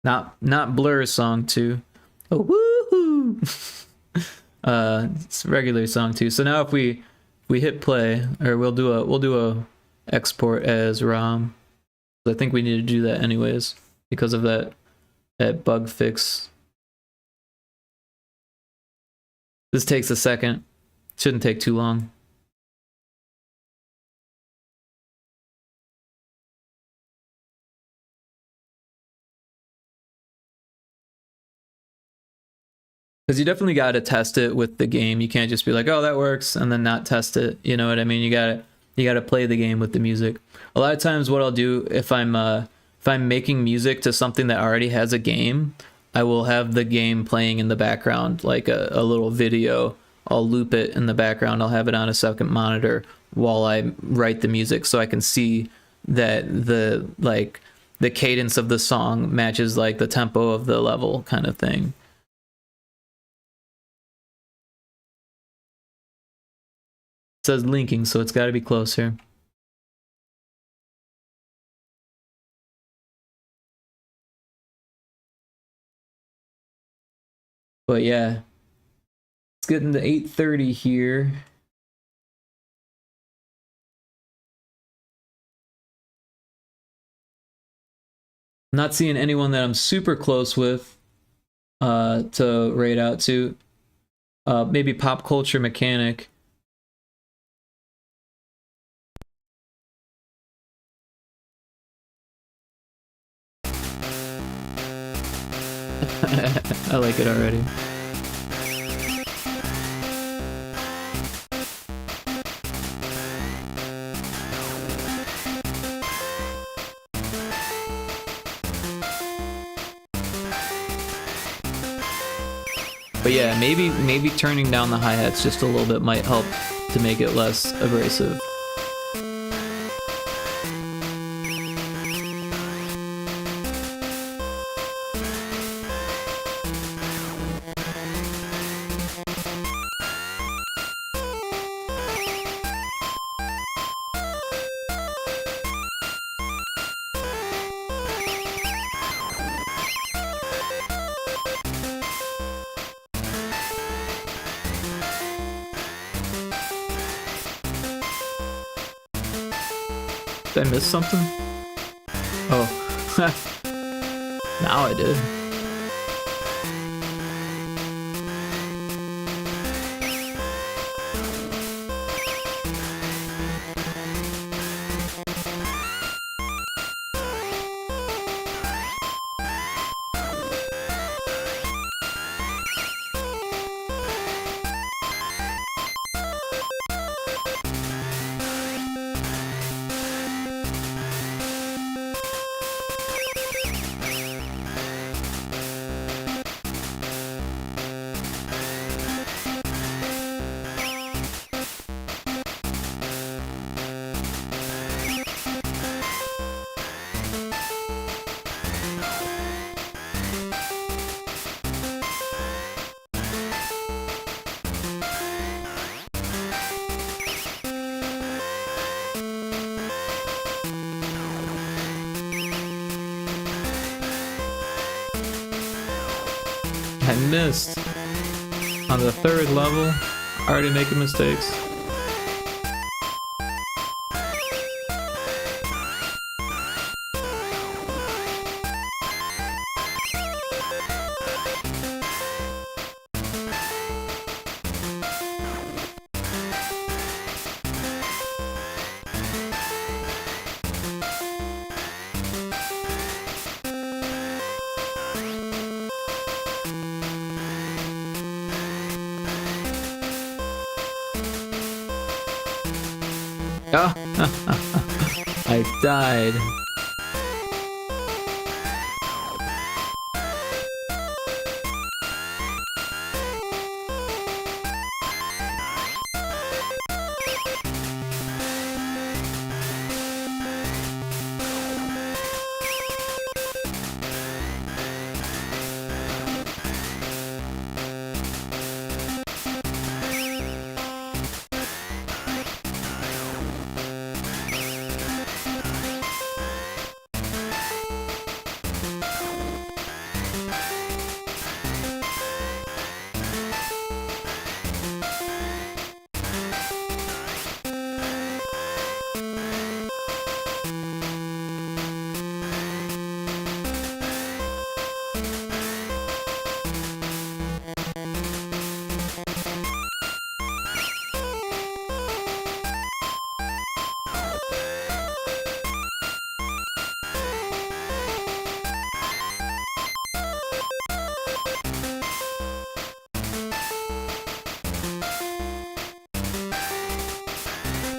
Not Blur song 2. Oh, woohoo! It's regular song 2. So now if we hit play, or we'll do a export as ROM. I think we need to do that anyways because of that bug fix. This takes a second. Shouldn't take too long. Because you definitely got to test it with the game. You can't just be like, oh, that works, and then not test it. You know what I mean? You gotta play the game with the music. A lot of times what I'll do if I'm making music to something that already has a game, I will have the game playing in the background, like a little video. I'll loop it in the background. I'll have it on a second monitor while I write the music, so I can see that the cadence of the song matches like the tempo of the level kind of thing. It says linking, so it's got to be closer. But yeah, it's getting to 8:30 here. I'm not seeing anyone that I'm super close with to raid out to. Maybe Pop Culture Mechanic. I like it already. But yeah, maybe turning down the hi-hats just a little bit might help to make it less abrasive. Did I miss something? Oh. Now I did. I missed on the third level, already making mistakes. Oh, I died.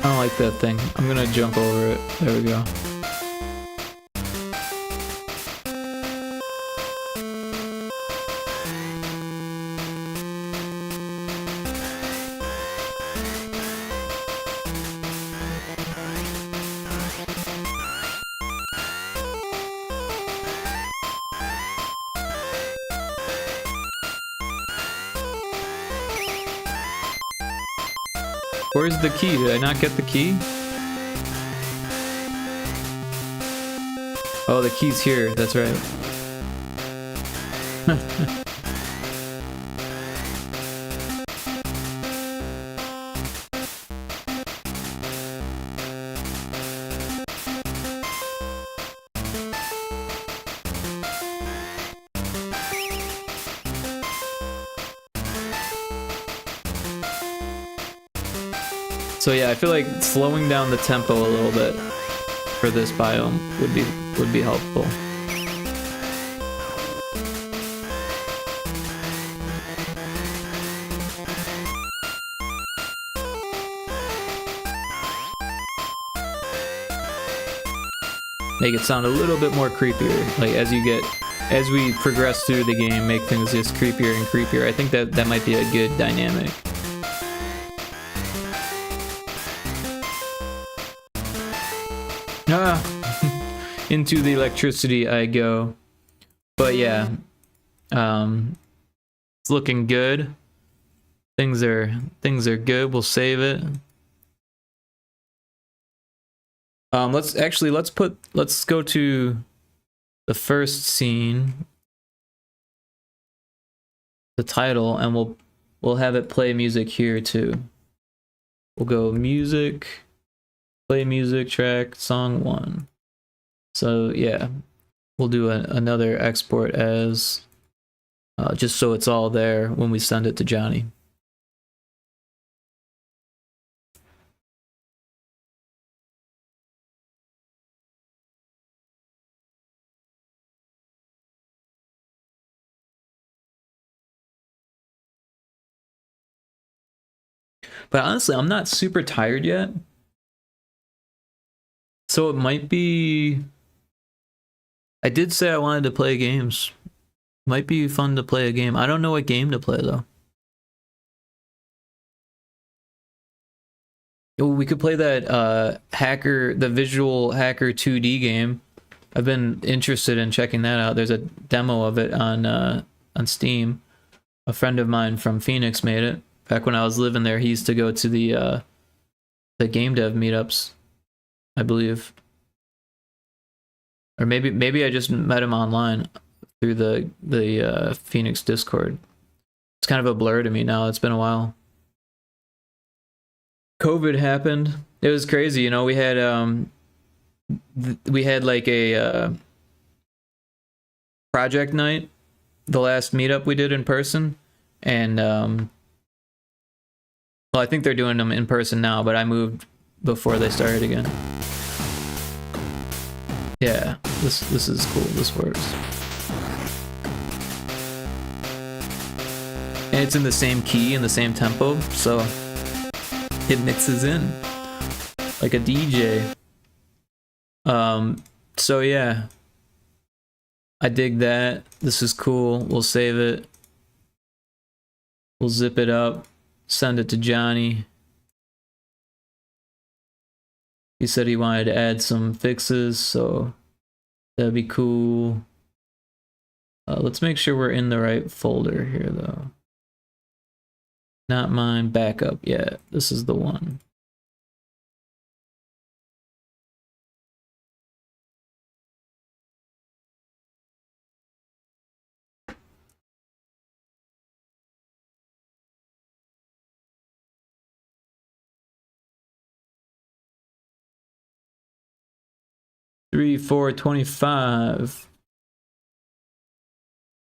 I don't like that thing. I'm gonna jump over it. There we go. Where's the key? Did I not get the key? Oh, the key's here. That's right. So yeah, I feel like slowing down the tempo a little bit for this biome would be helpful. Make it sound a little bit more creepier. Like as we progress through the game, make things just creepier and creepier. I think that might be a good dynamic. Into the electricity I go. But yeah, it's looking good. Things are good. We'll save it. Let's go to the first scene, the title, and we'll have it play music here too. We'll go music. Play music track, song 1. So yeah, we'll do another export as just so it's all there when we send it to Johnny. But honestly, I'm not super tired yet. So it might be... I did say I wanted to play games. Might be fun to play a game. I don't know what game to play though. Oh, we could play that the visual hacker 2D game. I've been interested in checking that out. There's a demo of it on Steam. A friend of mine from Phoenix made it. Back when I was living there, he used to go to the game dev meetups, I believe. Or maybe I just met him online through the Phoenix Discord. It's kind of a blur to me now. It's been a while. COVID happened. It was crazy, you know. We had like a project night, the last meetup we did in person, and well, I think they're doing them in person now, but I moved before they started again. Yeah, this is cool. This works. And it's in the same key and the same tempo, so it mixes in. like a DJ. So yeah, I dig that. This is cool. We'll save it. We'll zip it up, send it to Johnny. He said he wanted to add some fixes, so that'd be cool. Let's make sure we're in the right folder here, though. Not mine, backup. Yeah, this is the one. Three, 4, 25.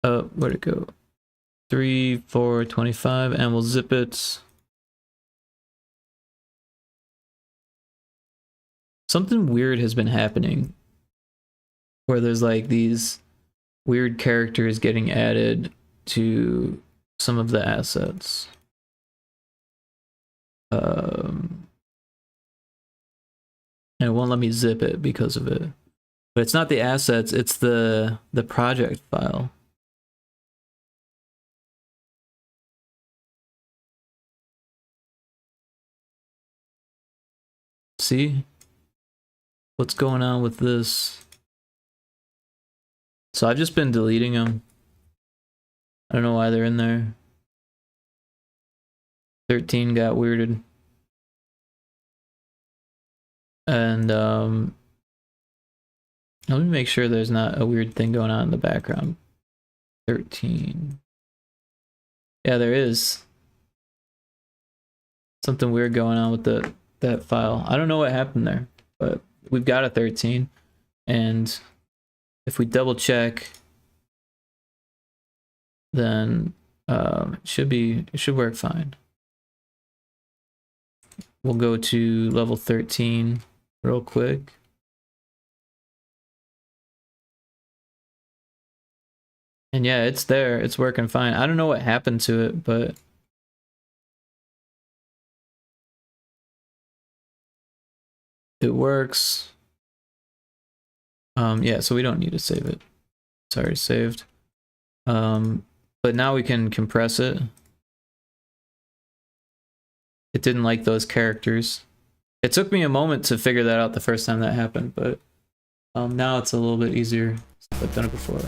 Where'd it go? 3, 4, 25, and we'll zip it. Something weird has been happening where there's like these weird characters getting added to some of the assets. And it won't let me zip it because of it. But it's not the assets, it's the project file. See? What's going on with this? So I've just been deleting them. I don't know why they're in there. 13 got weirded. And let me make sure there's not a weird thing going on in the background. 13. Yeah, there is. Something weird going on with that file. I don't know what happened there, but we've got a 13. And if we double check, then it should work fine. We'll go to level 13 real quick. And yeah, it's there. It's working fine. I don't know what happened to it, but it works. Yeah, so we don't need to save it. It's already saved. But now we can compress it. It didn't like those characters. It took me a moment to figure that out the first time that happened, but now it's a little bit easier. I've done it before.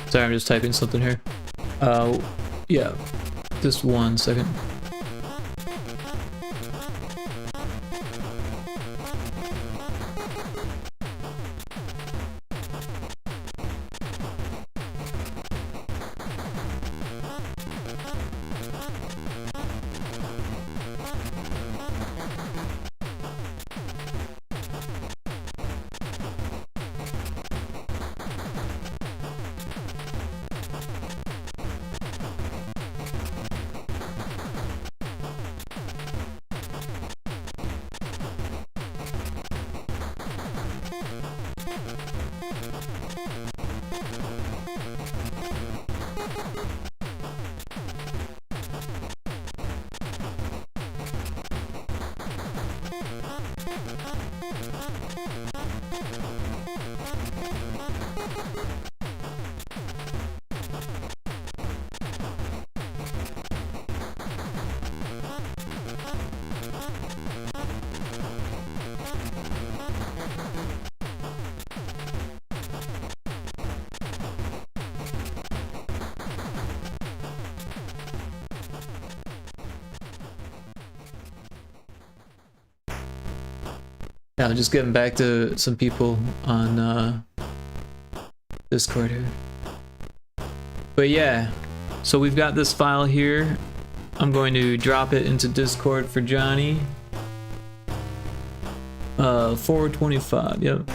Sorry, I'm just typing something here. Yeah, just 1 second. Yeah, I'm just getting back to some people on Discord here. But yeah, so we've got this file here. I'm going to drop it into Discord for Johnny. 425, yep.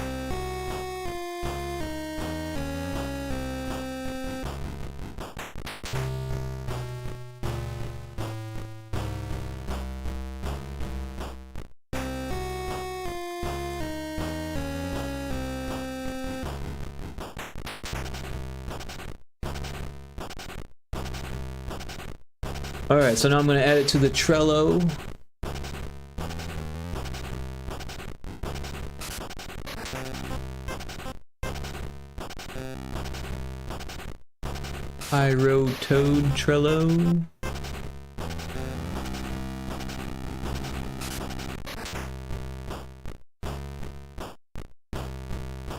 Alright, so now I'm going to add it to the Trello. Pyrotoad Trello.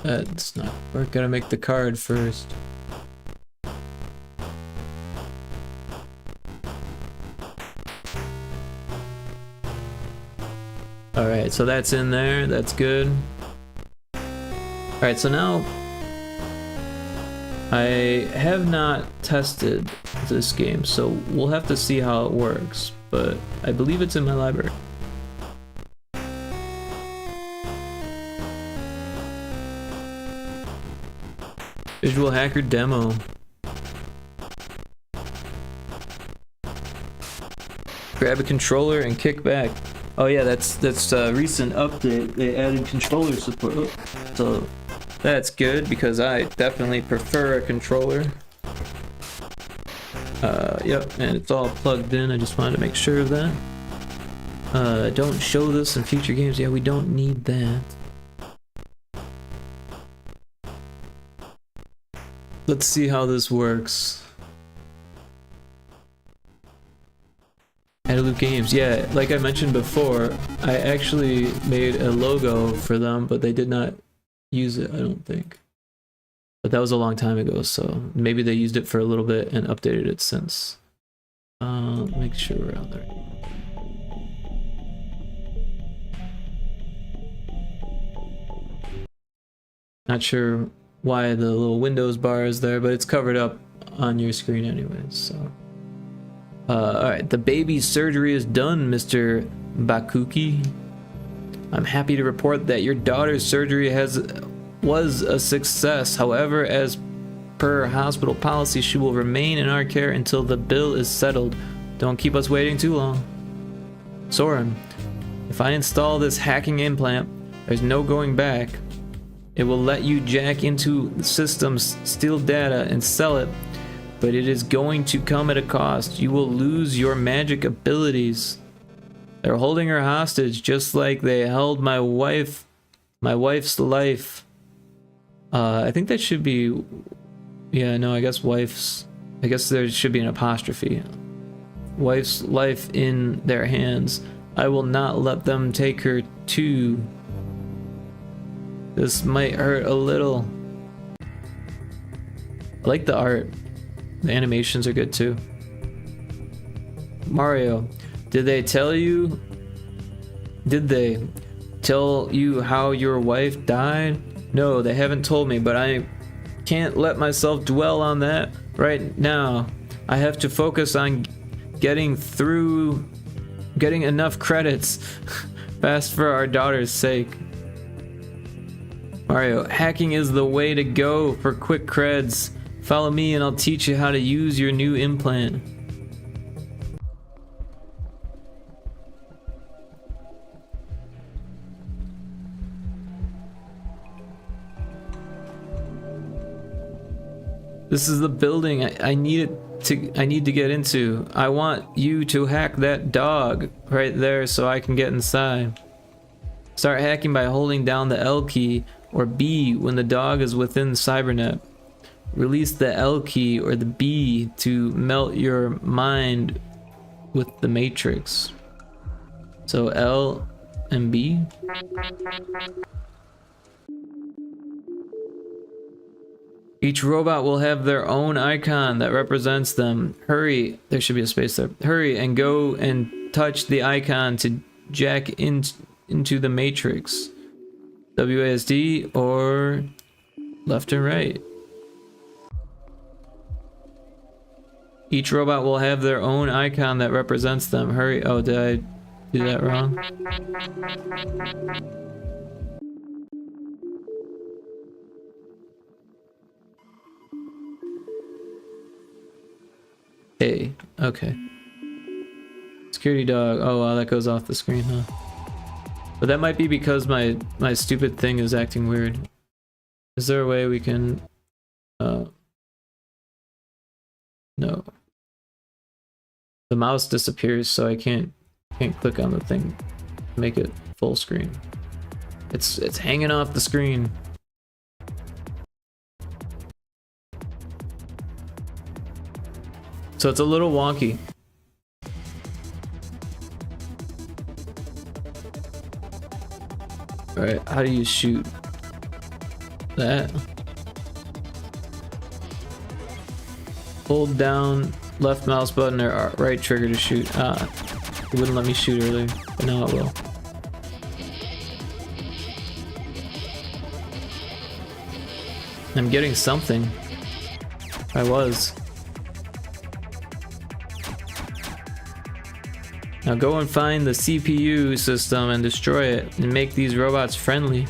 That's not work. Gotta make the card first. Alright, so that's in there. That's good. Alright, so now I have not tested this game, so we'll have to see how it works, but I believe it's in my library. Visual Hacker Demo. Grab a controller and kick back. Oh yeah, that's a recent update. They added controller support, so that's good because I definitely prefer a controller. Yep, and it's all plugged in. I just wanted to make sure of that. Don't show this in future games. Yeah, we don't need that. Let's see how this works. Loop Games, yeah, like I mentioned before, I actually made a logo for them, but they did not use it, I don't think. But that was a long time ago, so maybe they used it for a little bit and updated it since. Make sure we're on there. Not sure why the little Windows bar is there, but it's covered up on your screen anyways, so. Alright, the baby's surgery is done, Mr. Bakuki. I'm happy to report that your daughter's surgery was a success. However, as per hospital policy, she will remain in our care until the bill is settled. Don't keep us waiting too long. Soren, if I install this hacking implant, there's no going back. It will let you jack into the systems, steal data, and sell it. But it is going to come at a cost. You will lose your magic abilities. They're holding her hostage just like they held my wife's life. I think that should be, yeah, no, I guess wife's, I guess there should be an apostrophe. Wife's life in their hands. I will not let them take her too. This might hurt a little. I like the art. The animations are good too. Mario, did they tell you how your wife died? No, they haven't told me, but I can't let myself dwell on that right now. I have to focus on getting enough credits fast for our daughter's sake. Mario, hacking is the way to go for quick creds. Follow me and I'll teach you how to use your new implant. This is the building I need to get into. I want you to hack that dog right there so I can get inside. Start hacking by holding down the L key or B when the dog is within the cybernet. Release the L key or the B to melt your mind with the matrix. So L and B. Each robot will have their own icon that represents them. Hurry, there should be a space there. Hurry and go and touch the icon to jack into the matrix. WASD or left and right. Each robot will have their own icon that represents them. Hurry. Oh, did I do that wrong? A. Okay. Security dog. Oh wow, that goes off the screen, huh? But that might be because my stupid thing is acting weird. Is there a way we can no. The mouse disappears, so I can't click on the thing to make it full screen. It's hanging off the screen. So it's a little wonky. Alright, how do you shoot that? Hold down left mouse button or right trigger to shoot. Ah, it wouldn't let me shoot earlier, but now it will. I'm getting something. I was. Now go and find the CPU system and destroy it and make these robots friendly.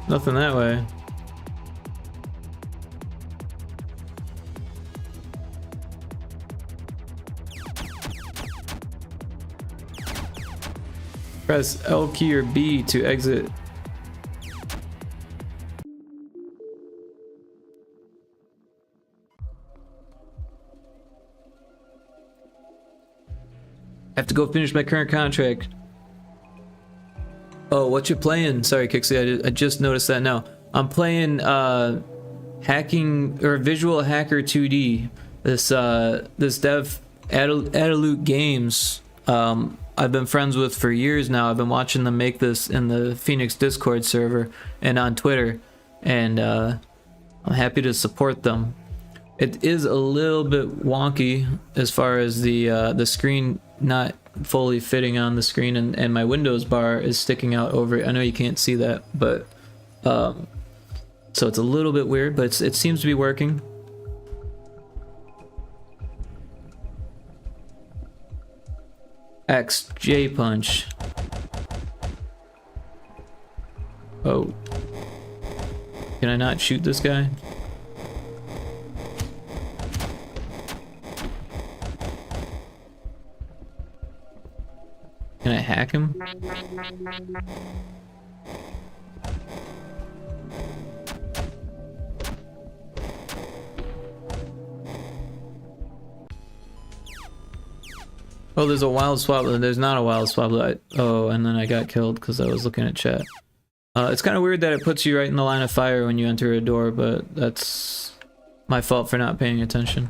Nothing that way. Press L key or B to exit. I have to go finish my current contract. Oh, what you playing? Sorry, Kixie, I just noticed that now. I'm playing hacking or Visual Hacker 2D. This dev Adaloot Games. I've been friends with for years now. I've been watching them make this in the Phoenix Discord server and on Twitter, and I'm happy to support them. It is a little bit wonky as far as the screen not fully fitting on the screen, and my Windows bar is sticking out over it. I know you can't see that, but so it's a little bit weird, but it seems to be working. X J punch. Oh, can I not shoot this guy? Can I hack him? Oh, there's a wild swap. There's not a wild swap. Oh, and then I got killed because I was looking at chat. It's kind of weird that it puts you right in the line of fire when you enter a door, but that's my fault for not paying attention.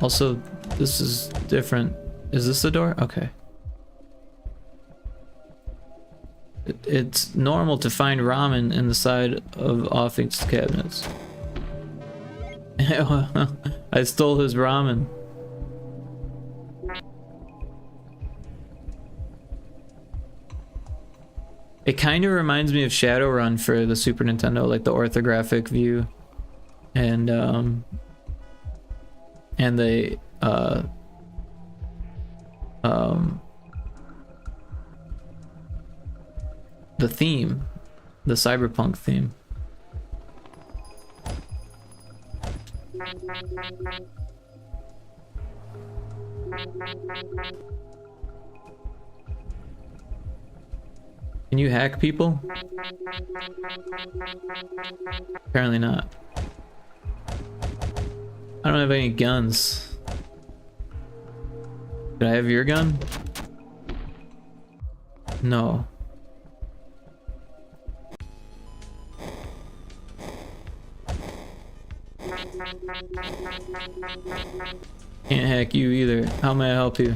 Also, this is different. Is this the door? Okay. It's normal to find ramen in the side of office cabinets. I stole his ramen. It kind of reminds me of Shadowrun for the Super Nintendo, like the orthographic view, and the theme, the cyberpunk theme. Can you hack people? Apparently not. I don't have any guns. Did I have your gun? No. Can't hack you either. How may I help you?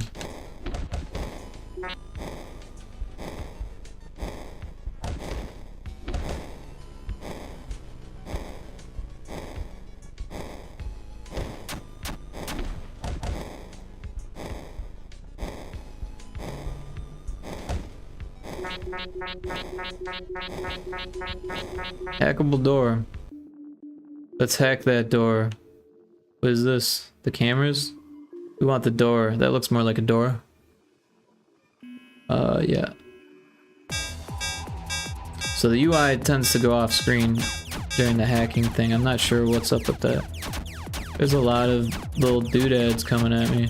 Hackable door. Let's hack that door. What is this? The cameras? We want the door. That looks more like a door. Yeah. So the UI tends to go off screen during the hacking thing. I'm not sure what's up with that. There's a lot of little doodads coming at me.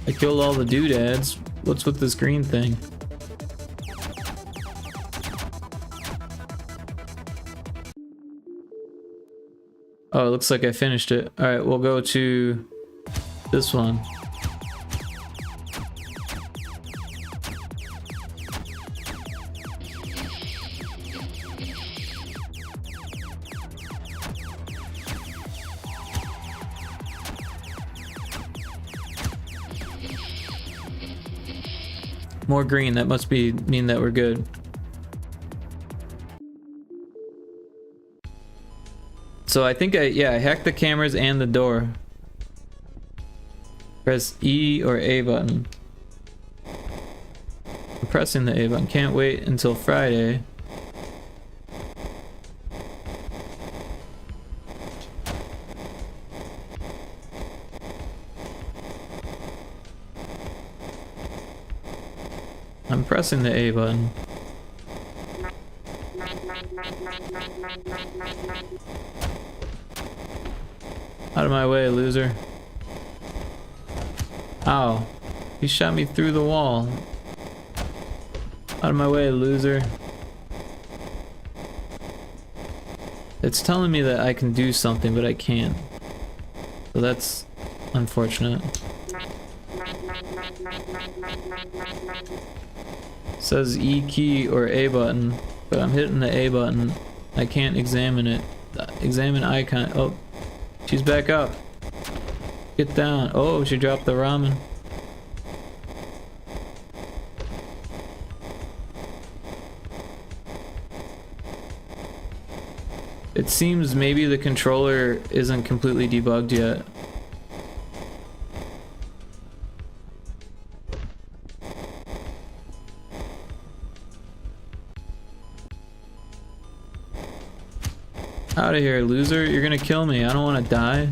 I killed all the doodads. What's with this green thing? Oh, it looks like I finished it. Alright, we'll go to this one. More green, that must mean that we're good. So I think I hacked the cameras and the door. Press E or A button. I'm pressing the A button. Can't wait until Friday. I'm pressing the A button. Out of my way, loser. Ow. He shot me through the wall. Out of my way, loser. It's telling me that I can do something, but I can't. So that's unfortunate. It says E key or A button, but I'm hitting the A button. I can't examine it. Examine icon. Oh, she's back up. Get down. Oh, she dropped the ramen. It seems maybe the controller isn't completely debugged yet. Out of here, loser. You're gonna kill me. I don't want to die.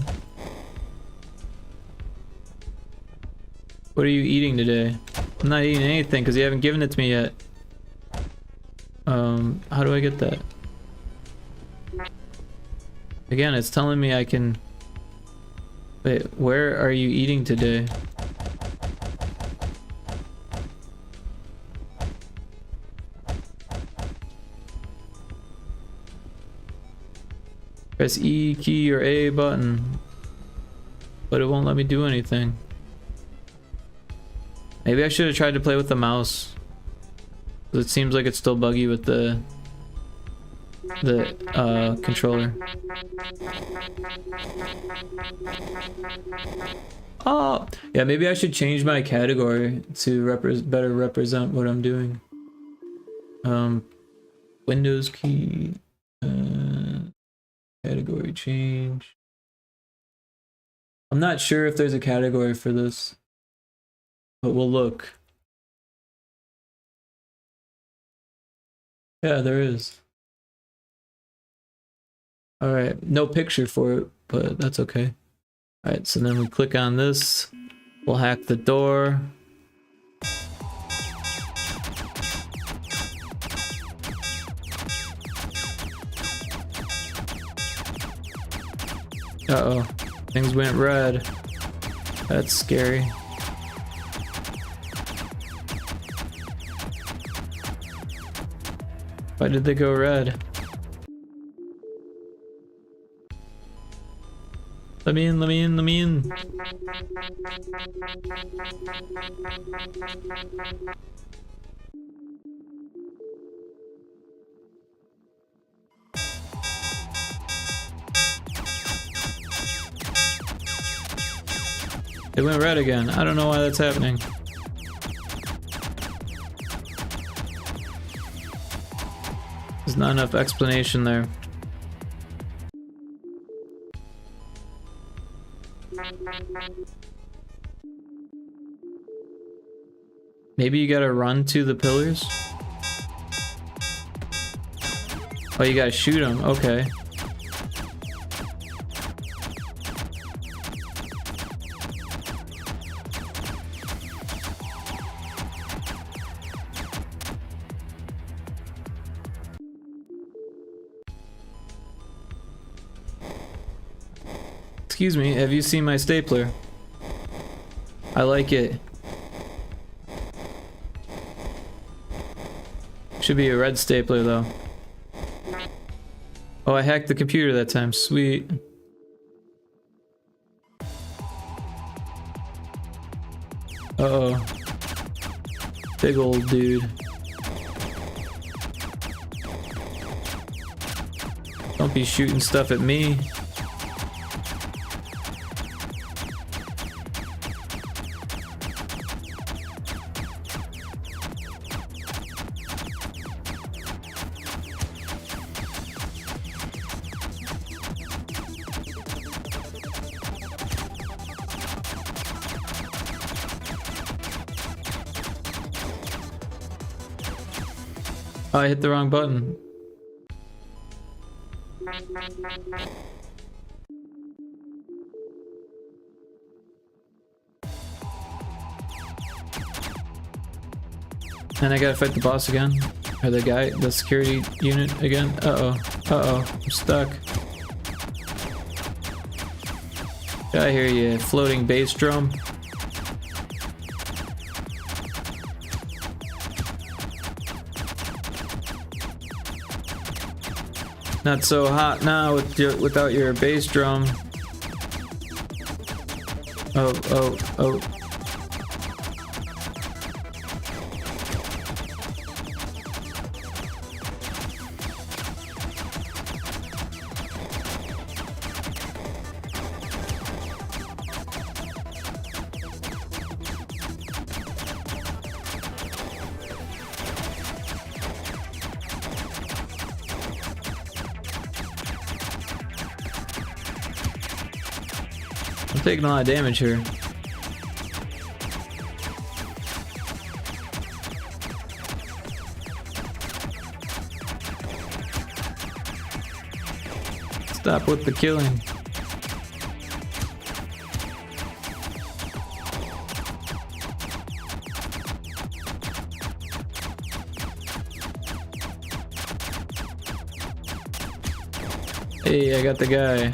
What are you eating today? I'm not eating anything because you haven't given it to me yet. How do I get that? Again, it's telling me I can... Wait, where are you eating today? Press E key or A button, but it won't let me do anything. Maybe I should have tried to play with the mouse. It seems like it's still buggy with the controller. Oh, yeah, maybe I should change my category to better represent what I'm doing. Windows key, category change. I'm not sure if there's a category for this, but we'll look. Yeah, there is. Alright, no picture for it, but that's okay. Alright, so then we click on this. We'll hack the door. Uh-oh. Things went red. That's scary. Why did they go red? Let me in, let me in, let me in. It went red again. I don't know why that's happening. There's not enough explanation there. Maybe you gotta run to the pillars? Oh, you gotta shoot them. Okay. Excuse me, have you seen my stapler? I like it. Should be a red stapler though. Oh, I hacked the computer that time. Sweet. Uh-oh. Big old dude. Don't be shooting stuff at me. Oh, I hit the wrong button. And I gotta fight the boss again. Or the guy, the security unit again. Uh-oh. Uh-oh. I'm stuck. I hear you, floating bass drum. Not so hot now without your bass drum. Oh, oh, oh. I'm taking a lot of damage here. Stop with the killing. Hey, I got the guy.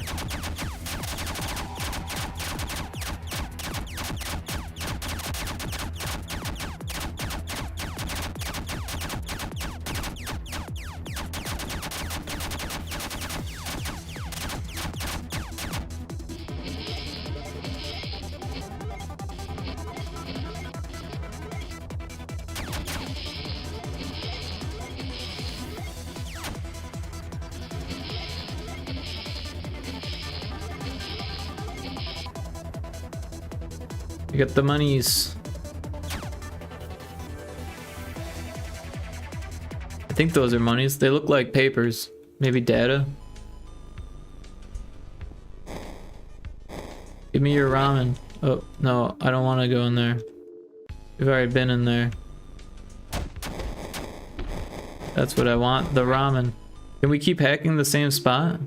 I got the monies. I think those are monies. They look like papers. Maybe data. Give me your ramen. Oh, no, I don't want to go in there. We've already been in there. That's what I want, the ramen. Can we keep hacking the same spot?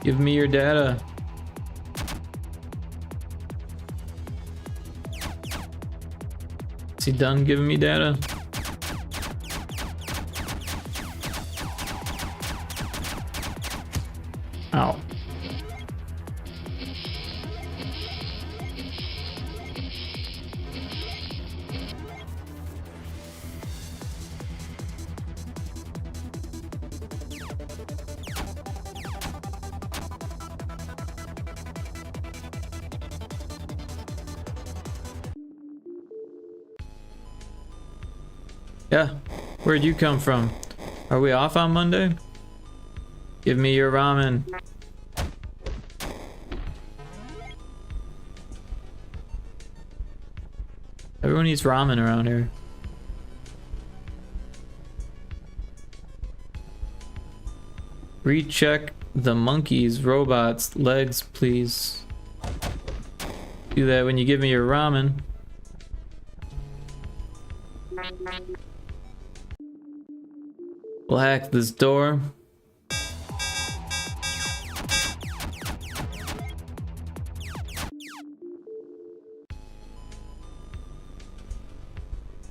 Give me your data. Is he done giving me data? Ow. Yeah, where'd you come from? Are we off on Monday? Give me your ramen. Everyone eats ramen around here. Recheck the monkey's robot's legs, please. Do that when you give me your ramen. We'll hack this door.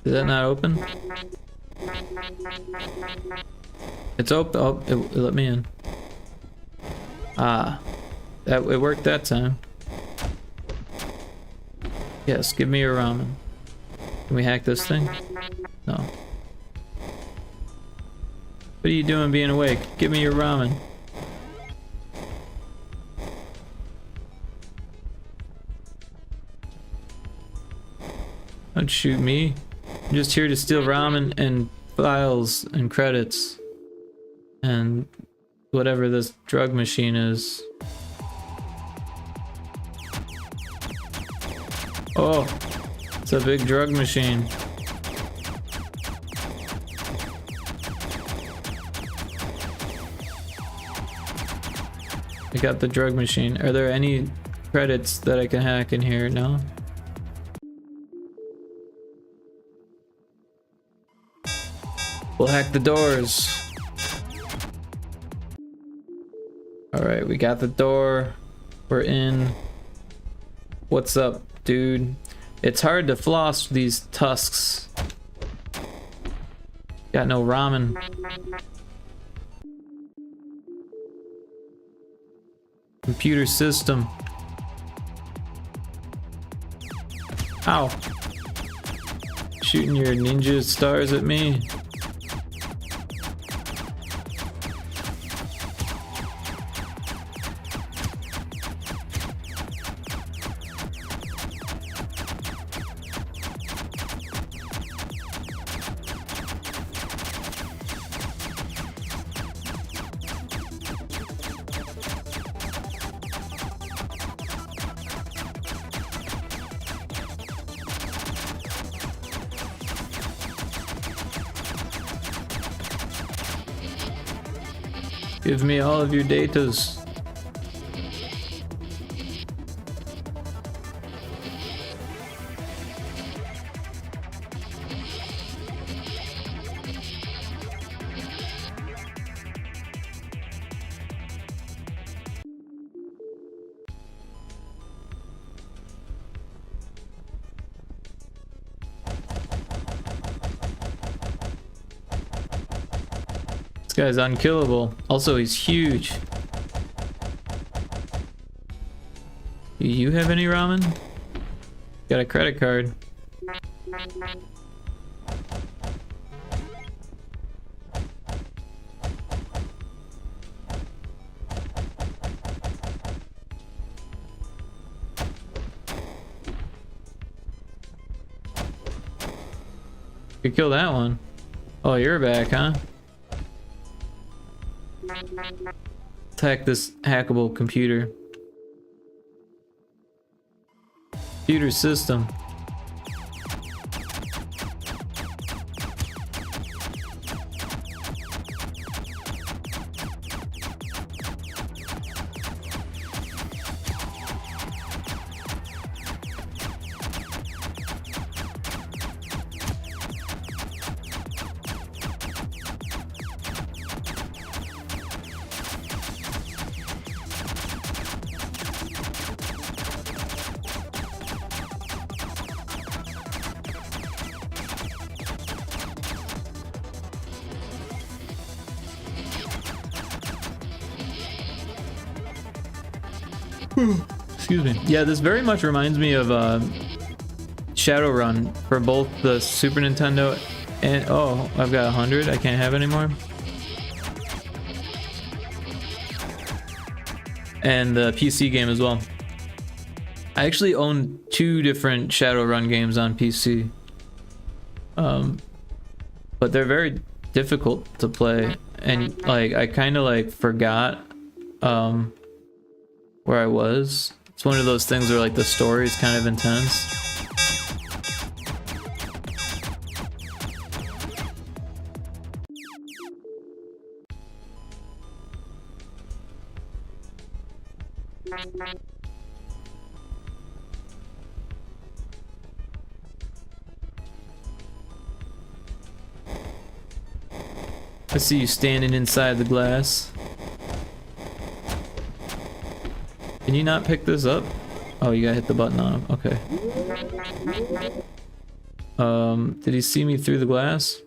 Is that not open? It's open. Oh, it let me in. Ah, it worked that time. Yes, give me your ramen. Can we hack this thing? No. What are you doing being awake? Give me your ramen. Don't shoot me. I'm just here to steal ramen and files and credits. And whatever this drug machine is. Oh, it's a big drug machine. I got the drug machine. Are there any credits that I can hack in here? No? We'll hack the doors. Alright, we got the door. We're in. What's up, dude? It's hard to floss these tusks. Got no ramen. Computer system. Ow. Shooting your ninja stars at me. Give me all of your datas. This guy's unkillable. Also, he's huge. Do you have any ramen? Got a credit card. You kill that one. Oh, you're back, huh? Attack this hackable computer. Computer system. Excuse me. Yeah, this very much reminds me of Shadowrun for both the Super Nintendo and... Oh, I've got 100. I can't have anymore. And the PC game as well. I actually own 2 different Shadowrun games on PC. But they're very difficult to play. And like, I kind of like forgot where I was. It's one of those things where like the story is kind of intense. I see you standing inside the glass. Can you not pick this up? Oh, you gotta hit the button on him. Okay. Did he see me through the glass?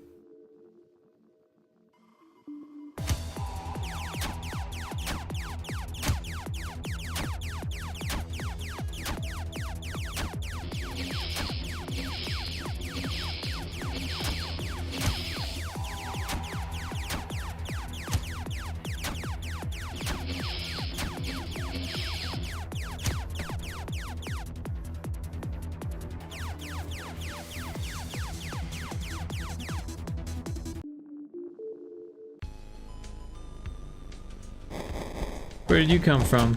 Where did you come from?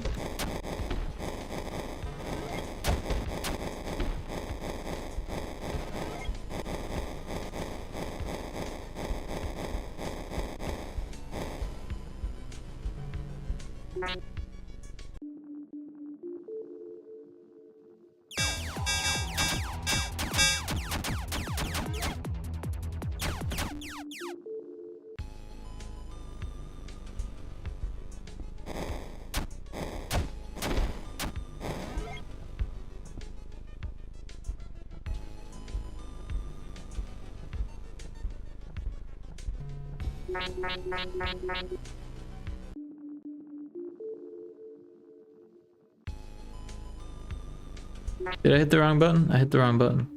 Did I hit the wrong button? I hit the wrong button.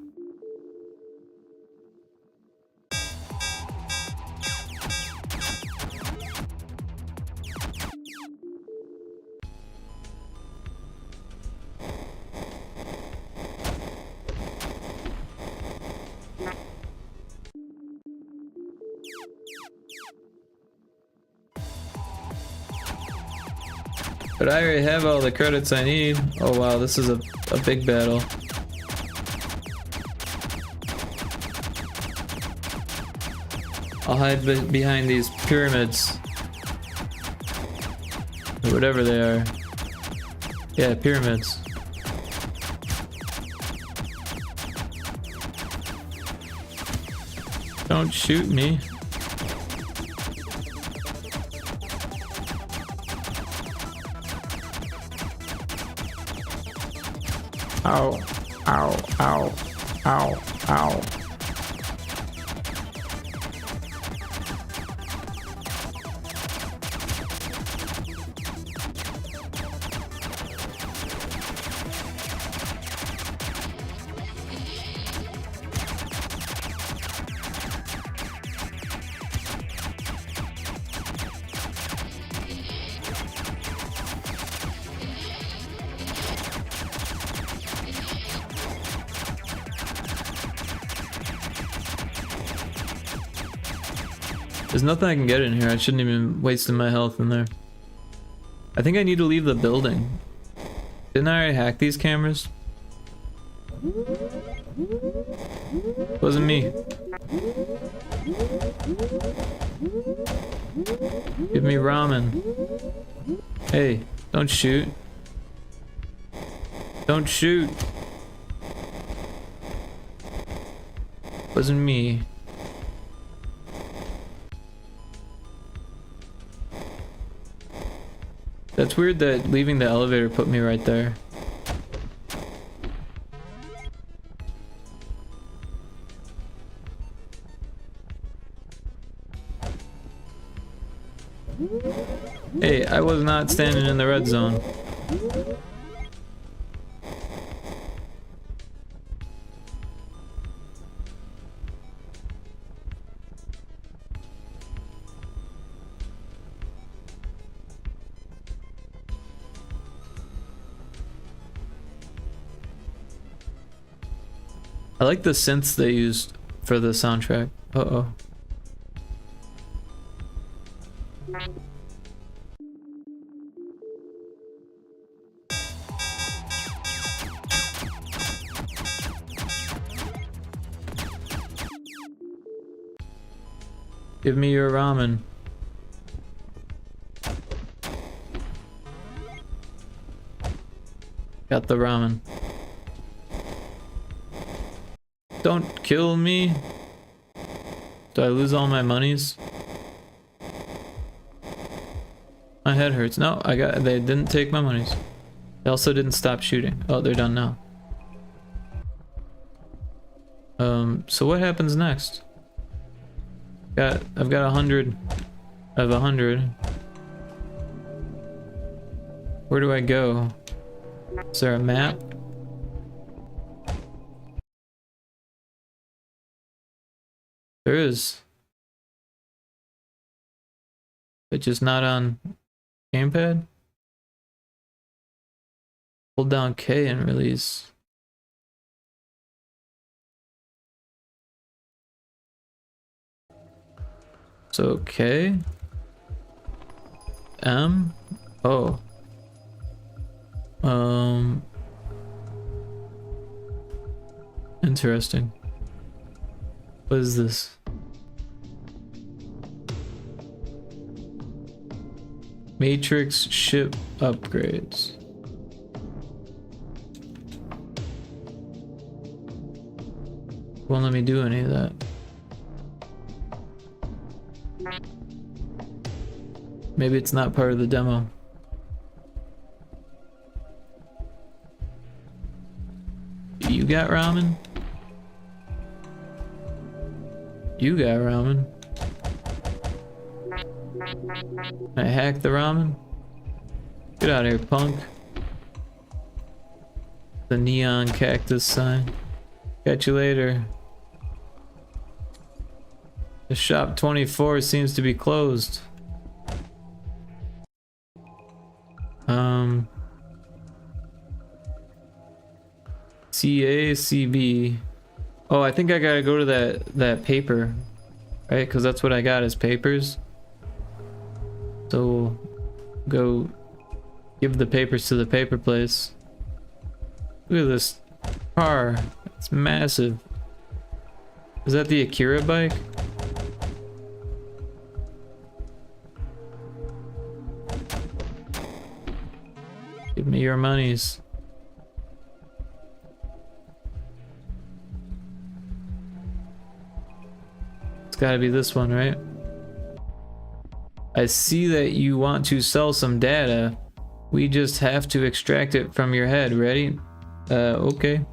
But I already have all the credits I need. Oh wow, this is a big battle. I'll hide behind these pyramids. Or whatever they are. Yeah, pyramids. Don't shoot me. Ow, ow, ow, ow, ow. There's nothing I can get in here. I shouldn't even wasting my health in there. I think I need to leave the building. Didn't I already hack these cameras? Wasn't me. Give me ramen. Hey, don't shoot. Don't shoot. Wasn't me. That's weird that leaving the elevator put me right there. Hey, I was not standing in the red zone. I like the synths they used for the soundtrack. Uh-oh. Give me your ramen. Got the ramen. Don't kill me. Do I lose all my monies? My head hurts. No, they didn't take my monies. They also didn't stop shooting. Oh, they're done now. So what happens next? I've got 100 of 100. Where do I go? Is there a map? There is. But just not on gamepad? Hold down K and release. So K, M, O. Interesting. What is this? Matrix ship upgrades. Won't let me do any of that. Maybe it's not part of the demo. You got ramen? You got ramen? I hacked the ramen? Get out of here, punk. The neon cactus sign. Catch you later. The shop 24 seems to be closed. CACB. Oh, I think I gotta go to that paper, right? Because that's what I got is papers. So go give the papers to the paper place. Look at this car. It's massive. Is that the Akira bike? Give me your monies. It's gotta be this one, right? I see that you want to sell some data. We just have to extract it from your head. Ready? Okay.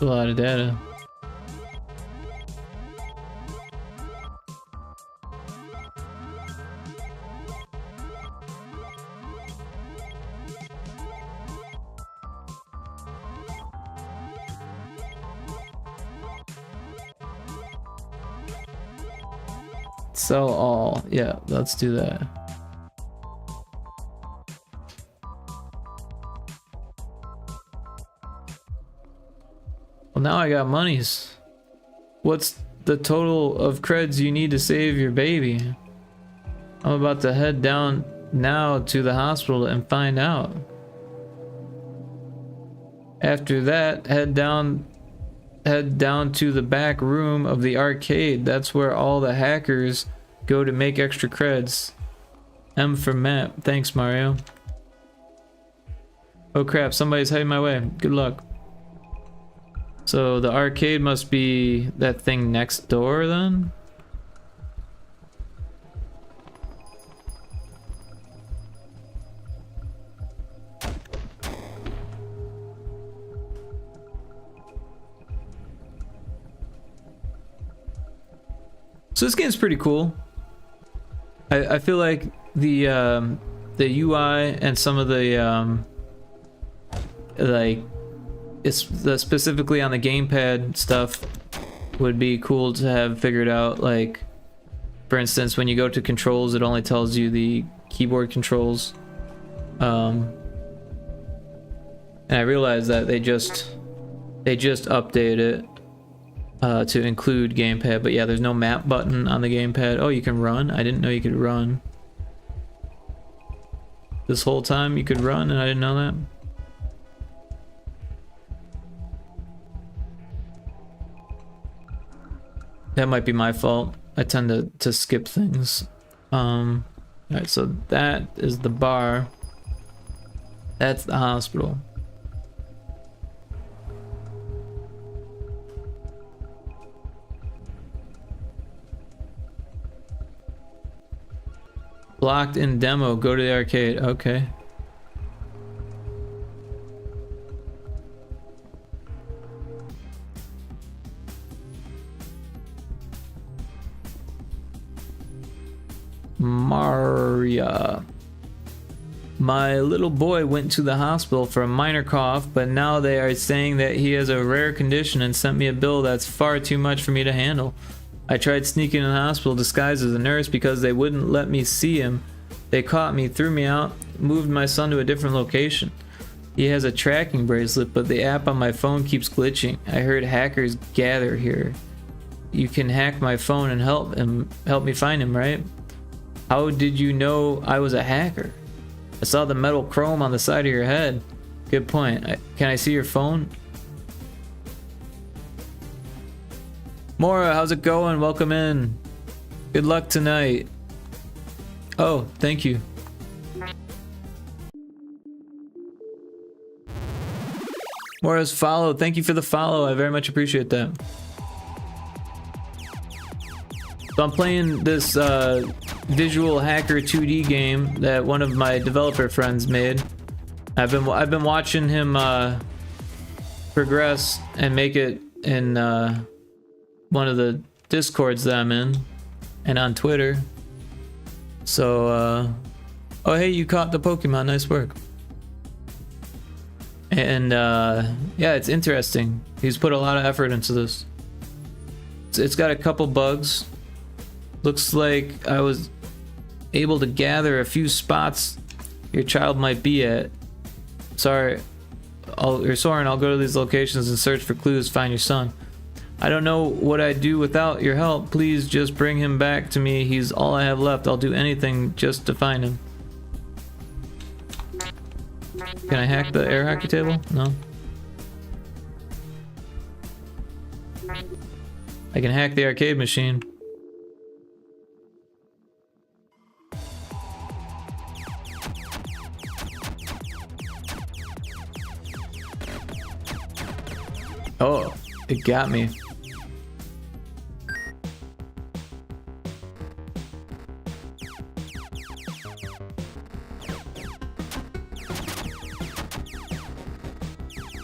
A lot of data. Sell all. Yeah, let's do that. Well, now I got monies. What's the total of creds you need to save your baby? I'm about to head down now to the hospital and find out. After that, head down to the back room of the arcade. That's where all the hackers go to make extra creds. M for map. Thanks, Mario. Oh crap, somebody's heading my way. Good luck. So the arcade must be that thing next door then? So this game's pretty cool. I feel like the UI and some of the like it's specifically on the gamepad stuff would be cool to have figured out. Like, for instance, when you go to controls, it only tells you the keyboard controls. And I realized that they just updated it to include gamepad, but yeah, there's no map button on the gamepad. Oh, you can run? I didn't know you could run. This whole time you could run and I didn't know that. That might be my fault. I tend to skip things. Alright, so that is the bar. That's the hospital. Blocked in demo, go to the arcade. Okay. Maria. My little boy went to the hospital for a minor cough, but now they are saying that he has a rare condition and sent me a bill that's far too much for me to handle. I tried sneaking in the hospital disguised as a nurse because they wouldn't let me see him. They caught me, threw me out, moved my son to a different location. He has a tracking bracelet, but the app on my phone keeps glitching. I heard hackers gather here. You can hack my phone and help me find him, right? How did you know I was a hacker? I saw the metal chrome on the side of your head. Good point. Can I see your phone? Mora, how's it going? Welcome in. Good luck tonight. Oh, thank you. Mora's follow. Thank you for the follow. I very much appreciate that. So I'm playing this visual hacker 2D game that one of my developer friends made. I've been watching him progress and make it in one of the Discords that I'm in and on Twitter. So oh hey, you caught the Pokemon, nice work. And yeah, it's interesting. He's put a lot of effort into this. It's got a couple bugs. Looks like I was able to gather a few spots your child might be at. Sorry, Soren, I'll go to these locations and search for clues, find your son. I don't know what I'd do without your help. Please just bring him back to me. He's all I have left. I'll do anything just to find him. Can I hack the air hockey table? No. I can hack the arcade machine. Oh, it got me.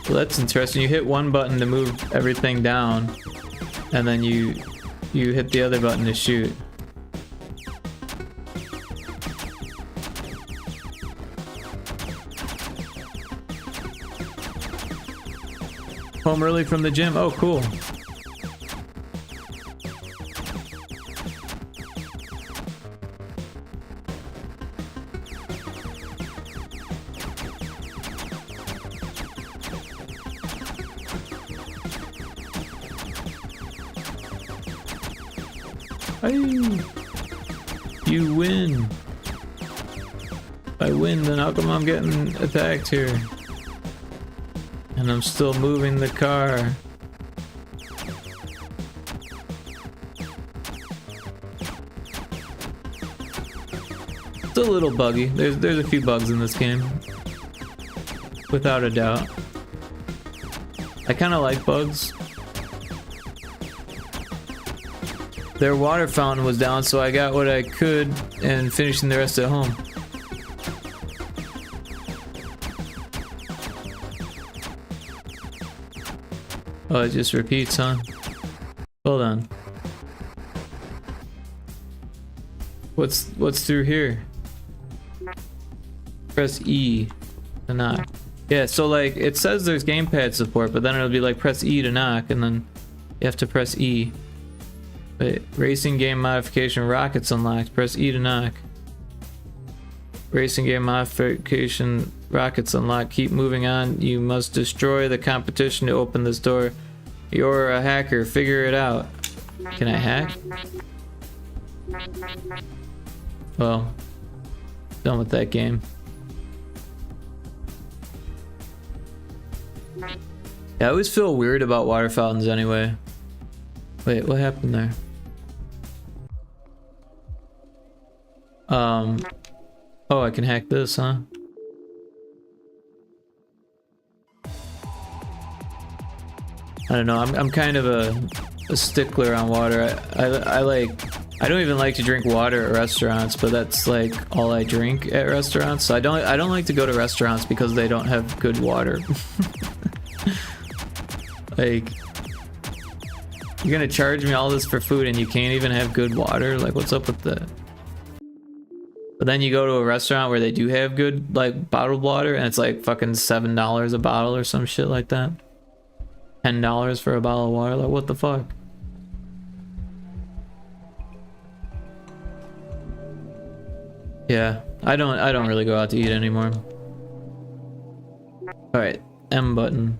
Well, that's interesting. You hit one button to move everything down, and then you hit the other button to shoot. Home early from the gym. Oh, cool. Hey, you win. If I win, then how come I'm getting attacked here? And I'm still moving the car. It's a little buggy. There's a few bugs in this game, without a doubt. I kind of like bugs. Their water fountain was down, so I got what I could and finishing the rest at home. Oh, it just repeats, huh? Hold on. What's through here? Press E to knock. Yeah, so like it says there's gamepad support, but then it'll be like press E to knock, and then you have to press E. Wait, racing game modification rockets unlocked. Press E to knock. Racing game modification. Rockets unlocked. Keep moving on. You must destroy the competition to open this door. You're a hacker. Figure it out. Can I hack? Well, done with that game. Yeah, I always feel weird about water fountains anyway. Wait, what happened there? Oh, I can hack this, huh? I don't know, I'm kind of a stickler on water. I don't even like to drink water at restaurants, but that's like all I drink at restaurants. So I don't like to go to restaurants because they don't have good water. Like, you're gonna charge me all this for food and you can't even have good water? Like, what's up with that? But then you go to a restaurant where they do have good, like, bottled water and it's like fucking $7 a bottle or some shit like that. $10 for a bottle of water. Like, what the fuck? Yeah, I don't really go out to eat anymore. Alright, M button.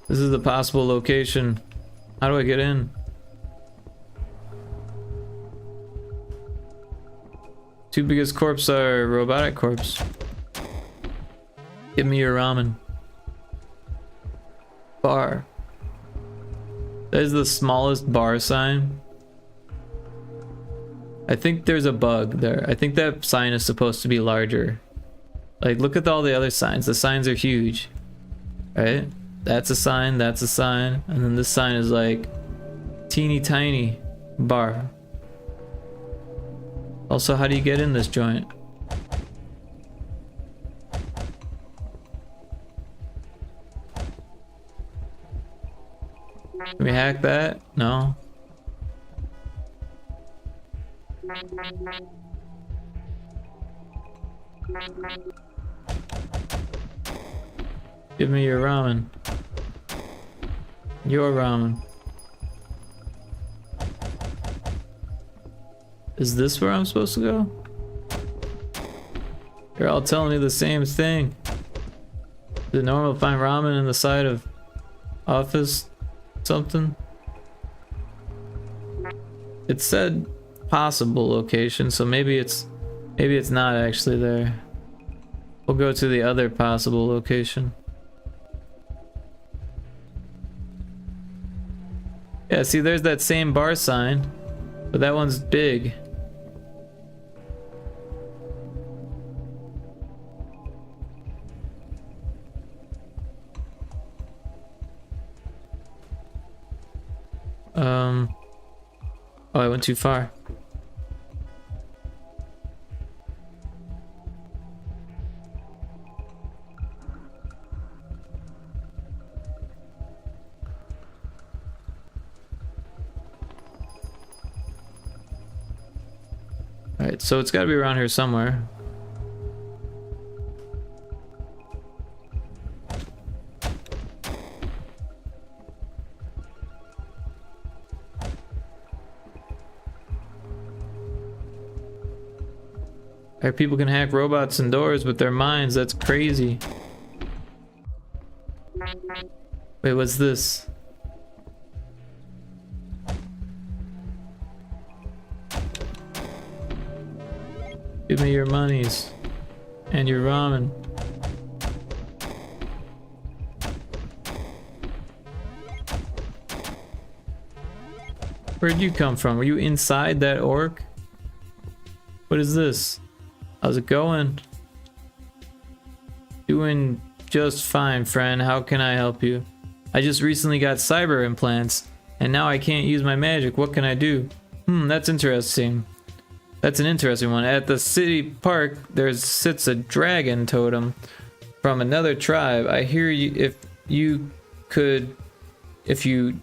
This is the possible location. How do I get in? Two biggest corpses are robotic corpse. Give me your ramen. Bar. That is the smallest bar sign. I think there's a bug there. I think that sign is supposed to be larger. Like, look at all the other signs. The signs are huge, right? That's a sign, and then this sign is like teeny tiny bar. Also, how do you get in this joint? Can we hack that? No. Give me your ramen. Your ramen. Is this where I'm supposed to go? You're all telling me the same thing. Is it normal to find ramen in the side of office something? It said possible location, so maybe it's not actually there. We'll go to the other possible location. Yeah, see, there's that same bar sign, but that one's big. Oh, I went too far. Alright, so it's gotta be around here somewhere. Alright, people can hack robots and doors with their minds. That's crazy. Wait, what's this? Give me your monies and your ramen. Where'd you come from? Were you inside that orc? What is this? How's it going? Doing just fine, friend. How can I help you? I just recently got cyber implants, and now I can't use my magic. What can I do? That's interesting. That's an interesting one. At the city park, there sits a dragon totem from another tribe. I hear you. If you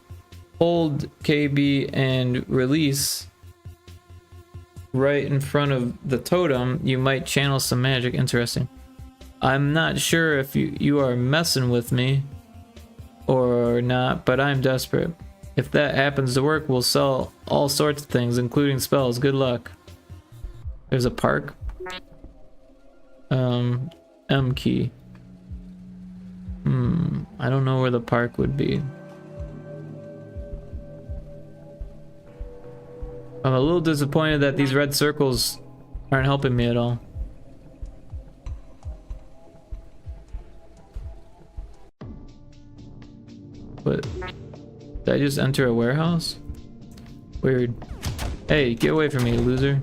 hold KB and release right in front of the totem, you might channel some magic. Interesting. I'm not sure if you are messing with me or not, but I'm desperate. If that happens to work, we'll sell all sorts of things, including spells. Good luck. There's a park. M key. I don't know where the park would be. I'm a little disappointed that these red circles aren't helping me at all. But did I just enter a warehouse? Weird. Hey, get away from me, loser.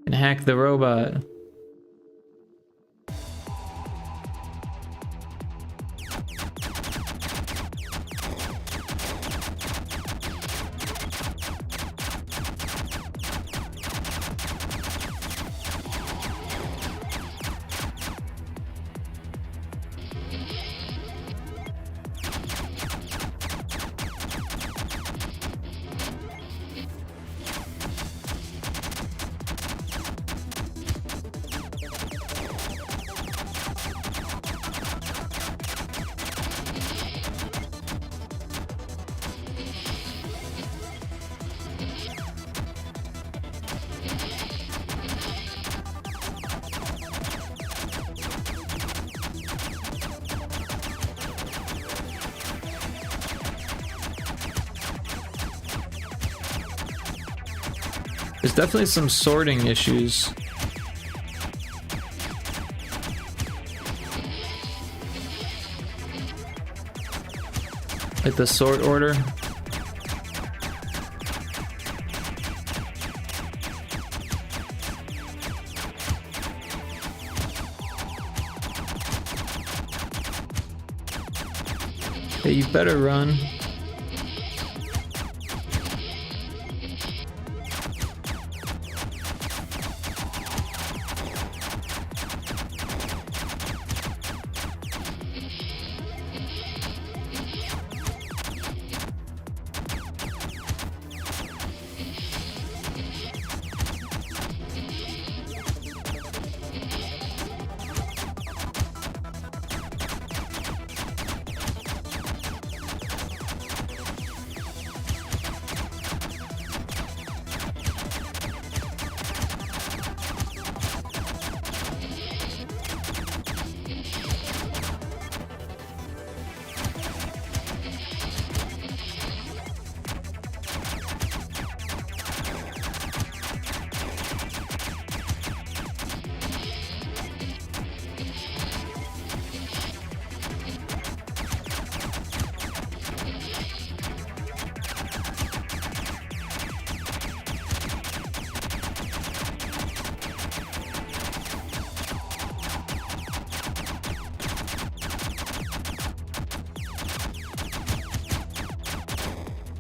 And hack the robot. There's definitely some sorting issues. Like the sort order. Hey, you better run.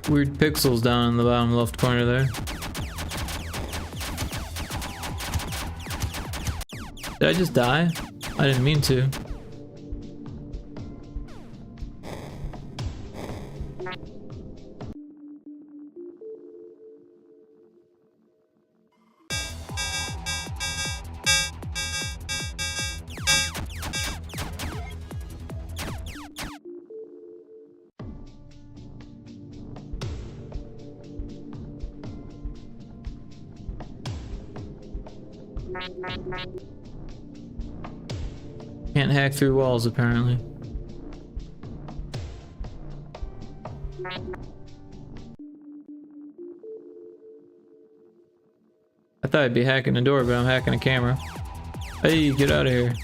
Weird pixels down in the bottom left corner there. Did I just die? I didn't mean to. Can't hack through walls, apparently. I thought I'd be hacking the door, but I'm hacking a camera. Hey, get out of here.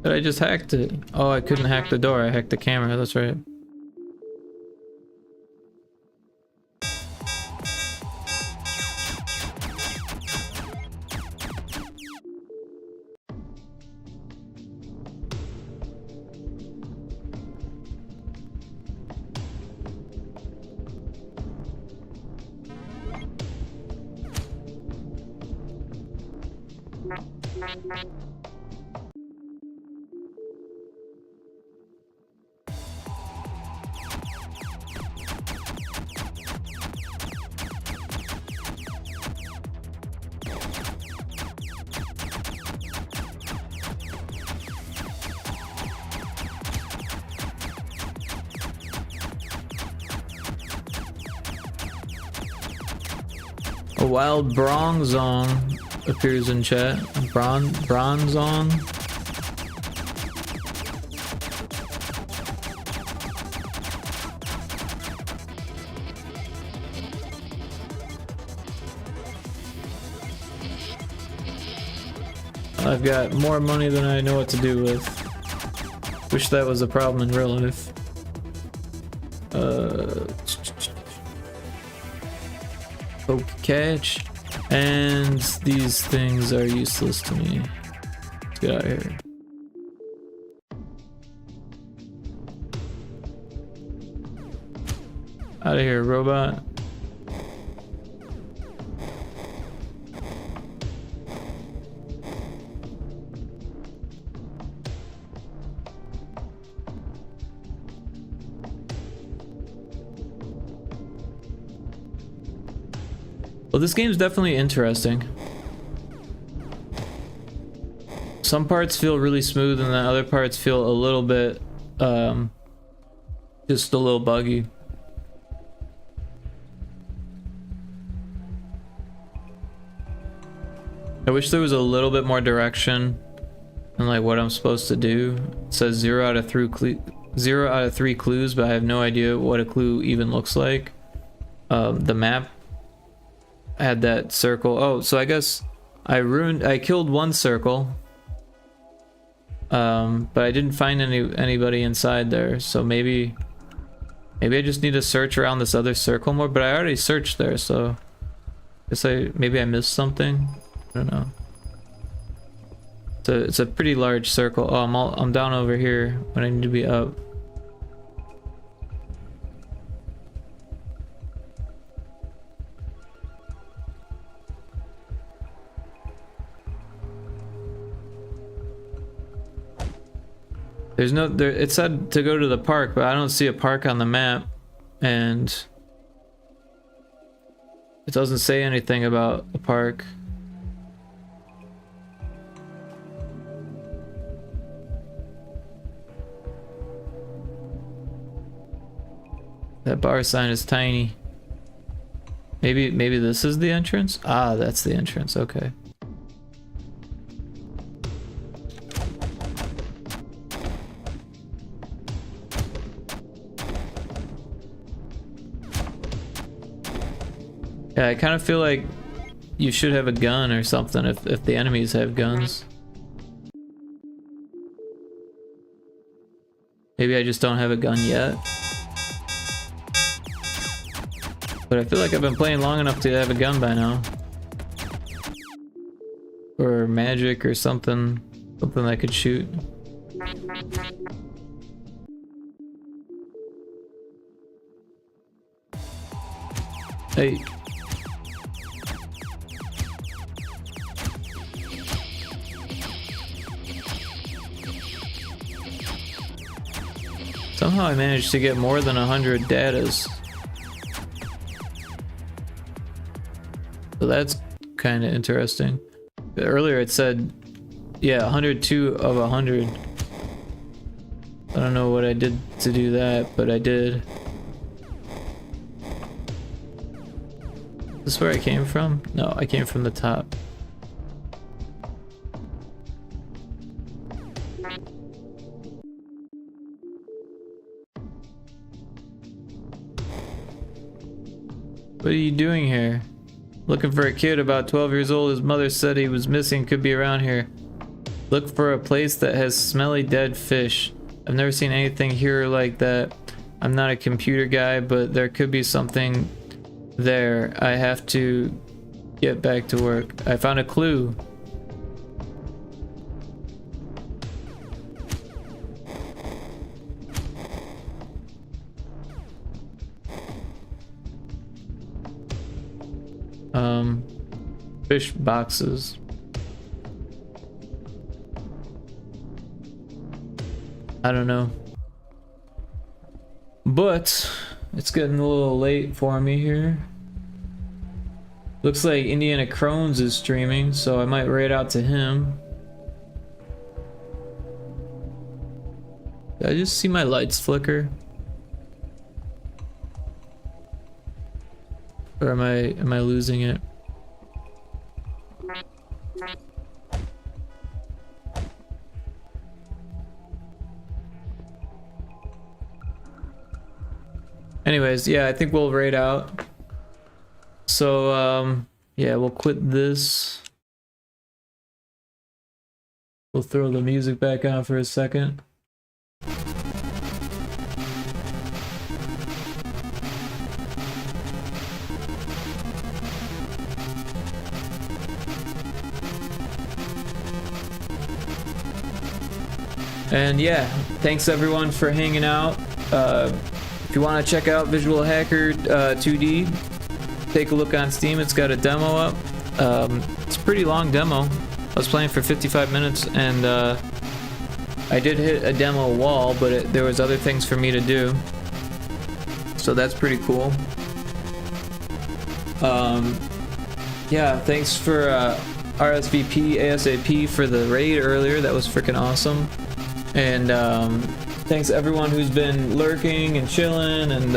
But I just hacked it. Oh, I couldn't hack the door. I hacked the camera. That's right. A wild bronzong appears in chat. Bronzong. I've got more money than I know what to do with. Wish that was a problem in real life. Catch, and these things are useless to me. Let's get out of here. Out of here, robot. Well, this game's definitely interesting. Some parts feel really smooth and the other parts feel a little bit, just a little buggy. I wish there was a little bit more direction and like what I'm supposed to do. It says 0 out of 3 clues, but I have no idea what a clue even looks like. The map had that circle. Oh, so I guess I killed one circle, but I didn't find anybody inside there. So maybe I just need to search around this other circle more. But I already searched there, so I guess maybe I missed something. I don't know. It's a pretty large circle. Oh, I'm down over here when I need to be up. There's no there. It said to go to the park, but I don't see a park on the map, and it doesn't say anything about a park. That bar sign is tiny. Maybe this is the entrance? Ah, that's the entrance. Okay. Yeah, I kind of feel like you should have a gun or something if the enemies have guns. Maybe I just don't have a gun yet. But I feel like I've been playing long enough to have a gun by now. Or magic or something. Something I could shoot. Hey. Somehow I managed to get more than 100 datas. So that's kind of interesting. Earlier it said, yeah, 102 of 100. I don't know what I did to do that, but I did. Is this where I came from? No, I came from the top. What are you doing here? Looking for a kid about 12 years old. His mother said he was missing, could be around here. Look for a place that has smelly dead fish. I've never seen anything here like that. I'm not a computer guy, but there could be something there. I have to get back to work. I found a clue. Fish boxes. I don't know. But it's getting a little late for me here. Looks like Indiana Crones is streaming, so I might raid out to him. Did I just see my lights flicker? Or am I losing it? Anyways, yeah, I think we'll raid out. So, yeah, we'll quit this. We'll throw the music back on for a second. And yeah, thanks everyone for hanging out. If you want to check out Visual Hacker 2D, take a look on Steam. It's got a demo up. It's a pretty long demo. I was playing for 55 minutes, and I did hit a demo wall, but there was other things for me to do. So that's pretty cool. Yeah, thanks for RSVP ASAP for the raid earlier. That was freaking awesome. And thanks everyone who's been lurking and chilling, and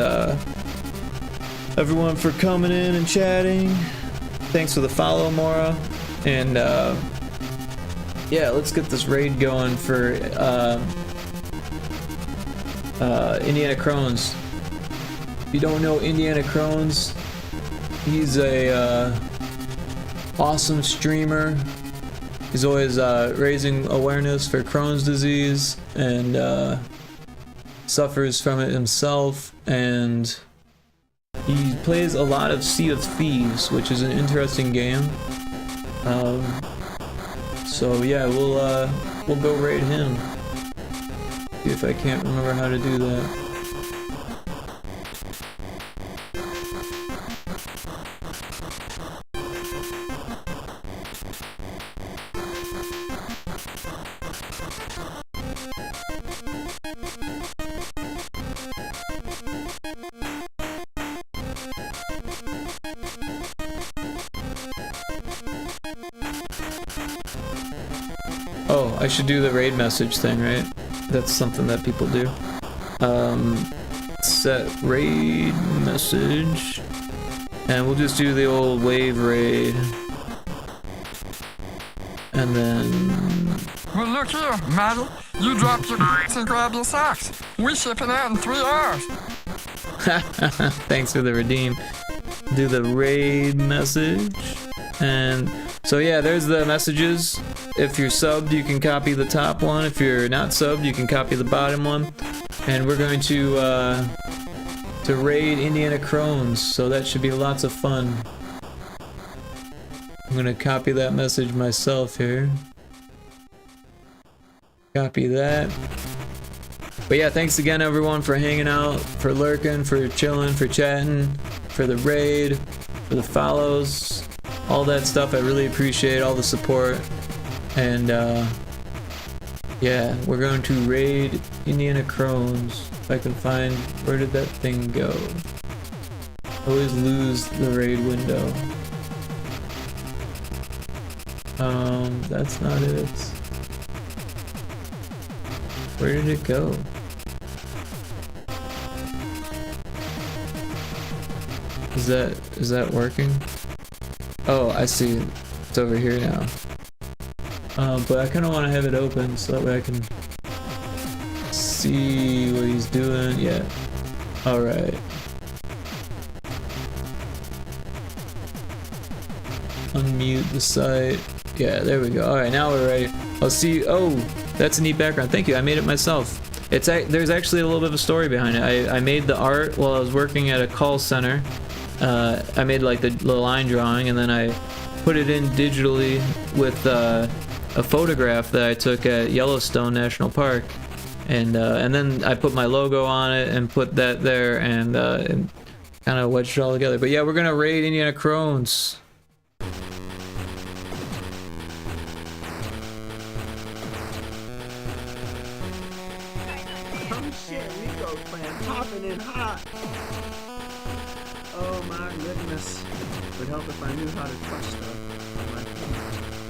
everyone for coming in and chatting. Thanks for the follow, Mora. And yeah, let's get this raid going for Indiana Crones. If you don't know Indiana Crones, he's a awesome streamer. He's always raising awareness for Crohn's disease, and suffers from it himself, and he plays a lot of Sea of Thieves, which is an interesting game. So yeah, we'll go raid him. See if I can't remember how to do that. Oh, I should do the raid message thing, right? That's something that people do. Set raid message, and we'll just do the old wave raid, and then... Well, look here, Maddie. You dropped your and grab your socks. We shipping out in 3 hours. Thanks for the redeem. Do the raid message, and so yeah, there's the messages. If you're subbed, you can copy the top one. If you're not subbed, you can copy the bottom one. And we're going to raid Indiana Crones, so that should be lots of fun. I'm gonna copy that message myself here. Copy that. But yeah, thanks again everyone for hanging out, for lurking, for chilling, for chatting, for the raid, for the follows, all that stuff. I really appreciate all the support. And yeah, we're going to raid Indiana Crones. If I can find, where did that thing go? I always lose the raid window. That's not it. Where did it go? Is that working? Oh, I see. It's over here now. But I kind of want to have it open so that way I can see what he's doing. Yeah. Alright. Unmute the site. Yeah, there we go. Alright, now we're ready. I'll see. Oh, that's a neat background. Thank you. I made it myself. There's actually a little bit of a story behind it. I made the art while I was working at a call center. I made like the line drawing, and then I put it in digitally with a photograph that I took at Yellowstone National Park, and then I put my logo on it and put that there, and kind of wedged it all together. But yeah, we're gonna raid Indiana Crones. Oh shit, Rico playing popping in hot. Oh my goodness. Would help if I knew how to crush stuff.